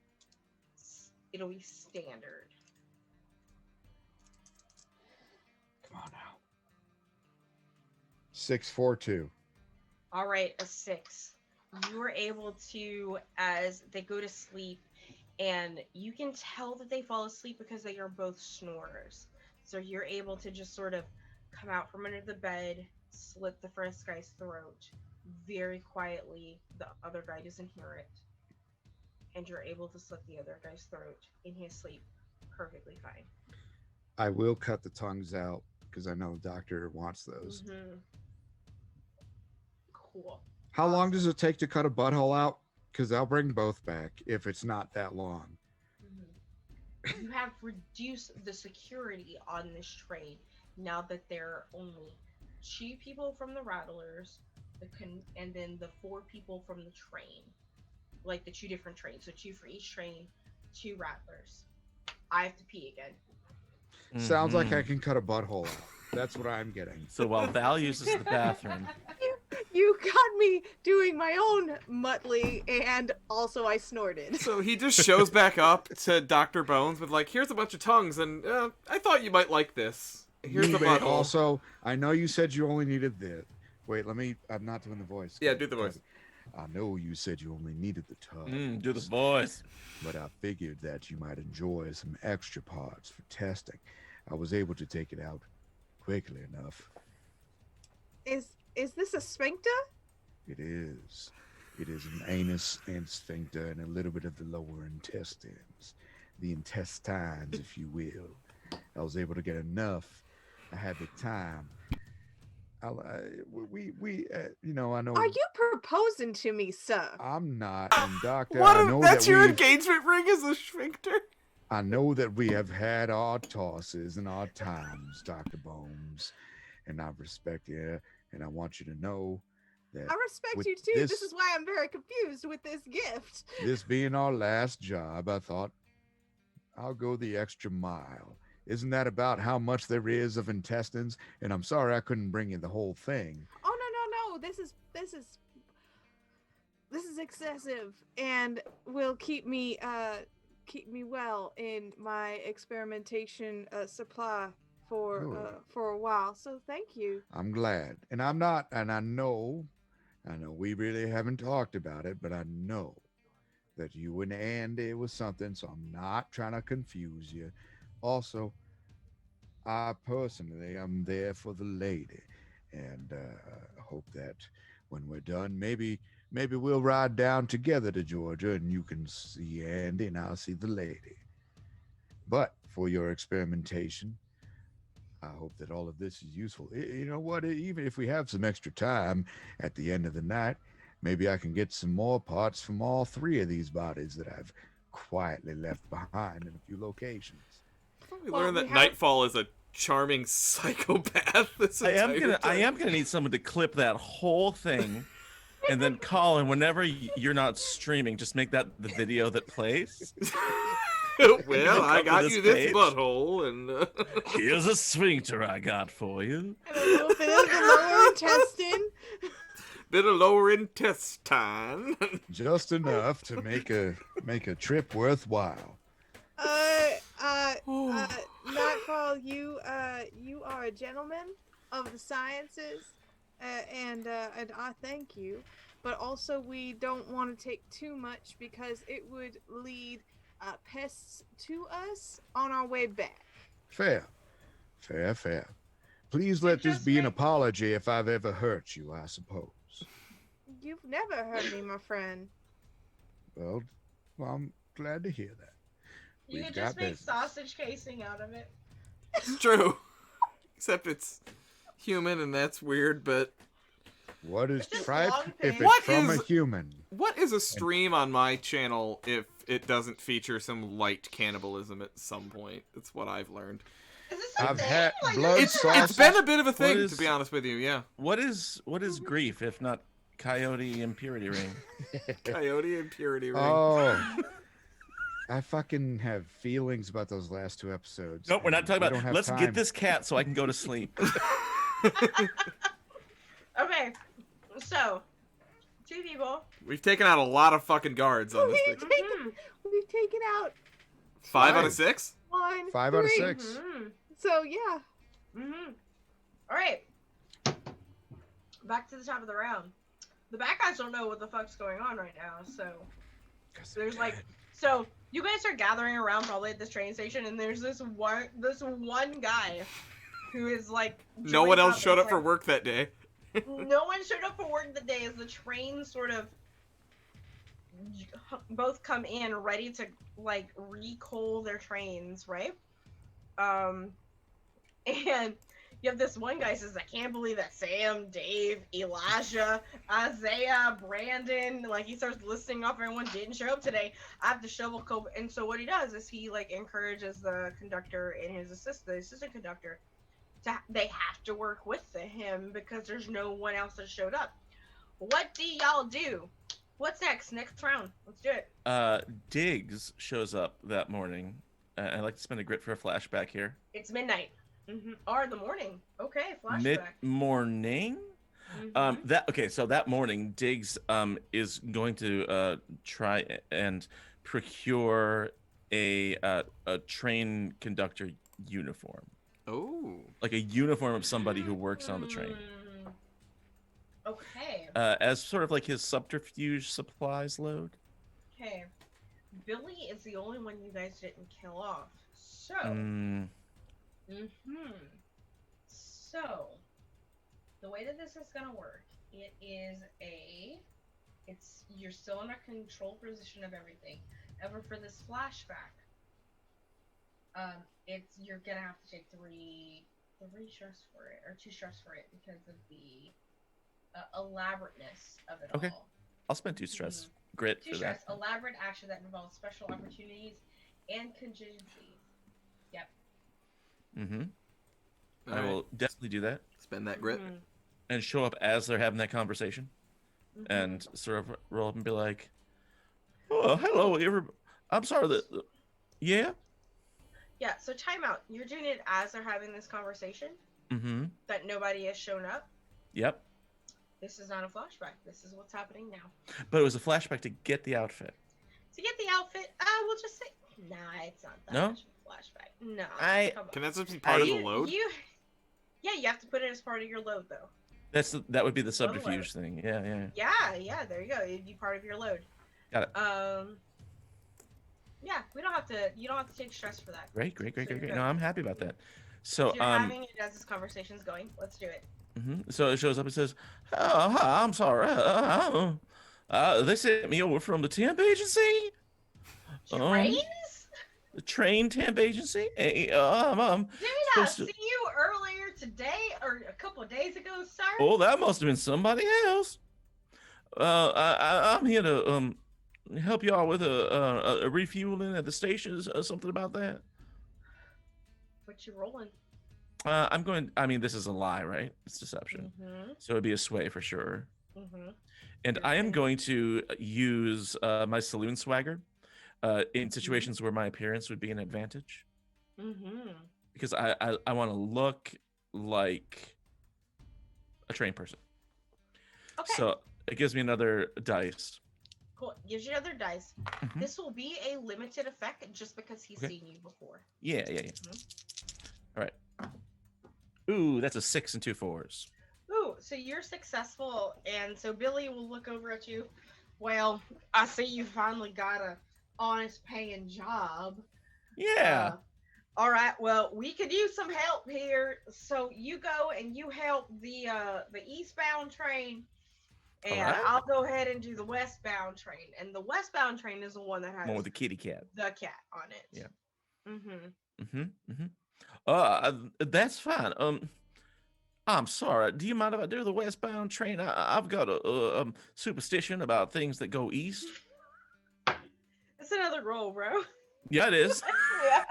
S2: It'll be standard.
S5: Come on now. 642.
S2: All right, a 6. You are able to, as they go to sleep, and you can tell that they fall asleep because they are both snorers. So you're able to just sort of come out from under the bed, slit the first guy's throat very quietly. The other guy doesn't hear it. And you're able to slit the other guy's throat in his sleep perfectly fine.
S5: I will cut the tongues out because I know the doctor wants those.
S2: Mm-hmm. Cool.
S5: How long does it take to cut a butthole out? Because I'll bring both back if it's not that long.
S2: Mm-hmm. You have reduced the security on this train now that there are only 2 people from the Rattlers, and then the 4 people from the train. Like the 2 different trains. So 2 for each train, 2 Rattlers. I have to pee again.
S5: Sounds like I can cut a butthole out. That's what I'm getting.
S4: So while Val uses the bathroom,
S3: You got me doing my own Muttley, and also I snorted.
S1: So he just shows back up to Dr. Bones with like, here's a bunch of tongues, and I thought you might like this. Here's the butthole.
S5: Also, I know you said you only needed this. Wait, I'm not doing the voice.
S1: Yeah, do the voice.
S5: I know you said you only needed the tongue.
S4: do the voice.
S5: But I figured that you might enjoy some extra parts for testing. I was able to take it out quickly enough.
S3: Is this a sphincter?
S5: It is. It is an anus and sphincter and a little bit of the lower intestines. The intestines, if you will. I was able to get enough. I had the time. I know.
S3: Are you proposing to me, sir?
S5: I'm not, and doctor.
S1: What?
S5: I know
S1: That's
S5: that
S1: your engagement ring as a sphincter?
S5: I know that we have had our tosses and our times, Dr. Bones, and I respect you, and I want you to know that
S3: I respect
S5: with
S3: you too.
S5: this-
S3: This is why I'm very confused with this gift.
S5: this being our last job, I thought I'll go the extra mile. Isn't that about how much there is of intestines? And I'm sorry I couldn't bring you the whole thing.
S3: Oh no. This is excessive and will keep me well in my experimentation supply for a while. So thank you.
S5: I'm glad. And I know we really haven't talked about it, but I know that you and Andy was something, so I'm not trying to confuse you. Also, I personally am there for the lady, and I hope that when we're done, maybe we'll ride down together to Georgia, and you can see Andy, and I'll see the lady. But for your experimentation, I hope that all of this is useful. You know what? Even if we have some extra time at the end of the night, maybe I can get some more parts from all 3 of these bodies that I've quietly left behind in a few locations.
S1: We learned that Nightfall is a charming psychopath.
S4: I am gonna need someone to clip that whole thing, and then call. And whenever you're not streaming, just make that the video that plays.
S1: Well, I got you this
S4: page.
S1: butthole, and
S4: Here's a sphincter I got for you.
S3: And a little bit of the lower intestine.
S1: bit of lower intestine.
S5: Just enough to make a trip worthwhile.
S3: Nightfall, you are a gentleman of the sciences, and I thank you. But also, we don't want to take too much because it would lead pests to us on our way back.
S5: Fair. Please let this be an apology if I've ever hurt you, I suppose.
S3: You've never hurt me, my friend.
S5: Well, I'm glad to hear that.
S2: You
S5: We've
S2: could
S5: got
S2: just make
S5: business.
S2: sausage casing out of it.
S1: It's true. Except it's human, and that's weird, but...
S5: What is
S2: It's just
S5: tripe
S2: long
S5: if
S2: things.
S5: it's
S1: What
S5: from
S1: is-
S5: a human?
S1: What is a stream on my channel if it doesn't feature some light cannibalism at some point? That's what I've learned.
S2: Is this a
S5: I've
S2: thing?
S5: had
S2: Like,
S5: blood
S2: this is
S5: sauce.
S1: It's been a bit of a thing,
S4: is-
S1: to be honest with you, yeah.
S4: What is grief if not coyote impurity ring?
S1: Coyote impurity ring.
S5: Oh, I fucking have feelings about those last 2 episodes.
S4: No, we're not
S5: and
S4: talking
S5: we
S4: about.
S5: don't have
S4: Let's
S5: time.
S4: get this cat so I can go to sleep.
S2: Okay, so 2 people.
S1: We've taken out a lot of fucking guards on this thing.
S3: We've taken out
S1: 5 out of 6?
S3: 1,
S5: 5 out of
S3: 3.
S5: 6.
S3: So yeah.
S2: All right. Back to the top of the round. The bad guys don't know what the fuck's going on right now, so there's like, so you guys are gathering around probably at this train station, and there's this one guy who is like.
S1: No one else
S2: joined
S1: showed
S2: up
S1: up for work that day.
S2: No one showed up for work the day as the train sort of both come in ready to like recoal their trains, right? And you have this one guy says, I can't believe that Sam, Dave, Elijah, Isaiah, Brandon, like he starts listing off everyone didn't show up today. I have to shovel coal. And so what he does is he like encourages the conductor and his assistant conductor they have to work with him because there's no one else that showed up. What do y'all do? What's next? Next round. Let's do it.
S4: Diggs shows up that morning. I'd like to spend a grit for a flashback here.
S2: It's midnight. Or the morning. Okay, flashback.
S4: Mid-morning? So that morning, Diggs is going to try and procure a train conductor uniform.
S1: Oh.
S4: Like a uniform of somebody who works on the train.
S2: Okay.
S4: As sort of like his subterfuge supplies load.
S2: Okay. Billy is the only one you guys didn't kill off. So. So, the way that this is gonna work, you're still in a control position of everything. However, for this flashback, you're gonna have to take three stress for it, or 2 stress for it, because of the elaborateness of it
S4: Okay.
S2: all.
S4: I'll spend 2 stress. Grit
S2: 2
S4: for
S2: stress,
S4: that.
S2: elaborate action that involves special opportunities and contingencies. Yep.
S4: I will definitely do that.
S1: Spend that grit.
S4: And show up as they're having that conversation. And sort of roll up and be like, oh, hello, everybody. I'm sorry that... Yeah?
S2: Yeah, so time out. You're doing it as they're having this conversation? That nobody has shown up?
S4: Yep.
S2: This is not a flashback. This is what's happening now.
S4: But it was a flashback to get the outfit.
S2: To get the outfit, we'll just say... Nah, it's not that much of a flashback. No. Come on.
S1: Can that just be part of the load?
S2: Yeah, you have to put it as part of your load, though.
S4: That would be the subterfuge thing. Yeah.
S2: Yeah, there you go. It'd be part of your load.
S4: Got it.
S2: Yeah, you don't have to take stress for that.
S4: Great.
S2: So
S4: No, I'm happy about that. So,
S2: you're having it as this conversation's going. Let's do it.
S4: So it shows up and says, oh, hi, I'm sorry. They sent me over from the temp agency.
S2: Trains?
S4: The train temp agency. Hey,
S2: Did I not see you earlier today or a couple of days ago, sir?
S4: Oh, that must have been somebody else. I'm here to help y'all with a refueling at the station. Something about that.
S2: What you rolling?
S4: I mean, this is a lie, right? It's deception. So it'd be a sway for sure. And I am going to use my saloon swagger in situations where my appearance would be an advantage. Because I want to look like a trained person. Okay. So it gives me another dice.
S2: Cool. Gives you another dice. This will be a limited effect just because he's seen you before.
S4: Yeah. All right. Ooh, that's a 6 and 2 4s.
S2: Ooh, so you're successful, and so Billy will look over at you. Well, I see you finally got a honest paying job.
S4: Yeah.
S2: All right. Well, we could use some help here. So you go and you help the eastbound train, and I'll go ahead and do the westbound train. And the westbound train is the one that has
S4: one with the kitty cat.
S2: The cat on it.
S4: Yeah. That's fine. I'm sorry. Do you mind if I do the westbound train? I've got a superstition about things that go east.
S2: It's another roll, bro.
S4: Yeah, it is.
S2: Yeah.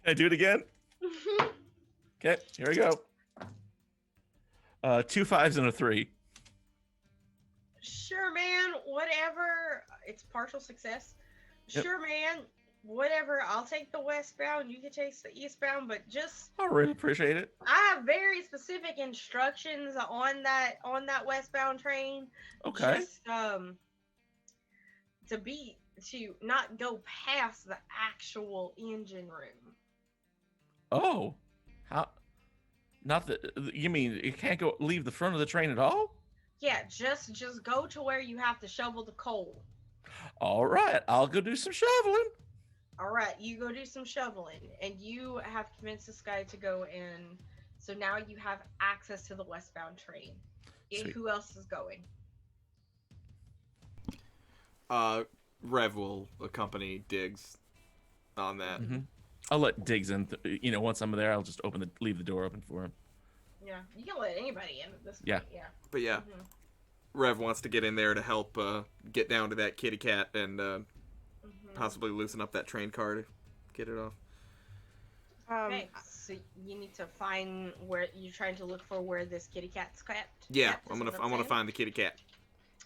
S4: Can I do it again? Okay, here we go. 2 5s and a 3.
S2: Sure, man. Whatever. It's partial success.
S4: Yep.
S2: Sure, man. whatever. I'll take the westbound. You can take the eastbound, but just
S4: I really appreciate it.
S2: I have very specific instructions on that westbound train.
S4: Okay.
S2: Just to not go past the actual engine room.
S4: Oh, how? Not the. You mean you can't leave the front of the train at all?
S2: Yeah, just go to where you have to shovel the coal.
S4: All right, I'll go do some shoveling.
S2: All right, you go do some shoveling, and you have convinced this guy to go in. So now you have access to the westbound train.
S4: Sweet.
S2: Who else is going?
S1: Rev will accompany Diggs on that.
S4: Mm-hmm. I'll let Diggs in. Once I'm there, I'll just leave the door open for him.
S2: Yeah, you can let anybody in at this point.
S4: Yeah.
S2: Yeah.
S1: But yeah, Rev wants to get in there to help get down to that kitty cat and possibly loosen up that train car to get it off.
S2: Okay, so you need to find where you're trying to look for where this kitty cat's kept.
S1: Yeah,
S2: kept,
S1: I'm
S2: is
S1: gonna
S2: what saying?
S1: find the kitty cat.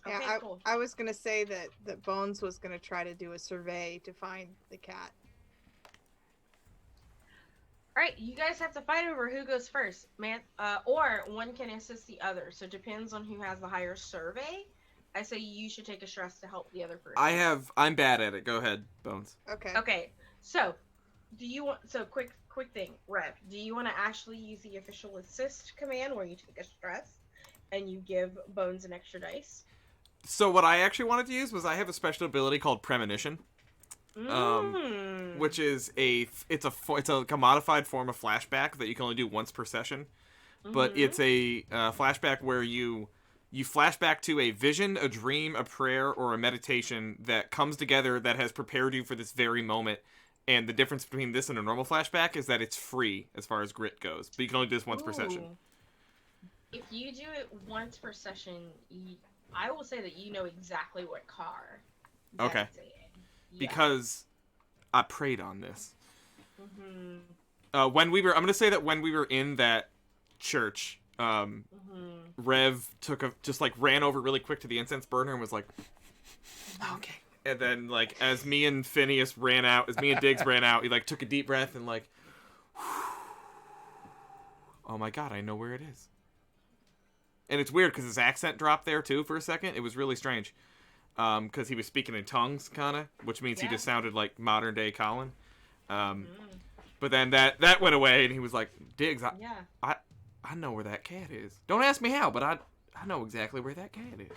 S2: Okay,
S3: Yeah,
S2: cool.
S3: I was gonna say that Bones was gonna try to do a survey to find the cat.
S2: All right, you guys have to fight over who goes first, man. Or one can assist the other. So it depends on who has the higher survey. I say you should take a stress to help the other person.
S1: I'm bad at it. Go ahead, Bones.
S3: Okay.
S2: Okay, so do you want? So quick thing, Rev. Do you want to actually use the official assist command where you take a stress and you give Bones an extra dice?
S1: So what I actually wanted to use was I have a special ability called Premonition. Which is it's a modified form of flashback that you can only do once per session, but it's a flashback where you flash back to a vision, a dream, a prayer, or a meditation that comes together that has prepared you for this very moment. And the difference between this and a normal flashback is that it's free as far as grit goes, but you can only do this once per session.
S2: If you do it once per session, I will say that you know exactly what car.
S1: Okay.
S2: Yeah.
S1: Because I prayed on this. I'm gonna say that when we were in that church, Rev ran over really quick to the incense burner and was like, okay. And then as me and Diggs ran out, he took a deep breath and oh my god, I know where it is. And it's weird because his accent dropped there too for a second. It was really strange. Because he was speaking in tongues, kind of, which means he just sounded like modern day Colin. But then that went away, and he was like, "Diggs, I know where that cat is. Don't ask me how, but I know exactly where that cat is."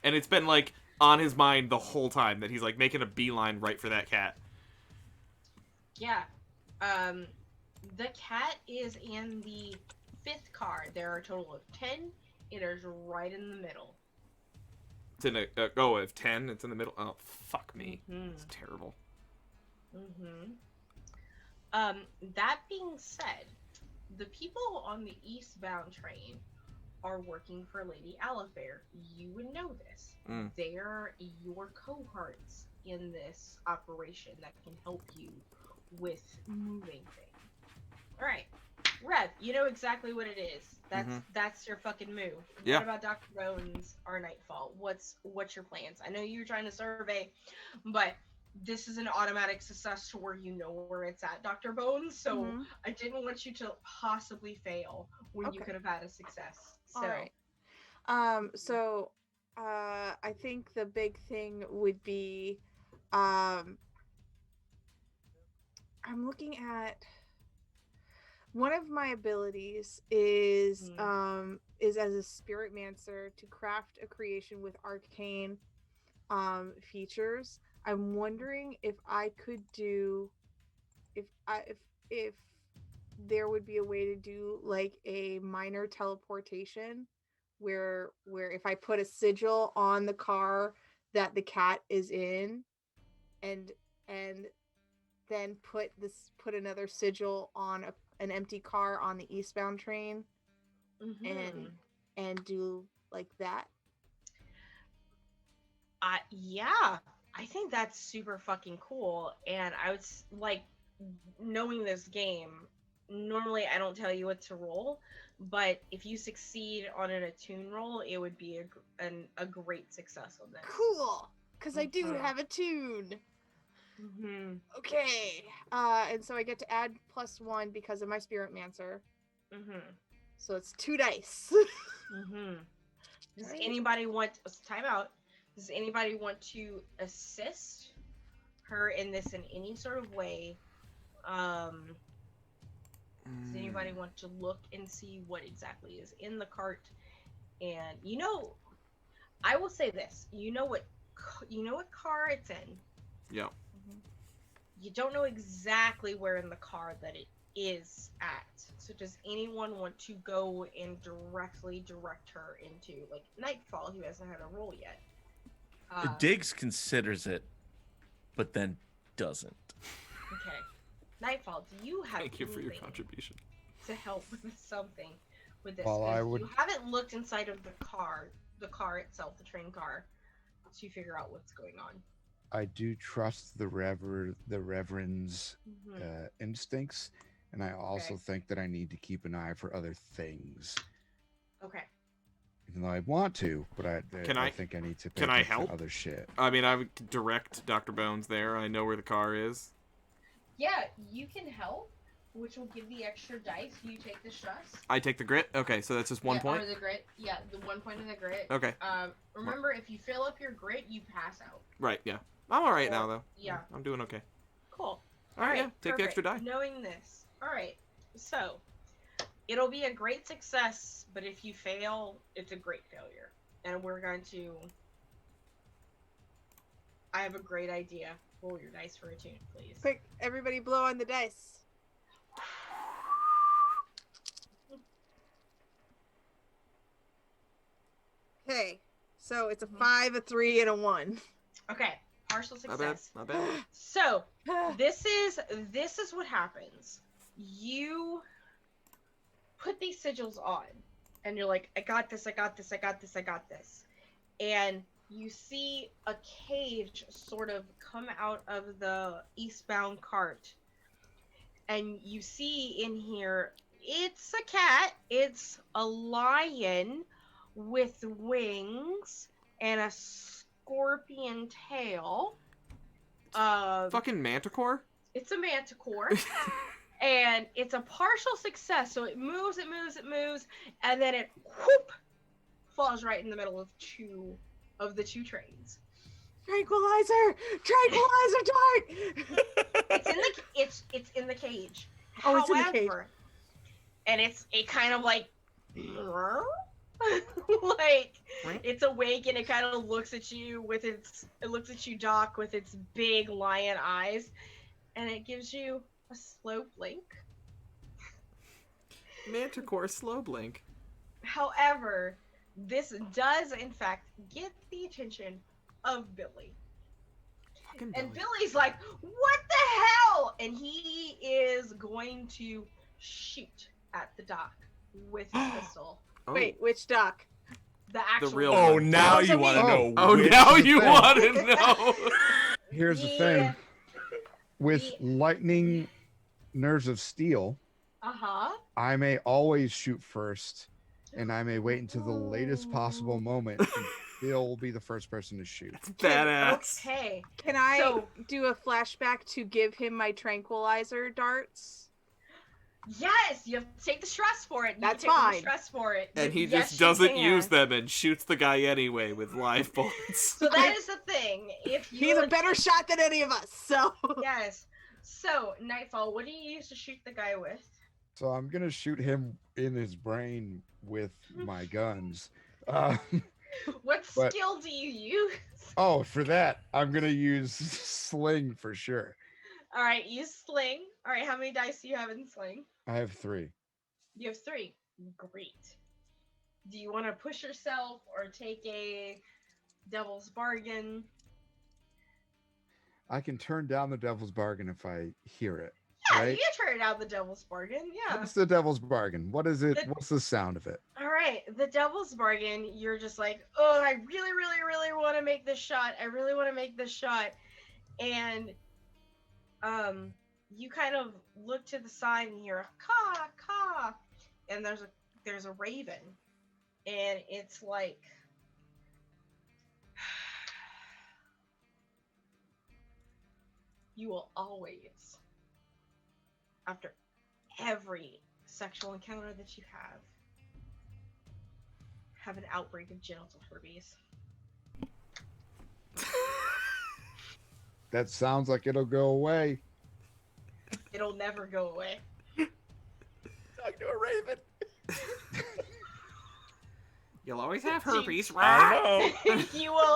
S1: And it's been on his mind the whole time that he's making a beeline right for that cat.
S2: Yeah, the cat is in the 5th car. There are a total of 10. It is right in the middle.
S1: It's in of 10. It's in the middle. Oh, fuck me. It's terrible.
S2: That being said, the people on the eastbound train are working for Lady Alifair. You would know this. They're your cohorts in this operation that can help you with moving things. All right, Rev, you know exactly what it is. That's your fucking move.
S1: Yeah.
S2: What about Dr. Bones or Nightfall? What's your plans? I know you're trying to survey, but this is an automatic success to where you know where it's at, Dr. Bones. So I didn't want you to possibly fail when you could have had a success. So.
S3: All right. I think the big thing would be, I'm looking at one of my abilities is as a spirit mancer to craft a creation with arcane features. I'm wondering if I could do if there would be a way to do a minor teleportation where if I put a sigil on the car that the cat is in and then put another sigil on an empty car on the eastbound train and do that.
S2: Yeah, I think that's super fucking cool. And I would knowing this game, normally I don't tell you what to roll, but if you succeed on an attune roll, it would be a great success on this.
S3: Cool, because I do have a tune.
S2: Mm-hmm.
S3: Okay. And so I get to add +1 because of my spirit mancer.
S2: Mm-hmm.
S3: So it's 2 dice.
S2: Mm-hmm. Does
S3: Right.
S2: anybody want time out? Does anybody want to assist her in this in any sort of way? Does anybody want to look and see what exactly is in the cart? And I will say this: you know what car it's in.
S1: Yeah.
S2: You don't know exactly where in the car that it is at. So does anyone want to go and directly direct her into like Nightfall, who hasn't had a roll yet?
S4: Diggs considers it, but then doesn't.
S2: Okay. Nightfall, do you have
S1: Thank you for your
S2: anything
S1: contribution.
S2: to help with something with this?
S5: Well,
S2: 'Cause
S5: I would-
S2: You haven't looked inside of the car itself, the train car, to figure out what's going on.
S5: I do trust the Reverend's
S2: Mhm.
S5: instincts, and I also
S2: Okay.
S5: think that I need to keep an eye for other things.
S2: Okay.
S5: Even though I want to, but I think I need to pay
S1: can I
S5: attention to
S1: help?
S5: other shit.
S1: I mean, I would direct Dr. Bones there. I know where the car is.
S6: Yeah, you can help, which will give the extra dice. You take the stress.
S1: I take the grit. Okay, so that's just 1 point.
S6: Or the grit. Yeah, the 1 point of the grit.
S1: Okay.
S6: Remember, if you fill up your grit, you pass out.
S1: Right. Yeah. I'm all right now, though.
S6: Yeah.
S1: I'm doing okay.
S2: Cool.
S1: All right. Yeah. Take the extra die.
S2: Knowing this. All right. So, it'll be a great success, but if you fail, it's a great failure. And we're going to... I have a great idea. Roll your dice for a tune, please.
S3: Quick, everybody blow on the dice. Okay. So it's a 5, a 3, and a 1.
S2: Okay. Partial
S1: Not bad.
S2: success.
S1: Not bad.
S2: So, this is what happens. You put these sigils on, and you're like, I got this, I got this, I got this, I got this. And you see a cage sort of come out of the eastbound cart. And you see in here, it's a cat, it's a lion with wings and a scorpion tail.
S1: Fucking manticore?
S2: It's a manticore. And it's a partial success, so it moves, and then it whoop falls right in the middle of the two trains.
S3: Tranquilizer dart.
S2: It's in the cage.
S3: Oh, it's in the cage.
S2: However, and it kind of like like it's awake and it kind of looks at you Doc, with its big lion eyes, and it gives you a slow blink.
S1: Manticore slow blink.
S2: However, this does in fact get the attention of Billy.
S1: Fucking
S2: And
S1: Billy.
S2: Billy's like, what the hell? And he is going to shoot at the Doc with his pistol.
S1: Oh.
S3: Wait, which Doc?
S2: The actual
S1: real
S2: one.
S4: Oh,
S1: one.
S4: now
S3: Oh,
S4: you
S3: so
S4: want to
S3: he-
S4: know.
S1: Oh,
S4: which
S1: now
S4: is
S1: you
S4: the-
S1: want to know.
S5: Here's the
S2: Yeah.
S5: thing. With lightning nerves of steel,
S2: Uh-huh.
S5: I may always shoot first, and I may wait until the latest possible moment, and Bill will be the first person to shoot.
S1: Badass.
S2: Okay.
S3: Can I
S2: So-
S3: do a flashback to give him my tranquilizer darts?
S2: Yes, you have to take the stress for it.
S3: That's
S2: you take
S3: fine.
S2: The stress for it.
S1: And he
S2: Yes,
S1: just
S2: you
S1: doesn't
S2: can.
S1: use them and shoots the guy anyway with live bullets.
S2: So that is the thing. If you
S3: He's a better shot than any of us, so.
S2: Yes. So, Nightfall, what do you use to shoot the guy with?
S5: So I'm gonna shoot him in his brain with my guns.
S2: What
S5: But-
S2: skill do you use?
S5: Oh, for that, I'm gonna use sling for sure.
S2: All right, use sling. All right, how many dice do you have in sling?
S5: I have 3.
S2: You have 3. Great. Do you want to push yourself or take a devil's bargain?
S5: I can turn down the devil's bargain if I hear it.
S2: Yeah,
S5: Right?
S2: you can turn down the devil's bargain. Yeah.
S5: What's the devil's bargain? What is it?
S2: The-
S5: What's the sound of it?
S2: All right, the devil's bargain. You're just like, oh, I really, really, really want to make this shot. I really want to make this shot, and you kind of look to the side and hear caw caw, and there's a raven, and it's like, you will always, after every sexual encounter that you have an outbreak of genital herpes.
S5: That sounds like it'll go away.
S2: It'll never go away.
S4: Talk to a raven.
S1: You'll always have herpes,
S4: I know.
S2: Your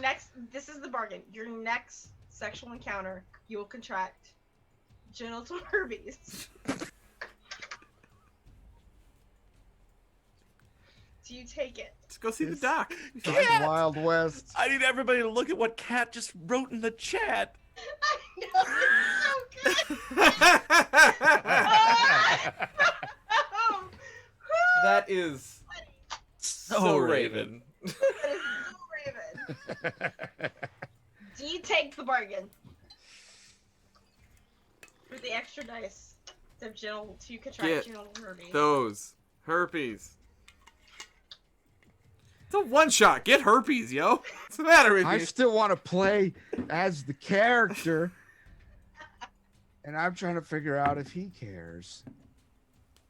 S2: next, this is the bargain. Your next sexual encounter, you will contract genital herpes. Do you take it?
S1: Let's go see the doc.
S5: Like Wild West.
S4: I need everybody to look at what Kat just wrote in the chat.
S2: I know, it's so good.
S1: That is so Raven.
S2: That is so Raven. Do you take the bargain? For the extra dice to contract
S1: Get
S2: genital herpes.
S1: those herpes. It's a one shot. Get herpes, yo. What's the matter with
S5: I
S1: you?
S5: still want to play as the character. And I'm trying to figure out if he cares.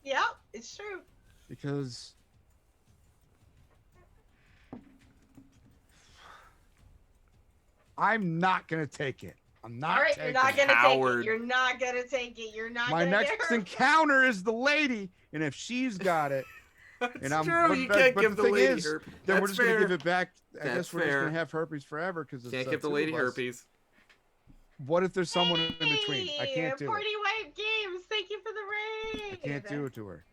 S2: Yeah, it's true.
S5: Because I'm not going to take it. I'm not
S2: All right,
S5: taking
S2: you're not
S5: it.
S2: gonna take
S1: Coward.
S2: it. You're not gonna take it. You're not
S5: My
S2: gonna
S5: next
S2: get her.
S5: encounter is the lady. And if she's got it,
S1: That's
S5: and I'm
S1: true.
S5: but-
S1: You
S5: but-
S1: can't
S5: but
S1: give
S5: the
S1: the
S5: thing
S1: lady
S5: is,
S1: herpes.
S5: then we're
S1: That's
S5: just going to
S1: fair.
S5: give it back. I
S1: That's
S5: guess we're just
S1: fair.
S5: going to have herpes forever because it's
S1: Can't give the
S5: two
S1: lady
S5: of us.
S1: herpes.
S5: What if there's someone in between? I can't do it.
S2: Party Wife Games, thank you for the raid.
S5: I can't do it to her.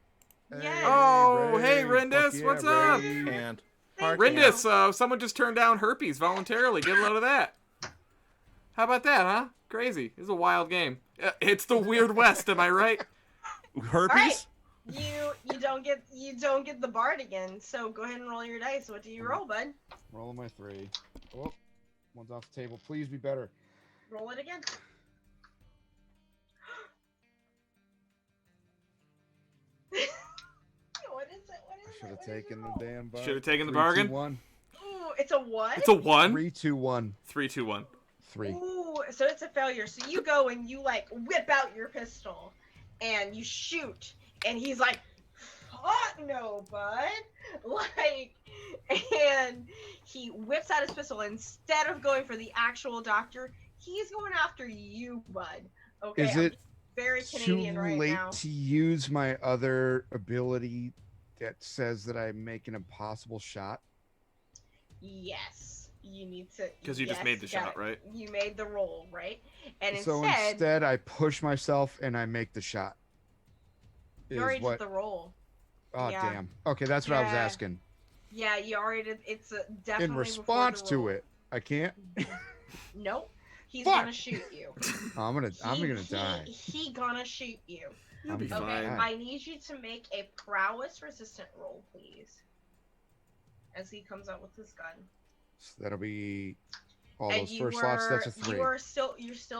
S2: Yes.
S1: Oh, hey,
S5: Ray,
S1: Rindis,
S5: fuck yeah,
S1: what's up?
S5: Ray.
S4: And
S2: Thank
S1: Rindis, someone just turned down herpes voluntarily. Get a load of that. How about that, huh? Crazy. This is a wild game. It's the Weird West, am I right?
S4: herpes?
S2: Alright. You don't get the bard again, so go ahead and roll your dice. What do you roll, bud?
S5: Rolling my 3. Oh, one's off the table. Please be better.
S2: Roll it again. What is it? What is
S5: Should have
S2: it?
S5: taken the damn bar.
S1: Should have taken the bargain.
S5: 1.
S2: Ooh, it's a what?
S1: It's a 1.
S5: 3, 2, 1.
S1: 3, 2, 1.
S5: 3.
S2: Ooh, so it's a failure. So you go and you like whip out your pistol and you shoot, and he's like, "Fuck no, bud!" Like, and he whips out his pistol. Instead of going for the actual doctor, he's going after you, bud. Okay.
S5: Is it
S2: very
S5: too
S2: Canadian right
S5: late
S2: now?
S5: to use my other ability that says that I make an impossible shot?
S2: Yes, you need to.
S1: Because you just made the shot, right?
S2: You made the roll, right? And
S5: So instead, I push myself and I make the shot.
S2: you
S5: Is
S2: already
S5: what?
S2: did the roll.
S5: Oh
S2: yeah.
S5: damn. Okay, that's what I was
S2: Yeah.
S5: asking.
S2: Yeah, you already did. It's definitely
S5: In
S2: before
S5: response
S2: the
S5: to
S2: roll.
S5: it, I can't.
S2: Nope. He's
S5: Fuck!
S2: gonna shoot you.
S5: I'm gonna die.
S2: He gonna shoot you.
S1: You'll be
S5: I'm
S2: Okay,
S1: fine.
S2: I need you to make a prowess resistant roll, please. As he comes out with his gun.
S5: So that'll be all
S2: And
S5: those
S2: you
S5: first slots. That's a 3.
S2: you're still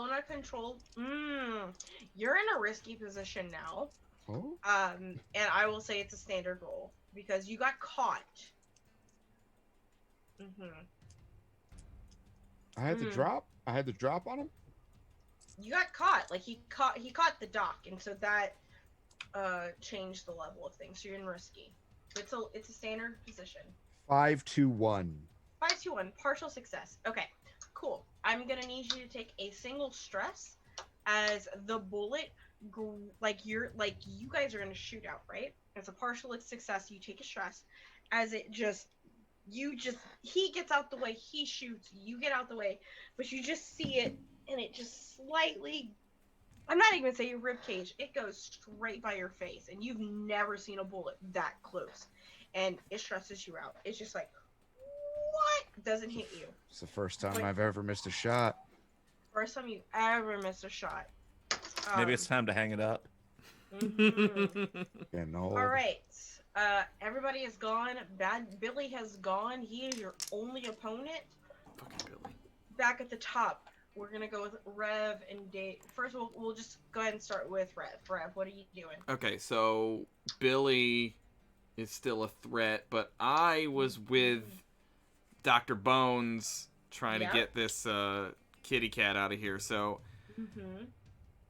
S2: in a controlled. You're in a risky position now.
S5: Oh.
S2: And I will say it's a standard roll because you got caught.
S5: I had to drop. I had to drop on him.
S2: You got caught. Like he caught the dock, and so that changed the level of things. So you're in risky. It's a standard position.
S5: 5, 2, 1.
S2: 5, 2, 1. Partial success. Okay, cool. I'm gonna need you to take a single stress as the bullet, you guys are gonna shoot out, right? It's a partial success. You take a stress as he gets out the way, he shoots, you get out the way, but you just see it, and it just slightly, I'm not even gonna say your rib cage, it goes straight by your face, and you've never seen a bullet that close, and it stresses you out. It's just like, what? Doesn't hit you.
S5: It's the first time
S2: Wait.
S5: I've ever missed a shot.
S2: First time you ever missed a shot.
S4: Maybe it's time to hang it up.
S5: Yeah, no.
S2: All right. Everybody is gone. Bad Billy has gone. He is your only opponent.
S1: Fucking Billy.
S2: Back at the top, we're gonna go with Rev and Dave. First, we'll just go ahead and start with Rev. Rev, what are you doing?
S1: Okay, so Billy is still a threat, but I was with Dr. Bones trying
S2: Yeah.
S1: to get this kitty cat out of here. So
S2: Mm-hmm.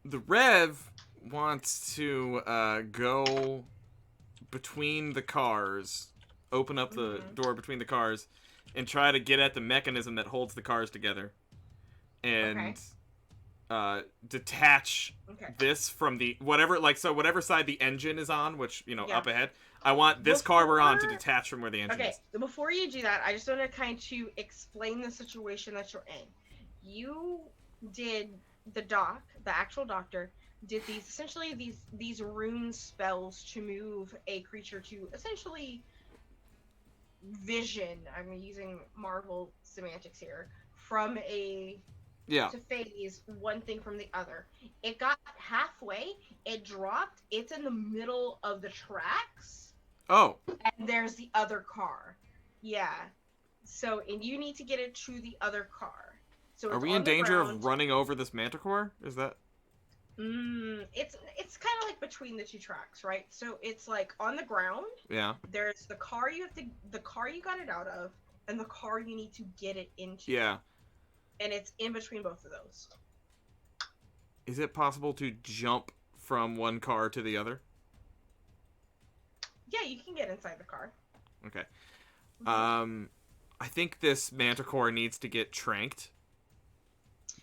S1: the Rev wants to go between the cars, open up the door between the cars, and try to get at the mechanism that holds the cars together, and detach this from the whatever side the engine is on, which up ahead. I want this car we're on to detach from where the engine is.
S2: Okay, before you do that, I just want to kind of explain the situation that you're in. You did the actual doctor did these rune spells to move a creature to essentially vision. I'm using Marvel semantics here, from to phase one thing from the other. It got halfway, it dropped, it's in the middle of the tracks.
S1: Oh.
S2: And there's the other car. Yeah. So, and you need to get it to the other car. So
S1: are we in danger of running over this manticore? Is that?
S2: It's kind of like between the two tracks, right? So it's like on the ground.
S1: Yeah.
S2: There's the car you got it out of, and the car you need to get it into.
S1: Yeah.
S2: And it's in between both of those.
S1: Is it possible to jump from one car to the other?
S2: Yeah, you can get inside the car.
S1: Okay. I think this manticore needs to get tranked.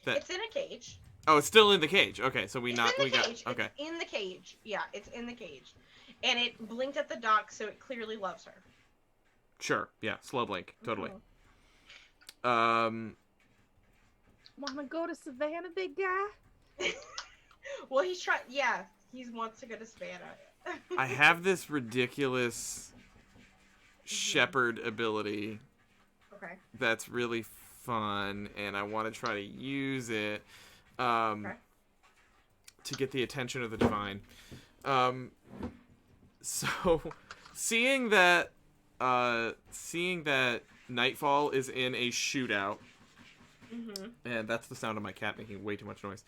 S2: It's in a cage.
S1: Oh, it's still in the cage. Okay, so okay.
S2: It's in the cage. Yeah, it's in the cage. And it blinked at the dock, so it clearly loves her.
S1: Sure. Yeah, slow blink. Totally.
S3: Wanna go to Savannah, big guy?
S2: Well, he's trying. Yeah, he wants to go to Savannah.
S1: I have this ridiculous shepherd ability.
S2: Okay.
S1: That's really fun, and I want to try to use it to get the attention of the divine. So, seeing that Nightfall is in a shootout, and that's the sound of my cat making way too much noise.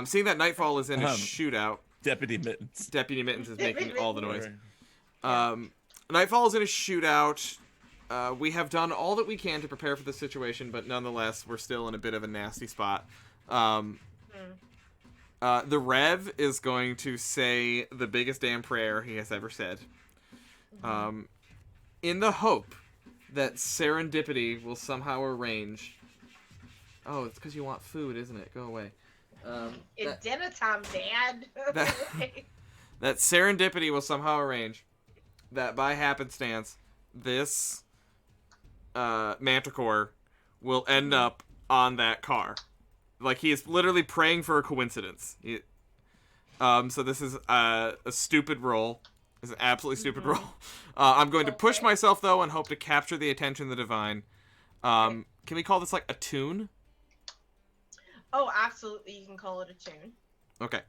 S1: Seeing that Nightfall is in a shootout,
S4: Deputy Mittens
S1: is making all the noise. Nightfall is in a shootout. We have done all that we can to prepare for this situation, but nonetheless, we're still in a bit of a nasty spot. The Rev is going to say the biggest damn prayer he has ever said, in the hope that serendipity will somehow arrange. Oh, it's because you want food, isn't it? Go away.
S2: It's dinner time, Dad.
S1: That serendipity will somehow arrange that by happenstance, this manticore will end up on that car. Like, he is literally praying for a coincidence. So this is a stupid roll. It's an absolutely stupid roll. I'm going to push myself, though, and hope to capture the attention of the divine. Can we call this, like, a tune?
S2: Oh, absolutely. You can call it a tune.
S1: Okay.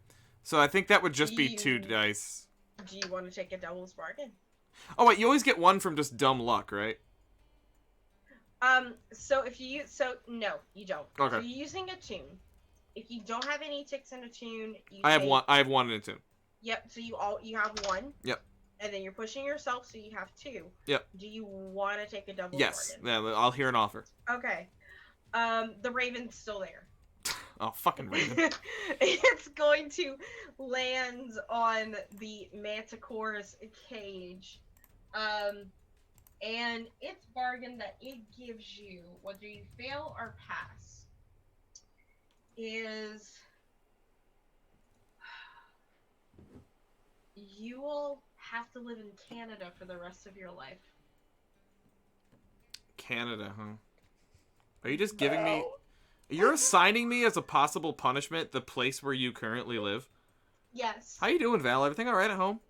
S1: So I think that would just be 2 dice.
S2: Do you want to take a devil's bargain?
S1: Oh, wait, you always get 1 from just dumb luck, right?
S2: So if you no, you don't.
S1: Okay.
S2: So you're using a tune. If you don't have any ticks in a tune,
S1: I have 1 in a tune.
S2: Yep. So you have 1.
S1: Yep.
S2: And then you're pushing yourself, so you have 2.
S1: Yep.
S2: Do you want to take a double
S1: Yes.
S2: bargain?
S1: Yeah, I'll hear an offer.
S2: Okay. The Raven's still there.
S1: Oh, fucking Raven.
S2: It's going to land on the Manticore's cage. And its bargain that it gives you, whether you fail or pass, is you will have to live in Canada for the rest of your life.
S1: Canada, huh? Are you just giving me... You're assigning me as a possible punishment the place where you currently live?
S2: Yes.
S1: How you doing, Val? Everything all right at home?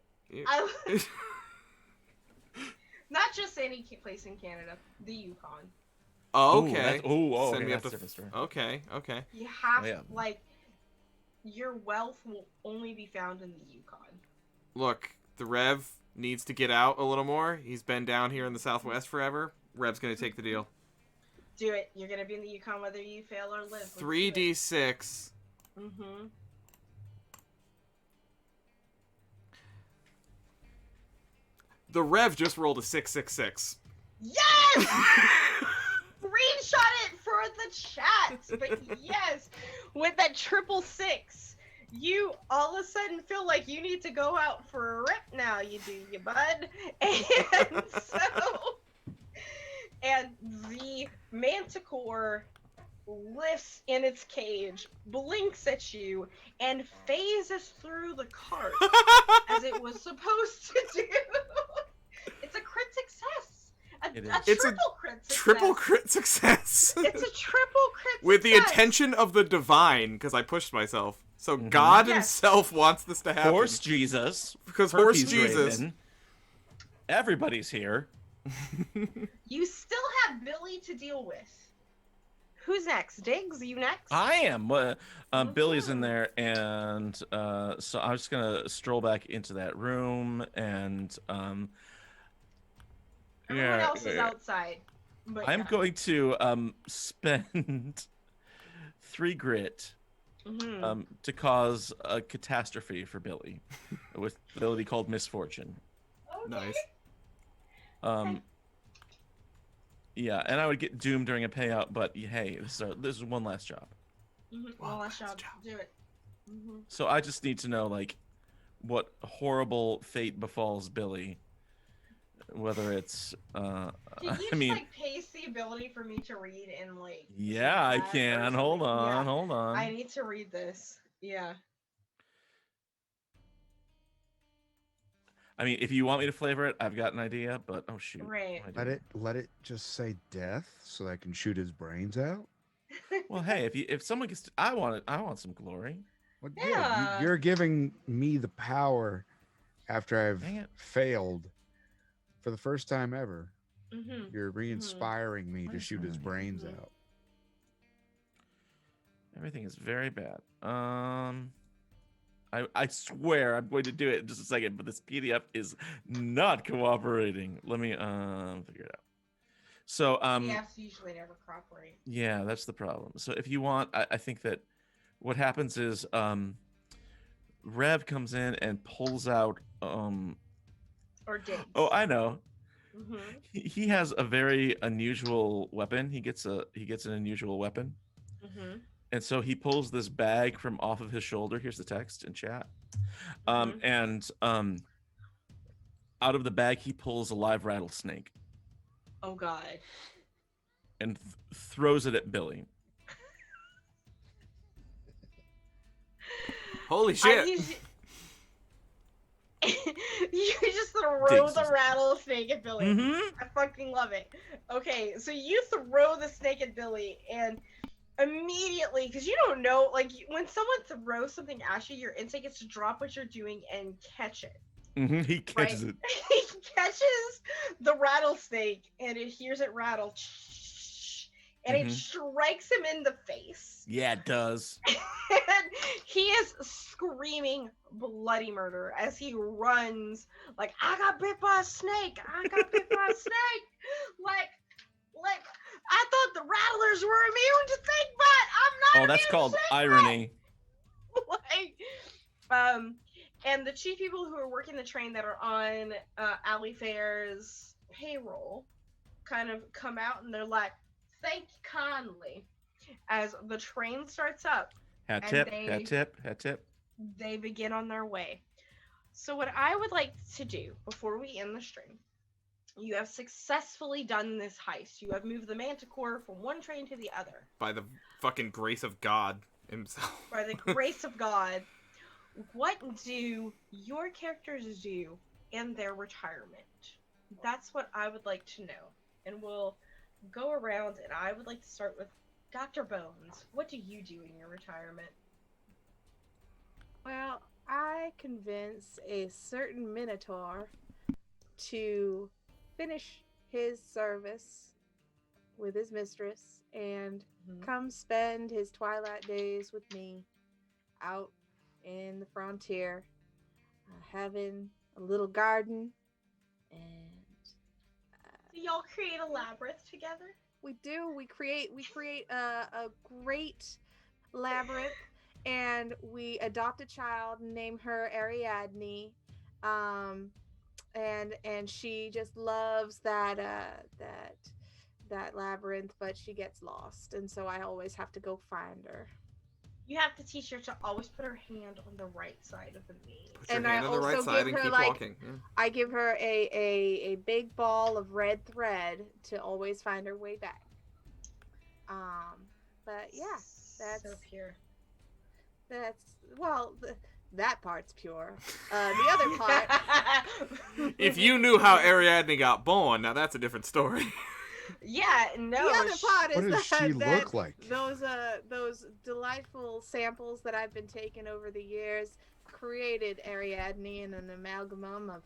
S2: Not just any place in Canada, the Yukon.
S1: Oh, okay.
S4: Send
S1: me up
S4: that's a
S1: to...
S4: different story.
S1: Okay.
S2: You have, your wealth will only be found in the Yukon.
S1: Look, the Rev needs to get out a little more. He's been down here in the Southwest forever. Rev's gonna take the deal.
S2: Do it. You're gonna be in the Yukon whether you fail or live.
S1: 3d6.
S2: Mm-hmm.
S1: The Rev just rolled a 666.
S2: Yes! Screenshot it for for the chat. But yes, with that 666, you all of a sudden feel like you need to go out for a rip now. You do, you bud. And and the manticore lifts in its cage, blinks at you, and phases through the cart as it was supposed to do. It's a crit success.
S1: Triple crit success.
S2: It's a triple crit
S1: With the
S2: success.
S1: attention of the divine, because I pushed myself. So God himself wants this to happen.
S4: Horse Jesus.
S1: Because Horse
S4: Herpes
S1: Jesus.
S4: Raven, everybody's here.
S2: You still have Billy to deal with. Who's next? Diggs, you next?
S4: I am. Billy's in there, and so I'm just gonna stroll back into that room, and
S2: Everyone else is outside. But
S4: I'm going to spend 3 grit to cause a catastrophe for Billy, with the ability called Misfortune.
S1: Nice.
S4: Yeah, and I would get doomed during a payout, but hey, this is one last job.
S2: One last job. Do it.
S4: So I just need to know, like, what horrible fate befalls Billy. Whether it's,
S2: Can you like paste the ability for me to read and like?
S4: Yeah, I can. Hold on.
S2: I need to read this. Yeah.
S4: I mean, if you want me to flavor it, I've got an idea, but oh shoot.
S2: Right.
S5: Let it just say death so that I can shoot his brains out.
S4: Well, hey, if someone gets, I want some glory.
S5: Well,
S2: Yeah.
S5: you're giving me the power after
S4: Dang
S5: I've
S4: it.
S5: failed for the first time ever.
S2: Mm-hmm.
S5: You're re-inspiring me
S4: What
S5: to
S4: is
S5: shoot his
S4: wrong?
S5: brains out.
S4: Everything is very bad. I swear I'm going to do it in just a second, but this PDF is not cooperating. Let me figure it out. So
S2: PDFs usually never cooperate.
S4: yeah, that's the problem. So if you want, I think that what happens is Rev comes in and pulls out
S2: Or Diggs.
S4: oh, I know.
S2: Mm-hmm.
S4: He has a very unusual weapon. He gets an unusual weapon.
S2: Mm-hmm.
S4: And so he pulls this bag from off of his shoulder. Here's the text in chat. And out of the bag he pulls a live rattlesnake
S2: Oh God.
S4: and throws it at Billy.
S1: Holy shit.
S2: You just throw
S4: Diggs
S2: the
S4: is-
S2: rattlesnake at Billy.
S4: Mm-hmm.
S2: I fucking love it. Okay, so you throw the snake at Billy, and immediately, because you don't know, like, when someone throws something at you, your instinct is to drop what you're doing and catch it.
S4: Mm-hmm. He catches it.
S2: He catches the rattlesnake, and it hears it rattle, and it strikes him in the face.
S4: Yeah, it does.
S2: And he is screaming bloody murder as he runs like, I got bit by a snake. I got bit by a snake. Like I thought the rattlers were immune to snake bite. I'm not.
S4: Oh, that's
S2: immune
S4: called
S2: to snake
S4: irony.
S2: bite. And the chief people who are working the train that are on Alley Fair's payroll kind of come out and they're like, thank you kindly, as the train starts up.
S4: Hat
S2: And
S4: tip.
S2: They begin on their way. So what I would like to do before we end the stream, you have successfully done this heist. You have moved the manticore from one train to the other.
S1: By the fucking grace of God himself.
S2: By the grace of God. What do your characters do in their retirement? That's what I would like to know. And we'll go around, and I would like to start with Dr. Bones. What do you do in your retirement?
S3: Well, I convince a certain Minotaur to finish his service with his mistress and come spend his twilight days with me out in the frontier, having a little garden, and
S2: Do y'all create a labyrinth together?
S3: we create a great labyrinth, and we adopt a child and name her Ariadne, and she just loves that that labyrinth, but she gets lost, and so I always have to go find her.
S2: You have to teach her to always put her hand on the right side of the maze.
S1: Put your
S3: And
S1: hand
S3: I
S1: on the right
S3: also
S1: side
S3: give
S1: and
S3: her,
S1: keep
S3: like,
S1: walking. Yeah.
S3: I give her a big ball of red thread to always find her way back. But yeah, that's
S2: so pure.
S3: that part's pure. The other part,
S1: If you knew how Ariadne got born, now that's a different story.
S2: Yeah, no.
S3: the other part
S5: What
S3: is
S5: does
S3: that,
S5: she
S3: that
S5: look like?
S3: those delightful samples that I've been taking over the years created Ariadne in an amalgam of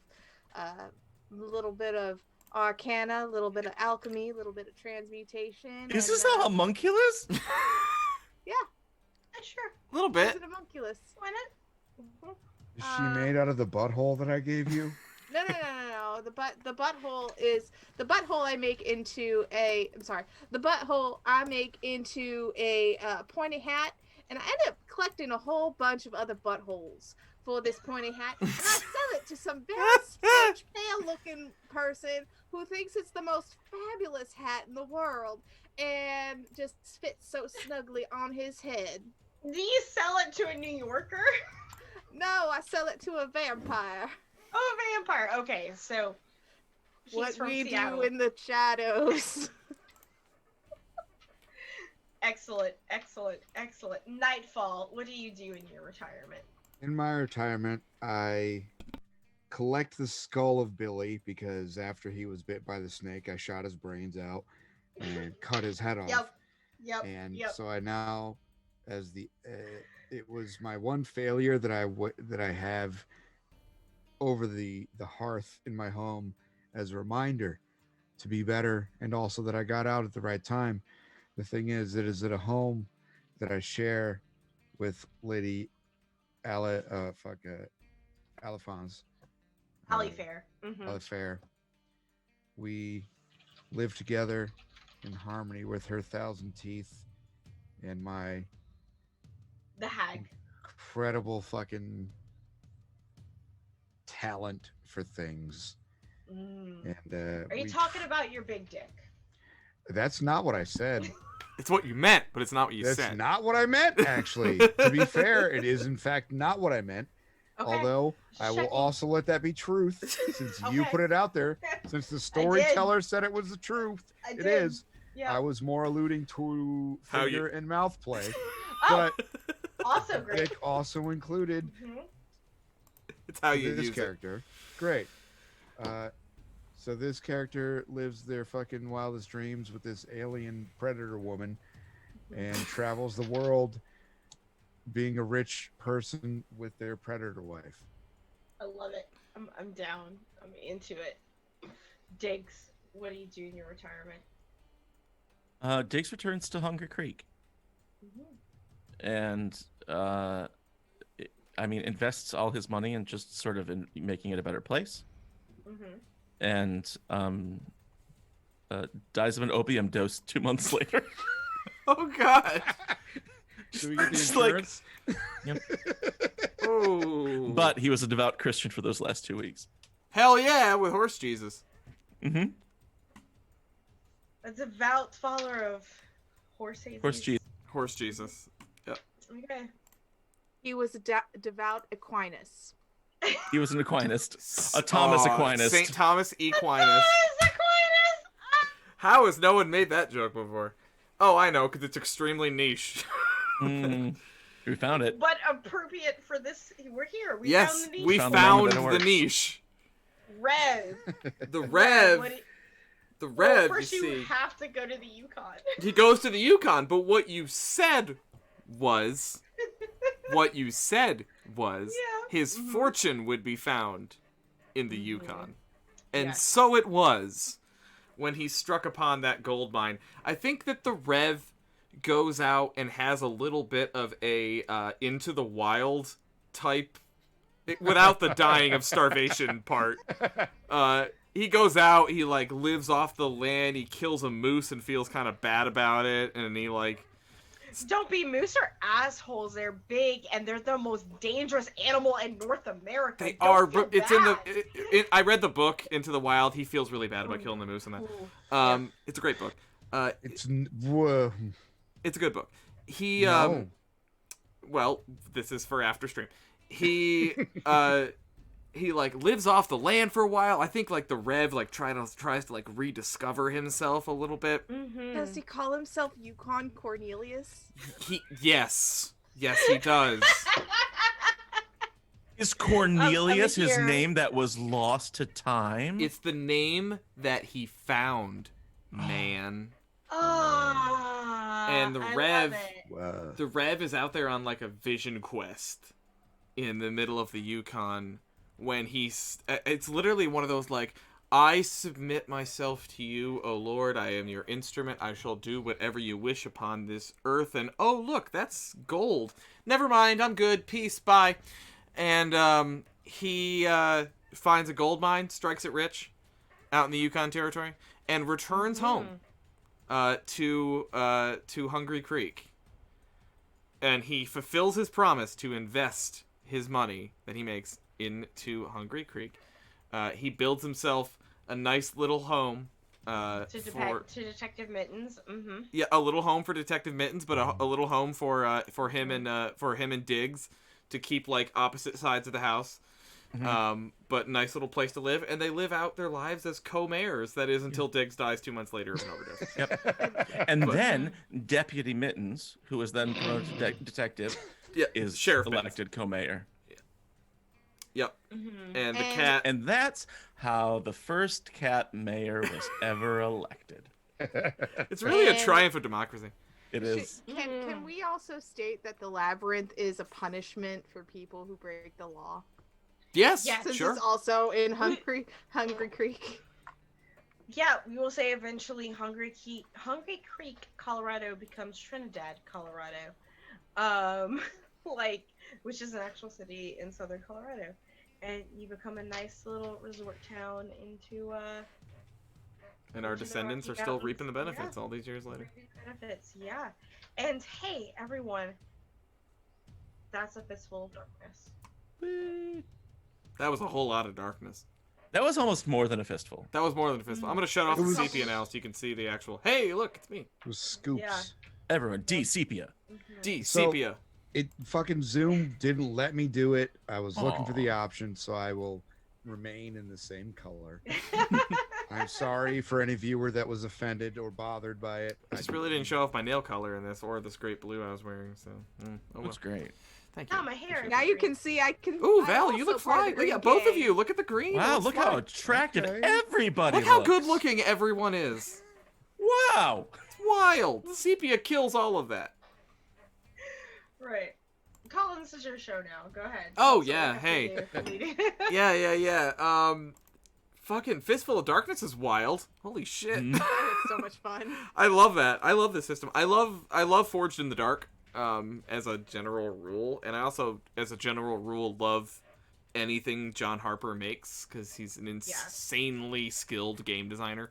S3: a little bit of arcana, a little bit of alchemy, a little bit of transmutation.
S4: Is
S3: and,
S4: this a homunculus?
S2: Sure.
S1: A little
S3: It's
S1: bit.
S3: an homunculus.
S2: Why not?
S5: Is she made out of the butthole that I gave you?
S3: No. The butthole I make into a. I'm sorry. The butthole I make into a pointy hat, and I end up collecting a whole bunch of other buttholes for this pointy hat, and I sell it to some very strange, pale-looking person who thinks it's the most fabulous hat in the world, and just fits so snugly on his head.
S2: Do you sell it to a New Yorker?
S3: No, I sell it to a vampire.
S2: Oh, a vampire. Okay, so he's
S3: What
S2: from
S3: we
S2: Seattle.
S3: do in the shadows.
S2: Excellent. Nightfall, what do you do in your retirement?
S5: In my retirement, I collect the skull of Billy because after he was bit by the snake, I shot his brains out and cut his head off.
S2: Yep.
S5: And so I now, as the it was my one failure that I have over the hearth in my home as a reminder to be better, and also that I got out at the right time. The thing is, it is at a home that I share with Lady Aliphonse.
S2: Alifair. Mm-hmm.
S5: Alifair. We live together in harmony with her thousand teeth and my
S2: The hag.
S5: incredible fucking talent for things.
S2: Mm.
S5: And
S2: Are you talking about your big dick?
S5: that's not what I said.
S1: It's what you meant, but it's not what you
S5: That's
S1: said.
S5: not what I meant, actually. To be fair, it is in fact not what I meant.
S2: Okay.
S5: Although I will
S2: Checking.
S5: also let that be truth, since you
S2: Okay.
S5: put it out there. Since the storyteller said it was the truth,
S2: I
S5: it
S2: did.
S5: is.
S2: Yeah.
S5: I was more alluding to
S1: How you-
S5: finger and mouth play,
S2: Oh,
S5: but
S2: also great.
S5: it also included
S2: Mhm.
S1: It's how you
S5: this
S1: use
S5: character. Great. So this character lives their fucking wildest dreams with this alien predator woman and travels the world being a rich person with their predator wife.
S2: I love it. I'm down. I'm into it. Diggs, what do you do in your retirement?
S4: Diggs returns to Hunger Creek
S2: Mm-hmm.
S4: and invests all his money in just sort of in making it a better place,
S2: Mm-hmm.
S4: and dies of an opium dose 2 months later.
S1: Oh God.
S5: Do we get the
S4: Just like-
S5: insurance?
S1: Oh.
S4: But he was a devout Christian for those last 2 weeks.
S1: Hell yeah, with horse Jesus.
S4: Mm-hmm.
S2: A devout follower of horse
S4: Jesus.
S1: Horse Jesus.
S2: Okay.
S3: He was a devout Aquinas.
S4: He was an Aquinas. A Thomas Aquinas.
S1: St. Thomas Aquinas.
S2: Thomas Aquinas!
S1: How has no one made that joke before? Oh, I know, because it's extremely niche.
S4: We found it.
S2: But appropriate for this. We're here. We
S1: Yes,
S2: found the niche.
S1: we
S4: Found
S1: found
S4: the name that
S1: the
S4: works.
S1: niche.
S2: Rev.
S1: The
S2: What
S1: Rev.
S2: do you-
S1: The
S2: Well,
S1: Rev, you
S2: first you
S1: see.
S2: have to go to the Yukon.
S1: He goes to the Yukon, but what you said was...
S2: Yeah.
S1: his
S2: Mhm.
S1: fortune would be found in the Yukon. And
S2: Yes.
S1: so it was when he struck upon that gold mine. I think that the Rev goes out and has a little bit of a Into the Wild type, without the dying of starvation part. He goes out, he like lives off the land, he kills a moose and feels kind of bad about it, and he like...
S2: Don't be moose are assholes. They're big and they're the most dangerous animal in North America.
S1: They
S2: Don't
S1: are,
S2: feel
S1: but it's in the...
S2: bad.
S1: I read the book, Into the Wild, he feels really bad about killing the moose in that.
S2: Ooh.
S1: It's a great book.
S5: Whoa.
S1: It's a good book. He
S5: No.
S1: well, this is for after stream. He he like lives off the land for a while. I think like the Rev like tries to like rediscover himself a little bit.
S2: Mm-hmm.
S3: Does he call himself Yukon Cornelius?
S1: Yes he does.
S4: Is Cornelius his
S2: here.
S4: name that was lost to time?
S1: It's the name that he found, man.
S2: Oh,
S1: And the
S2: I
S1: Rev-
S2: love it.
S5: Whoa.
S1: The Rev is out there on like a vision quest in the middle of the Yukon when it's literally one of those like, I submit myself to you, O Lord, I am your instrument, I shall do whatever you wish upon this earth, and oh look, that's gold. Never mind, I'm good, peace, bye. And he finds a gold mine, strikes it rich out in the Yukon territory, and returns home to Hungry Creek. And he fulfills his promise to invest his money that he makes into Hungry Creek. He builds himself a nice little home
S2: To Detective Mittens. Mm-hmm.
S1: yeah, a little home for Detective Mittens, but a little home for him and Diggs to keep like opposite sides of the house. But nice little place to live, and they live out their lives as co-mayors. That is until Diggs dies 2 months later of an overdose.
S4: Yep. And then Deputy Mittens, who was then promoted to detective,
S1: Yeah,
S4: is
S1: Sheriff
S4: elected co-mayor.
S1: Yep.
S2: Mm-hmm.
S1: And the cat.
S4: And that's how the first cat mayor was ever elected.
S1: It's really a
S3: And-
S1: triumph of democracy.
S4: It is.
S3: Can we also state that the labyrinth is a punishment for people who break the law?
S1: Yes,
S2: Yes.
S3: Since
S1: sure.
S3: it's also in Hungry Creek.
S2: Yeah, we will say eventually Hungry Creek, Colorado becomes Trinidad, Colorado. Which is an actual city in southern Colorado. And you become a nice little resort town into
S1: And our
S2: into the
S1: descendants are
S2: Rocky
S1: still
S2: Mountains.
S1: reaping the benefits
S2: Yeah.
S1: all these years later.
S2: benefits, yeah. And hey, everyone, that's A Fistful of Darkness.
S1: That was a whole lot of darkness.
S4: That was almost more than a fistful.
S1: That was more than a fistful. I'm going to shut off
S5: It
S1: the
S5: was-
S1: sepia now so you can see the actual... Hey, look, it's me.
S5: It was scoops.
S2: Yeah.
S4: Everyone, sepia.
S1: D,
S5: So-
S1: sepia.
S5: It fucking Zoom didn't let me do it. I was looking for the
S4: Aw.
S5: option, so I will remain in the same color. I'm sorry for any viewer that was offended or bothered by it.
S1: I just really didn't show off my nail color in this or this great blue I was wearing, so... oh well.
S4: Looks great.
S1: Thank you.
S2: Now my hair.
S3: Now you can see I can.
S1: Ooh,
S3: I'm
S1: Val, you
S3: also
S1: look
S3: part of
S1: fly.
S3: the Green
S1: Yeah, both of
S3: Gang.
S1: you. Look at the green.
S4: Wow,
S1: Looks
S4: look
S1: fly.
S4: how attractive
S5: Okay.
S4: everybody
S1: Look how
S4: looks.
S1: good looking everyone is.
S4: Wow.
S1: It's wild. Sepia kills all of that.
S2: Right. Colin, this is your show now. Go ahead.
S1: Oh,
S2: Tell us what
S1: yeah,
S2: we have to
S1: hey.
S2: do.
S1: Yeah. Fucking Fistful of Darkness is wild. Holy shit.
S4: Mhm.
S3: It's so much fun.
S1: I love that. I love this system. I love Forged in the Dark, as a general rule, and I also, as a general rule, love anything John Harper makes because he's an insanely skilled game designer.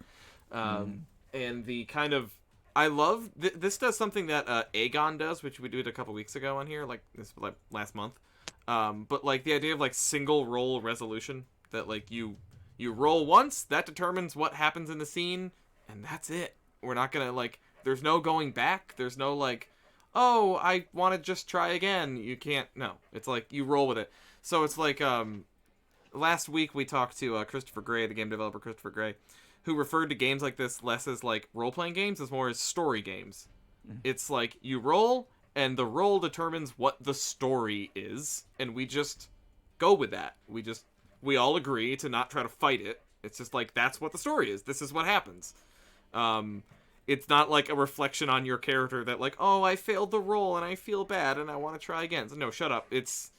S1: And the kind of I love this does something that Aegon does, which we did a couple weeks ago on here, like last month. But like the idea of like single roll resolution, that like you roll once, that determines what happens in the scene, and that's it. We're not gonna like. There's no going back. There's no like, oh, I want to just try again. You can't. No, it's like you roll with it. So it's like last week we talked to Christopher Gray, the game developer Christopher Gray, who referred to games like this less as like role-playing games as more as story games. It's like you roll and the roll determines what the story is, and we just go with that. We all agree to not try to fight it. It's just like that's what the story is. This is what happens. It's not like a reflection on your character that like, oh, I failed the roll and I feel bad and I want to try again. So no, shut up. It's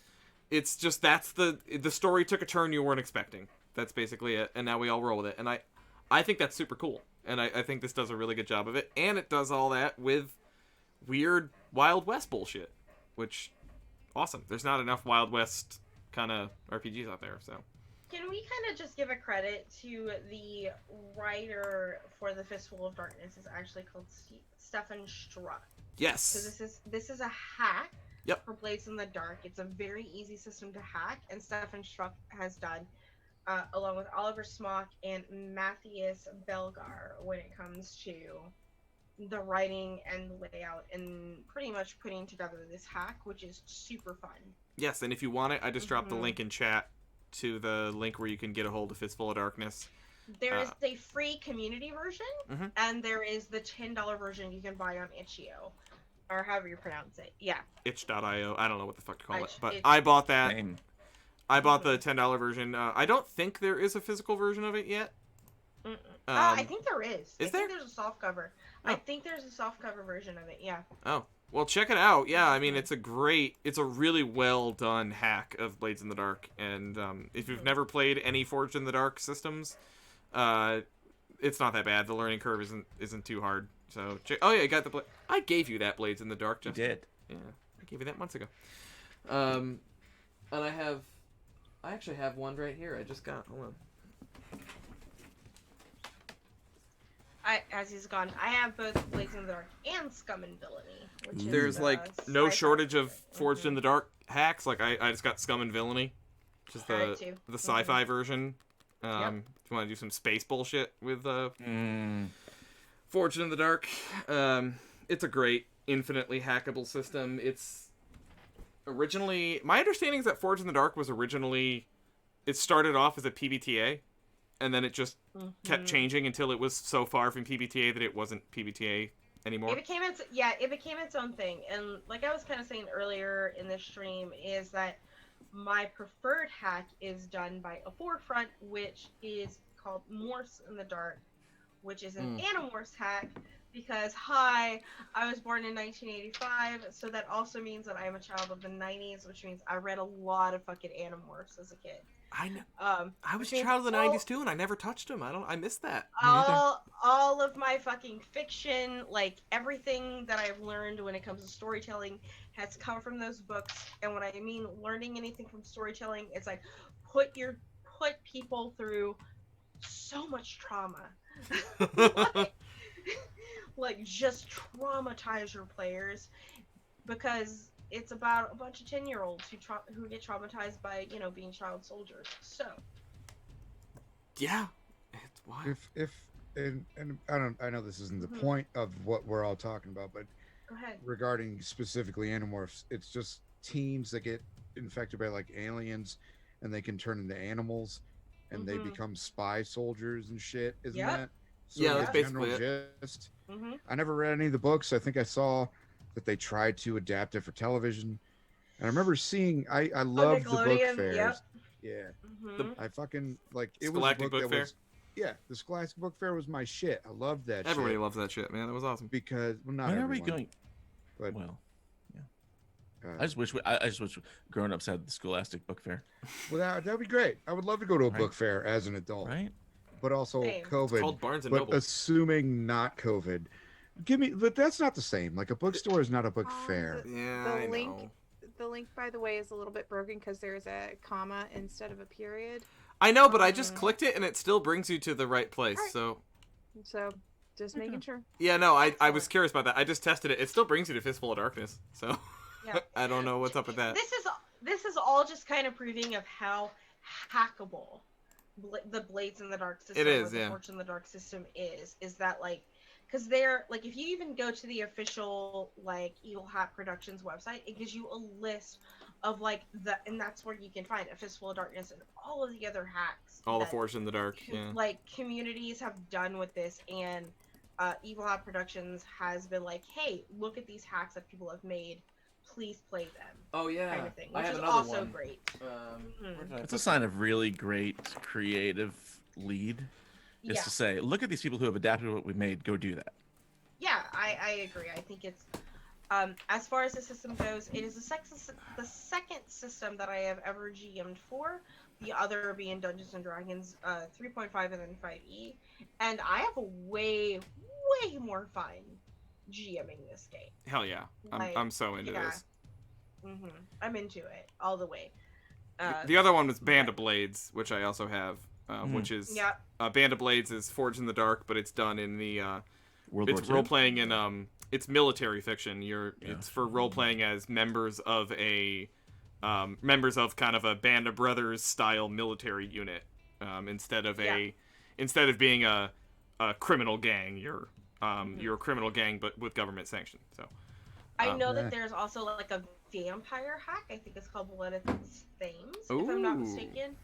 S1: just that's the story took a turn you weren't expecting. That's basically it, and now we all roll with it. And I think that's super cool, and I think this does a really good job of it, and it does all that with weird Wild West bullshit, which awesome. There's not enough Wild West kind of RPGs out there, so.
S2: Can we kind of just give a credit to the writer for The Fistful of Darkness? Is actually called Stefan Struck.
S1: Yes.
S2: So this is a hack.
S1: Yep.
S2: For Blades in the Dark. It's a very easy system to hack, and Stefan Struck has done, along with Oliver Smock and Matthias Belgar, when it comes to the writing and the layout and pretty much putting together this hack, which is super fun.
S1: Yes, and if you want it, I just dropped the link in chat to the link where you can get a hold of Fistful of Darkness.
S2: There is a free community version, and there is the $10 version you can buy on itch.io, or however you pronounce it. Yeah.
S1: Itch.io. I don't know what the fuck to call it, but I bought that.
S4: Same.
S1: I bought the $10 version. I don't think there is a physical version of it yet.
S2: I think there is.
S1: Is there?
S2: I think there's a soft cover.
S1: Oh.
S2: I think there's a soft cover version of it. Yeah.
S1: Oh. Well, check it out. Yeah, I mean, it's a really well done hack of Blades in the Dark. And if you've never played any Forged in the Dark systems, it's not that bad. The learning curve isn't too hard. So, oh yeah, I got the I gave you that Blades in the Dark. Justin.
S4: You did.
S1: Yeah, I gave you that months ago. And I actually have one right here. I just got. Hold on.
S2: As he's gone, I have both Blades in the Dark and Scum and Villainy. Which
S1: There's
S2: is,
S1: no
S2: sci-fi.
S1: shortage of Forged in the Dark hacks. Like I just got Scum and Villainy, which is the sci-fi version. If you want to do some space bullshit with Forged in the Dark, it's a great infinitely hackable system. It's originally, my understanding is that Forged in the Dark was originally, it started off as a PBTA, and then it just kept changing until it was so far from PBTA that it wasn't PBTA anymore.
S2: It became its own thing. And like I was kind of saying earlier in this stream, is that my preferred hack is done by a forefront, which is called Morse in the Dark, which is an Animorphs hack, because I was born in 1985, so that also means that I am a child of the 90s, which means I read a lot of fucking Animorphs as a kid.
S1: I know. I was a child of the 90s too, and I never touched them. I missed that.
S2: All of my fucking fiction, like everything that I've learned when it comes to storytelling, has come from those books. And when I mean learning anything from storytelling, it's like put people through so much trauma. like just traumatize your players, because it's about a bunch of 10-year-olds who get traumatized by, being child soldiers. So
S1: yeah, it's wild.
S5: And I know this isn't the point of what we're all talking about, but
S2: go ahead.
S5: Regarding specifically Animorphs, it's just teens that get infected by like aliens, and they can turn into animals, and they become spy soldiers and shit. Isn't that? So
S1: yeah, that's basically it.
S5: I never read any of the books. I think I saw that they tried to adapt it for television, and I remember seeing. I loved the book fairs.
S2: Yep.
S5: Yeah, I fucking like it.
S1: Scholastic
S5: was a book
S1: Fair.
S5: Yeah, the Scholastic Book Fair was my shit. I loved that.
S1: Everybody loves that shit, man. That was awesome.
S5: Because not
S4: when
S5: everyone,
S4: are we going?
S5: But
S4: well, yeah. I just wish grown ups had the Scholastic Book Fair.
S5: Well, that'd be great. I would love to go to a book fair as an adult.
S4: Right.
S5: But also
S2: Same.
S5: COVID.
S1: It's called Barnes and
S5: but
S1: Noble.
S5: assuming not COVID, but that's not the same. Like a bookstore is not a book fair.
S1: Yeah, I know.
S3: The link, by the way, is a little bit broken because there's a comma instead of a period.
S1: I know, but I just clicked it and it still brings you to the right place.
S3: Right.
S1: So
S3: just making sure.
S1: Yeah, no, I was curious about that. I just tested it. It still brings you to Fistful of Darkness. So
S2: Yeah.
S1: I don't know what's up with that.
S2: This is all just kind of proving of how hackable the Blades in the Dark system,
S1: it is,
S2: or the Forge in the Dark system is that, like, because they're like, if you even go to the official like Evil Hat Productions website, it gives you a list of like and that's where you can find A Fistful of Darkness and all of the other hacks.
S1: All the Forged in the Dark, yeah.
S2: Like communities have done with this, and Evil Hat Productions has been like, hey, look at these hacks that people have made. Please play them.
S1: Oh yeah,
S2: kind of thing,
S1: I
S2: which
S1: have
S2: is
S1: another
S2: also
S1: one.
S2: great.
S4: It's a sign of really great creative lead. Is to say, look at these people who have adapted what we made. Go do that.
S2: Yeah, I agree. I think it's as far as the system goes, it is the second system that I have ever GM'd for. The other being Dungeons and Dragons 3.5 and then 5e, and I have a way more fun GMing this game.
S1: Hell yeah, I'm so into this.
S2: I'm into it all the way.
S1: The other one was Band of Blades, which I also have, which is Band of Blades is Forged in the Dark, but it's done in the it's role playing in it's military fiction. It's for role playing as members of kind of a Band of Brothers style military unit, instead of being a criminal gang. You're you're a criminal gang, but with government sanction. So
S2: I know
S5: Yeah.
S2: that there's also like a vampire hack. I think it's called Blood of Thames, if I'm not
S1: Ooh.
S2: mistaken.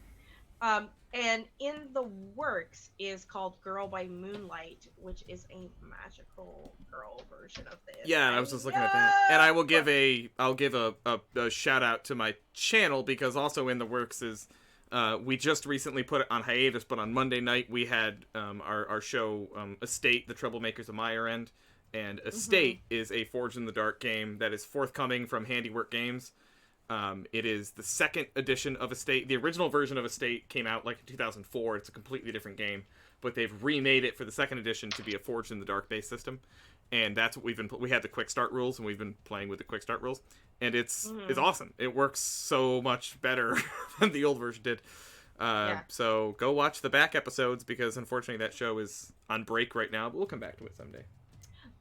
S2: And in the works is called Girl by Moonlight, which is a magical girl version of this.
S1: yeah, and I was just looking at that, and I will give I'll give a shout out to my channel, because also in the works is we just recently put it on hiatus, but on Monday night we had our show Estate, the Troublemakers of Meyer End, and Estate is a Forged in the Dark game that is forthcoming from Handiwork Games. It is the second edition of Estate. The original version of Estate came out like in 2004. It's a completely different game, but they've remade it for the second edition to be a Forged in the Dark based system, and that's what we had the quick start rules, and we've been playing with the quick start rules, and it's awesome. It works so much better than the old version did. So go watch the back episodes, because unfortunately that show is on break right now, but we'll come back to it someday.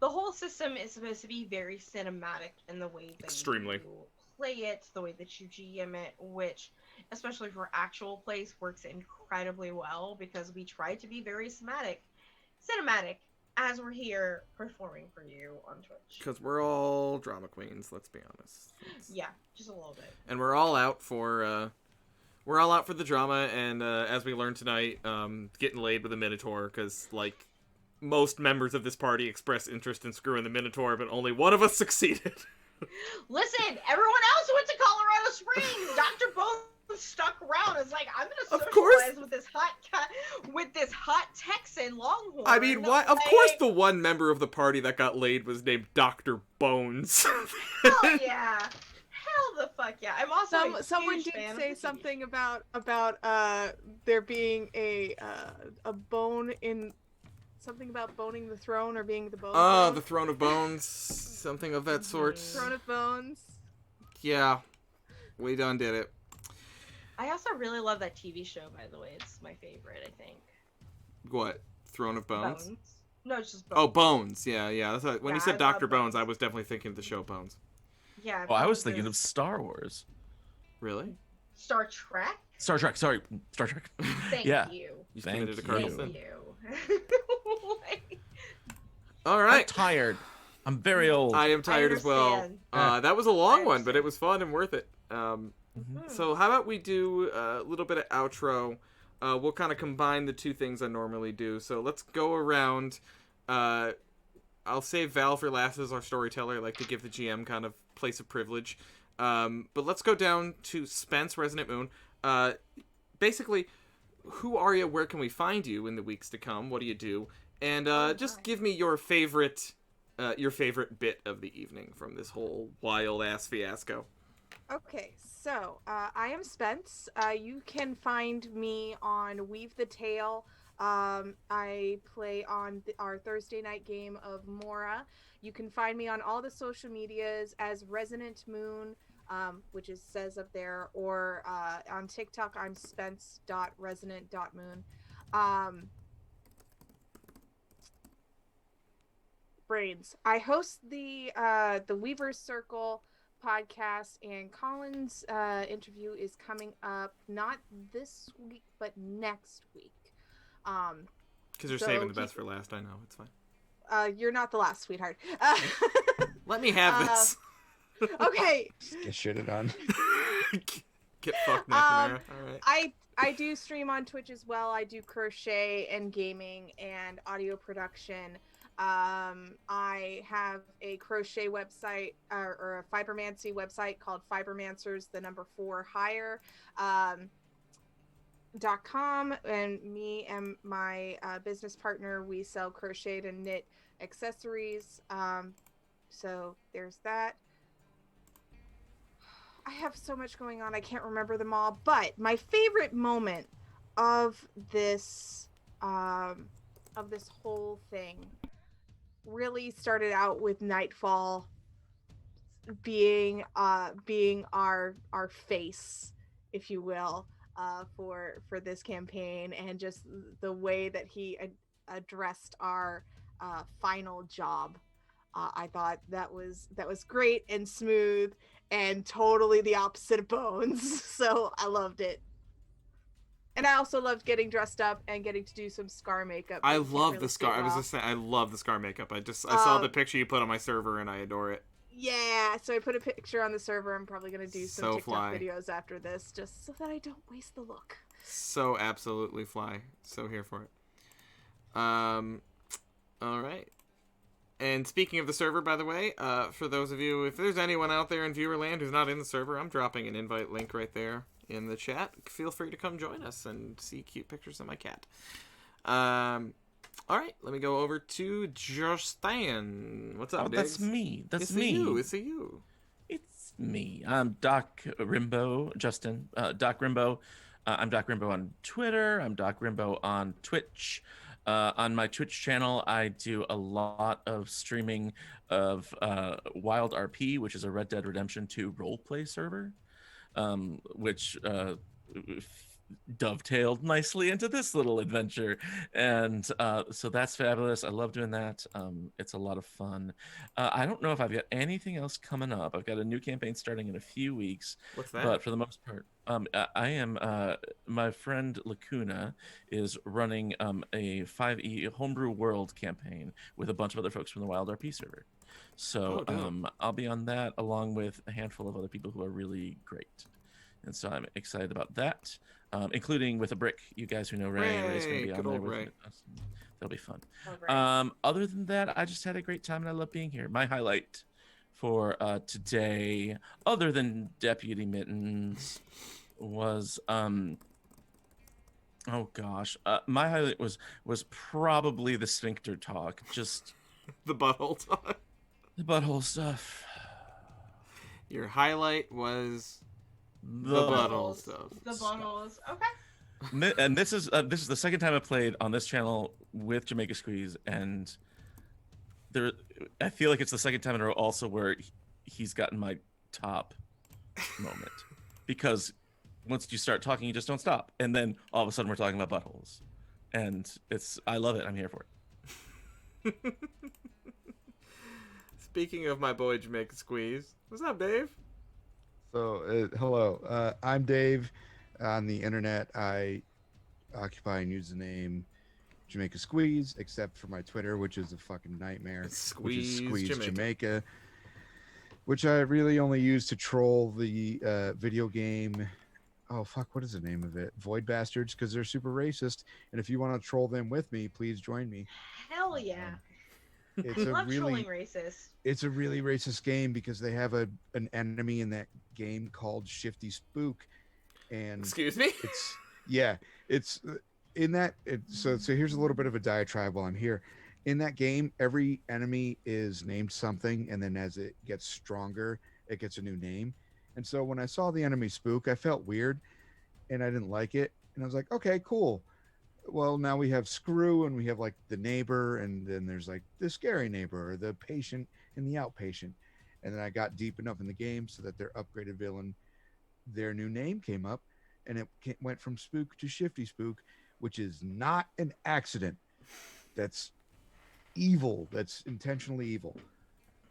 S2: The whole system is supposed to be very cinematic in the way that
S1: Extremely.
S2: you play it, the way that you GM it, which, especially for actual plays, works incredibly well, because we try to be very cinematic as we're here performing for you on Twitch.
S1: Because we're all drama queens, let's be honest.
S2: Yeah, just a little bit.
S1: And we're all out for the drama, and as we learned tonight, getting laid with a Minotaur, because like most members of this party expressed interest in screwing the Minotaur, but only one of us succeeded.
S2: Listen, everyone else went to Colorado Springs. Dr. Bones stuck around. It's like, I'm gonna
S1: Of course.
S2: socialize with this hot Texan Longhorn.
S1: I mean, why? Of course, the one member of the party that got laid was named Dr. Bones.
S2: Hell yeah. Hell the fuck yeah. I'm also a
S3: Someone
S2: huge
S3: did
S2: fan
S3: say
S2: of the
S3: something about there being a bone in something about boning the throne, or being the bone.
S1: Oh, the Throne of Bones, something of that sort.
S3: Throne of Bones.
S1: Yeah, we done did it.
S2: I also really love that TV show, by the way. It's my favorite, I think.
S1: What? Throne of Bones?
S2: No, it's just Bones.
S1: Oh, Bones. Yeah. That's when
S2: Yeah,
S1: you said
S2: I
S1: Dr.
S2: love
S1: Bones,
S2: Bones.
S1: I was definitely thinking of the show Bones.
S2: Yeah.
S4: Oh, I was
S2: Bones
S4: thinking of
S2: is
S4: Star Wars.
S1: Really?
S2: Star Trek.
S4: Star Trek. Sorry, Star Trek.
S2: Thank
S4: Yeah.
S2: you.
S1: You
S4: Thank
S1: committed a
S4: you.
S1: cardinal
S2: Thank
S1: sin.
S2: you.
S1: All
S4: I'm
S1: right.
S4: tired. I'm very old.
S1: I am tired as well.
S2: understand.
S1: That was a long
S2: I
S1: one, but it
S2: understand.
S1: was fun and worth it. So how about we do a little bit of outro? We'll kind of combine the two things I normally do. So let's go around. I'll save Val for last as our storyteller. I like to give the GM kind of place of privilege. But let's go down to Spence, Resonant Moon. Basically, who are you? Where can we find you in the weeks to come? What do you do? And just give me your favorite bit of the evening from this whole wild ass fiasco.
S3: Okay, so I am Spence. You can find me on Weave the Tale. I play on our Thursday night game of Mora. You can find me on all the social medias as Resonant Moon, which says up there, or on TikTok I'm spence.resonant.moon. Brains. I host the Weaver's Circle podcast, and Colin's interview is coming up not this week but next week.
S1: Because you're
S3: So
S1: saving the best for last. I know, it's fine.
S3: You're not the last, sweetheart.
S1: Let me have this.
S3: Okay.
S5: Just get shitted on.
S1: Get fucked, McNamara. All right.
S3: I do stream on Twitch as well. I do crochet and gaming and audio production. I have a crochet website or a fibermancy website called fibermancers4hire. .com, and me and my business partner, we sell crocheted and knit accessories. So there's that. I have so much going on, I can't remember them all, but my favorite moment of this whole thing really started out with Nightfall being our face, if you will, for this campaign, and just the way that he addressed our final job. I thought that was great and smooth and totally the opposite of Bones. So I loved it. And I also loved getting dressed up and getting to do some scar makeup.
S1: I
S3: You can't
S1: love
S3: really
S1: the
S3: see
S1: scar.
S3: it
S1: I was
S3: well.
S1: just saying, I love the scar makeup. I saw the
S3: Um,
S1: picture you put on my server, and I adore it.
S3: Yeah, so I put a picture on the server. I'm probably going to do some
S1: So
S3: TikTok
S1: fly.
S3: videos after this, just so that I don't waste the look.
S1: So absolutely fly. So here for it. All right. And speaking of the server, by the way, for those of you, if there's anyone out there in Viewerland who's not in the server, I'm dropping an invite link right there in the chat. Feel free to come join us and see cute pictures of my cat. All right, let me go over to Justin. What's up,
S4: Oh,
S1: Diggs?
S4: that's me. That's
S1: It's
S4: me.
S1: you. It's you.
S4: It's me. I'm Doc Rimbo, Justin. Doc Rimbo. I'm Doc Rimbo on Twitter. I'm Doc Rimbo on Twitch. On my Twitch channel, I do a lot of streaming of Wild RP, which is a Red Dead Redemption 2 roleplay server, which dovetailed nicely into this little adventure. And so that's fabulous. I love doing that. It's a lot of fun. I don't know if I've got anything else coming up. I've got a new campaign starting in a few weeks.
S1: What's that?
S4: But for the most part, I am my friend Lacuna is running a 5e homebrew world campaign with a bunch of other folks from the Wild RP server. So I'll be on that along with a handful of other people who are really great. And so I'm excited about that, including with a brick. You guys who know Ray, Ray's going to be on there with us. That'll be fun. Other than that, I just had a great time and I love being here. My highlight for today, other than Deputy Mittens, was my highlight was probably the sphincter talk. Just
S1: the butthole talk.
S4: The butthole stuff.
S1: Your highlight was the butthole stuff.
S6: The buttholes. Okay.
S4: And this is the second time I played on this channel with Jamaica Squeeze, and I feel like it's the second time in a row also where he's gotten my top moment, because once you start talking, you just don't stop, and then all of a sudden we're talking about buttholes, and I love it. I'm here for it.
S1: Speaking of my boy Jamaica Squeeze, what's up, Dave?
S5: So, hello. I'm Dave. On the internet, I occupy and use the name Jamaica Squeeze, except for my Twitter, which is a fucking nightmare. Which is Squeeze Jamaica, which I really only use to troll the video game. Oh, fuck, what is the name of it? Void Bastards, because they're super racist. And if you want to troll them with me, please join me.
S6: Hell yeah.
S5: It's
S6: I love trolling racist.
S5: It's a really racist game because they have an enemy in that game called Shifty Spook, and
S1: excuse me.
S5: So here's a little bit of a diatribe while I'm here. In that game, every enemy is named something, and then as it gets stronger, it gets a new name. And so when I saw the enemy Spook, I felt weird, and I didn't like it. And I was like, okay, cool. Well, now we have Screw, and we have like the neighbor, and then there's like the scary neighbor, or the patient and the outpatient. And then I got deep enough in the game so that their upgraded villain, their new name came up, and it went from Spook to Shifty Spook, which is not an accident. That's evil. That's intentionally evil.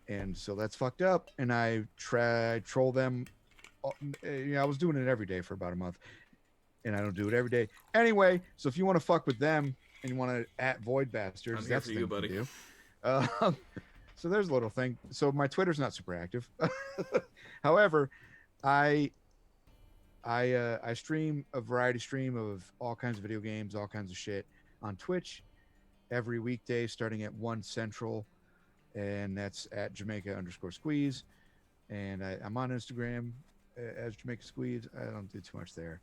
S5: And so that's fucked up. And I troll them. I was doing it every day for about a month, and I don't do it every day anyway. So if you want to fuck with them and you want to at Void Bastards,
S1: I'm here for you, buddy.
S5: Do. So there's a little thing. So my Twitter's not super active. However, I stream a variety stream of all kinds of video games, all kinds of shit on Twitch every weekday starting at 1 Central, and that's at Jamaica_Squeeze. And I'm on Instagram as Jamaica Squeeze. I don't do too much there.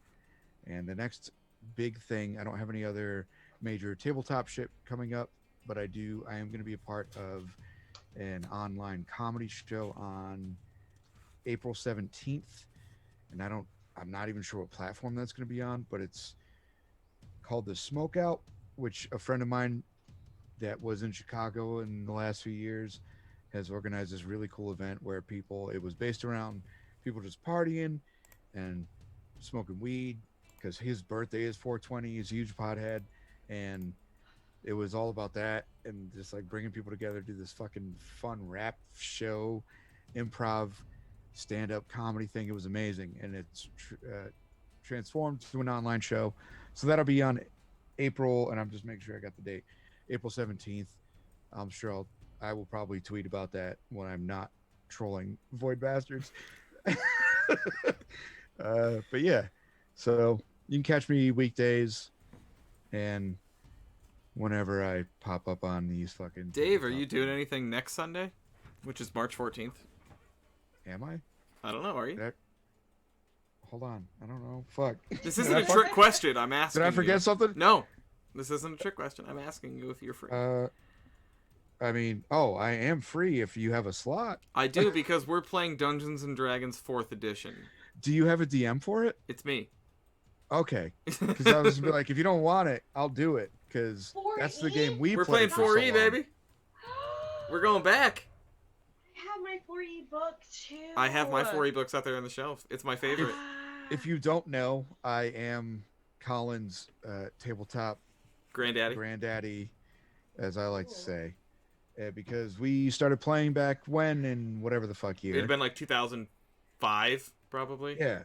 S5: And the next big thing, I don't have any other major tabletop shit coming up, but I am going to be a part of an online comedy show on April 17th. And I'm not even sure what platform that's going to be on, but it's called The Smokeout, which a friend of mine that was in Chicago in the last few years has organized this really cool event where it was based around people just partying and smoking weed, because his birthday is 420. He's a huge pothead, and it was all about that, and just like bringing people together to do this fucking fun rap show, improv, stand-up comedy thing. It was amazing, and it's transformed to an online show. So that'll be on April, and I'm just making sure I got the date. April 17th. I'm sure I will probably tweet about that when I'm not trolling Void Bastards. But yeah, so you can catch me weekdays and whenever I pop up on these fucking.
S1: Dave, are you doing anything next Sunday, which is March 14th?
S5: Am I?
S1: I don't know. Are you?
S5: Hold on. I don't know. Fuck.
S1: This isn't a trick question. I'm asking.
S5: Did I forget something?
S1: No, this isn't a trick question. I'm asking you if you're free.
S5: I mean, I am free if you have a slot.
S1: I do, because we're playing Dungeons and Dragons 4th edition.
S5: Do you have a DM for it?
S1: It's me.
S5: Okay. Because I was like, if you don't want it, I'll do it. Because that's the game
S1: We're
S5: played
S1: playing 4E, baby. We're going back.
S2: I have my 4E book too.
S1: I have my 4E books out there on the shelf. It's my favorite.
S5: If you don't know, I am Colin's tabletop granddaddy, as I like to say. Because we started playing back when in whatever the fuck year.
S1: It'd been like 2005, probably.
S5: Yeah.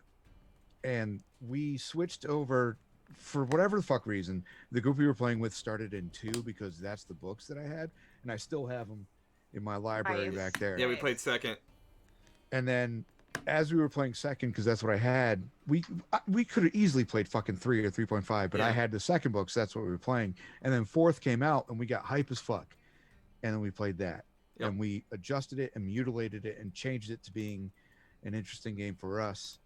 S5: And we switched over for whatever the fuck reason. The group we were playing with started in 2 because that's the books that I had. And I still have them in my library back there.
S1: Yeah, we played 2nd.
S5: And then as we were playing 2nd, because that's what I had, we could have easily played fucking 3 or 3.5, but I had the 2nd book, so that's what we were playing. And then 4th came out, and we got hype as fuck. And then we played that. Yep. And we adjusted it and mutilated it and changed it to being an interesting game for us.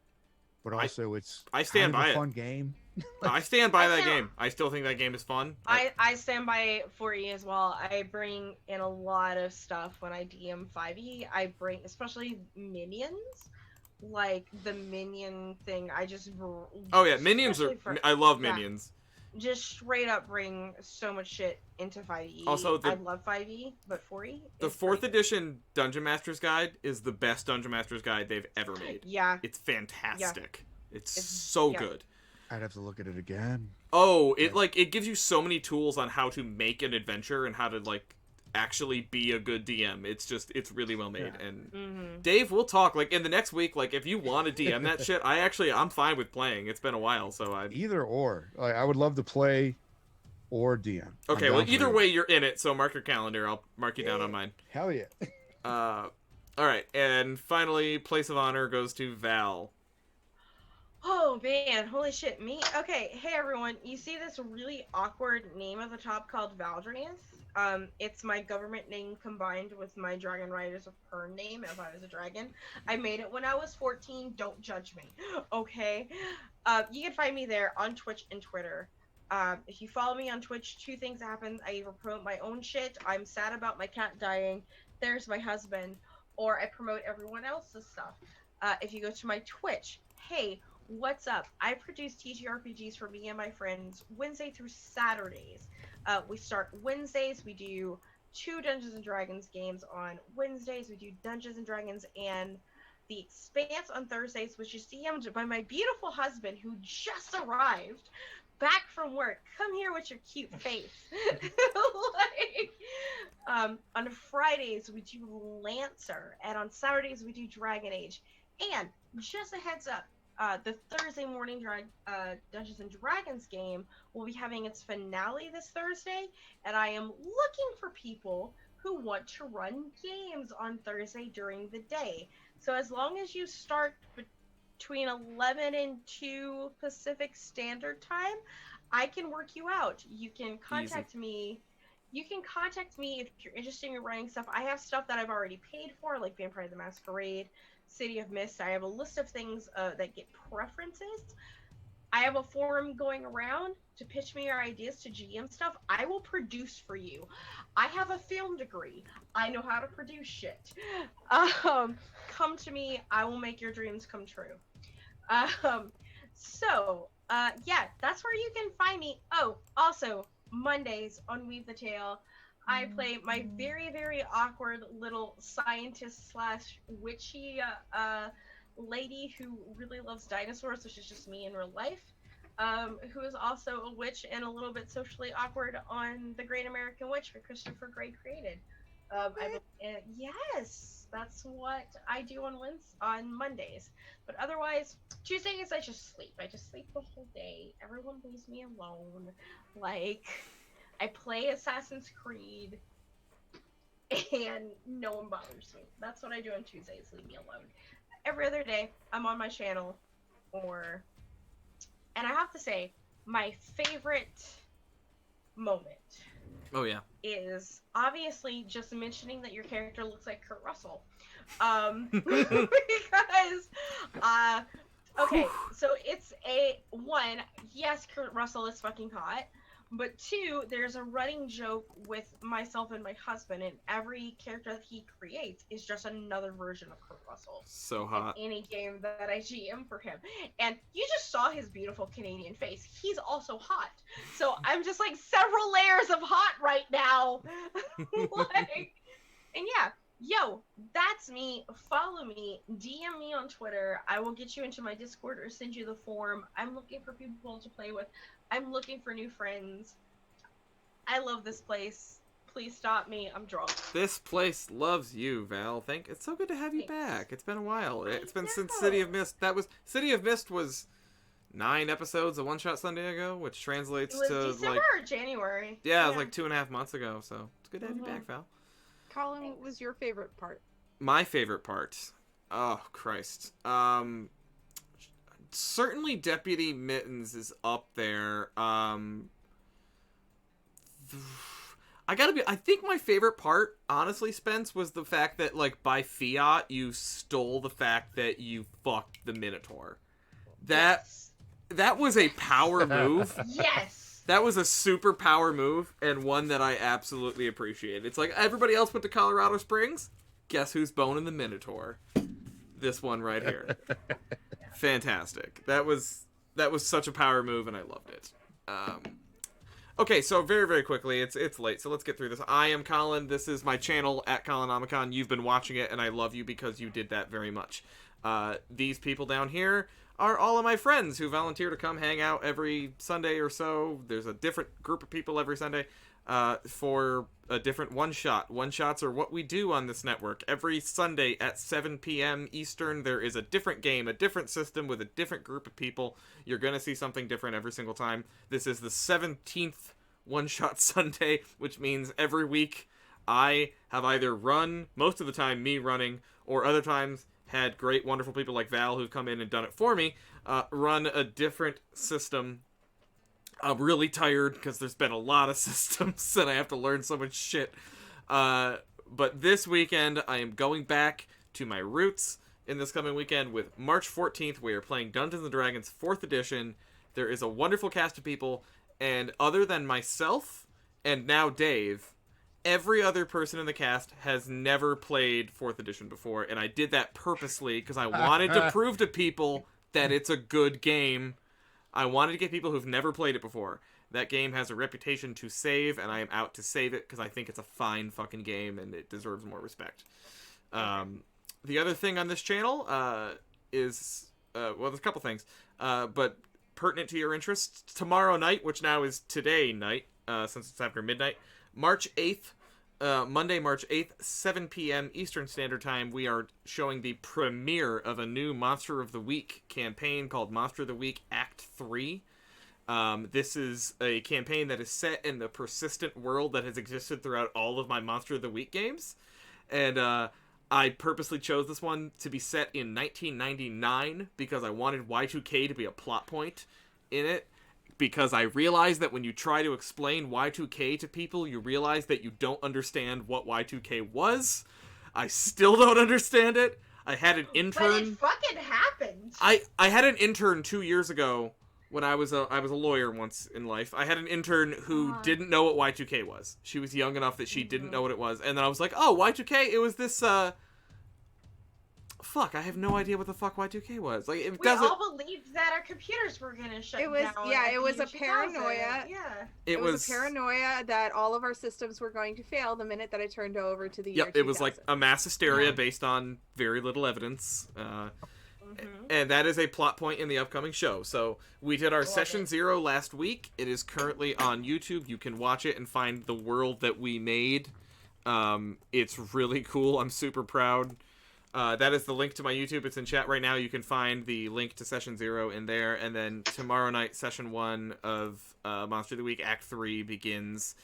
S5: But also, it's
S1: I stand by
S5: a fun game.
S1: I stand by that game. I still think that game is fun.
S2: I stand by 4E as well. I bring in a lot of stuff when I DM 5E. I bring, especially minions, like the minion thing. I just
S1: minions are. I love minions.
S2: Just straight up bring so much shit into 5E.
S1: Also,
S2: I love 5E, but 4E.
S1: The 4th edition Dungeon Master's Guide is the best Dungeon Master's Guide they've ever made.
S2: Yeah,
S1: it's fantastic. Yeah. It's so good.
S5: I'd have to look at it again.
S1: Oh, it gives you so many tools on how to make an adventure and how to actually be a good DM. It's really well made. Yeah. And Dave, we'll talk in the next week. If you want to DM that shit, I'm fine with playing. It's been a while, so
S5: either or. I would love to play or DM.
S1: Okay, well either way you're in it. So mark your calendar. I'll mark you down on mine.
S5: Hell yeah.
S1: All right, and finally, place of honor goes to Val.
S2: Oh man, holy shit, me? Okay, hey everyone, you see this really awkward name at the top called Valdrius? It's my government name combined with my Dragon Riders of Pern name if I was a dragon. I made it when I was 14, don't judge me, okay? You can find me there on Twitch and Twitter. If you follow me on Twitch, 2 things happen. I either promote my own shit, I'm sad about my cat dying, there's my husband, or I promote everyone else's stuff. If you go to my Twitch, hey, what's up? I produce TTRPGs for me and my friends Wednesday through Saturdays. We start Wednesdays. We do 2 Dungeons and Dragons games on Wednesdays. We do Dungeons and Dragons and The Expanse on Thursdays, which is DM'd by my beautiful husband who just arrived back from work. Come here with your cute face. On Fridays we do Lancer, and on Saturdays we do Dragon Age. And just a heads up, the Thursday morning Dungeons and Dragons game will be having its finale this Thursday, and I am looking for people who want to run games on Thursday during the day. So as long as you start between 11 and 2 Pacific Standard Time, I can work you out. You can contact me. You can contact me if you're interested in running stuff. I have stuff that I've already paid for, like Vampire the Masquerade, City of Mist. I have a list of things that get preferences. I have a forum going around to pitch me your ideas to GM stuff. I will produce for you. I have a film degree. I know how to produce shit. Come to me. I will make your dreams come true. Yeah, that's where you can find me. Oh, also, Mondays on Weave the Tale, I play my very, very awkward little scientist / witchy lady who really loves dinosaurs, which is just me in real life, who is also a witch and a little bit socially awkward on The Great American Witch that Christopher Gray created. Yes, that's what I do on Mondays. But otherwise, Tuesdays I just sleep. I just sleep the whole day. Everyone leaves me alone. Like, I play Assassin's Creed, and no one bothers me. That's what I do on Tuesdays. Leave me alone. Every other day, I'm on my channel, and I have to say, my favorite moment.
S1: Oh yeah.
S2: Is obviously just mentioning that your character looks like Kurt Russell. Because, okay, so it's yes, Kurt Russell is fucking hot, but two, there's a running joke with myself and my husband, and every character that he creates is just another version of Kurt Russell.
S1: So hot.
S2: In any game that I GM for him. And you just saw his beautiful Canadian face. He's also hot. So I'm just like several layers of hot right now. And yeah, yo, that's me. Follow me. DM me on Twitter. I will get you into my Discord or send you the form. I'm looking for people to play with. I'm looking for new friends. I love this place. Please stop me. I'm drunk.
S1: This place loves you, Val. It's so good to have you back. It's been a while. It's been since City of Mist. City of Mist was 9 episodes a One Shot Sunday ago, which translates to
S2: December or January.
S1: Yeah, it was like 2.5 months ago. So it's good to have you back, Val.
S3: Colin, what was your favorite part?
S1: My favorite part. Oh Christ. Certainly Deputy Mittens is up there. I think my favorite part, honestly, Spence, was the fact that, like, by fiat, you stole the fact that you fucked the Minotaur. That was a power move.
S2: Yes!
S1: That was a super power move, and one that I absolutely appreciate. It's like, everybody else went to Colorado Springs? Guess who's boning the Minotaur? This one right here. Fantastic. That was such a power move, and I loved it. Okay, so very, very quickly, it's late, so let's get through this. I am Colin. This is my channel, at Colonomicon. You've been watching it, and I love you because you did that very much. These people down here are all of my friends who volunteer to come hang out every Sunday or so. There's a different group of people every Sunday for a different one-shot. One-shots are what we do on this network. Every Sunday at 7 p.m. Eastern, there is a different game, a different system with a different group of people. You're going to see something different every single time. This is the 17th One-Shot Sunday, which means every week I have either run, most of the time me running, or other times had great, wonderful people like Val who've come in and done it for me, run a different system. I'm really tired because there's been a lot of systems and I have to learn so much shit. But this weekend, I am going back to my roots in this coming weekend with March 14th. We are playing Dungeons & Dragons 4th edition. There is a wonderful cast of people, and other than myself and now Dave, every other person in the cast has never played 4th edition before, and I did that purposely because I wanted to prove to people that it's a good game. I wanted to get people who've never played it before. That game has a reputation to save, and I am out to save it because I think it's a fine fucking game and it deserves more respect. The other thing on this channel is, well, there's a couple things, but pertinent to your interests. Tomorrow night, which now is today night, since it's after midnight, March 8th, Monday, March 8th, 7 p.m. Eastern Standard Time, we are showing the premiere of a new Monster of the Week campaign called Monster of the Week Act 3. This is a campaign that is set in the persistent world that has existed throughout all of my Monster of the Week games. And I purposely chose this one to be set in 1999 because I wanted Y2K to be a plot point in it. Because I realized that when you try to explain Y2K to people, you realize that you don't understand what Y2K was. I still don't understand it. I had an intern.
S2: But it fucking happened.
S1: I had an intern 2 years ago when I was a lawyer once in life. I had an intern who didn't know what Y2K was. She was young enough that she didn't know what it was. And then I was like, oh, Y2K, it was this, fuck, I have no idea what the fuck Y2K was. Like,
S2: we all believed that our computers were gonna shut down.
S3: It was a paranoia.
S2: Yeah.
S3: It was a paranoia that all of our systems were going to fail the minute that I turned over to the year 2000.
S1: It was like a mass hysteria based on very little evidence. And that is a plot point in the upcoming show. So we did our Session 0 last week. It is currently on YouTube. You can watch it and find the world that we made It's really cool. I'm super proud. That is the link to my YouTube. It's in chat right now. You can find the link to Session 0 in there. And then tomorrow night, Session 1 of Monster of the Week Act 3 begins.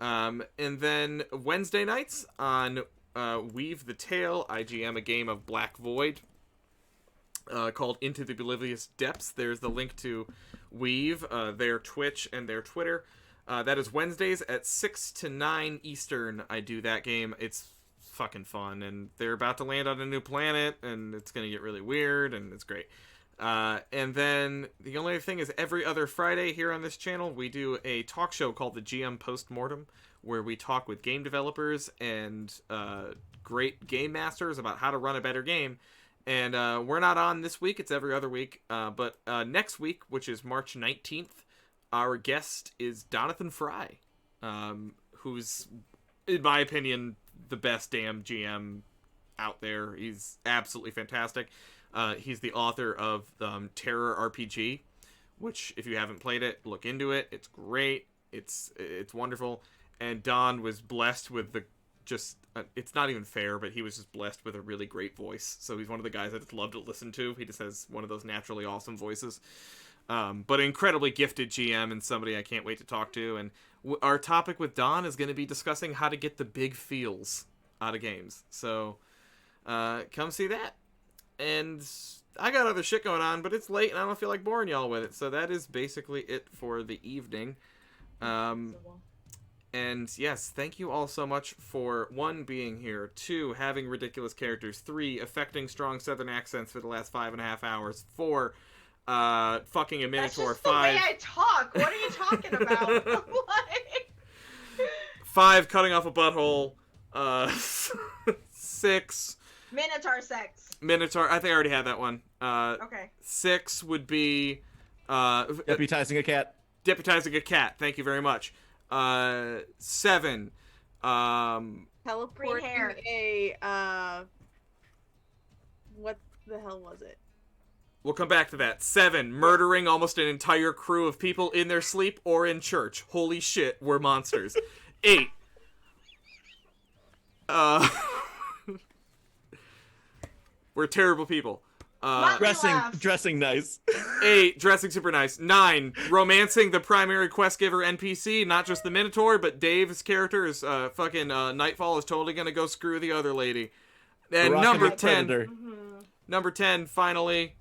S1: And then Wednesday nights on Weave the Tale, I GM a game of Black Void called Into the Oblivious Depths. There's the link to Weave, their Twitch, and their Twitter. That is Wednesdays at 6 to 9 Eastern. I do that game. It's fucking fun, and they're about to land on a new planet, and it's going to get really weird, and it's great. And then the only other thing is every other Friday here on this channel, we do a talk show called the GM Postmortem, where we talk with game developers and great game masters about how to run a better game. And we're not on this week. It's every other week. But next week, which is March 19th, our guest is Donathan Fry, who's, in my opinion, the best damn GM out there. He's absolutely fantastic. He's the author of Terror RPG, which, if you haven't played it, look into it. It's great. It's wonderful. And Don was blessed with the it's not even fair, but he was just blessed with a really great voice. So he's one of the guys I just love to listen to. He just has one of those naturally awesome voices. But an incredibly gifted GM and somebody I can't wait to talk to. And our topic with Don is going to be discussing how to get the big feels out of games. So come see that. And I got other shit going on, but it's late and I don't feel like boring y'all with it. So that is basically it for the evening. And yes, thank you all so much for 1, being here, 2, having ridiculous characters, 3, affecting strong southern accents for the last 5.5 hours, 4, fucking a Minotaur,
S2: That's just
S1: 5.
S2: the way I talk. What are you talking about? Like...
S1: 5, cutting off a butthole, 6.
S2: Minotaur sex.
S1: Minotaur, I think I already had that one.
S2: Okay.
S1: 6 would be
S4: Deputizing a cat.
S1: deputizing a cat. Thank you very much. 7.
S3: Teleporting
S2: hair.
S3: a what the hell was it?
S1: We'll come back to that. 7. Murdering almost an entire crew of people in their sleep or in church. Holy shit, we're monsters. 8. We're terrible people.
S4: Dressing nice.
S1: 8. Dressing super nice. 9. Romancing the primary quest giver NPC, not just the Minotaur, but Dave's character is fucking Nightfall is totally gonna go screw the other lady. And number 10. Number 10, finally.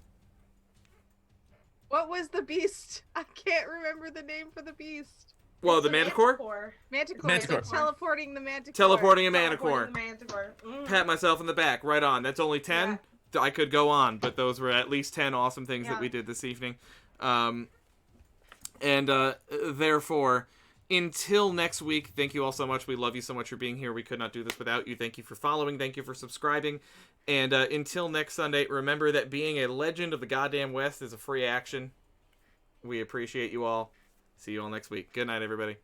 S3: What was the beast? I can't remember the name for the beast.
S1: Well, the Manticore?
S3: Manticore.
S4: Manticore.
S3: So teleporting the Manticore.
S1: Teleporting a Manticore.
S2: Manticore.
S1: Pat myself in the back. Right on. That's only 10? I could go on, but those were at least 10 awesome things that we did this evening. Therefore, until next week, thank you all so much. We love you so much for being here. We could not do this without you. Thank you for following. Thank you for subscribing. And until next Sunday, remember that being a legend of the goddamn West is a free action. We appreciate you all. See you all next week. Good night, everybody.